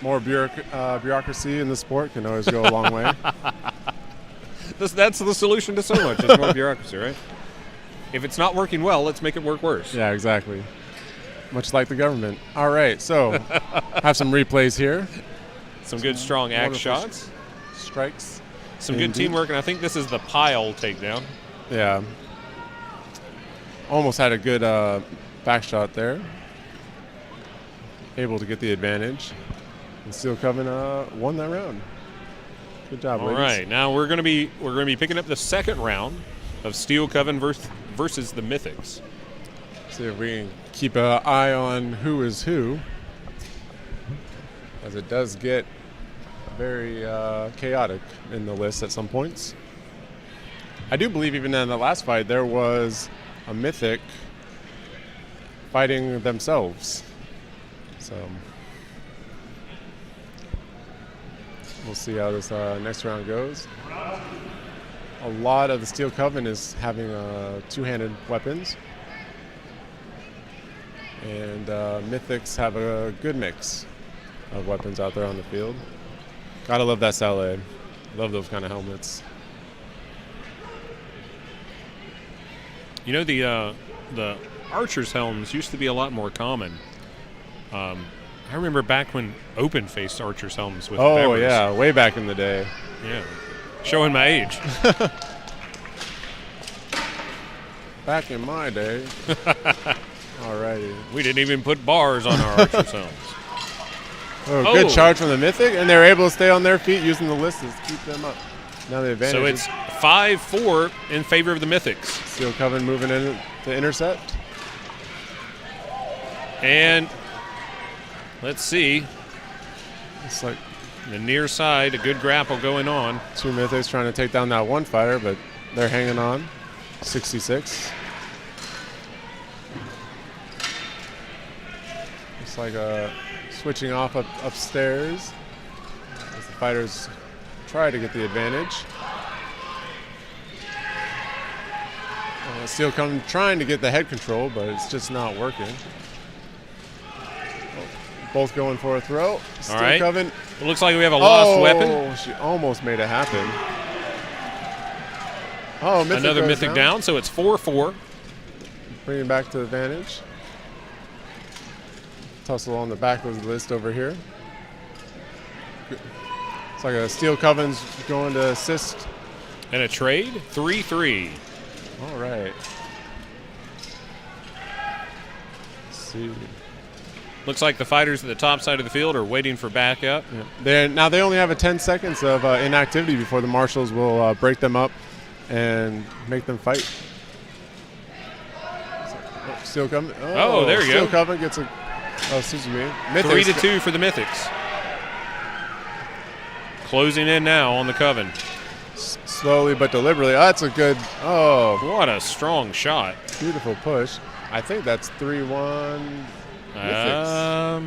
More bureaucracy in the sport can always go a long way. That's the solution to so much, is more bureaucracy, right? If it's not working well, let's make it work worse. Yeah, exactly. Much like the government. All right, so have some replays here. Some good strong axe shots. Strikes. Some good teamwork, and I think this is the pile takedown. Yeah. Almost had a good back shot there. Able to get the advantage. And Steel Coven won that round. Good job, ladies. All right, now we're gonna be picking up the second round of Steel Coven versus the Mythics. See if we can keep an eye on who is who, as it does get very chaotic in the list at some points. I do believe even in the last fight there was a Mythic fighting themselves. So we'll see how this next round goes. A lot of the Steel Coven is having two-handed weapons. And Mythics have a good mix of weapons out there on the field. Gotta love that Saleh. Love those kind of helmets. You know, the archer's helms used to be a lot more common. I remember back when open-faced archer's helms with Oh, yeah, way back in the day. Yeah, showing my age. Back in my day. Alrighty. We didn't even put bars on our archer's helms. Oh, good charge from the Mythic, and they're able to stay on their feet using the list to keep them up. Now the advantage. So it's 5-4 in favor of the Mythics. Steel Coven moving in to intercept. And let's see. It's like the near side, a good grapple going on. 2 Mythics trying to take down that 1 fighter, but they're hanging on. 66. It's like switching off upstairs as the fighters try to get the advantage. Steel Coven trying to get the head control, but it's just not working. Both going for a throw. Steel Coven. It looks like we have a lost weapon. She almost made it happen. Oh, Mythic another Mythic down, so it's 4-4. Bringing back to advantage. Tussle on the back of the list over here. It's like a Steel Coven's going to assist. And a trade, 3-3. All right. Let's see. Looks like the fighters at the top side of the field are waiting for backup. Yeah. Now they only have a 10 seconds of inactivity before the marshals will break them up and make them fight. Steel Coven. Oh, there you go. Steel Coven gets a. Oh, excuse me. 3-2 for the Mythics. Closing in now on the Coven. Slowly but deliberately. Oh, that's a good. Oh. What a strong shot. Beautiful push. I think that's 3-1. I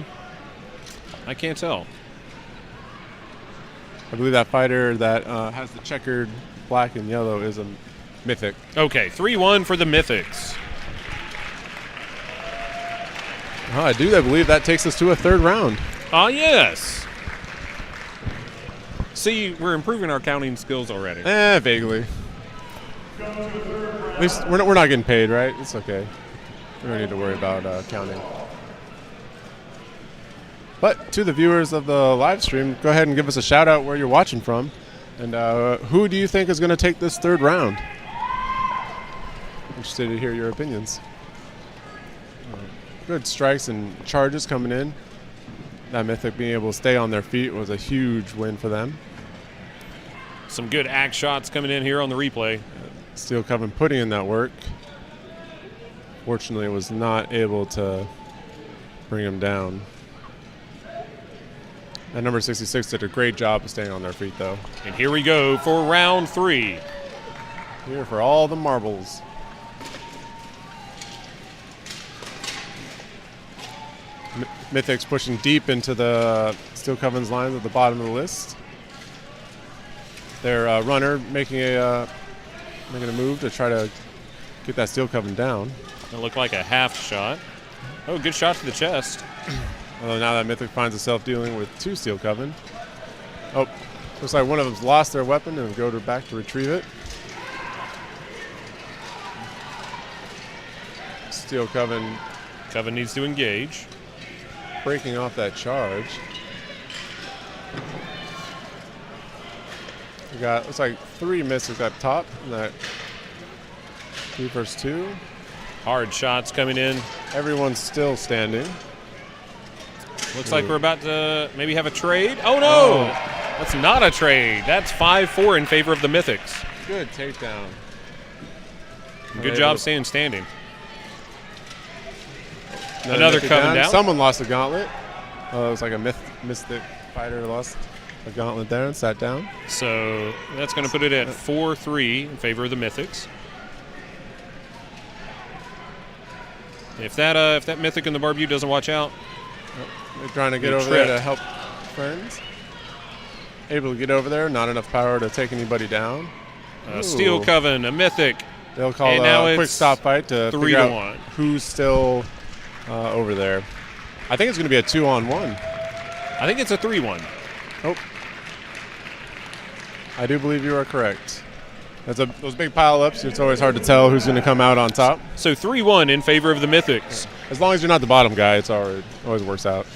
can't tell. I believe that fighter that has the checkered black and yellow is a Mythic. Okay, 3-1 for the Mythics. Oh, I believe that takes us to a 3rd round. Ah, yes. See, we're improving our counting skills already. Vaguely. At least we're not getting paid, right? It's okay. We don't need to worry about counting. But to the viewers of the live stream, go ahead and give us a shout out where you're watching from. And who do you think is going to take this 3rd round? Interested to hear your opinions. Good strikes and charges coming in. That Mythic being able to stay on their feet was a huge win for them. Some good axe shots coming in here on the replay. Steel Coven putting in that work. Fortunately, was not able to bring him down. That number 66 did a great job of staying on their feet, though. And here we go for round 3. Here for all the marbles. Mythics pushing deep into the Steel Coven's lines at the bottom of the list. Their runner making a move to try to get that Steel Coven down. It looked like a half shot. Oh, good shot to the chest. Although now that Mythic finds itself dealing with 2 Steel Coven. Oh, looks like one of them's lost their weapon and go back to retrieve it. Steel Coven. Coven needs to engage. Breaking off that charge. We got, looks like 3 Mythics up top in that 3 versus 2. Hard shots coming in. Everyone's still standing. Looks like we're about to maybe have a trade. Oh, no! That's not a trade. That's 5-4 in favor of the Mythics. Good takedown. Good job staying standing. Another Coven down. Someone lost a gauntlet. It was like a Mystic fighter lost a gauntlet there and sat down. So that's going to put it at 4-3 in favor of the Mythics. If that Mythic in the Barbu doesn't watch out, they're trying to get over there to help friends. Able to get over there, not enough power to take anybody down. Steel Coven, a Mythic. They'll call a quick stop fight to figure out 3-1. Who's still over there. I think it's going to be a 2-on-1. I think it's a 3-1. Oh. I do believe you are correct. Those big pile-ups, it's always hard to tell who's going to come out on top. So 3-1 in favor of the Mythics. As long as you're not the bottom guy, it's always works out.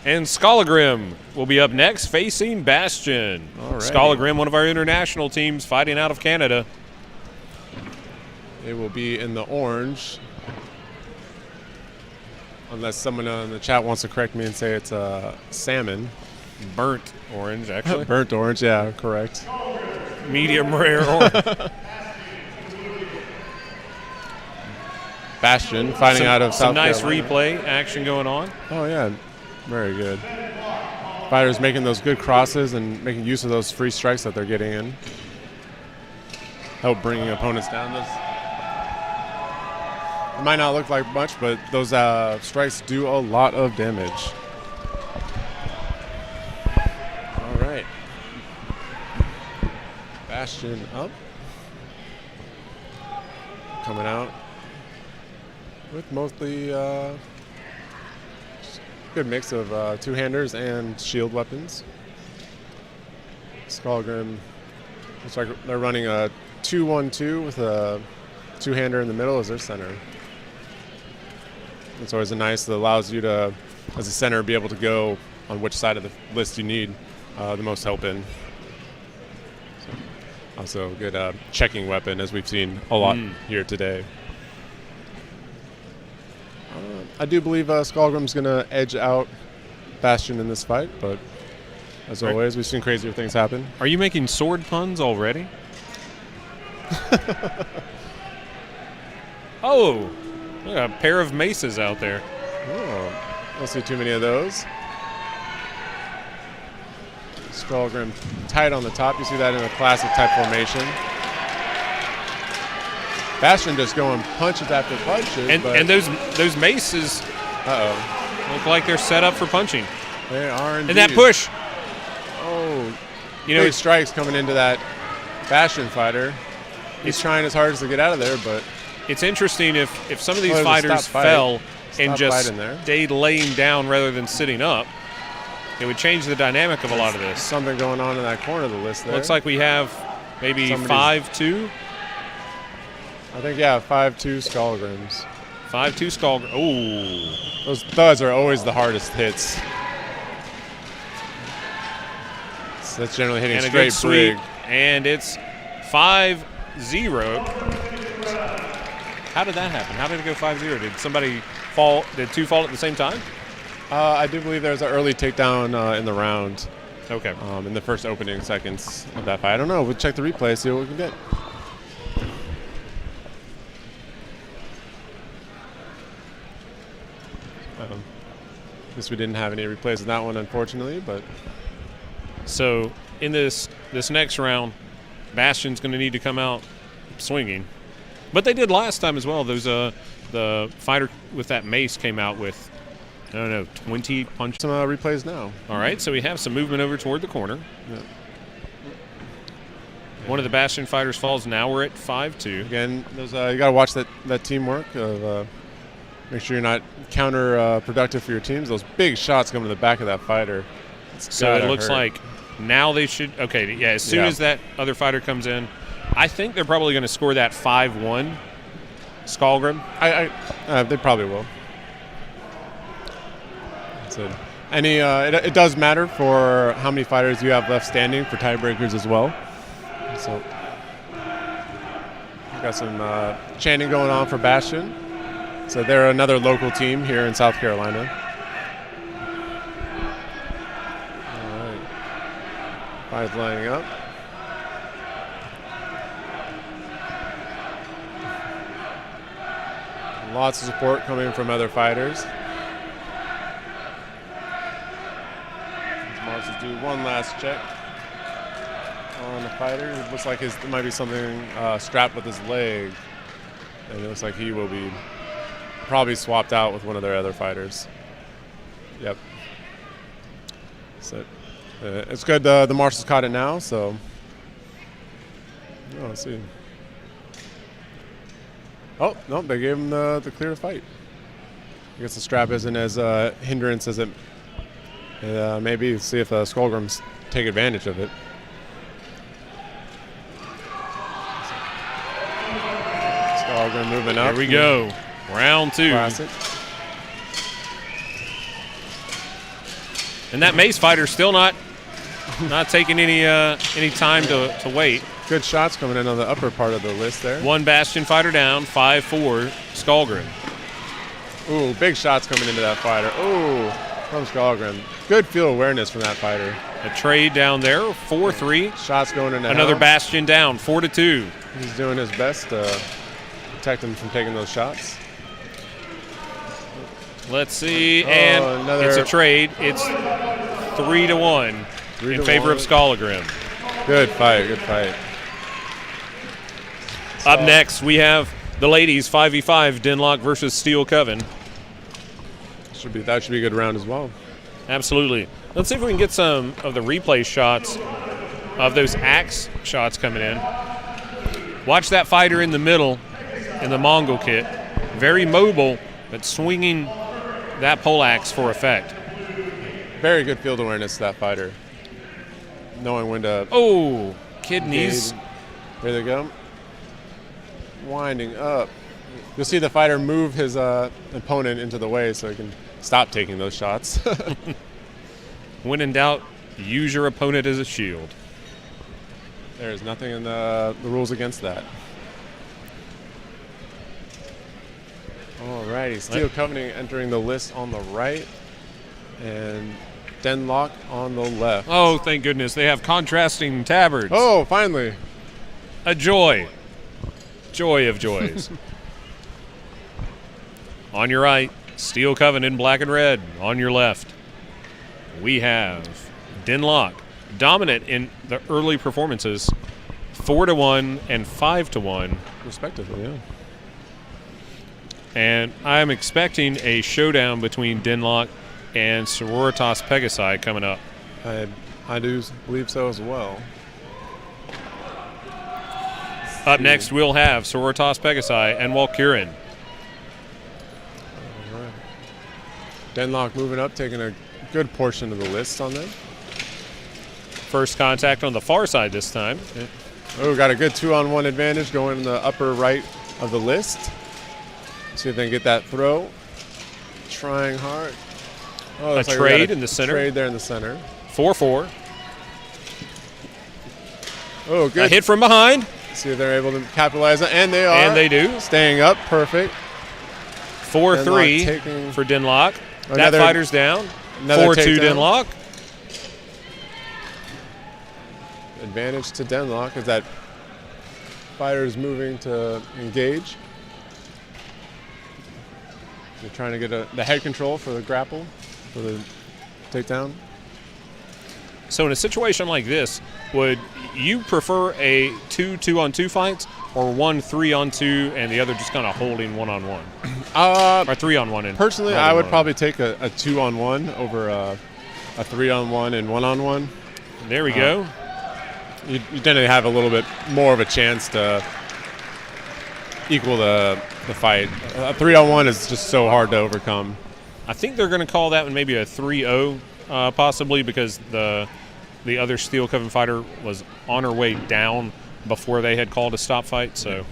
And Skalgrim will be up next, facing Bastion. Skalgrim, one of our international teams, fighting out of Canada. They will be in the orange. unless someone in the chat wants to correct me and say it's salmon. Burnt orange, actually. Burnt orange, yeah, correct. Medium rare orange. Bastion fighting out of South Some nice Carolina. replay action going on. Oh, yeah, very good. Fighters making those good crosses and making use of those free strikes that they're getting in. Help bringing opponents down. It might not look like much, but those strikes do a lot of damage. All right. Bastion up. Coming out with mostly good mix of two-handers and shield weapons. Skalgrim looks like they're running a 2-1-2 with a two-hander in the middle as their center. It's always a nice that allows you to, as a center, be able to go on which side of the list you need the most help in. So, also a good checking weapon, as we've seen a lot here today. I do believe Skalgrim's going to edge out Bastion in this fight, but as always, we've seen crazier things happen. Are you making sword puns already? Oh, look, a pair of maces out there. Oh, don't see too many of those. Skalgrim tight on the top. You see that in a classic type formation. Bastion just going punches after punches. And those maces look like they're set up for punching. They are indeed. And that push. Oh, big strikes coming into that Bastion fighter. He's trying his hardest to get out of there, but it's interesting if some of these fighters fell and just stayed laying down rather than sitting up, it would change the dynamic of a lot of this. Something going on in that corner of the list there. Looks like we have maybe 5-2. I think, yeah, 5-2 Skalgrims. 5-2 Skalgrim. Oh. Those thuds are always the hardest hits. So that's generally hitting and straight brig. And it's 5-0. How did that happen? How did it go 5-0? Did somebody fall? Did two fall at the same time? I do believe there's an early takedown in the round. Okay. In the first opening seconds of that fight. I don't know. We'll check the replay, see what we can get. Guess we didn't have any replays in that one, unfortunately, but so in this next round, Bastion's going to need to come out swinging, but they did last time as well. Those the fighter with that mace came out with 20 punches. Some replays now. All right, so we have some movement over toward the corner. Yeah. One of the Bastion fighters falls. Now we're at 5-2. Again, those you got to watch that teamwork of. Make sure you're not counterproductive for your teams. Those big shots coming to the back of that fighter. So it looks like now they should. Okay, yeah. As soon as that other fighter comes in, I think they're probably going to score that 5-1. Skalgrim. They probably will. So, it does matter for how many fighters you have left standing for tiebreakers as well. So we've got some chanting going on for Bastion. So they're another local team here in South Carolina. All right. Fighters lining up. Lots of support coming from other fighters. These Marshals do one last check on the fighter. It looks like there might be something strapped with his leg. And it looks like he will be probably swapped out with one of their other fighters. Yep. So it's good the Marshals caught it now, so let's see. Oh, no, they gave him the clear to fight. I guess the strap isn't as hindrance as it maybe. See if Skalgrims take advantage of it. Skalgrim moving up. Here we go. Round 2. Classic. And that mace fighter still not taking any time to wait. Good shots coming in on the upper part of the list there. One Bastion fighter down, 5-4 Skalgrim. Ooh, big shots coming into that fighter. Ooh, from Skalgrim. Good field awareness from that fighter. A trade down there, 4-3. Shots going into Another Helm. Bastion down, 4-2. He's doing his best to protect him from taking those shots. Let's see, and it's a trade. It's 3-1 in favor of Skalgrim. Good fight, good fight. Up next, we have the ladies 5v5 Denlock versus Steel Coven. That should be a good round as well. Absolutely. Let's see if we can get some of the replay shots of those axe shots coming in. Watch that fighter in the middle in the Mongol kit. Very mobile, but swinging that poleaxe for effect. Very good field awareness, that fighter. Knowing when to... Oh, kidneys. There they go. Winding up. You'll see the fighter move his opponent into the way so he can stop taking those shots. When in doubt, use your opponent as a shield. There is nothing in the rules against that. Alrighty, Steel Coven entering the list on the right, and Denlock on the left. Oh, thank goodness. They have contrasting tabards. Oh, finally. A joy. Joy of joys. On your right, Steel Coven in black and red. On your left, we have Denlock, dominant in the early performances, 4-1 and 5-1. Respectively, yeah. And I'm expecting a showdown between Denlock and Sororitas Pegasai coming up. I do believe so as well. Up next, we'll have Sororitas Pegasai and Valkyrin. All right. Denlock moving up, taking a good portion of the list on them. First contact on the far side this time. Yeah. Oh, got a good 2-on-1 advantage going in the upper right of the list. See if they can get that throw. Trying hard. Oh, a trade in the center. Trade there in the center. 4-4. Oh, good. A hit from behind. See if they're able to capitalize on it. And they are. And they do. Staying up. Perfect. 4-3 for Denlock. That fighter's down. 4-2 Denlock. Advantage to Denlock as that fighter is moving to engage. They're trying to get the head control for the grapple, for the takedown. So in a situation like this, would you prefer a 2-2-on-2 fights or 1 3-on-2 and the other just kind of holding 1-on-1? Or 3-on-1? Personally, I would probably take a 2-on-1 over a 3-on-1 and 1-on-1. There we go. You tend to have a little bit more of a chance to equal the fight. A 3-on-1 is just so hard to overcome. I think they're going to call that one maybe a 3-0 possibly because the other Steel Coven fighter was on her way down before they had called a stop fight. So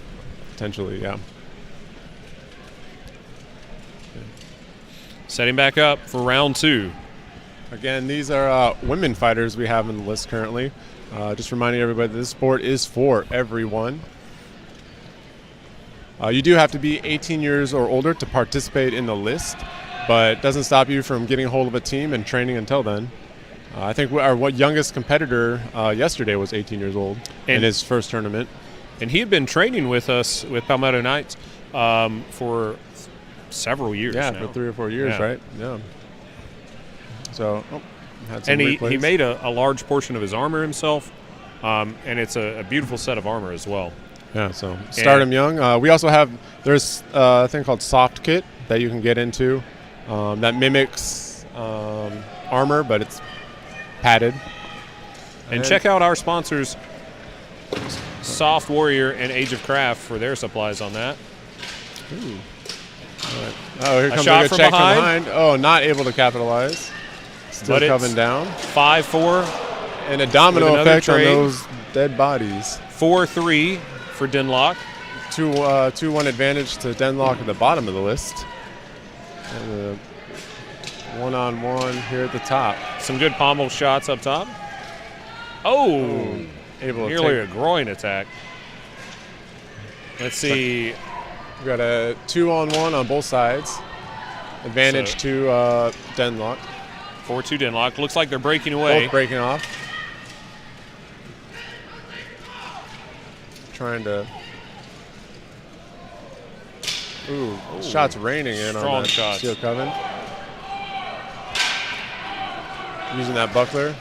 potentially, yeah. Setting back up for round 2. Again, these are women fighters we have on the list currently. Just reminding everybody that this sport is for everyone. You do have to be 18 years or older to participate in the list, but it doesn't stop you from getting a hold of a team and training until then. I think our youngest competitor yesterday was 18 years old in his first tournament. And he had been training with us with Palmetto Knights for several years now. For 3 or 4 years, right? Yeah. So, had some and he replays. made a large portion of his armor himself, and it's a beautiful set of armor as well. Yeah, so start him young. We also have, there's a thing called Soft Kit that you can get into that mimics armor, but it's padded. And check out our sponsors, Soft Warrior and Age of Craft, for their supplies on that. Ooh. Right. Oh, here comes a shot from behind. Oh, not able to capitalize. Still coming down. 5-4. And a domino effect on those dead bodies. 4-3 for Denlock. 2-1 advantage to Denlock at the bottom of the list. And a 1-on-1 here at the top. Some good pommel shots up top. Oh, able to nearly a groin attack. Let's see. We've got a 2-on-1 on both sides. Advantage to Denlock. 4-2 Denlock. Looks like they're breaking away. Both breaking off. Trying to... Ooh, shots raining in on that shots. Steel Coven. Using that buckler.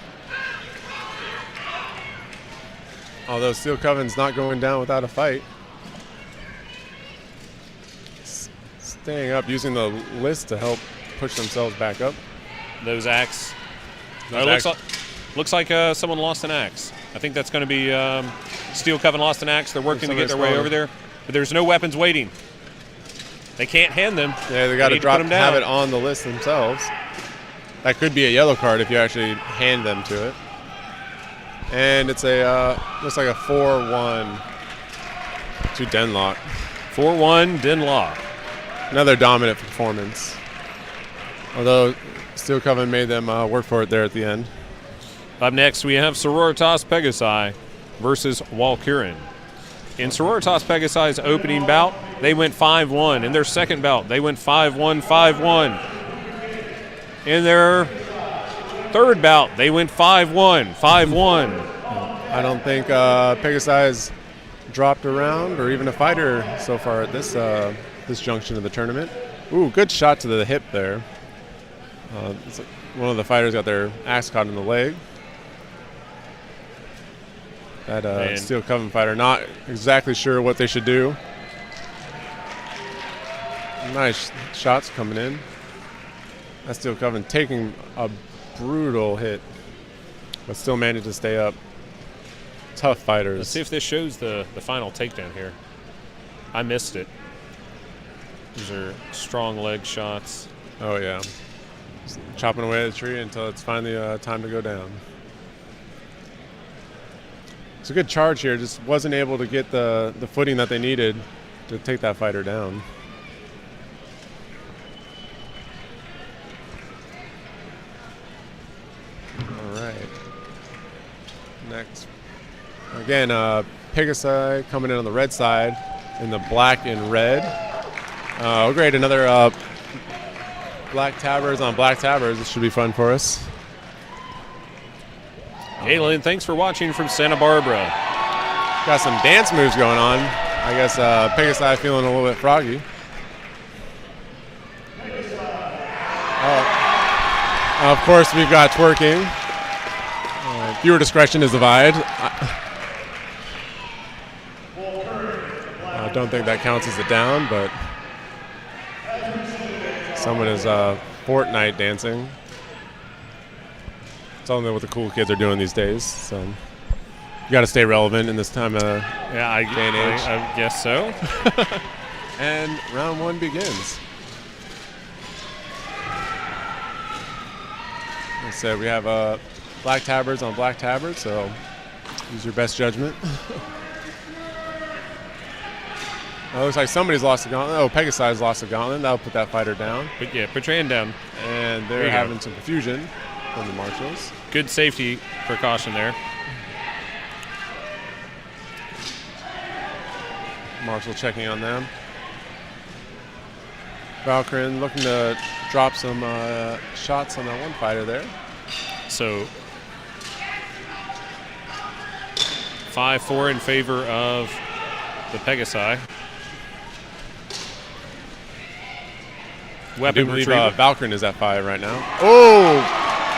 Although Steel Coven's not going down without a fight. Staying up, using the list to help push themselves back up. Those axe. Looks like someone lost an axe. I think that's going to be Steel Coven lost an axe. They're working to get their way over there. But there's no weapons waiting. They can't hand them. Yeah, they got to have it on the list themselves. That could be a yellow card if you actually hand them to it. And it's a looks like a 4-1 to Denlock. 4-1 Denlock. Another dominant performance. Although Steel Coven made them work for it there at the end. Up next, we have Sororitas Pegasai versus Valkyrin. In Sororitas Pegasai's opening bout, they went 5-1. In their second bout, they went 5-1, 5-1. In their third bout, they went 5-1, 5-1. I don't think Pegasai has dropped a round or even a fighter so far at this junction of the tournament. Ooh, good shot to the hip there. One of the fighters got their axe caught in the leg. That Steel Coven fighter not exactly sure what they should do. Nice shots coming in. That Steel Coven taking a brutal hit, but still managed to stay up. Tough fighters. Let's see if this shows the final takedown here. I missed it. These are strong leg shots. Oh, yeah. Just chopping away at the tree until it's finally time to go down. It's a good charge here. Just wasn't able to get the footing that they needed to take that fighter down. All right. Next. Again, Pegasai coming in on the red side in the black and red. Oh, great. Another black tabbers on black tabbers. This should be fun for us. Galen, thanks for watching from Santa Barbara. Got some dance moves going on. I guess Pegasai feeling a little bit froggy. Of course, we've got twerking. Viewer discretion is advised. I don't think that counts as a down, but someone is Fortnite dancing. It's only what the cool kids are doing these days. So you got to stay relevant in this time of day and age. I guess so. And round one begins. Like I said, we have black tabbers on black tabbers, so use your best judgment. It looks like somebody's lost a gauntlet. Oh, Pegasai's lost a gauntlet. That'll put that fighter down. But yeah, put your hand down. And they're having some confusion from the marshals. Good safety precaution there. Marshal checking on them. Valkyrin looking to drop some shots on that one fighter there. So 5-4 in favor of the Pegasai. Weapon retrieval. Valkyrin is at 5 right now. Oh,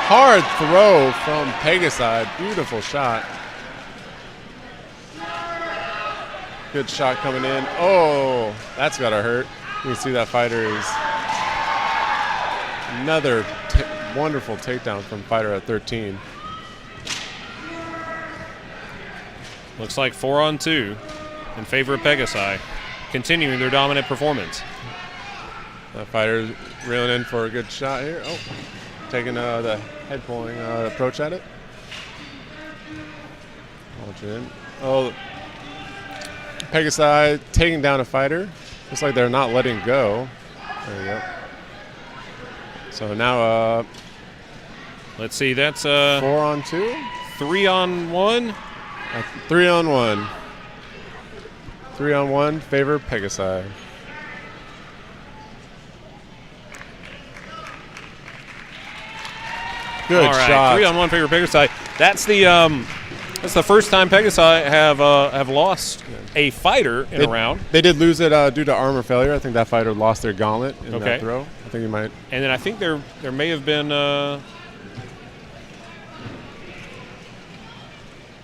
hard throw from Pegasai. Beautiful shot. Good shot coming in. Oh, that's got to hurt. You can see that fighter is another wonderful takedown from fighter at 13. Looks like 4-on-2 in favor of Pegasai, continuing their dominant performance. That fighter's reeling in for a good shot here. Oh, taking the head pulling approach at it. Launch it in. Oh, Pegasai taking down a fighter. Looks like they're not letting go. There we go. So now, let's see, that's 4-on-2? 3-on-1? 3-on-1. 3-on-1, favor Pegasai. Good All right, shot. 3-on-1 favor Pegasai. That's the first time Pegasai have lost a fighter in a round. They did lose it due to armor failure. I think that fighter lost their gauntlet in that throw. I think he might. And then I think there may have been.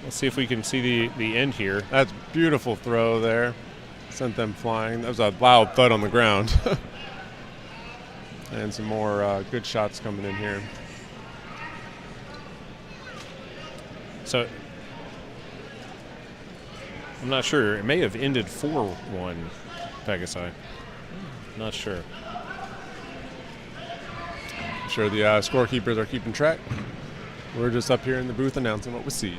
Let's see if we can see the end here. That's beautiful throw there. Sent them flying. That was a loud thud on the ground. And some more good shots coming in here. So I'm not sure. It may have ended 4-1 Pegasai. Not sure. I'm sure the scorekeepers are keeping track. We're just up here in the booth announcing what we see.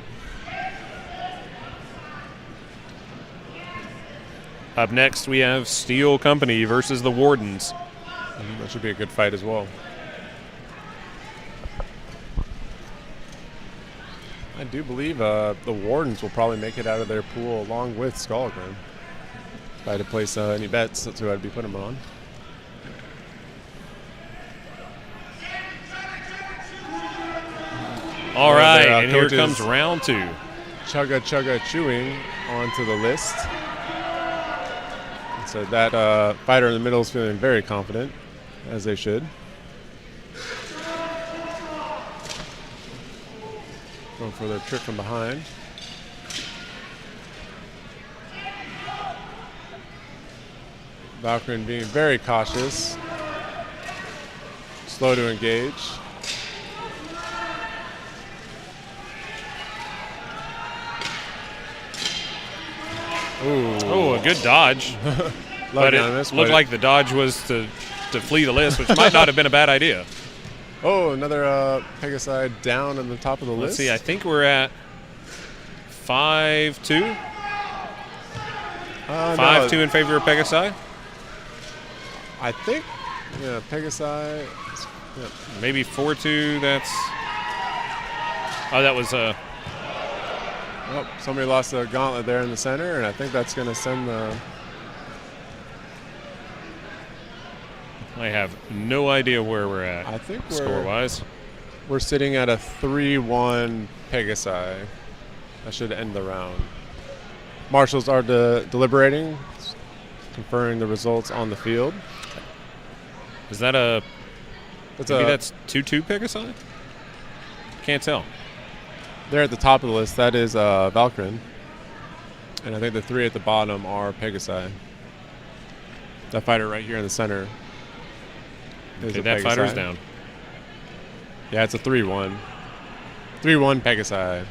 Up next, we have Steel Company versus the Wardens. That should be a good fight as well. I do believe the Wardens will probably make it out of their pool along with Skalgrim. If I had to place any bets, that's who I'd be putting them on. All right, and here comes round 2. Chugga chewing onto the list. So that fighter in the middle is feeling very confident, as they should. Going for their trick from behind. Valkyrin being very cautious. Slow to engage. Ooh. Oh, a good dodge. But it looked like the dodge was to flee the list, which might not have been a bad idea. Oh, another Pegasai down on the top of the list. Let's see, I think we're at 5-2. 5-2 in favor of Pegasai. I think, yeah, Pegasai. Yeah. Maybe 4-2. That's. Oh, that was a. Oh, somebody lost a gauntlet there in the center, and I think that's going to send the. I have no idea where we're at. I think score-wise, we're sitting at a 3-1 Pegasai. That should end the round. Marshals are deliberating, conferring the results on the field. Is that a? Maybe that's 2-2 Pegasai. Can't tell. They're at the top of the list. That is Valkyrin, and I think the 3 at the bottom are Pegasai. That fighter right here in the center. Okay, that fighter's down. Yeah, it's a 3-1. 3-1 Pegasai.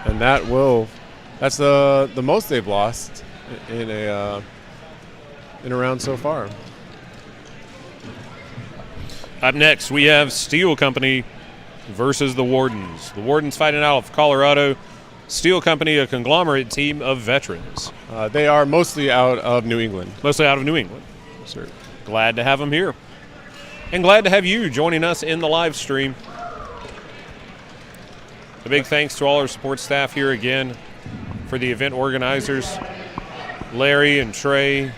And that's the most they've lost in a round so far. Up next, we have Steel Company versus the Wardens. The Wardens fighting out of Colorado. Steel Company, a conglomerate team of veterans. They are mostly out of New England. Mostly out of New England. Sure. Glad to have them here. And glad to have you joining us in the live stream. A big thanks to all our support staff here again, for the event organizers, Larry and Trey,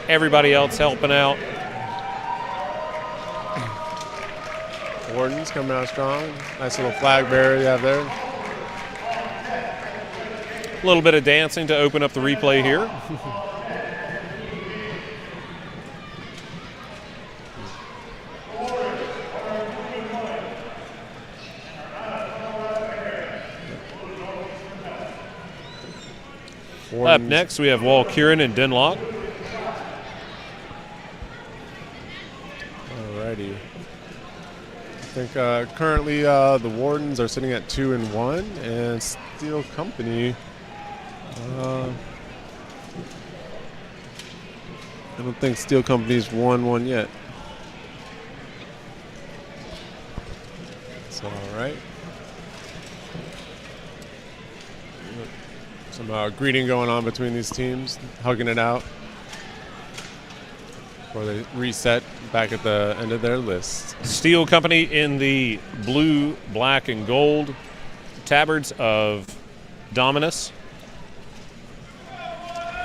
everybody else helping out. Wardens coming out strong. Nice little flag bearer you have there. A little bit of dancing to open up the replay here. Up next, we have Valkyrin and Denlock. Alrighty. I think currently the Wardens are sitting at 2-1, and Steel Company. I don't think Steel Company's won one yet. It's all right. Some greeting going on between these teams, hugging it out before they reset back at the end of their list. Steel Company in the blue, black, and gold tabards of Dominus.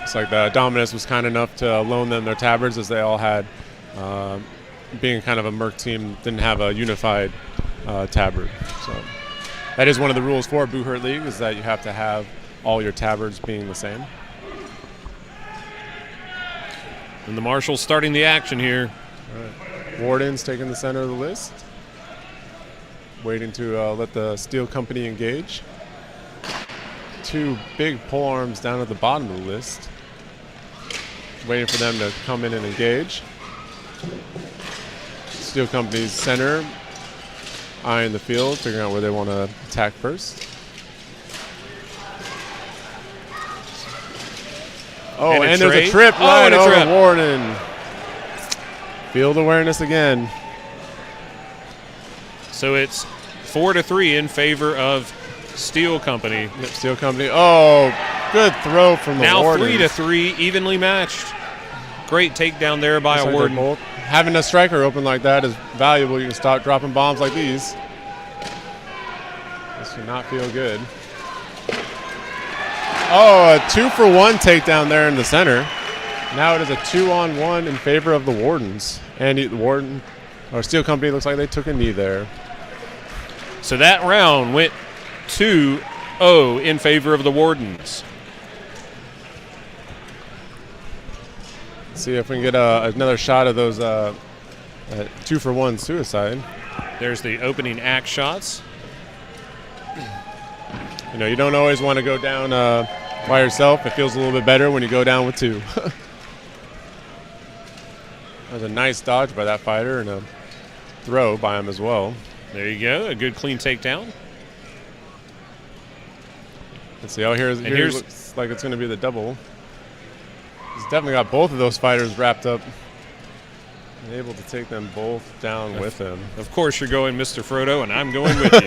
It's like the Dominus was kind enough to loan them their tabards, as they all had being kind of a merc team, didn't have a unified tabard. So that is one of the rules for Buhurt League, is that you have to have all your tabards being the same. And the Marshals starting the action here. All right. Wardens taking the center of the list. Waiting to let the Steel Company engage. 2 big polearms down at the bottom of the list. Waiting for them to come in and engage. Steel Company's center, eyeing the field, figuring out where they want to attack first. Oh, and there's a trip right over Warden. Field awareness again. So it's 4-3 in favor of Steel Company. Yep, Steel Company. Oh, good throw from the Wardens. Now 3-3, evenly matched. Great takedown there by a Warden. Having a striker open like that is valuable. You can stop dropping bombs like these. This should not feel good. Oh, a 2-for-1 takedown there in the center. Now it is a 2-on-1 in favor of the Wardens. And the Warden, or Steel Company, looks like they took a knee there. So that round went 2-0 in favor of the Wardens. Let's see if we can get another shot of those 2-for-1 suicide. There's the opening axe shots. You know, you don't always want to go down by yourself. It feels a little bit better when you go down with 2. That was a nice dodge by that fighter and a throw by him as well. There you go, a good clean takedown. Let's see, here's looks like it's going to be the double. He's definitely got both of those fighters wrapped up and able to take them both down with him. Of course you're going Mr. Frodo, and I'm going with you.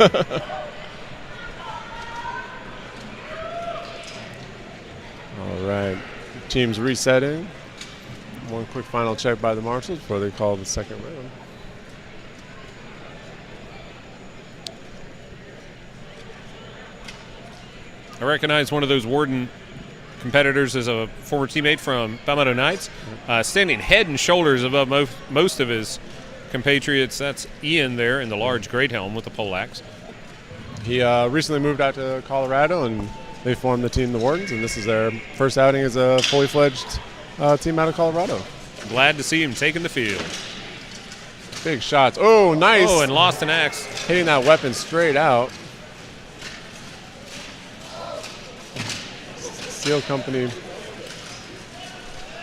All right, teams resetting. One quick final check by the Marshals before they call the second round. I recognize one of those Warden competitors as a former teammate from Palmetto Knights, standing head and shoulders above most of his compatriots. That's Ian there in the large great helm with the poleaxe. He recently moved out to Colorado, and they formed the team, the Wardens, and this is their first outing as a fully fledged team out of Colorado. Glad to see him taking the field. Big shots. Oh, nice. Oh, and lost an axe. Hitting that weapon straight out. Steel Company.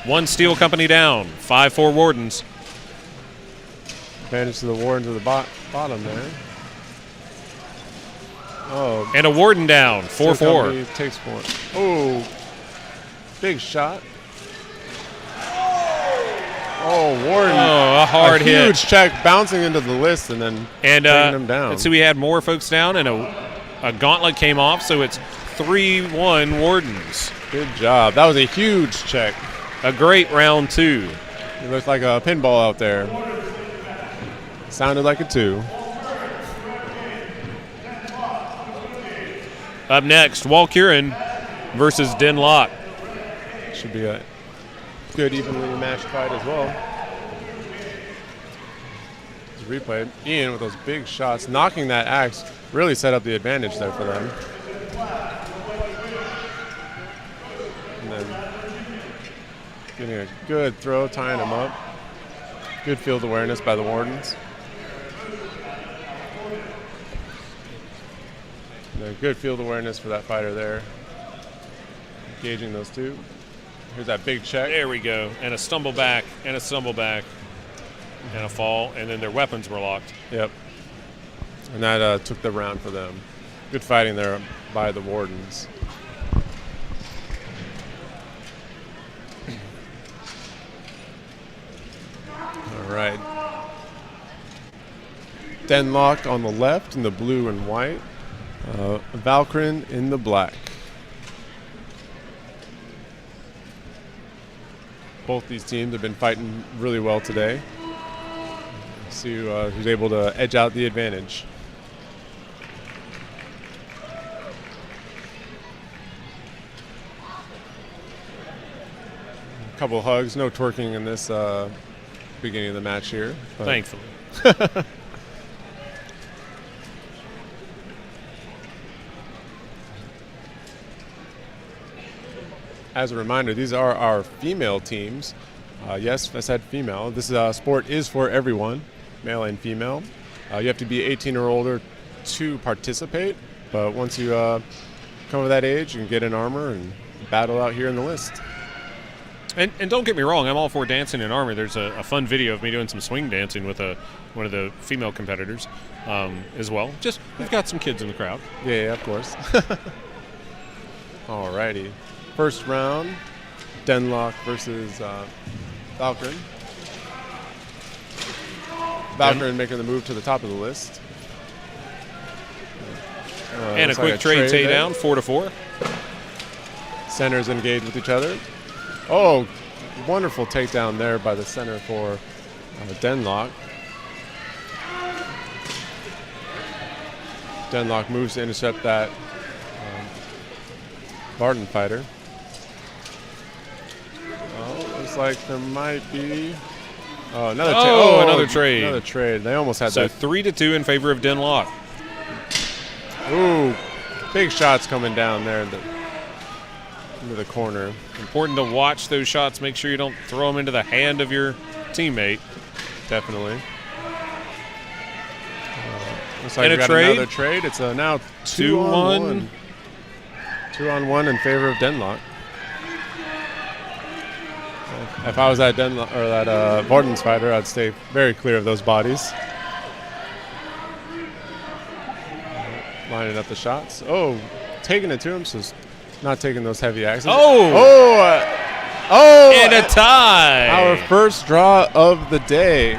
One Steel Company down. 5-4 Wardens. Advantage to the Wardens at the bottom there. Oh. And a Warden down. 4-4. Takes one. Oh. Big shot. Oh, Warden. Oh, a hard hit. Huge check bouncing into the list and then taking them down. And so we had more folks down, and a gauntlet came off, so it's 3-1 Wardens. Good job. That was a huge check. A great round 2. It looked like a pinball out there. Sounded like a 2. Up next, Valkyrin versus Denlock. Should be a good evenly matched fight as well. This replay. Ian with those big shots, knocking that axe, really set up the advantage there for them. And then getting a good throw, tying him up. Good field awareness by the Wardens. And good field awareness for that fighter there. Engaging those two. Here's that big check. There we go. And a stumble back, and a stumble back, and a fall, and then their weapons were locked. Yep. And that took the round for them. Good fighting there by the Wardens. All right. Denlock on the left in the blue and white. Valkyrin in the black. Both these teams have been fighting really well today. See who's able to edge out the advantage. A couple hugs, no twerking in this beginning of the match here. Thankfully. As a reminder, these are our female teams. Yes, I said female. This sport is for everyone, male and female. You have to be 18 or older to participate, but once you come of that age, you can get in armor and battle out here in the list. And don't get me wrong, I'm all for dancing in armor. There's a fun video of me doing some swing dancing with one of the female competitors as well. Just, we've got some kids in the crowd. Yeah, of course. Alrighty. First round, Denlock versus Valkyrin. Valkyrin making the move to the top of the list. And a quick trade takedown, 4-4. Centers engage with each other. Oh, wonderful takedown there by the center for Denlock. Denlock moves to intercept that Varden fighter. Oh, looks like there might be another trade. Another trade. They almost had that. So 3-2 in favor of Denlock. Ooh, big shots coming down there into the corner. Important to watch those shots. Make sure you don't throw them into the hand of your teammate. Definitely. Looks like and we got another trade. It's now 2-on-1. 2-on-1 in favor of Denlock. If I was that Wardens fighter, I'd stay very clear of those bodies. Lining up the shots. Oh, taking it to him, so not taking those heavy axes. And a tie. Our first draw of the day.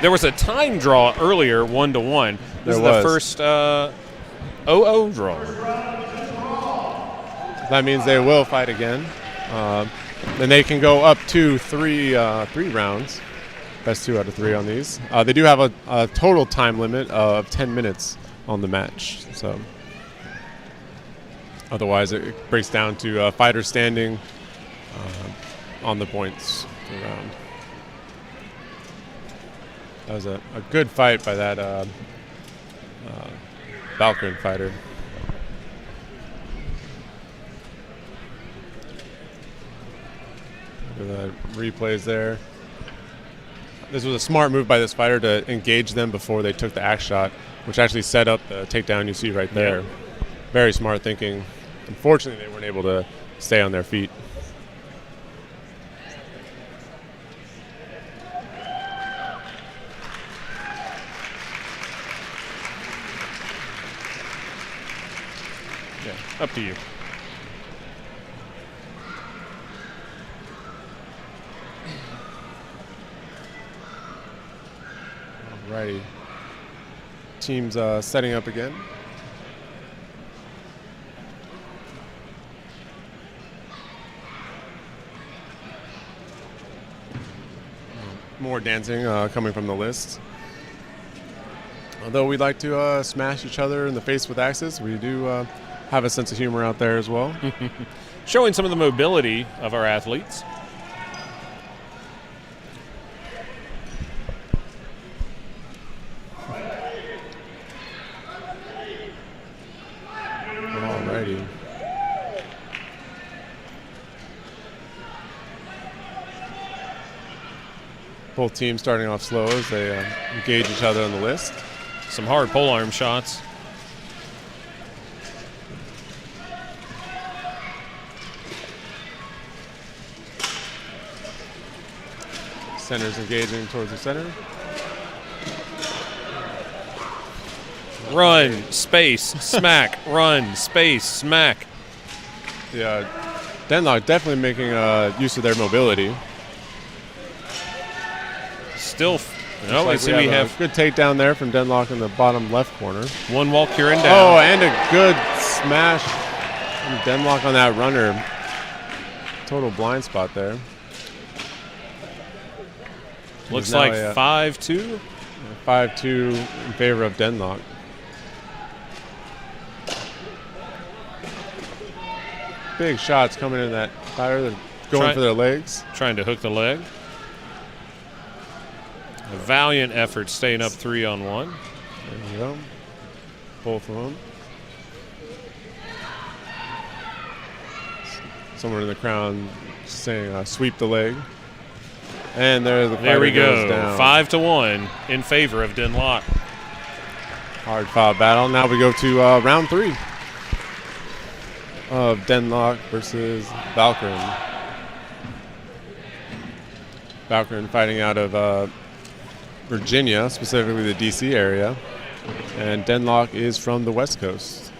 There was a time draw earlier, 1-1. This is the first 0-0 draw. That means they will fight again. Then they can go up to three rounds. Best 2 out of 3 on these. They do have a total time limit of 10 minutes on the match. So otherwise, it breaks down to fighter standing on the points around. That was a good fight by that Valkyrin fighter. The replays there. This was a smart move by this fighter to engage them before they took the axe shot, which actually set up the takedown you see right there. Yeah. Very smart thinking. Unfortunately, they weren't able to stay on their feet. Yeah, up to you. Alrighty. Teams setting up again. More dancing coming from the list. Although we like to smash each other in the face with axes, we do have a sense of humor out there as well. Showing some of the mobility of our athletes. Alrighty. Both teams starting off slow as they engage each other on the list. Some hard polearm shots. Center's engaging towards the center. Run, space, smack, run, space, smack. Yeah, Denlock definitely making use of their mobility. Still, no, we have a good takedown there from Denlock in the bottom left corner. One Valkyrin down. Oh, and a good smash from Denlock on that runner. Total blind spot there. Looks like 5-2. 5-2 in favor of Denlock. Big shots coming in that fighter. They're going for their legs. Trying to hook the leg. valiant effort staying up 3-on-1. There we go. Both of them. Someone in the crown saying sweep the leg. And there we go. Down. 5-1 in favor of Denlock. Hard fought battle. Now we go to round 3 of Denlock versus Valkyrin. Valkyrin fighting out of Virginia, specifically the D.C. area. And Denlock is from the West Coast.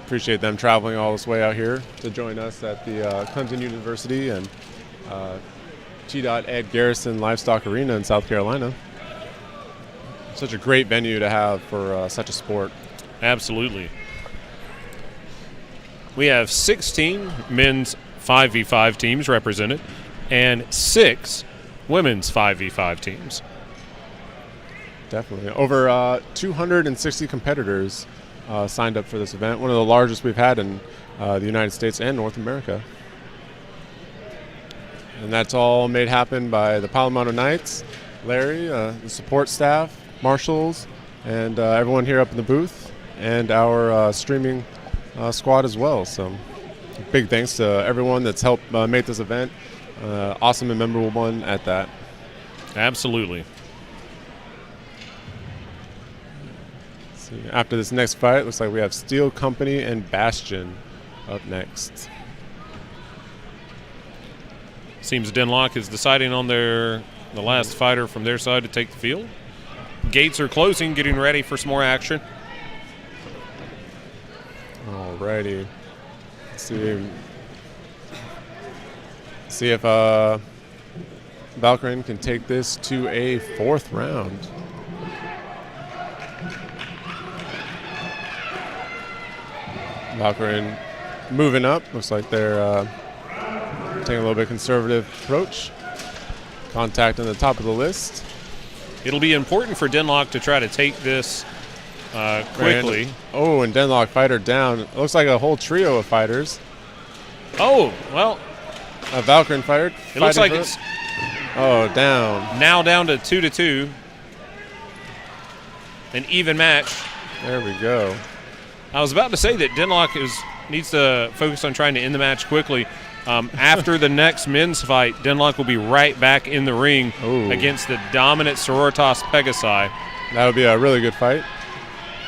Appreciate them traveling all this way out here to join us at the Clemson University and Ed Garrison Livestock Arena in South Carolina. Such a great venue to have for such a sport. Absolutely. We have 16 men's 5v5 teams represented and 6 women's 5v5 teams. Definitely. Over 260 competitors signed up for this event, one of the largest we've had in the United States and North America. And that's all made happen by the Palomino Knights, Larry, the support staff, marshals, and everyone here up in the booth, and our streaming squad as well. So big thanks to everyone that's helped make this event awesome and memorable one at that. Absolutely. See, after this next fight, it looks like we have Steel Company and Bastion up next. Seems Denlock is deciding on the last fighter from their side to take the field. Gates are closing, getting ready for some more action. Alrighty. Let's see if Valkyrin can take this to a 4th round. Valkyrin moving up. Looks like they're taking a little bit conservative approach. Contact on the top of the list. It'll be important for Denlock to try to take this quickly. And Denlock fighter down. It looks like a whole trio of fighters. Oh, well. A Valkyrin fighter. It looks like it's down. Now down to 2-2. An even match. There we go. I was about to say that Denlock needs to focus on trying to end the match quickly. After the next men's fight, Denlock will be right back in the ring against the dominant Sororitas Pegasai. That would be a really good fight.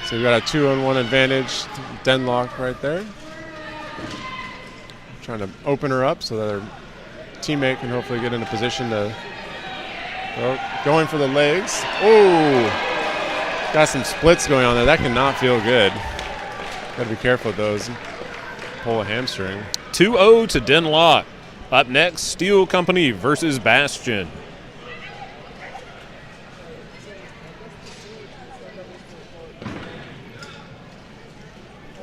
So we've got a 2-on-1 advantage. Denlock right there. Trying to open her up so that her teammate can hopefully get in a position to going for the legs. Got some splits going on there. That cannot feel good. Got to be careful with those. Pull a hamstring. 2-0 to Denlock. Up next, Steel Company versus Bastion.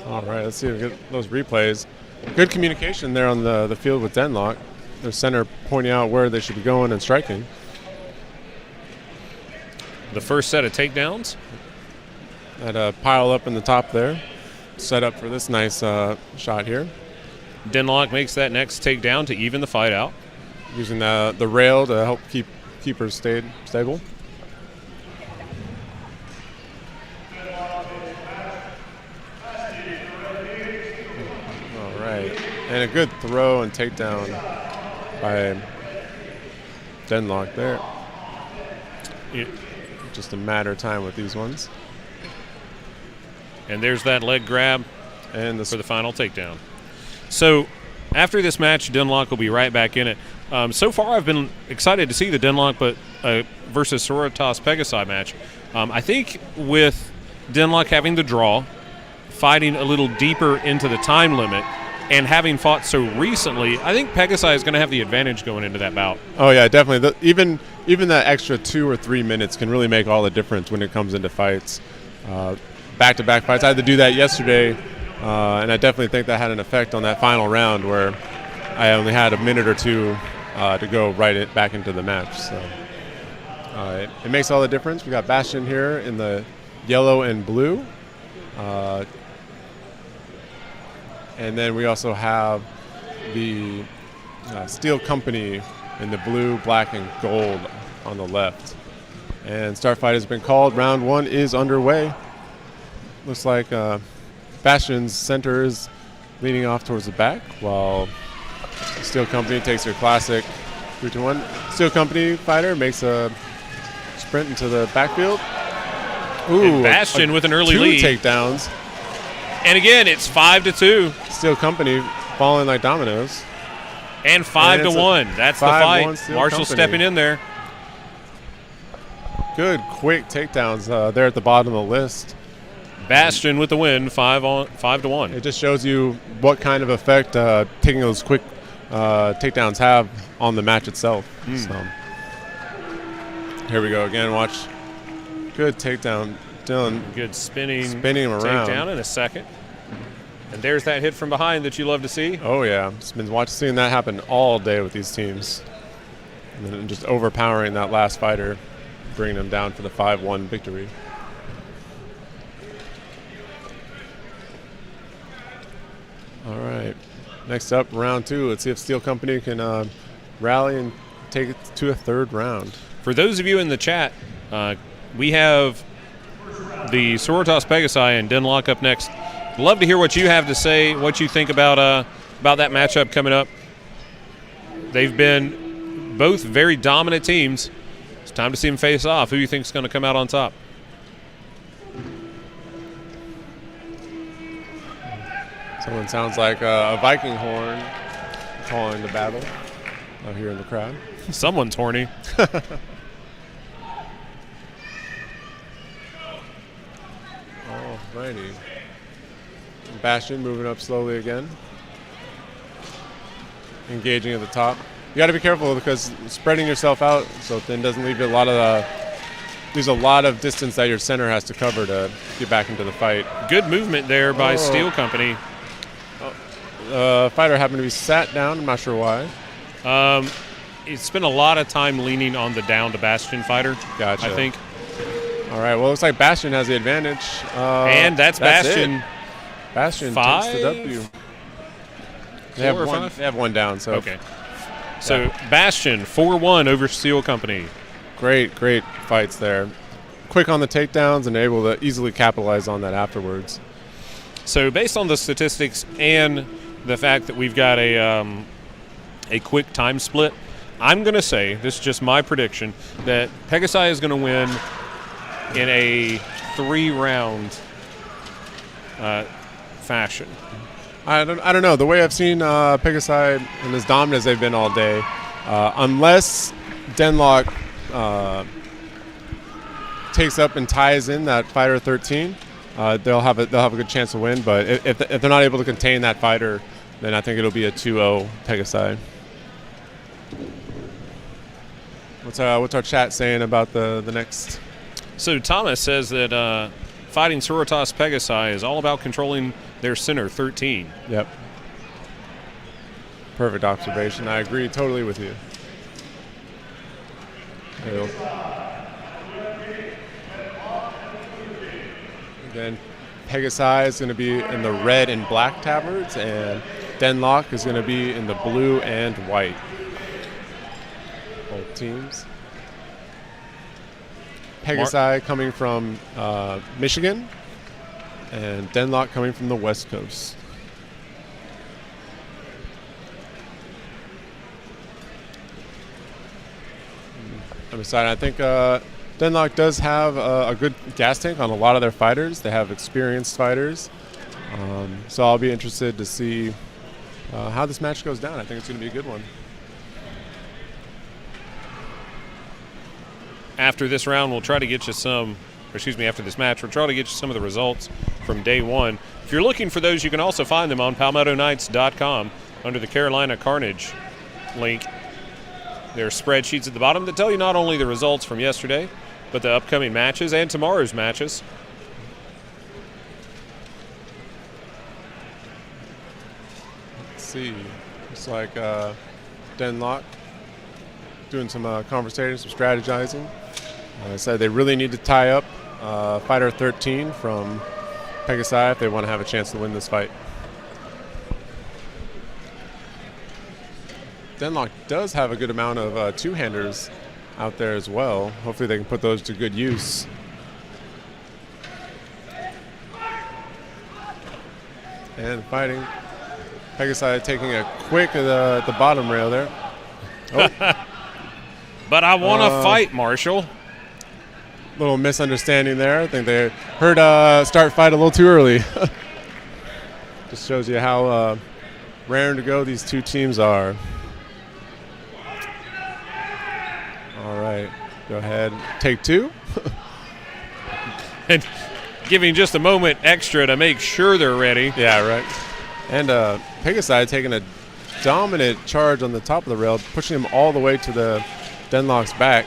All right, let's see if we get those replays. Good communication there on the field with Denlock. Their center pointing out where they should be going and striking. The first set of takedowns. Had a pile up in the top there. Set up for this nice shot here. Denlock makes that next takedown to even the fight out. Using the rail to help keep her stable. All right. And a good throw and takedown by Denlock there. Just a matter of time with these ones. And there's that leg grab and for the final takedown. So after this match, Denlock will be right back in it. So far, I've been excited to see the Denlock versus Sororitas Pegasai match. I think with Denlock having the draw, fighting a little deeper into the time limit, and having fought so recently, I think Pegasai is going to have the advantage going into that bout. Oh, yeah, definitely. Even that extra 2 or 3 minutes can really make all the difference when it comes into fights. Back-to-back fights. I had to do that yesterday, and I definitely think that had an effect on that final round where I only had a minute or two to go back into the match. So it makes all the difference. We got Bastion here in the yellow and blue. And then we also have the Steel Company in the blue, black, and gold on the left. And start fight has been called. Round 1 is underway. Looks like Bastion's center is leaning off towards the back, while Steel Company takes their classic 3-2-1. Steel Company fighter makes a sprint into the backfield. Ooh, and Bastion with an early lead. 2 takedowns. And again, it's 5-2. Steel Company falling like dominoes. And 5-1. That's the fight. Marshall Company stepping in there. Good, quick takedowns there at the bottom of the list. Bastion with the win, 5-1. It just shows you what kind of effect taking those quick takedowns have on the match itself. So here we go again. Watch. Good takedown, Dylan. Good spinning him around. Takedown in a second. And there's that hit from behind that you love to see. Oh yeah, just been seeing that happen all day with these teams, and then just overpowering that last fighter, bringing them down for the 5-1 victory. All right, next up, round 2. Let's see if Steel Company can rally and take it to a third round. For those of you in the chat, we have the Sororitas Pegasai and Denlock up next. Love to hear what you have to say, what you think about that matchup coming up. They've been both very dominant teams. It's time to see them face off. Who do you think is going to come out on top? Someone sounds like a Viking horn calling the battle out here in the crowd. Someone's horny. Alrighty. Bastion moving up slowly again. Engaging at the top. You got to be careful because spreading yourself out so it then doesn't leave you there's a lot of distance that your center has to cover to get back into the fight. Good movement there by Steel Company. Fighter happened to be sat down. I'm not sure why. He spent a lot of time leaning on the down to Bastion fighter. Gotcha. I think. All right. Well, it looks like Bastion has the advantage. And that's Bastion. It. Bastion 5? takes the W. They have one down. So okay. So Bastion 4-1 over Steel Company. Great fights there. Quick on the takedowns and able to easily capitalize on that afterwards. So based on the statistics and the fact that we've got a quick time split, I'm going to say, this is just my prediction, that Pegasai is going to win in a 3-round fashion. I don't know. The way I've seen Pegasai and as dominant as they've been all day, unless Denlock takes up and ties in that fighter 13, they'll have a good chance to win. But if they're not able to contain that fighter, then I think it'll be a 2-0 Pegasai. What's our chat saying about the next? So Thomas says that fighting Sororitas Pegasai is all about controlling their center 13. Yep. Perfect observation. I agree totally with you. Again, Pegasai is going to be in the red and black tabards, and Denlock is going to be in the blue and white. Both teams. Pegasai coming from Michigan, and Denlock coming from the West Coast. I'm excited. I think Denlock does have a good gas tank on a lot of their fighters. They have experienced fighters. So I'll be interested to see how this match goes down. I think it's going to be a good one. After this round, we'll try to get you after this match, we'll try to get you some of the results from day one. If you're looking for those, you can also find them on PalmettoKnights.com under the Carolina Carnage link. There are spreadsheets at the bottom that tell you not only the results from yesterday, but the upcoming matches and tomorrow's matches. Let's see. Looks like Denlock doing some conversation, some strategizing. Said they really need to tie up Fighter 13 from Pegasai if they want to have a chance to win this fight. Denlock does have a good amount of two-handers out there as well. Hopefully they can put those to good use. And fighting. Pegasai taking a quick at the bottom rail there. Oh. But I want to fight, Marshall. Little misunderstanding there. I think they heard start fight a little too early. Just shows you how raring to go these two teams are. All right, go ahead. Take two. And giving just a moment extra to make sure they're ready. Yeah, right. And Pegasai taking a dominant charge on the top of the rail, pushing him all the way to the Denlock's back.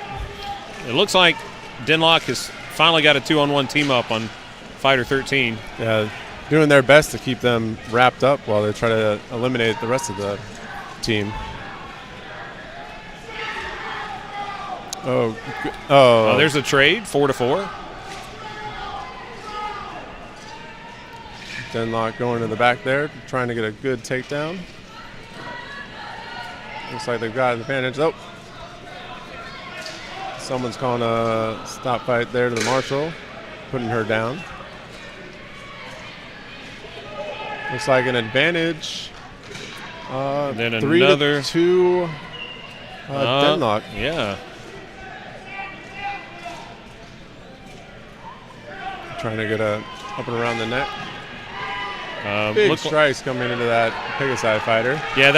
It looks like Denlock has finally got a 2-on-1 team up on Fighter 13. Yeah, doing their best to keep them wrapped up while they try to eliminate the rest of the team. Oh, there's a trade, 4-4. Denlock going to the back there, trying to get a good takedown. Looks like they've got an advantage. Oh, someone's calling a stop fight there to the Marshal, putting her down. Looks like an advantage. Then 3-2 Denlock. Yeah. Trying to get a up and around the neck. Big strikes coming into that Pegasai fighter. Yeah,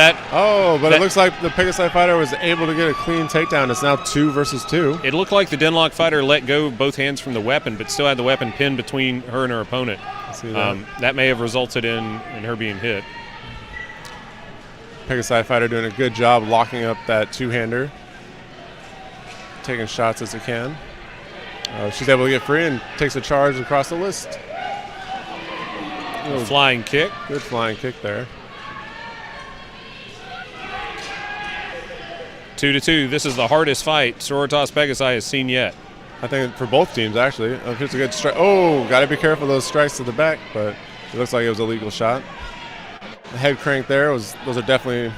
but it looks like the Pegasai fighter was able to get a clean takedown. It's now 2 versus 2. It looked like the Denlock fighter let go both hands from the weapon, but still had the weapon pinned between her and her opponent. See that. That may have resulted in her being hit. Pegasai fighter doing a good job locking up that two-hander, taking shots as it can. She's able to get free and takes a charge across the list. A flying kick. Good flying kick there. 2-2. This is the hardest fight Sororitas Pegasai has seen yet. I think for both teams, actually. It's a good strike. Oh, got to be careful of those strikes to the back, but it looks like it was a legal shot. The head crank there, those are definitely...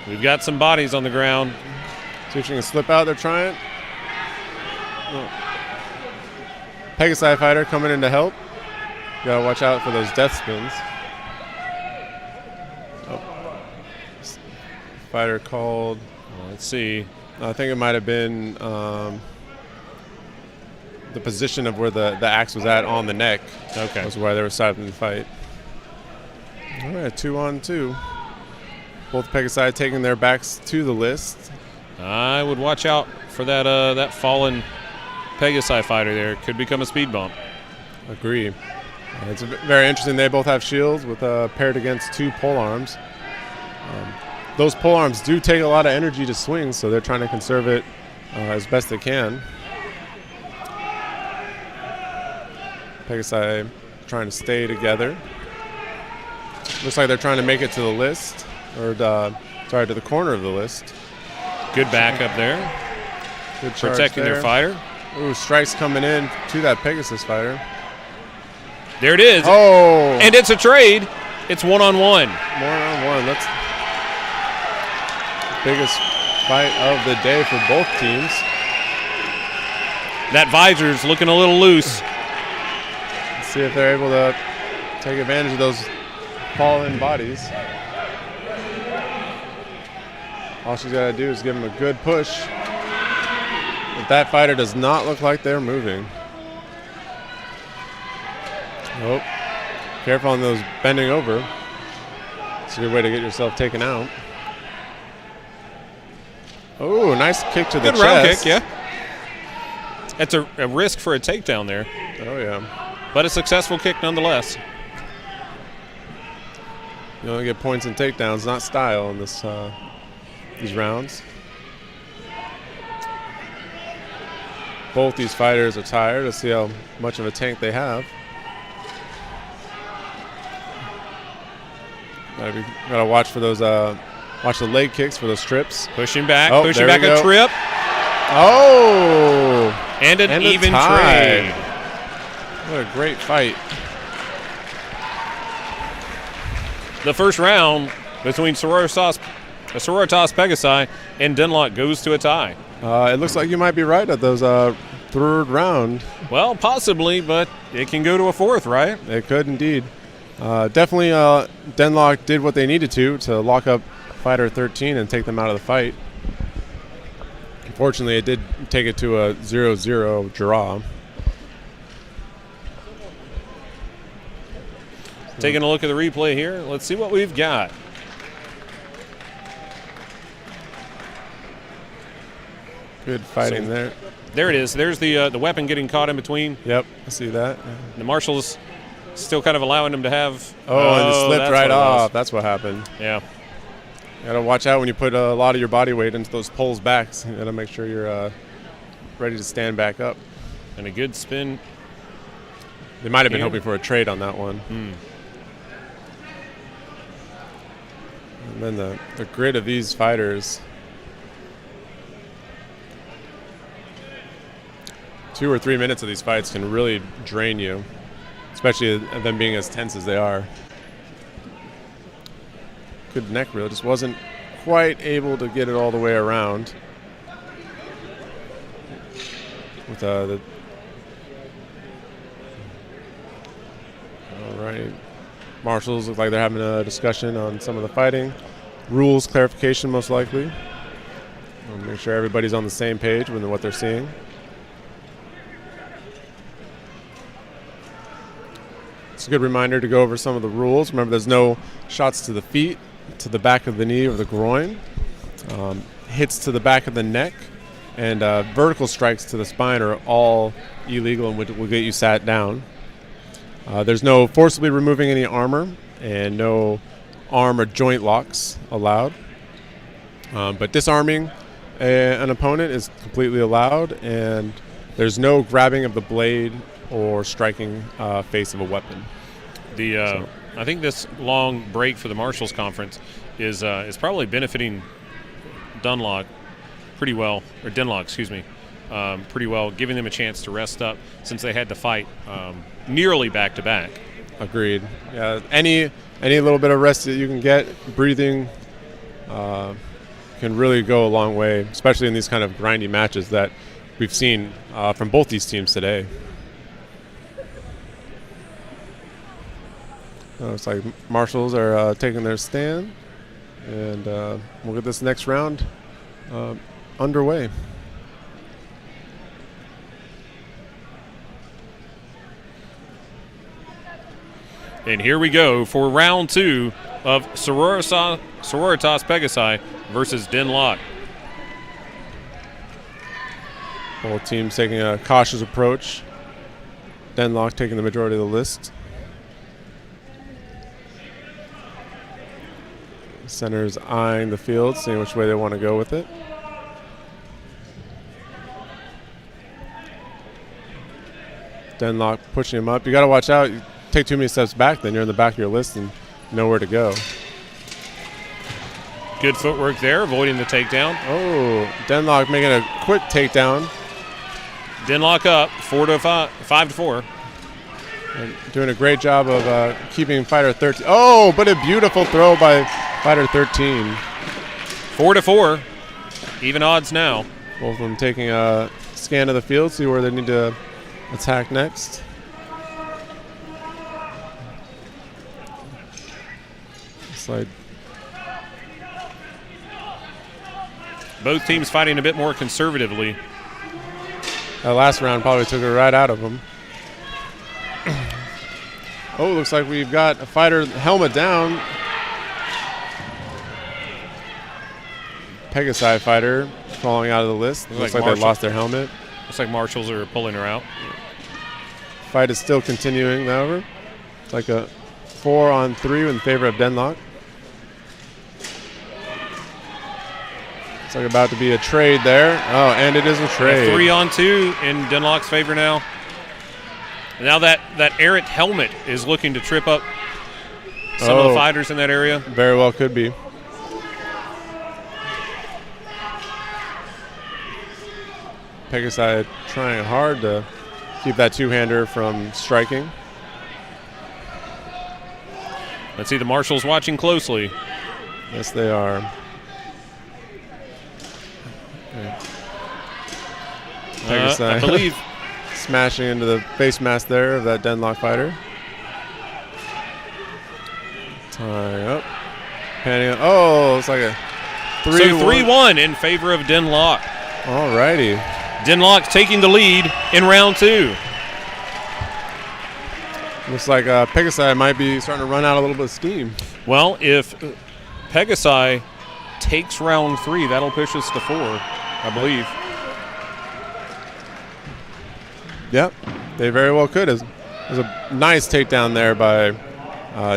We've got some bodies on the ground. See if she can slip out. They're trying. Oh. Pegasai fighter coming in to help. Gotta watch out for those death spins. Oh. Fighter called. Let's see. I think it might have been the position of where the axe was at on the neck. Okay. That's why they were stopping the fight. All right, 2-on-2. Both Pegasai taking their backs to the list. I would watch out for that fallen Pegasai fighter there. It could become a speed bump. Agree. It's very interesting. They both have shields with paired against 2 pole arms. Those pole arms do take a lot of energy to swing, so they're trying to conserve it as best they can. Pegasai trying to stay together. Looks like they're trying to make it to the list, or to the corner of the list. Good backup there. Good charge protecting there. their fighter. Ooh, strikes coming in to that Pegasus fighter. There it is. Oh! And it's a trade. It's 1-on-1. 1-on-1. That's the biggest fight of the day for both teams. That visor's looking a little loose. Let's see if they're able to take advantage of those fallen bodies. All she's got to do is give him a good push. But that fighter does not look like they're moving. Oh, careful on those bending over. It's a good way to get yourself taken out. Oh, nice kick to the chest. Good round kick, yeah. That's a risk for a takedown there. Oh, yeah. But a successful kick nonetheless. You only get points and takedowns, not style in this these rounds. Both these fighters are tired. Let's see how much of a tank they have. Gotta watch for those. Watch the leg kicks for those trips. Pushing back, a trip. Oh! And an even trade. What a great fight. The first round between Sororitas Pegasai and Denlock goes to a tie. It looks like you might be right at those third round. Well, possibly, but it can go to a fourth, right? It could indeed. Definitely, Denlock did what they needed to lock up Fighter 13 and take them out of the fight. Unfortunately, it did take it to a 0-0 draw. Taking a look at the replay here, let's see what we've got. Good fighting there. There it is. There's the weapon getting caught in between. Yep, I see that. The marshals still kind of allowing them to have. And it slipped right off. That's what happened. Yeah. You gotta watch out when you put a lot of your body weight into those poles backs. You gotta make sure you're ready to stand back up. And a good spin. They might have been hoping for a trade on that one. And then the grit of these fighters. 2 or 3 minutes of these fights can really drain you, especially them being as tense as they are. Good neck reel, just wasn't quite able to get it all the way around. With all right, marshals look like they're having a discussion on some of the fighting rules, clarification most likely. I'll make sure everybody's on the same page with what they're seeing. It's a good reminder to go over some of the rules. Remember, there's no shots to the feet, to the back of the knee or the groin, hits to the back of the neck, and vertical strikes to the spine are all illegal and will get you sat down. There's no forcibly removing any armor and no arm or joint locks allowed. But disarming an opponent is completely allowed, and there's no grabbing of the blade or striking face of a weapon. I think this long break for the Marshals Conference is probably benefiting Denlock pretty well, pretty well, giving them a chance to rest up since they had to fight nearly back to back. Agreed. Yeah, any little bit of rest that you can get, breathing, can really go a long way, especially in these kind of grindy matches that we've seen from both these teams today. It's like marshals are taking their stand, and we'll get this next round underway. And here we go for round 2 of Sororitas Pegasai versus Denlock. Both teams taking a cautious approach. Denlock taking the majority of the list. Center's eyeing the field, seeing which way they want to go with it. Denlock pushing him up. You got to watch out. You take too many steps back, then you're in the back of your list and nowhere to go. Good footwork there, avoiding the takedown. Oh, Denlock making a quick takedown. Denlock up, 5-4. And doing a great job of keeping Fighter 13. Oh, but a beautiful throw by Fighter 13. 4-4. Even odds now. Both of them taking a scan of the field, see where they need to attack next. It's like both teams fighting a bit more conservatively. that last round probably took it right out of them. Oh, looks like we've got a fighter helmet down. Pegasai fighter falling out of the list. Looks like they lost their helmet. Looks like marshals are pulling her out. Fight is still continuing, however. It's like a 4-on-3 in favor of Denlock. It's like about to be a trade there. Oh, and it is a trade. 3-on-2 in Denlock's favor now. Now that errant helmet is looking to trip up some of the fighters in that area. Very well could be. Pegasai trying hard to keep that two-hander from striking. Let's see the marshals watching closely. Yes, they are. Okay. Pegasai. I believe. Smashing into the face mask there of that Denlock fighter. Tying up. Panning up. Oh, it's like a 3-1. So 3-1 in favor of Denlock. All righty. Denlock taking the lead in round 2. Looks like Pegasai might be starting to run out a little bit of steam. Well, if Pegasai takes round 3, that'll push us to 4, I believe. Yep, they very well could. It was a nice takedown there by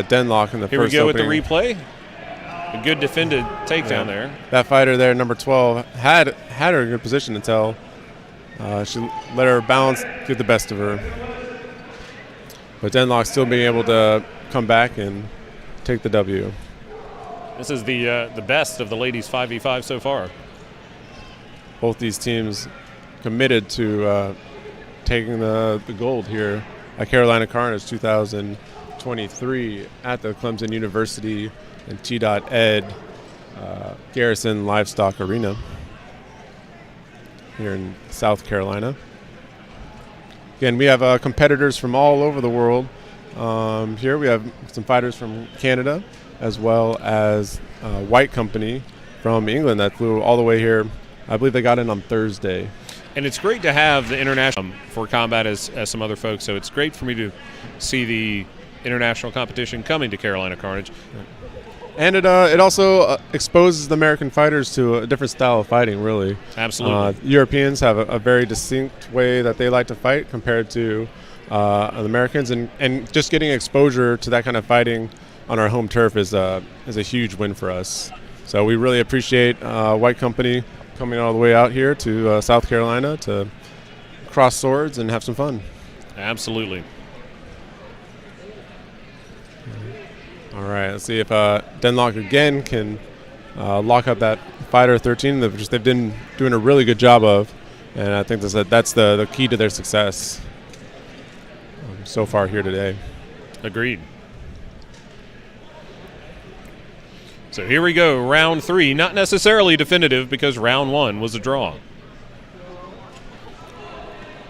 Denlock in the Here first we go opening. with the replay. A good defended takedown there. That fighter there, number 12, had her in a good position until she let her balance get the best of her. But Denlock still being able to come back and take the W. This is the best of the ladies 5v5 so far. Both these teams committed to taking the gold here at Carolina Carnage 2023 at the Clemson University and T.Ed Garrison Livestock Arena here in South Carolina. Again, we have competitors from all over the world. Here we have some fighters from Canada as well as White Company from England that flew all the way here. I believe they got in on Thursday. And it's great to have the international for combat as some other folks. So it's great for me to see the international competition coming to Carolina Carnage. And it also exposes the American fighters to a different style of fighting, really. Absolutely. Europeans have a very distinct way that they like to fight compared to the Americans. And just getting exposure to that kind of fighting on our home turf is a huge win for us. So we really appreciate White Company coming all the way out here to South Carolina to cross swords and have some fun. Absolutely. All right, let's see if Denlock again can lock up that fighter 13, which they've been doing a really good job of, and I think that's the key to their success so far here today. Agreed. So here we go, round 3. Not necessarily definitive because round 1 was a draw.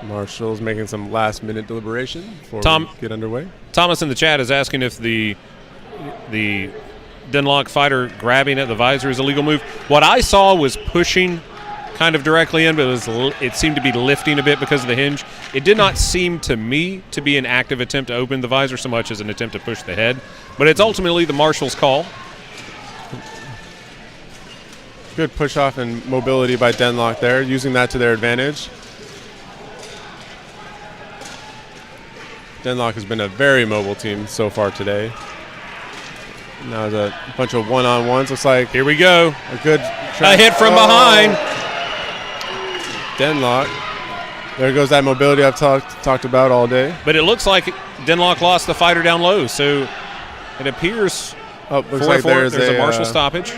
Marshall's making some last-minute deliberation before we get underway. Thomas in the chat is asking if the Denlock fighter grabbing at the visor is a legal move. What I saw was pushing kind of directly in, but it seemed to be lifting a bit because of the hinge. It did not seem to me to be an active attempt to open the visor so much as an attempt to push the head. But it's ultimately the marshal's call. Good push-off and mobility by Denlock there, using that to their advantage. Denlock has been a very mobile team so far today. Now there's a bunch of one-on-ones. Looks like here we go. A good a hit from behind. Denlock. There goes that mobility I've talked about all day. But it looks like Denlock lost the fighter down low, so it appears looks like there's a martial stoppage.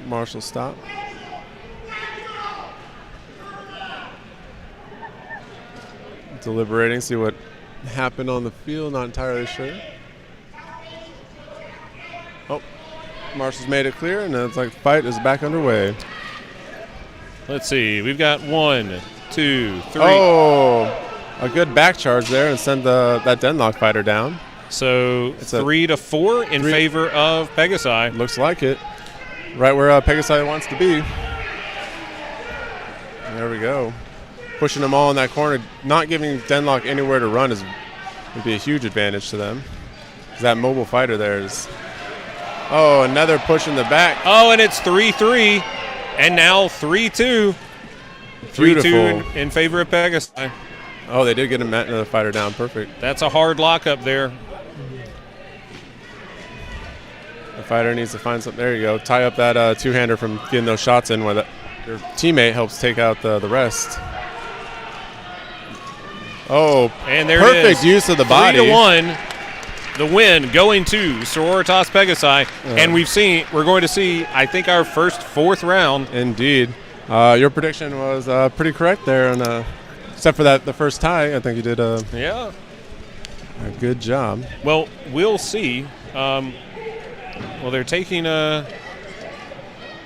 Martial stop. Deliberating, see what happened on the field. Not entirely sure. Oh, Marshall's made it clear, and it's like the fight is back underway. Let's see. We've got 1, 2, 3. Oh, a good back charge there and send that Denlock fighter down. So it's 3-4 in favor of Pegasai. Looks like it. Right where Pegasai wants to be. There we go. Pushing them all in that corner. Not giving Denlock anywhere to run would be a huge advantage to them. That mobile fighter there is... Oh, another push in the back. Oh, and it's 3-3. And now 3-2. 3-2 in favor of Pegasai. Oh, they did get another fighter down. Perfect. That's a hard lockup there. The fighter needs to find something. There you go. Tie up that two-hander from getting those shots in where your teammate helps take out the rest. Oh, and there perfect it is. Use of the body. 3-1. The win going to Sororitas Pegasai. And we're going to see, I think, our first 4th round. Indeed. Your prediction was pretty correct there, and except for the first tie. I think you did a good job. Well, we'll see. Well, they're taking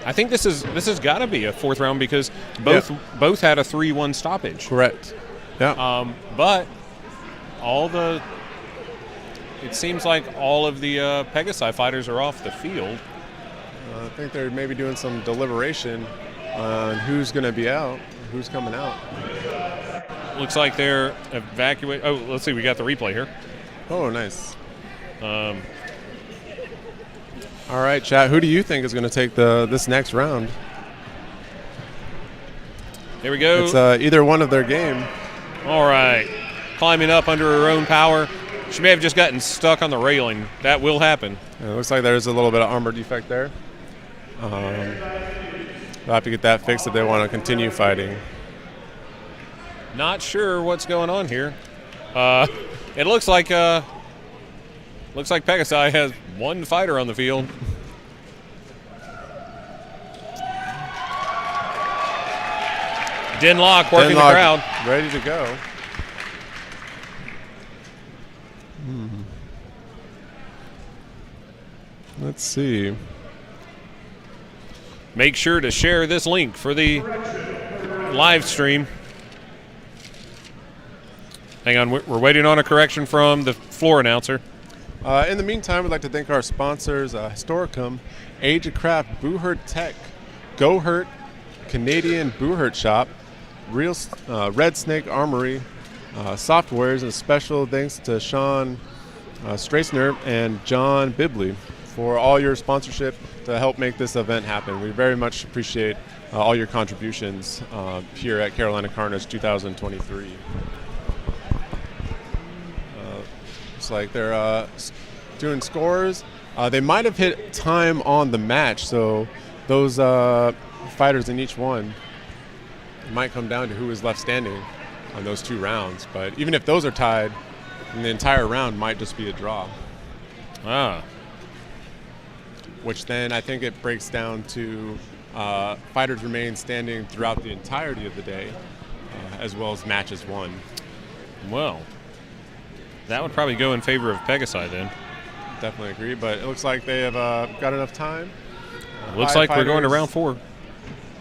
I think this has got to be a 4th round because both had a 3-1 stoppage. Correct. Yeah. But it seems like all of the Pegasai fighters are off the field. I think they're maybe doing some deliberation on who's going to be out, who's coming out. Looks like they're evacuating. Oh, let's see. We got the replay here. Oh, nice. All right, chat. Who do you think is going to take this next round? Here we go. It's either one of their game. All right. Climbing up under her own power. She may have just gotten stuck on the railing. That will happen. It looks like there's a little bit of armor defect there. They'll have to get that fixed if they want to continue fighting. Not sure what's going on here. It looks like Pegasai has one fighter on the field. Denlock working the crowd. Ready to go. Let's see. Make sure to share this link for the live stream. Hang on, we're waiting on a correction from the floor announcer. In the meantime, we'd like to thank our sponsors, Historicum, Age of Craft, Buhurt Tech, Gohurt, Canadian Buhurt Shop, Real Red Snake Armory, Softwares, and special thanks to Sean Strassner and John Bibley for all your sponsorship to help make this event happen. We very much appreciate all your contributions here at Carolina Carnage 2023. Looks like they're doing scores. They might have hit time on the match, so those fighters in each one might come down to who is left standing on those 2 rounds. But even if those are tied, then the entire round might just be a draw. Which then I think it breaks down to fighters remain standing throughout the entirety of the day, as well as matches won. Well, that would probably go in favor of Pegasai then. Definitely agree, but it looks like they have got enough time. Looks like we're going to round 4.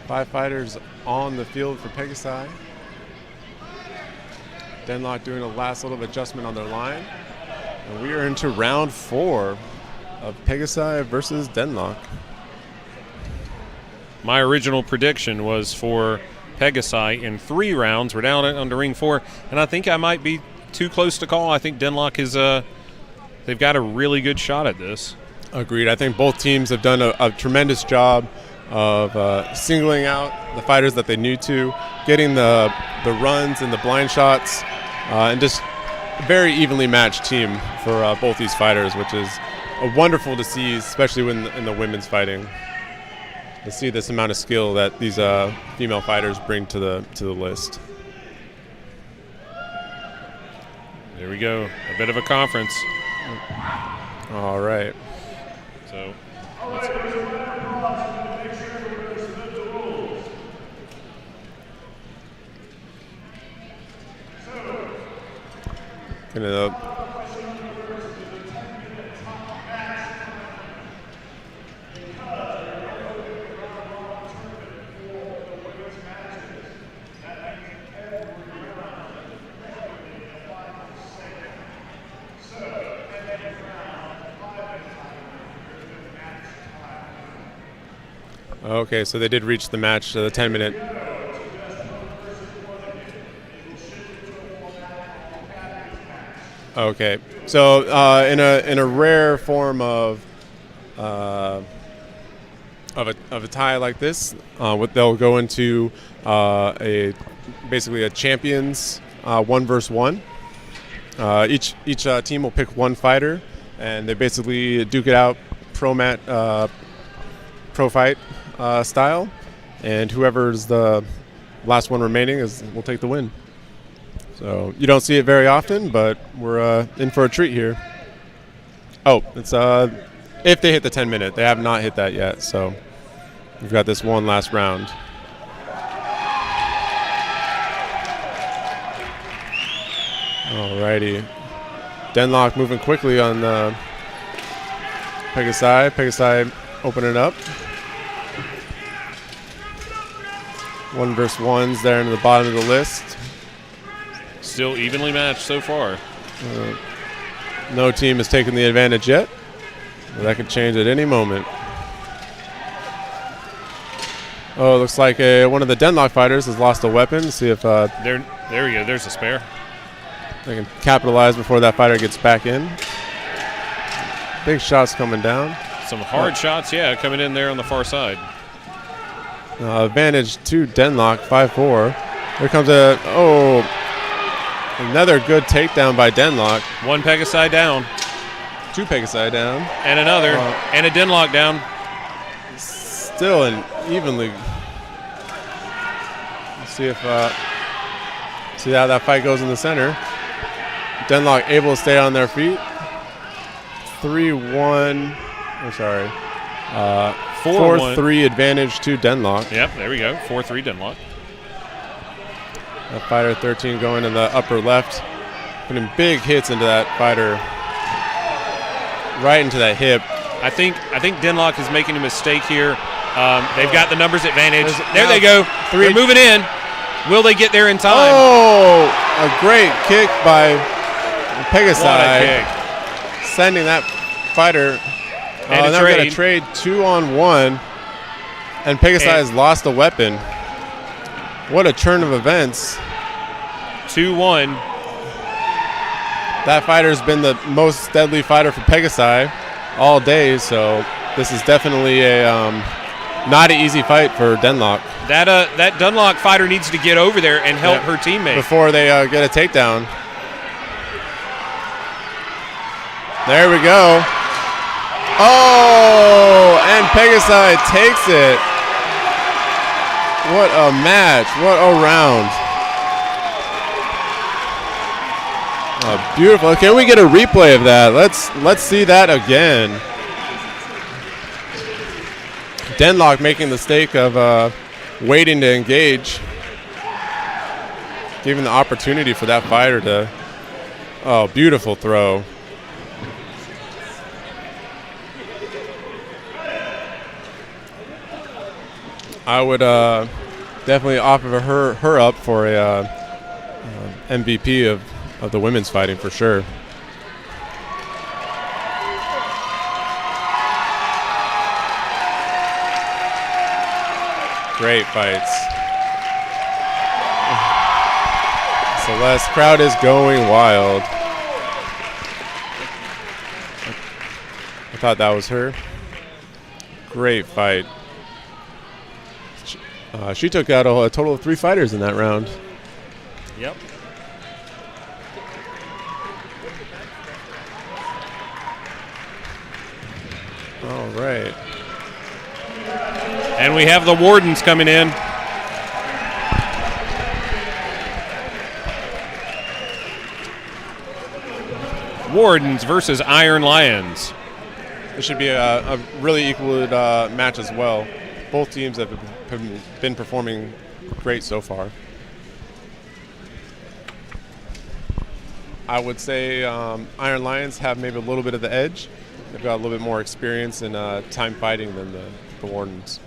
5 fighters on the field for Pegasai. Denlock doing a last little adjustment on their line. And we are into round 4 of Pegasai versus Denlock. My original prediction was for Pegasai in 3 rounds. We're down on to ring 4, and I think I might be too close to call. I think Denlock is they've got a really good shot at this. Agreed. I think both teams have done a tremendous job of singling out the fighters that they need to, getting the runs and the blind shots, and just a very evenly matched team for both these fighters, which is wonderful to see, especially when in the women's fighting. To see this amount of skill that these female fighters bring to the list. There we go. A bit of a conference. All right. So, okay, so they did reach the match, the 10-minute. Okay, so in a rare form of a tie like this, they'll go into basically a champions 1 versus 1. Each team will pick 1 fighter, and they basically duke it out pro fight style, and whoever's the last one remaining will take the win. So you don't see it very often, but we're in for a treat here. Oh, it's if they hit the 10-minute. They have not hit that yet, so we've got this one last round. Alrighty. Denlock moving quickly on Pegasai. Pegasai opening up. 1 versus 1s there in the bottom of the list. Still evenly matched so far. No team has taken the advantage yet. But that could change at any moment. Oh, it looks like one of the Denlock fighters has lost a weapon. See if there we go. There's a spare. They can capitalize before that fighter gets back in. Big shots coming down. Some hard shots, yeah, coming in there on the far side. Advantage to Denlock, 5-4. Here comes another good takedown by Denlock. 1 Pegasai down. 2 Pegasai down. And another. And a Denlock down. Still an evenly. Let's see if see how that fight goes in the center. Denlock able to stay on their feet. 3-1. I'm sorry. 4-3 advantage to Denlock. Yep, there we go. 4-3 Denlock. That fighter 13 going in the upper left. Putting big hits into that fighter. Right into that hip. I think Denlock is making a mistake here. They've got the numbers advantage. There they go. They're moving in. Will they get there in time? Oh, a great kick by Pegasai. What a kick. Sending that fighter. And now we're going to trade 2-on-1. And Pegasai has lost a weapon. What a turn of events. 2-1. That fighter's been the most deadly fighter for Pegasai all day, so this is definitely a not an easy fight for Denlock. That Denlock fighter needs to get over there and help her teammate before they get a takedown. There we go. Oh, and Pegasai takes it. What a match. What a round. Beautiful. Can we get a replay of that? Let's see that again. Denlock making the mistake of waiting to engage. Giving the opportunity for that fighter to... Oh, beautiful throw. I would definitely offer her up for a MVP of the women's fighting for sure. Great fights. Celeste, crowd is going wild. I thought that was her. Great fight. She took out a total of 3 fighters in that round. Yep. All right. And we have the Wardens coming in. Wardens versus Iron Lions. This should be a really equal match as well. Both teams have been performing great so far. I would say Iron Lions have maybe a little bit of the edge. They've got a little bit more experience in time fighting than the Wardens.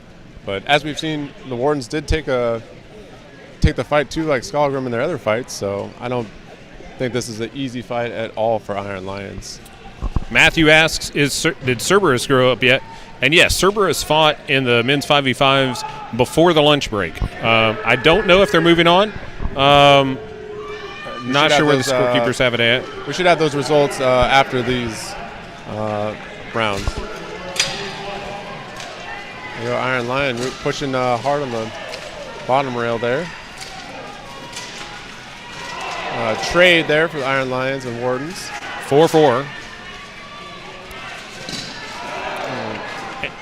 But as we've seen, the Wardens did take the fight too, like Skalgrim in their other fights. So I don't think this is an easy fight at all for Iron Lions. Matthew asks, did Cerberus grow up yet? And yes, Cerberus fought in the men's 5v5s before the lunch break. I don't know if they're moving on. Not sure where the scorekeepers have it at. We should have those results after these rounds. There you go, Iron Lion pushing hard on the bottom rail there. Trade there for the Iron Lions and Wardens. 4-4.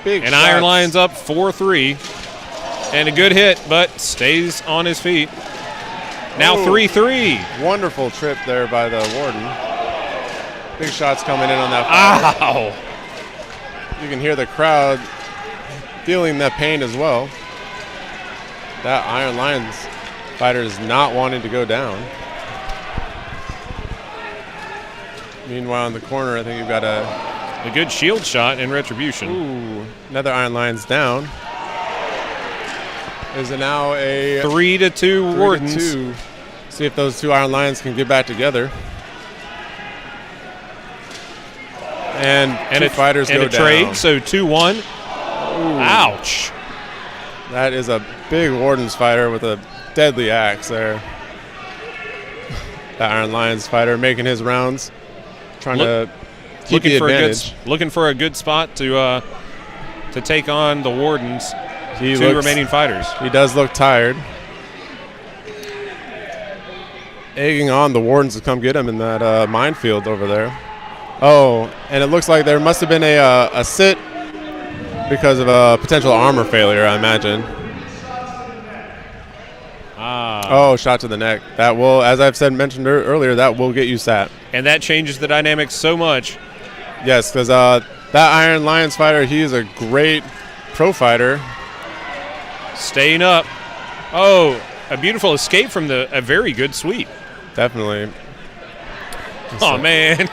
Big and shots. Iron Lions up 4-3. And a good hit, but stays on his feet. Now 3-3. Wonderful trip there by the Warden. Big shots coming in on that fight. Ow! You can hear the crowd feeling that pain as well. That Iron Lions fighter is not wanting to go down. Meanwhile, in the corner, I think you've got a good shield shot in retribution. Ooh, another Iron Lions down. is now a 3-2 Wardens. 3-2. See if those two Iron Lions can get back together. And two fighters go down. And a trade, so 2-1. Ouch. That is a big Wardens fighter with a deadly axe there. The Iron Lions fighter making his rounds, trying to keep the advantage. Looking for a good spot to take on the Wardens. Two remaining fighters. He does look tired. Egging on the Wardens to come get him in that minefield over there. Oh, and it looks like there must have been a sit because of a potential armor failure, I imagine. Oh, shot to the neck. That will, as I've mentioned earlier, that will get you sat. And that changes the dynamics so much. Yes, because that Iron Lions fighter, he is a great pro fighter. Staying up. Oh, a beautiful escape from a very good sweep. Definitely. Oh, man.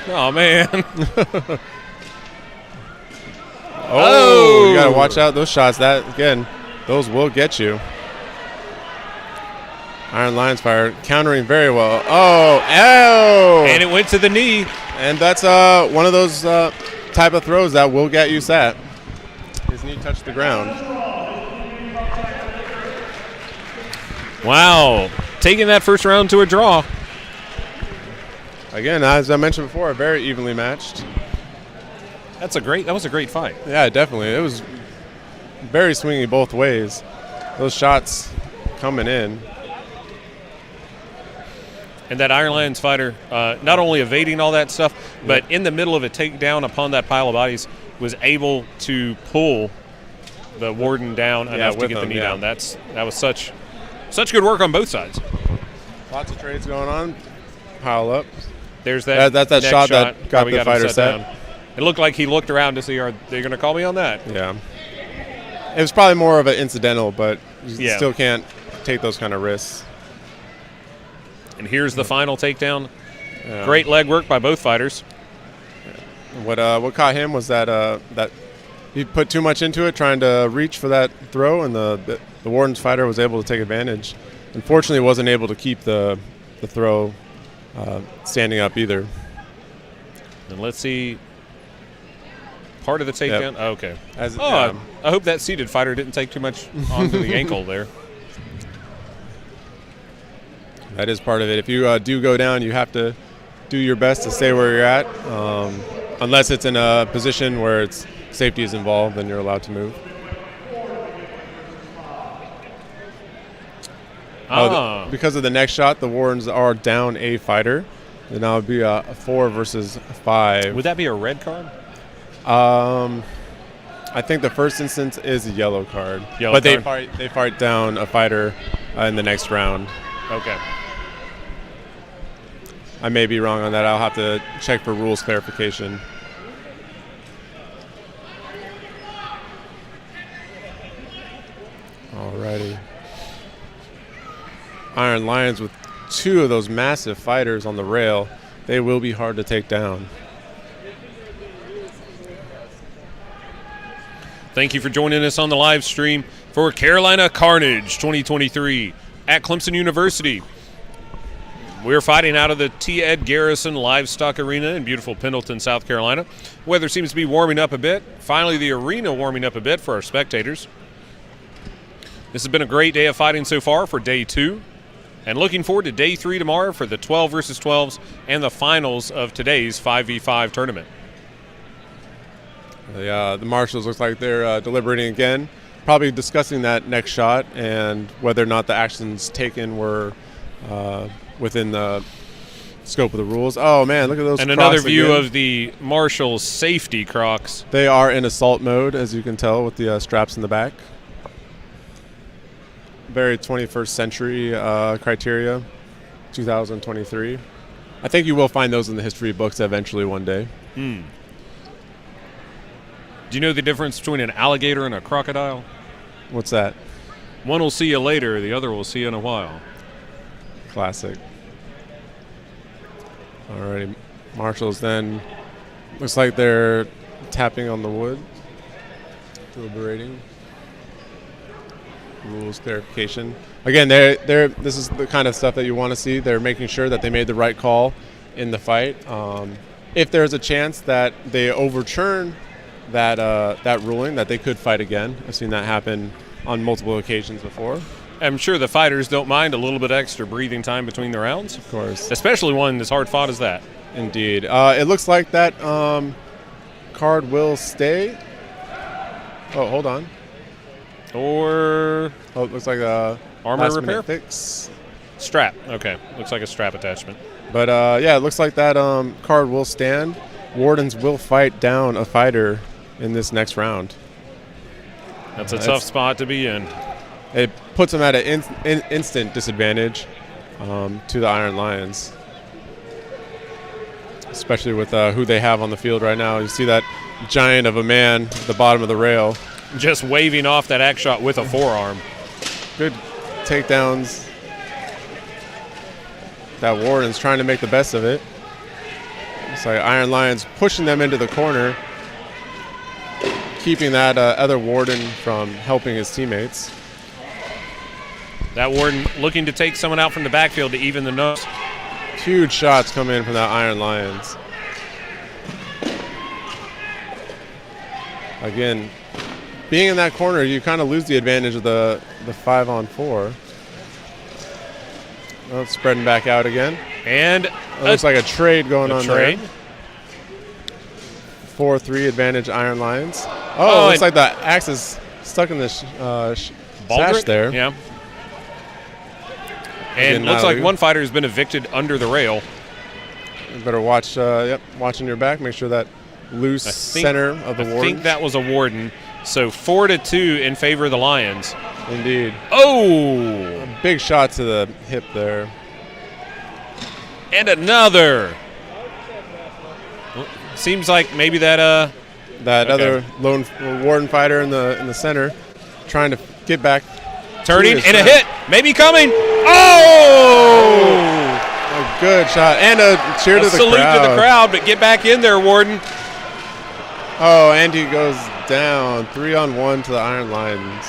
Oh, man. Oh, you got to watch out those shots. That, again, those will get you. Iron Lions fire countering very well. Oh. And it went to the knee. And that's one of those type of throws that will get you sat. His knee touched the ground. Wow. Taking that first round to a draw. Again, as I mentioned before, very evenly matched. That was a great fight. Yeah, definitely. It was very swingy both ways. Those shots coming in. And that Iron Lions fighter, not only evading all that stuff, but in the middle of a takedown upon that pile of bodies, was able to pull the Warden down enough to get the knee down. That was such good work on both sides. Lots of trades going on. Pile up. There's that. That's that shot that got the fighter set. Down. It looked like he looked around to see, are they going to call me on that? Yeah. It was probably more of an incidental, but you still can't take those kind of risks. And here's the final takedown. Great leg work by both fighters. What caught him was that he put too much into it, trying to reach for that throw, and the Warden's fighter was able to take advantage. Unfortunately, wasn't able to keep the throw standing up either. And let's see. Part of the takedown. Yep. Oh, okay. I hope that seated fighter didn't take too much onto the ankle there. That is part of it. If you do go down, you have to do your best to stay where you're at. Unless it's in a position where safety is involved, then you're allowed to move. Because of the next shot, the Wardens are down a fighter. And now it would be a 4 versus 5. Would that be a red card? I think the first instance is a yellow card. They fight down a fighter in the next round. Okay. I may be wrong on that. I'll have to check for rules clarification. Alrighty. Iron Lions with 2 of those massive fighters on the rail. They will be hard to take down. Thank you for joining us on the live stream for Carolina Carnage 2023 at Clemson University. We're fighting out of the T. Ed Garrison Livestock Arena in beautiful Pendleton, South Carolina. Weather seems to be warming up a bit. Finally, the arena warming up a bit for our spectators. This has been a great day of fighting so far for day 2. And looking forward to day 3 tomorrow for the 12 versus 12s and the finals of today's 5v5 tournament. The marshals looks like they're deliberating again, probably discussing that next shot and whether or not the actions taken were within the scope of the rules. Oh, man, look at those. And another view of the marshals' safety Crocs. They are in assault mode, as you can tell, with the straps in the back. Very 21st century criteria, 2023. I think you will find those in the history books eventually one day. Do you know the difference between an alligator and a crocodile? What's that? One will see you later, the other will see you in a while. Classic. Alrighty, marshals then. Looks like they're tapping on the wood, deliberating. rules clarification. Again, this is the kind of stuff that you want to see. They're making sure that they made the right call in the fight. If there's a chance that they overturn that ruling, that they could fight again. I've seen that happen on multiple occasions before. I'm sure the fighters don't mind a little bit extra breathing time between the rounds. Of course. Especially one as hard fought as that. Indeed. It looks like that card will stay. Oh, hold on. Or... Oh, it looks like armor repair? Fix. Strap. Okay. Looks like a strap attachment. But, yeah, it looks like that card will stand. Wardens will fight down a fighter in this next round. That's a tough spot to be in. It puts them at an instant disadvantage to the Iron Lions. Especially with who they have on the field right now. You see that giant of a man at the bottom of the rail. Just waving off that axe shot with a forearm. Good takedowns. That Warden's trying to make the best of it. It's like Iron Lions pushing them into the corner, keeping that other Warden from helping his teammates. That Warden looking to take someone out from the backfield to even the numbers. Huge shots come in from that Iron Lions. Again, being in that corner, you kind of lose the advantage of the 5-on-4. Oh, it's spreading back out again. And it looks like a trade going on trade. there. 4-3 advantage Iron Lions. Oh, it looks like the axe is stuck in the sash there. Yeah. And looks like one fighter has been evicted under the rail. You better watch, watching your back. Make sure that loose center of the Warden. I think that was a Warden. So 4-2 in favor of the Lions. Indeed. Oh! A big shot to the hip there. And another. Seems like maybe that other lone Warden fighter in the center trying to get back. Turning and a hit. Maybe coming. Oh! A good shot. And a cheer to the crowd. Salute to the crowd, but get back in there, Warden. Oh, and he goes down. 3-on-1 to the Iron Lions.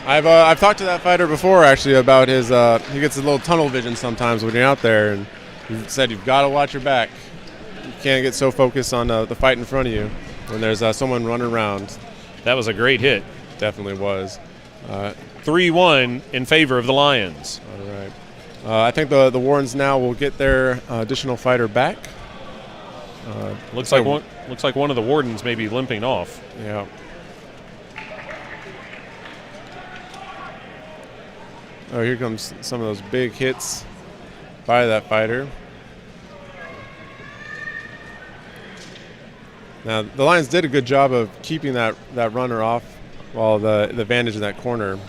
I've talked to that fighter before, actually, about his he gets a little tunnel vision sometimes when you're out there, and he said you've got to watch your back. You can't get so focused on the fight in front of you when there's someone running around. That was a great hit. Definitely was. 3-1 in favor of the Lions. All right. I think the Wardens now will get their additional fighter back. Looks like one of the Wardens may be limping off. Yeah. Oh, here comes some of those big hits by that fighter. Now, the Lions did a good job of keeping that runner off while the advantage in that corner.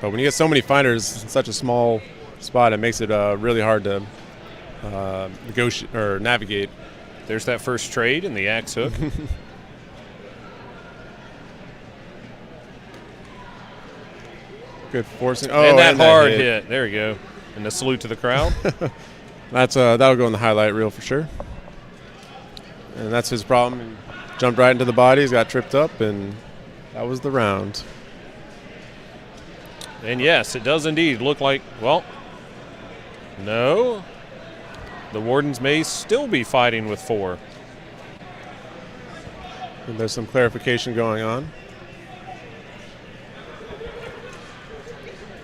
But when you get so many fighters in such a small spot, it makes it really hard to negotiate or navigate. There's that first trade in the axe hook. Good forcing. Oh, and that hard hit. There we go. And the salute to the crowd. That'll go in the highlight reel for sure. And that's his problem. He jumped right into the body. He's got tripped up, and that was the round. And yes, it does indeed look like, well, no. The Wardens may still be fighting with 4. And there's some clarification going on.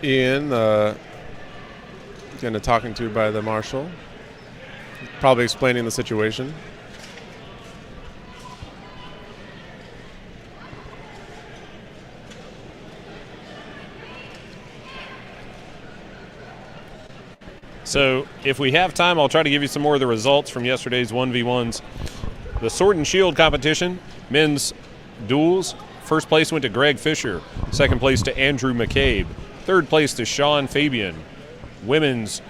Ian, kind of talking to by the marshal, probably explaining the situation. So if we have time, I'll try to give you some more of the results from yesterday's 1v1s. The Sword and Shield competition, men's duels. First place went to Greg Fisher. Second place to Andrew McCabe. Third place to Sean Fabian. Women's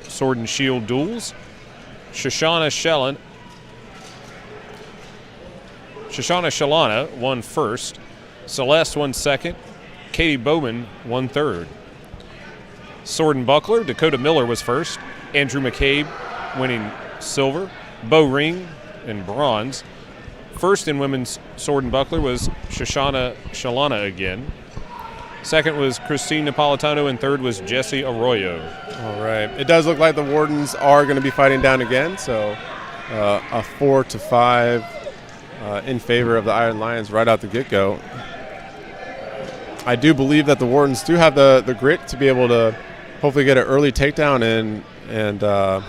Sword and Shield duels. Shoshana Shalana won first. Celeste won second. Katie Bowman won third. Sword and Buckler, Dakota Miller was first. Andrew McCabe winning silver. Bo Ring in bronze. First in women's Sword and Buckler was Shoshana Shalana again. Second was Christine Napolitano, and third was Jesse Arroyo. All right. It does look like the Wardens are going to be fighting down again, so a 4-5 in favor of the Iron Lions right out the get-go. I do believe that the Wardens do have the grit to be able to hopefully get an early takedown and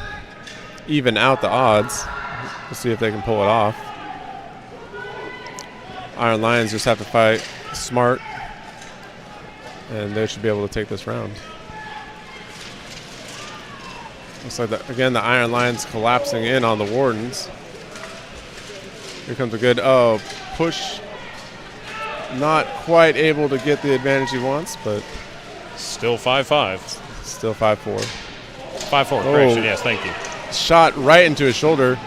even out the odds. We'll see if they can pull it off. Iron Lions just have to fight smart, and they should be able to take this round. Looks like, again, the Iron Lions collapsing in on the Wardens. Here comes a good push. Not quite able to get the advantage he wants, but still 5-5. Still 5-4. 5-4, correction, yes, thank you. Shot right into his shoulder.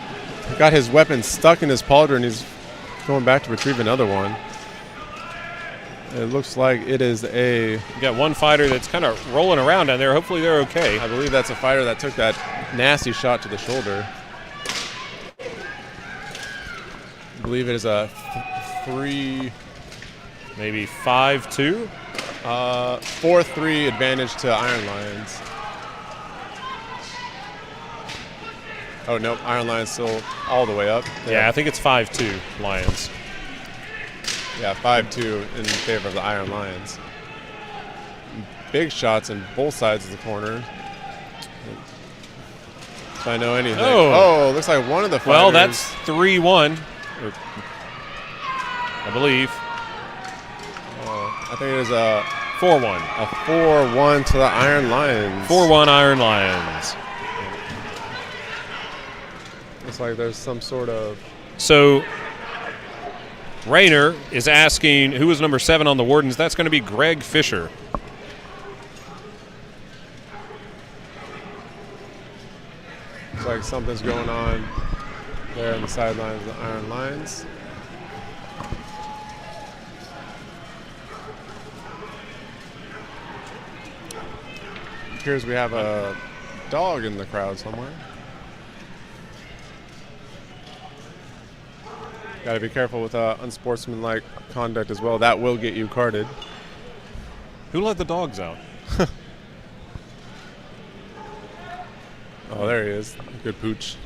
Got his weapon stuck in his pauldron. He's going back to retrieve another one. It looks like it is You got one fighter that's kind of rolling around down there. Hopefully they're okay. I believe that's a fighter that took that nasty shot to the shoulder. I believe it is a 3... Maybe 5-2? 4-3 advantage to Iron Lions. Oh, nope. Iron Lions still all the way up. Yeah, I think it's 5-2 Lions. Yeah, 5-2 in favor of the Iron Lions. Big shots in both sides of the corner. If I know anything. Oh, looks like one of the fighters. Well, that's 3-1, I believe. I think it is a 4-1. A 4-1 to the Iron Lions. 4-1 Iron Lions. Looks like there's some sort of... So, Rayner is asking who was number 7 on the Wardens. That's going to be Greg Fisher. Looks like something's going on there on the sidelines of the Iron Lions. Appears we have a dog in the crowd somewhere. Got to be careful with unsportsmanlike conduct as well. That will get you carded. Who let the dogs out? Oh, there he is. Good pooch.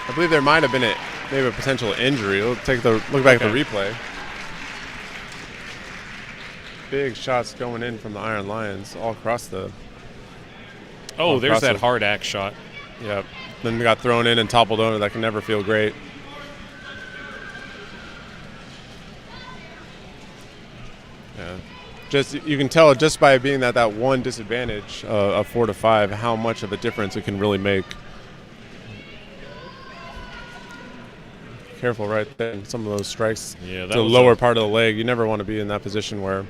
I believe there might have been maybe a potential injury. We'll look back at the replay. Big shots going in from the Iron Lions all across the... Oh, there's that hard axe shot. Yep. Then they got thrown in and toppled over. That can never feel great. Yeah. You can tell just by being that one disadvantage of 4-5 how much of a difference it can really make. Careful right there. Some of those strikes to the lower part of the leg. You never want to be in that position where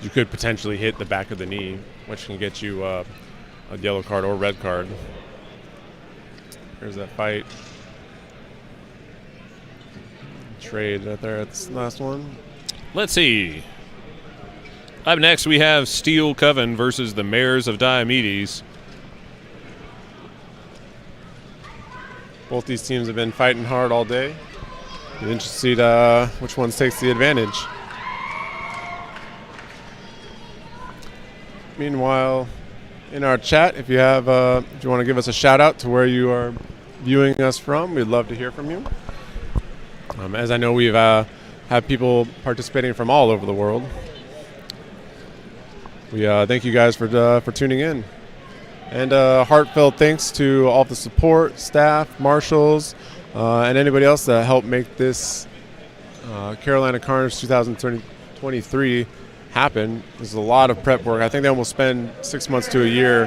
you could potentially hit the back of the knee, which can get you a yellow card or red card. Here's that fight. Trade right there. That's the last one. Let's see. Up next, we have Steel Coven versus the Mayors of Diomedes. Both these teams have been fighting hard all day. Be interested to see which one takes the advantage. Meanwhile, in our chat, if you want to give us a shout out to where you are viewing us from, we'd love to hear from you. As I know, we've have people participating from all over the world. We thank you guys for tuning in, and heartfelt thanks to all the support staff, marshals, and anybody else that helped make this Carolina Carnage 2023 happen. There's a lot of prep work. I think they almost spend 6 months to a year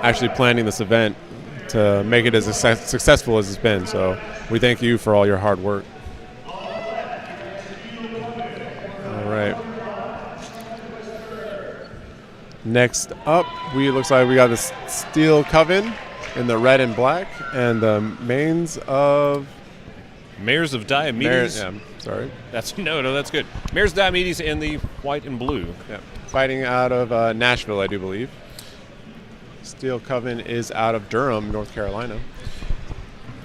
actually planning this event to make it as successful as it's been. So we thank you for all your hard work. All right. Next up, looks like we got the Steel Coven in the red and black, and the Mayors of Diomedes. Sorry. That's good. Mayors of Diomedes in the white and blue. Yeah. Fighting out of Nashville, I do believe. Steel Coven is out of Durham, North Carolina.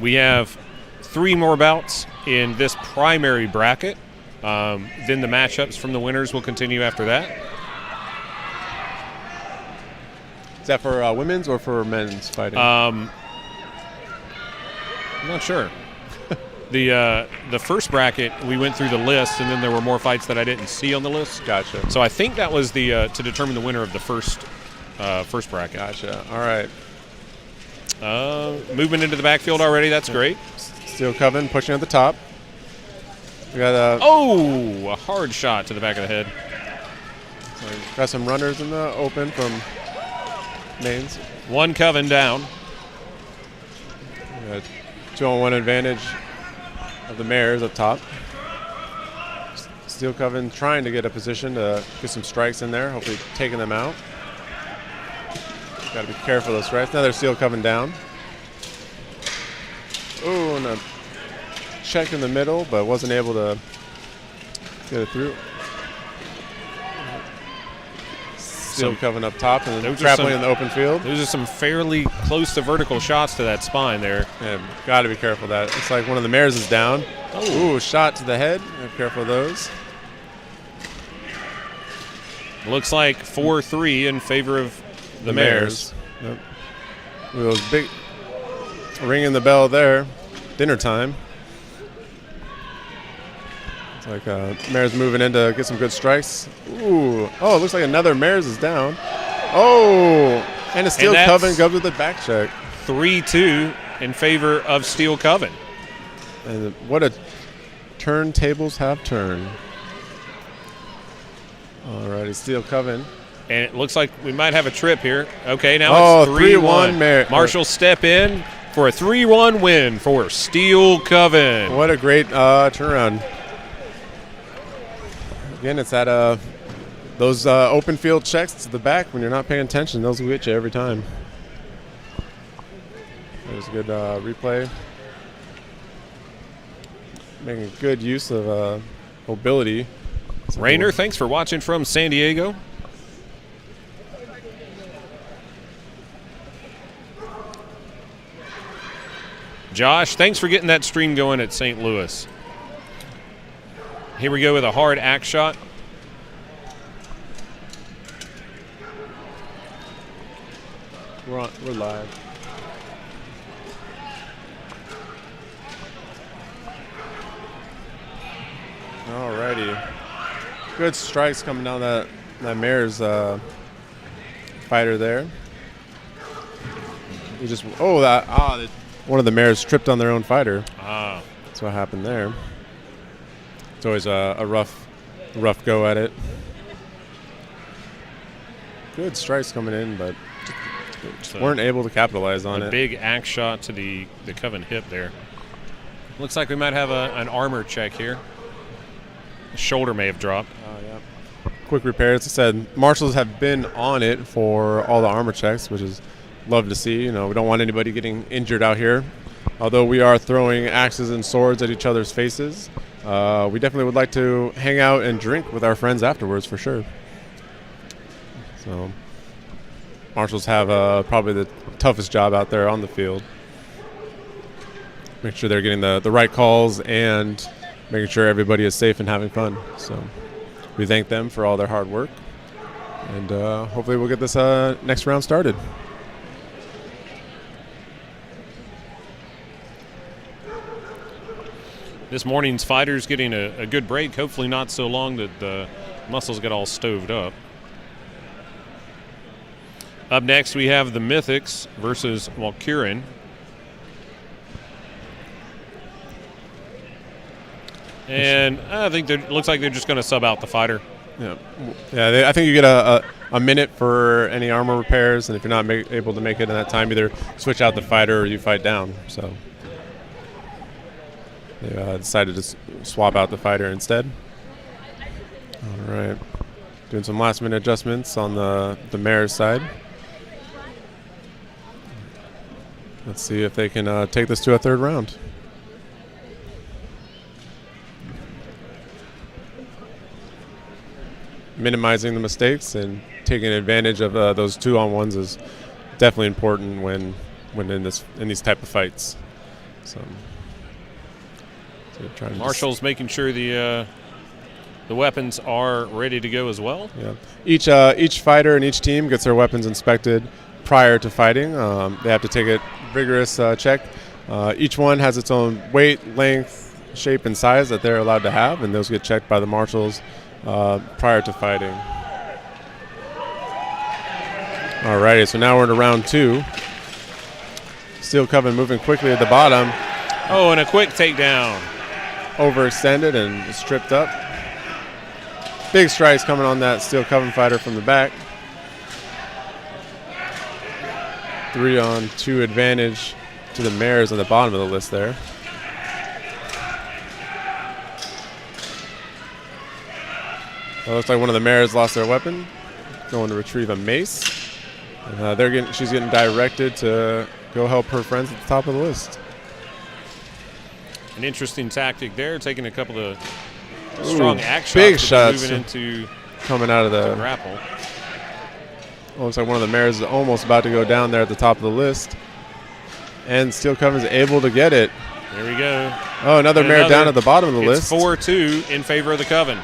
We have 3 more bouts in this primary bracket. Then the matchups from the winners will continue after that. Is that for women's or for men's fighting? I'm not sure. The first bracket, we went through the list, and then there were more fights that I didn't see on the list. Gotcha. So I think that was the to determine the winner of the first bracket. Gotcha. All right. Movement into the backfield already. That's great. Steel Coven pushing at the top. We got a hard shot to the back of the head. So got some runners in the open from mains. 1 Coven down. We got 2-on-1 advantage of the mares up top. Steel Coven trying to get a position to get some strikes in there, hopefully taking them out. Got to be careful of those strikes. Another Steel Coven down. Ooh, and a check in the middle, but wasn't able to get it through. Steel Coven up top and then grappling in the open field. Those are some fairly close to vertical shots to that spine there. Yeah, got to be careful of that. It's like one of the mares is down. Ooh, shot to the head. Be careful of those. Looks like 4-3 in favor of the mares. Yep. Those big ringing the bell there. Dinner time. It's like mares moving in to get some good strikes. Ooh. Oh, it looks like another mares is down. Oh, and a Steel Coven goes with the back check. 3-2 in favor of Steel Coven. And what a turn tables have turned. Alrighty, Steel Coven. And it looks like we might have a trip here. Okay, now it's 3-1. Marshall step in for a 3-1 win for Steel Coven. What a great turnaround. Again, it's at those open field checks to the back when you're not paying attention. Those will get you every time. There's a good replay. Making good use of mobility. Rainer, thanks for watching from San Diego. Josh, thanks for getting that stream going at St. Louis. Here we go with a hard axe shot. We're live. Alrighty. Good strikes coming down that mare's fighter there. He just one of the mares tripped on their own fighter. That's what happened there. It's always a rough go at it. Good strikes coming in, but just weren't able to capitalize on it. A big axe shot to the Coven hip there. Looks like we might have an armor check here. The shoulder may have dropped. Yeah. Quick repairs. As I said, marshals have been on it for all the armor checks, which is love to see. You know, we don't want anybody getting injured out here. Although we are throwing axes and swords at each other's faces, we definitely would like to hang out and drink with our friends afterwards for sure. So marshals have probably the toughest job out there on the field. Make sure they're getting the right calls and making sure everybody is safe and having fun. So we thank them for all their hard work, and hopefully we'll get this next round started. This morning's fighters getting a good break, hopefully not so long that the muscles get all stoved up. Up next, we have the Mythics versus Valkyrin. And I think it looks like they're just going to sub out the fighter. Yeah. I think you get a minute for any armor repairs, and if you're not able to make it in that time, either switch out the fighter or you fight down. So they decided to swap out the fighter instead. All right. Doing some last-minute adjustments on the mare's side. Let's see if they can take this to a third round. Minimizing the mistakes and taking advantage of those 2-on-1s is definitely important when in these type of fights. So trying to Marshall's making sure the weapons are ready to go as well. Yeah. Each fighter and each team gets their weapons inspected prior to fighting. They have to take a rigorous check. Each one has its own weight, length, shape, and size that they're allowed to have, and those get checked by the marshals prior to fighting. Alrighty, so now we're in round 2. Steel Coven moving quickly at the bottom. Oh, and a quick takedown. Overextended and stripped up. Big strikes coming on that Steel Coven fighter from the back. 3-on-2 advantage to the mares on the bottom of the list there. It looks like one of the mares lost their weapon, going to retrieve a mace. She's getting directed to go help her friends at the top of the list. An interesting tactic there, taking a couple of strong axe big shots, shots moving into coming out of the grapple. Looks like one of the mares is almost about to go down there at the top of the list, and Steel Coven is able to get it. There we go. Oh, another mare down at the bottom of the list. It's 4-2 in favor of the Coven.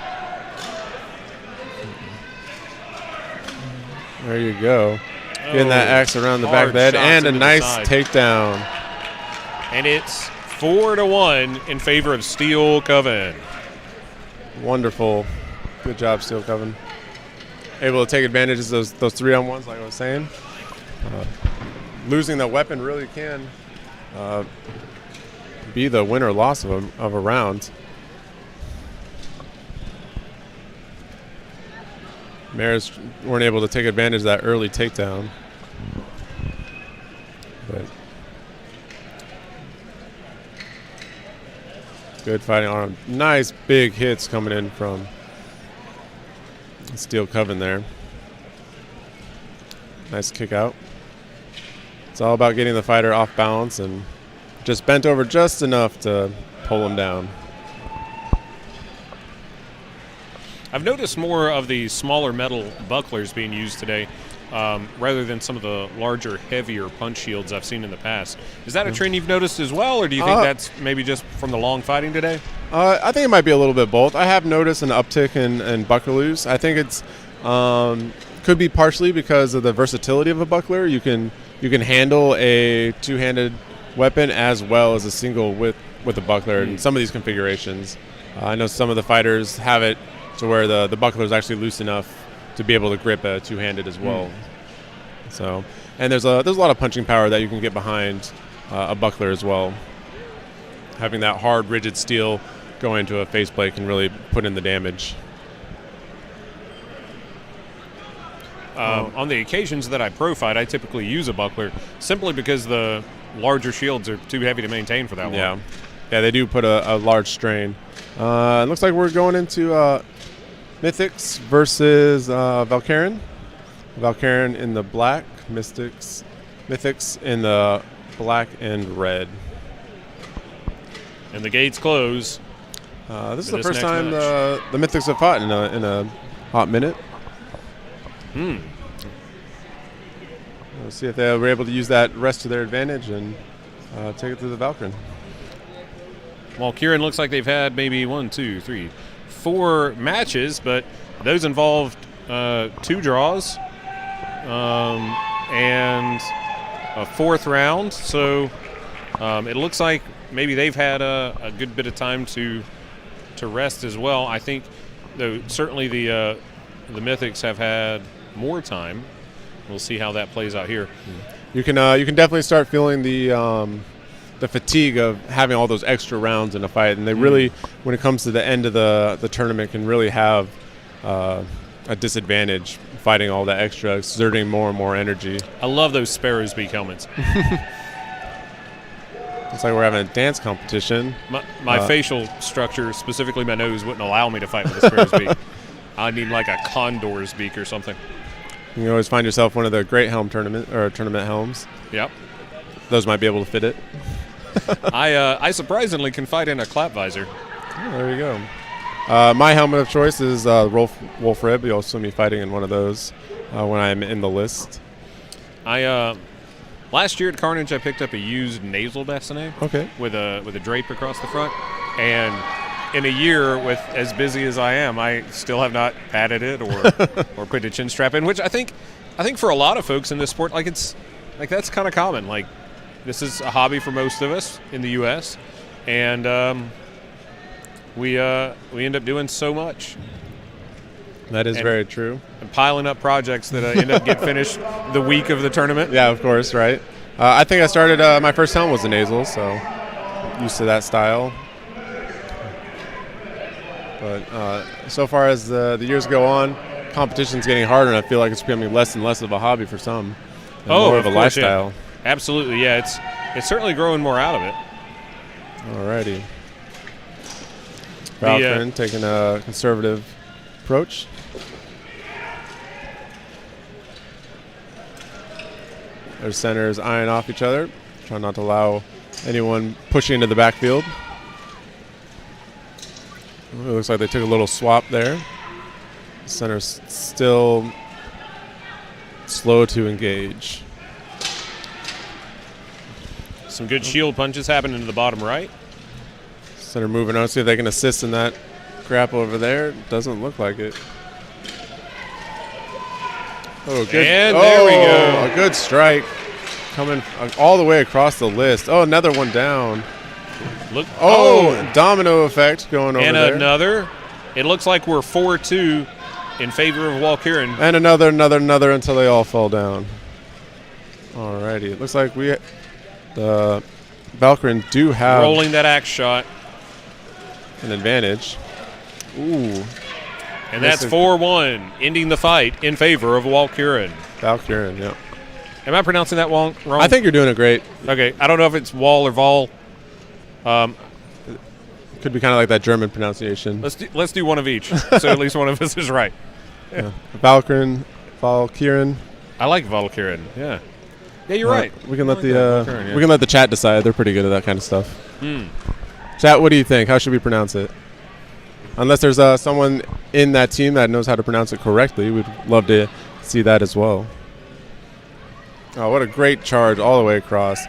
There you go. Getting that axe around the back of the head, and a nice takedown. And it's 4-1 in favor of Steel Coven. Wonderful. Good job, Steel Coven. Able to take advantage of those 3-on-1s, like I was saying. Losing the weapon really can be the win or loss of a round. Mares weren't able to take advantage of that early takedown. But good fighting on him. Nice big hits coming in from Steel Coven there. Nice kick out. It's all about getting the fighter off balance and just bent over just enough to pull him down. I've noticed more of the smaller metal bucklers being used today rather than some of the larger, heavier punch shields I've seen in the past. Is that a trend you've noticed as well, or do you think that's maybe just from the long fighting today? I think it might be a little bit both. I have noticed an uptick in bucklerloos. I think it's could be partially because of the versatility of a buckler. You can handle a two-handed weapon as well as a single with a buckler in some of these configurations. I know some of the fighters have it to where the buckler is actually loose enough to be able to grip a two-handed as well. So, and there's a lot of punching power that you can get behind a buckler as well. Having that hard, rigid steel go into a faceplate can really put in the damage. On the occasions that I pro fight, I typically use a buckler simply because the larger shields are too heavy to maintain for that long. Yeah, they do put a large strain. It looks like we're going into Mythics versus Valkyrin. Valkyrin in the black, Mythics in the black and red. And the gates close. This is the first time the Mythics have fought in a hot minute. Let's see if they were able to use that rest to their advantage and take it to the Valkyrin. Well, Kieran looks like they've had maybe 1, 2, 3, 4 matches, but those involved 2 draws and a 4th round. So it looks like maybe they've had a good bit of time to rest as well. I think, though, certainly the Mythics have had more time. We'll see how that plays out here. You can definitely start feeling the fatigue of having all those extra rounds in a fight, and they really, when it comes to the end of the tournament, can really have a disadvantage fighting all that extra, exerting more and more energy. I love those Sparrow's Beak helmets. It's like we're having a dance competition. My facial structure, specifically my nose, wouldn't allow me to fight with a Sparrow's Beak. I need like a condor's beak or something. You can always find yourself one of the great helm tournament helms. Yep. Those might be able to fit it. I surprisingly can fight in a clap visor. Oh, there you go. My helmet of choice is Wolf Rib. You'll see me fighting in one of those when I'm in the list. I Last year at Carnage, I picked up a used nasal bassinet. Okay. With a drape across the front, and in a year with as busy as I am, I still have not padded it or put a chin strap in. Which I think for a lot of folks in this sport, that's kind of common. Like, this is a hobby for most of us in the U.S. and we end up doing so much. That is very true. And piling up projects that end up get finished the week of the tournament. Yeah, of course, right. I think I started, my first helm was a nasal, so used to that style. But so far as the years go on, competition's getting harder, and I feel like it's becoming less and less of a hobby for some. And more of a lifestyle. Yeah. Absolutely, yeah. It's certainly growing more out of it. Alrighty. Valkyrin taking a conservative approach. Their centers eyeing off each other, trying not to allow anyone pushing into the backfield. It looks like they took a little swap there. Center's still slow to engage. Some good shield punches happening in the bottom right. Center moving on, see if they can assist in that grapple over there. Doesn't look like it. Oh, good. And there we go. A good strike coming all the way across the list. Oh, another one down. Look. Domino effect going over there. And another. It looks like we're 4-2 in favor of Valkyrin. And another until they all fall down. Alrighty. It looks like the Valkyrin do have rolling that axe shot. An advantage. Ooh. And that's 4-1, ending the fight in favor of Valkyrin. Valkyrin, yeah. Am I pronouncing that wrong? I think you're doing it great. Okay. I don't know if it's Wall or Vol. Could be kind of like that German pronunciation. Let's do one of each, so at least one of us is right. Yeah. Valkyrin. I like Valkyrin. Yeah. Yeah, you're right. We can let we can let the chat decide. They're pretty good at that kind of stuff. Mm. Chat, what do you think? How should we pronounce it? Unless there's someone in that team that knows how to pronounce it correctly, we'd love to see that as well. Oh, what a great charge all the way across.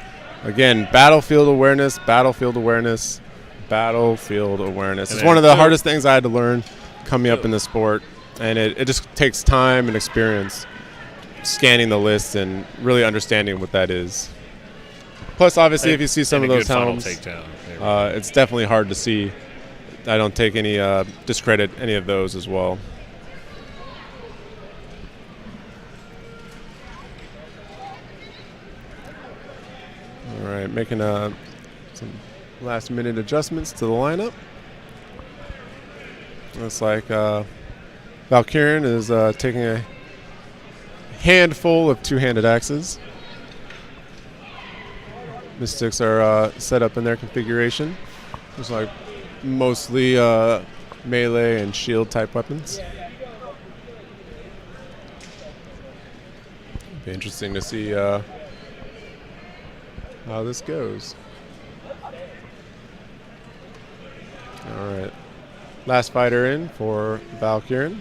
Again, battlefield awareness. It's one of the hardest things I had to learn coming up in the sport, and it just takes time and experience scanning the list and really understanding what that is. Plus, obviously, if you see some of those helms, it's definitely hard to see. I don't take any discredit any of those as well. All right, making some last-minute adjustments to the lineup. Looks like Valkyrin is taking a handful of two-handed axes. Mythics are set up in their configuration. Looks like mostly melee and shield type weapons. Be interesting to see how this goes. All right, last fighter in for Valkyrin.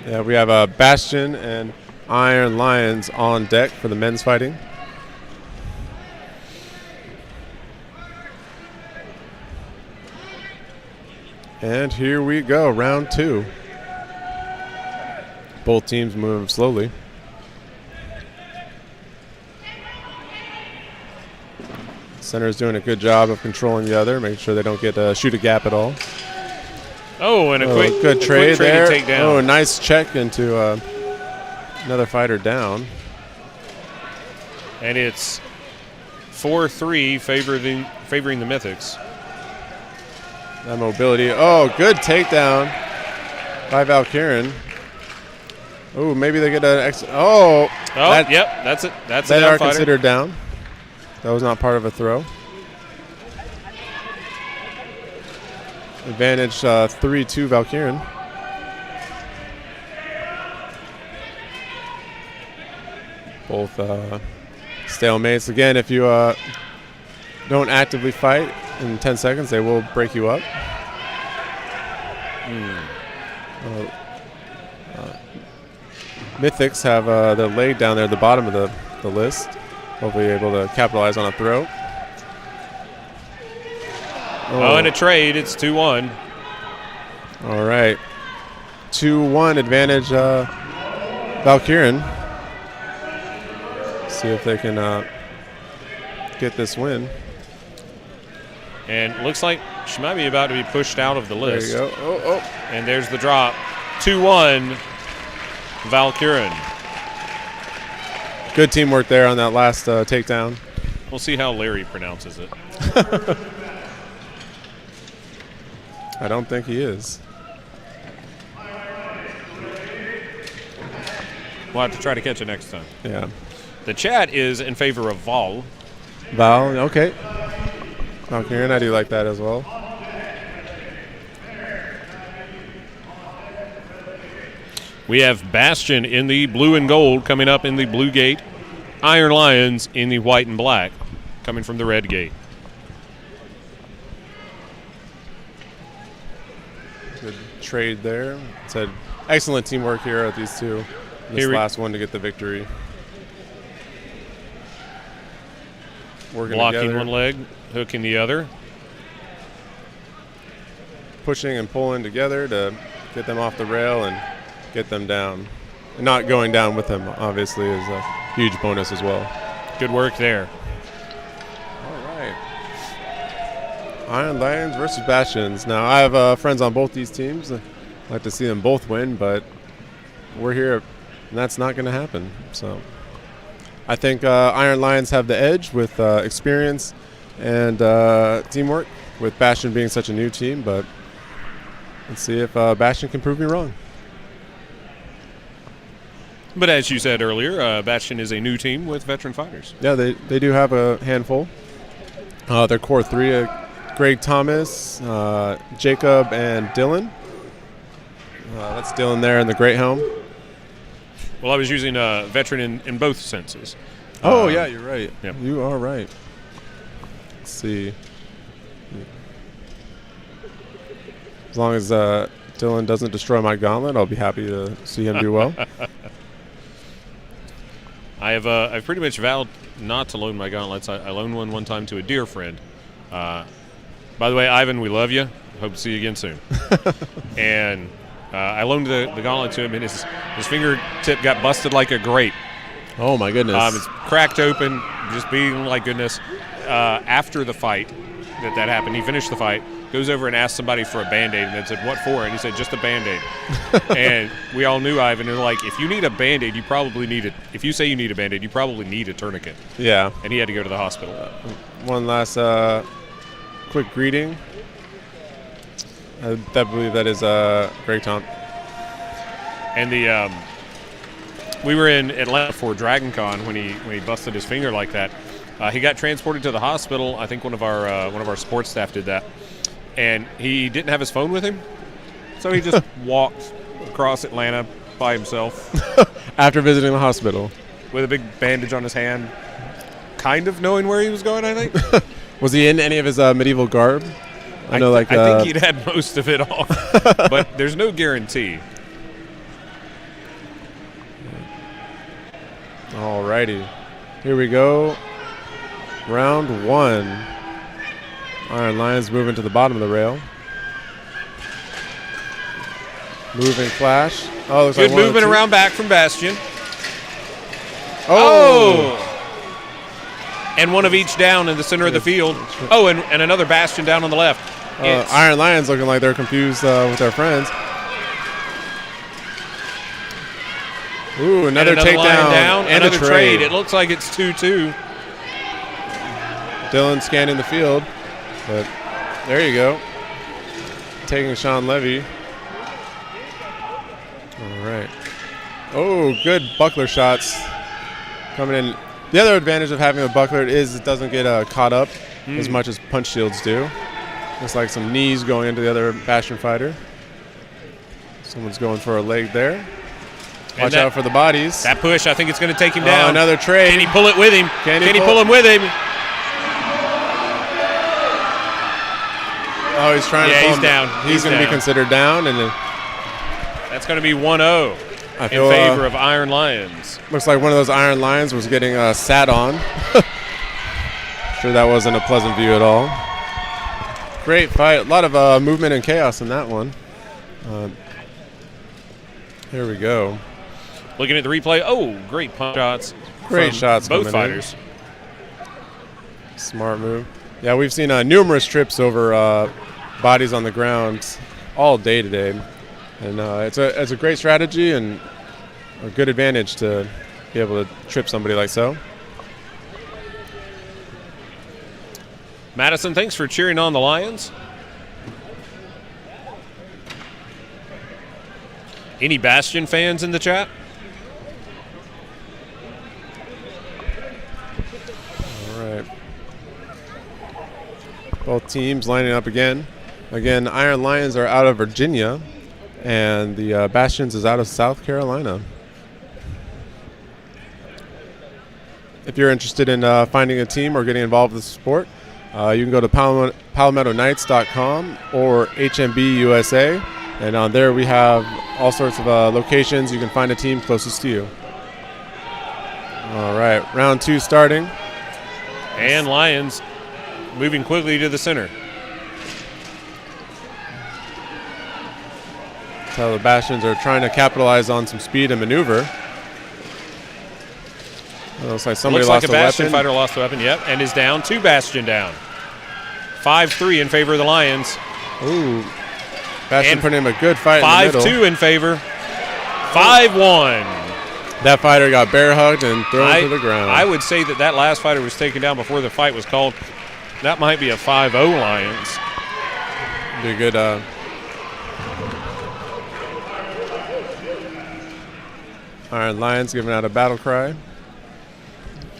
Yeah, we have Bastion and Iron Lions on deck for the men's fighting. And here we go, round 2. Both teams move slowly. Center's doing a good job of controlling the other, making sure they don't get shoot a gap at all. Oh, and a quick good trade there. Takedown. Oh, nice check into another fighter down. And it's 4-3 favoring the Mythics. That mobility. Oh, good takedown by Valkyrin. Oh, maybe they get an yep, that's it. That's they a down are fighter. Considered down. That was not part of a throw. Advantage 3-2 Valkyrin. Both stalemates. Again, if you don't actively fight in 10 seconds, they will break you up. Mythics have their leg down there at the bottom of the list. Hopefully able to capitalize on a throw. Oh, and a trade. It's 2-1. All right. 2-1 advantage Valkyrin. See if they can get this win. And looks like she might be about to be pushed out of the list. There you go. Oh. And there's the drop. 2-1, Valkyrin. Good teamwork there on that last takedown. We'll see how Larry pronounces it. I don't think he is. We'll have to try to catch it next time. Yeah. The chat is in favor of Val. Val, okay. Valkyrin, I do like that as well. We have Bastion in the blue and gold coming up in the blue gate. Iron Lions in the white and black coming from the red gate. Good trade there. Said excellent teamwork here at these two. This last one to get the victory. Working Blocking together. one leg, hooking the other. Pushing and pulling together to get them off the rail and get them down. And not going down with them, obviously, is a huge bonus as well. Good work there. All right. Iron Lions versus Bastions. Now, I have friends on both these teams. I'd like to see them both win, but we're here, and that's not going to happen. So I think Iron Lions have the edge with experience and teamwork, with Bastion being such a new team, but let's see if Bastion can prove me wrong. But as you said earlier, Bastion is a new team with veteran fighters. Yeah, they do have a handful. Their core three, Greg Thomas, Jacob, and Dylan. That's Dylan there in the great helm. Well, I was using veteran in both senses. Oh, yeah, you're right. Yep. You are right. Let's see. As long as Dylan doesn't destroy my gauntlet, I'll be happy to see him do well. I've pretty much vowed not to loan my gauntlets. I loaned one time to a dear friend. By the way, Ivan, we love you. Hope to see you again soon. And I loaned the gauntlet to him, and his fingertip got busted like a grape. Oh, my goodness. It's cracked open, just bleeding like goodness. After the fight that happened, he finished the fight, goes over and asked somebody for a Band-Aid, and they said, "What for?" And he said, "Just a Band-Aid." And we all knew Ivan, and they're like, if you need a Band-Aid, you probably need it. If you say you need a Band-Aid, you probably need a tourniquet. Yeah. And he had to go to the hospital. One last quick greeting. I believe that is Greg Tom. And we were in Atlanta for Dragon Con when he busted his finger like that. He got transported to the hospital. I think one of our sports staff did that, and he didn't have his phone with him, so he just walked across Atlanta by himself after visiting the hospital with a big bandage on his hand, kind of knowing where he was going. I think. Was he in any of his medieval garb? I think he'd had most of it off, but there's no guarantee. Alrighty, here we go. Round one. Iron Lions moving to the bottom of the rail. Moving flash. Oh, looks good like movement around back from Bastion. Oh! And one of each down in the center of the field. Oh, and another Bastion down on the left. Iron Lions looking like they're confused with their friends. Ooh, another takedown and another a trade. It looks like it's 2-2. Dylan scanning the field, but there you go. Taking Sean Levy. All right. Oh, good buckler shots coming in. The other advantage of having a buckler is it doesn't get caught up as much as punch shields do. Looks like some knees going into the other Bastion fighter. Someone's going for a leg there. Watch out for the bodies. That push, I think it's going to take him down. Another trade. Can he pull it with him? Can he pull him with him? Oh, he's trying to he's him. down. He's going to be considered down. And that's going to be 1-0 in favor of Iron Lions. Looks like one of those Iron Lions was getting sat on. Sure that wasn't a pleasant view at all. Great fight. A lot of movement and chaos in that one. Here we go. Looking at the replay. Oh, great punch shots. Great shots. Both fighters. Smart move. Yeah, we've seen numerous trips over bodies on the ground all day today. And it's a great strategy and a good advantage to be able to trip somebody like so. Madison, thanks for cheering on the Lions. Any Bastion fans in the chat? All right. Both teams lining up again. Again, Iron Lions are out of Virginia, and the Bastions is out of South Carolina. If you're interested in finding a team or getting involved with the sport, you can go to PalomettoKnights.com or HMB USA, and on there we have all sorts of locations. You can find a team closest to you. All right, round 2 starting. And Lions moving quickly to the center. So the Bastions are trying to capitalize on some speed and maneuver. It looks like somebody lost a Bastion weapon. fighter lost the weapon, yep, and is down. 2 Bastion down. 5-3 in favor of the Lions. Ooh. Bastion putting him a good fight in the middle. 5-2 in favor. 5-1. That fighter got bear hugged and thrown to the ground. I would say that last fighter was taken down before the fight was called. That might be a 5-0 Lions. Be a good Iron Lions giving out a battle cry.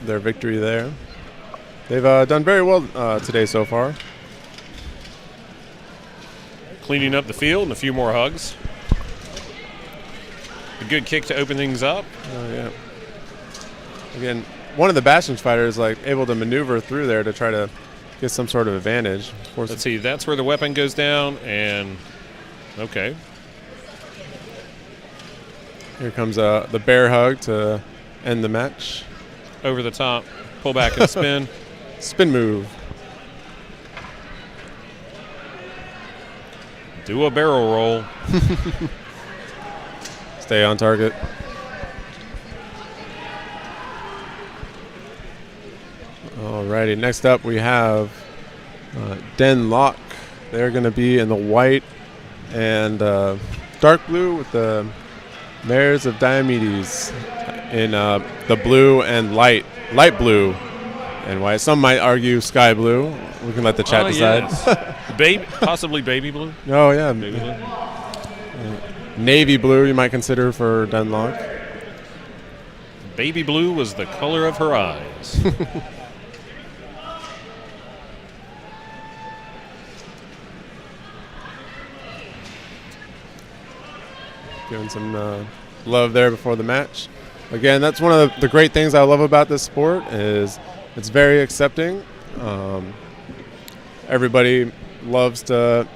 Their victory there. They've done very well today so far. Cleaning up the field and a few more hugs. A good kick to open things up. Oh, yeah. Again, one of the Bastions fighters able to maneuver through there to try to get some sort of advantage. Of course. Let's see. That's where the weapon goes down, and okay. Here comes the bear hug to end the match. Over the top, pull back and spin. Spin move. Do a barrel roll. Stay on target. Alrighty, next up we have Den Locke. They're going to be in the white and dark blue with the Mares of Diomedes in the blue and light blue and white. Some might argue sky blue. We can let the chat decide. Yes. Possibly baby blue. Oh, yeah. Baby blue. Navy blue you might consider for Den Locke. Baby blue was the color of her eyes. Giving some love there before the match. Again, that's one of the great things I love about this sport is it's very accepting. Everybody loves to,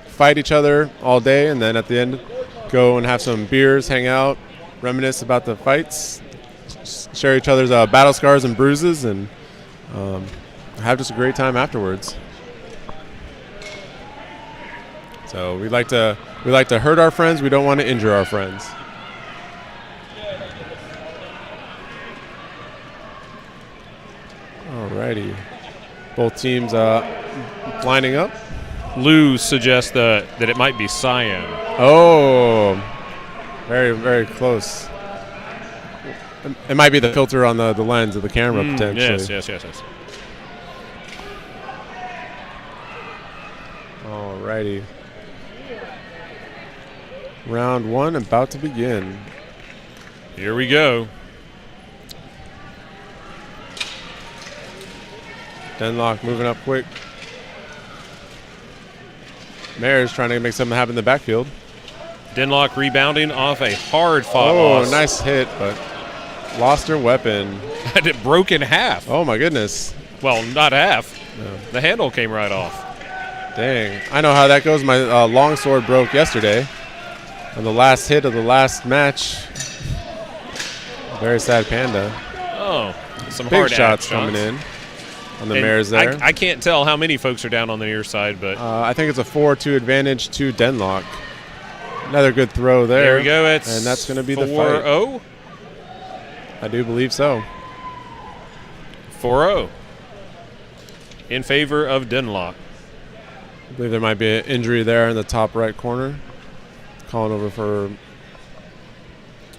fight each other all day, and then at the end, go and have some beers, hang out, reminisce about the fights, share each other's battle scars and bruises, and have just a great time afterwards. So we like to hurt our friends. We don't want to injure our friends. Alrighty, both teams lining up. Lou suggests that it might be cyan. Oh, very, very close. It might be the filter on the lens of the camera, potentially. Yes. Alrighty. Round 1 about to begin. Here we go. Den Locke moving up quick. Mare's trying to make something happen in the backfield. Den Locke rebounding off a hard-fought loss. Oh, nice hit, but lost her weapon. Had it broke in half. Oh, my goodness. Well, not half. No. The handle came right off. Dang. I know how that goes. My longsword broke yesterday on the last hit of the last match. Very sad panda. Oh, some big hard shots coming in on the mares there. I can't tell how many folks are down on the near side, but I think it's a 4-2 advantage to Denlock. Another good throw there. There we go. And that's going to be the fight. 4-0. I do believe so. 4-0 in favor of Denlock. I believe there might be an injury there in the top right corner. Calling over for.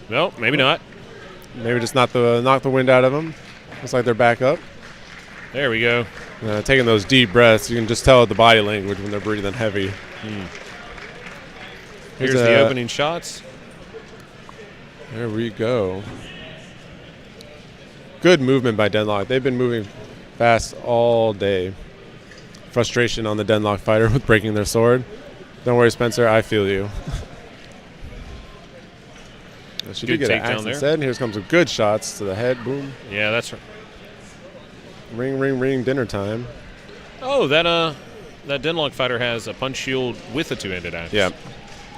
No, maybe not. Maybe just knock the wind out of them. Looks like they're back up. There we go. Taking those deep breaths, you can just tell the body language when they're breathing heavy. Here's the opening shots. There we go. Good movement by Denlock. They've been moving fast all day. Frustration on the Denlock fighter with breaking their sword. Don't worry, Spencer. I feel you. She did get an axe instead, and here comes some good shots to the head. Boom. Yeah, that's right. Ring, ring, ring. Dinner time. Oh, that Denlock fighter has a punch shield with a two-handed axe. Yeah.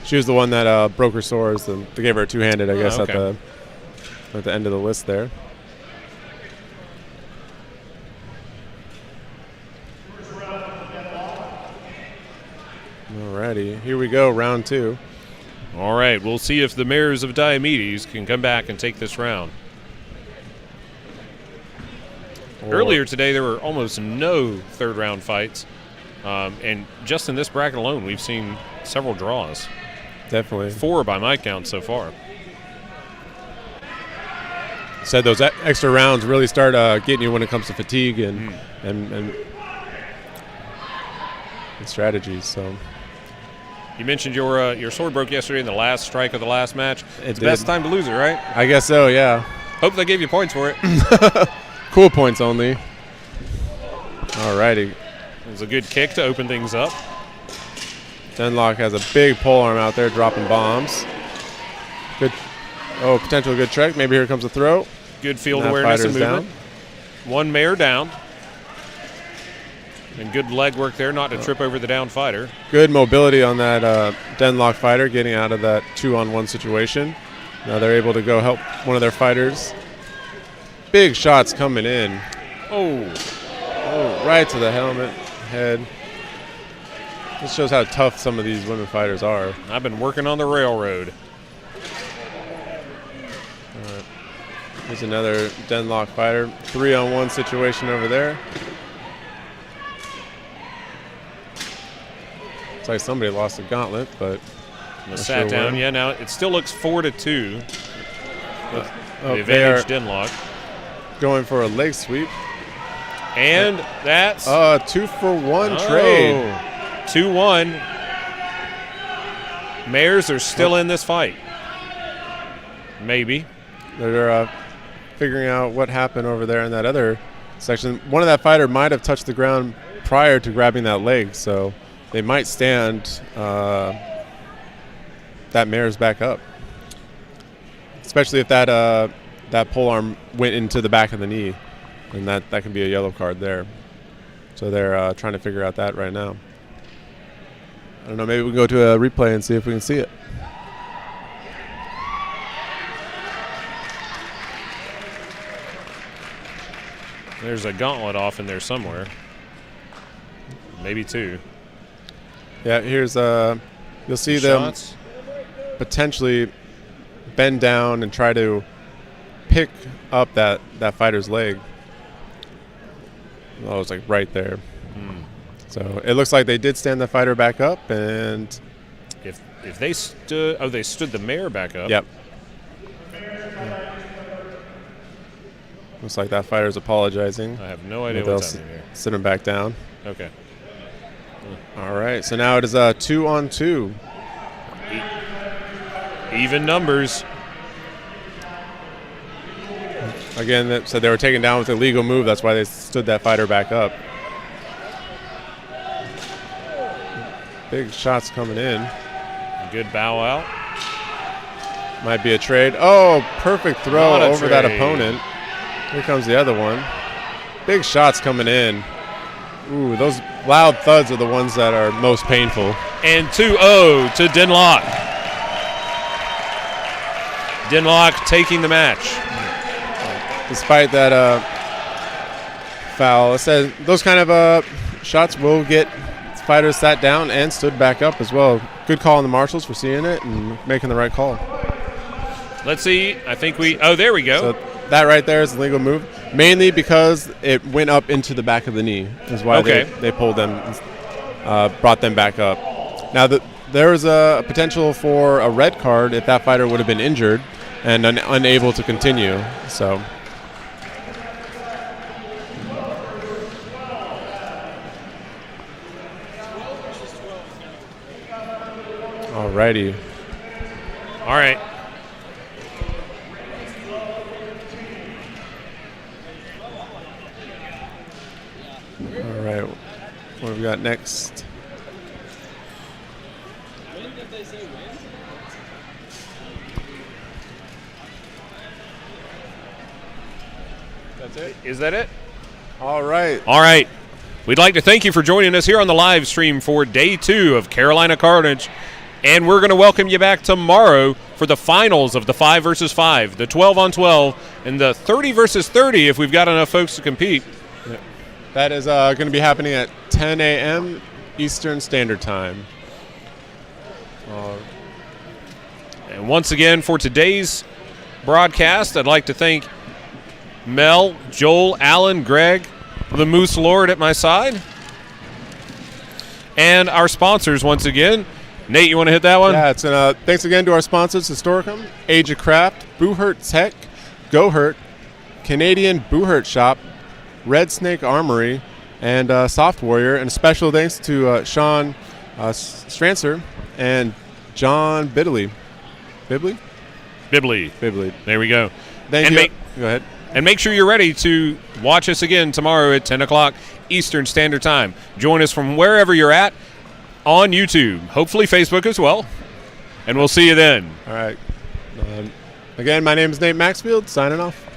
She was the one that broke her swords, and they gave her a two-handed, I guess, okay. at the end of the list there. Alrighty, here we go, round 2. All right, we'll see if the Mares of Diomedes can come back and take this round. Earlier today, there were almost no third-round fights, and just in this bracket alone, we've seen several draws. Definitely. 4 by my count so far. Said those extra rounds really start getting you when it comes to fatigue and strategies. So you mentioned your sword broke yesterday in the last strike of the last match. It's the best time to lose it, right? I guess so, yeah. Hope they gave you points for it. Cool points only. Alrighty. It was a good kick to open things up. Denlock has a big polearm out there dropping bombs. Good. Oh, potential good trick. Maybe here comes a throw. Good field awareness and movement. Down. One mare down. And good leg work there not to trip over the down fighter. Good mobility on that Denlock fighter getting out of that 2-on-1 situation. Now they're able to go help one of their fighters. Big shots coming in. Oh, right to the helmet, head. This shows how tough some of these women fighters are. I've been working on the railroad. Here's another Denlock fighter. 3-on-1 situation over there. Looks like somebody lost a gauntlet, but sat down. Yeah, now it still looks 4-2. The advantage Denlock. Going for a leg sweep. And that's 2-for-1 trade. 2-1. Mares are still in this fight. Maybe. They're figuring out what happened over there in that other section. One of that fighter might have touched the ground prior to grabbing that leg, so they might stand that mare's back up. Especially if that polearm went into the back of the knee, and that can be a yellow card there. So they're trying to figure out that right now. I don't know, maybe we can go to a replay and see if we can see it. There's a gauntlet off in there somewhere. Maybe 2. Yeah, here's you'll see them potentially bend down and try to pick up that fighter's leg. Oh, it's like right there. So it looks like they did stand the fighter back up, and if they stood, they stood the mare back up. Yep. Looks like that fighter's apologizing. I have no idea what's happening here. Sit him back down. Okay. All right, so now it is a 2-on-2. Even numbers. Again, so they were taken down with a legal move. That's why they stood that fighter back up. Big shots coming in. Good bow out. Might be a trade. Oh, perfect throw over trade. That opponent. Here comes the other one. Big shots coming in. Ooh, those loud thuds are the ones that are most painful. And 2-0 to Denlock. Denlock taking the match. Despite that foul, it says those kind of shots will get fighters sat down and stood back up as well. Good call on the marshals for seeing it and making the right call. Let's see. I think there we go. So that right there is a legal move, mainly because it went up into the back of the knee is why they pulled them, brought them back up. Now, there was a potential for a red card if that fighter would have been injured and unable to continue. So, alrighty. All right. All right. What have we got next? That's it? Is that it? All right. All right. We'd like to thank you for joining us here on the live stream for day 2 of Carolina Carnage. And we're going to welcome you back tomorrow for the finals of the 5 versus 5, the 12 on 12, and the 30 versus 30 if we've got enough folks to compete. Yeah. That is going to be happening at 10 a.m. Eastern Standard Time. And once again, for today's broadcast, I'd like to thank Mel, Joel, Alan, Greg, the Moose Lord at my side, and our sponsors once again. Nate, you want to hit that one? Yeah, it's thanks again to our sponsors, Historicum, Age of Craft, Buhurt Tech, Gohurt, Canadian Buhurt Shop, Red Snake Armory, and Soft Warrior. And a special thanks to Sean Strancer and John Bibley. Bibley. There we go. Thank you. Go ahead. And make sure you're ready to watch us again tomorrow at 10 o'clock Eastern Standard Time. Join us from wherever you're at on YouTube, hopefully Facebook as well. And we'll see you then. All right. Again, my name is Nate Maxfield, signing off.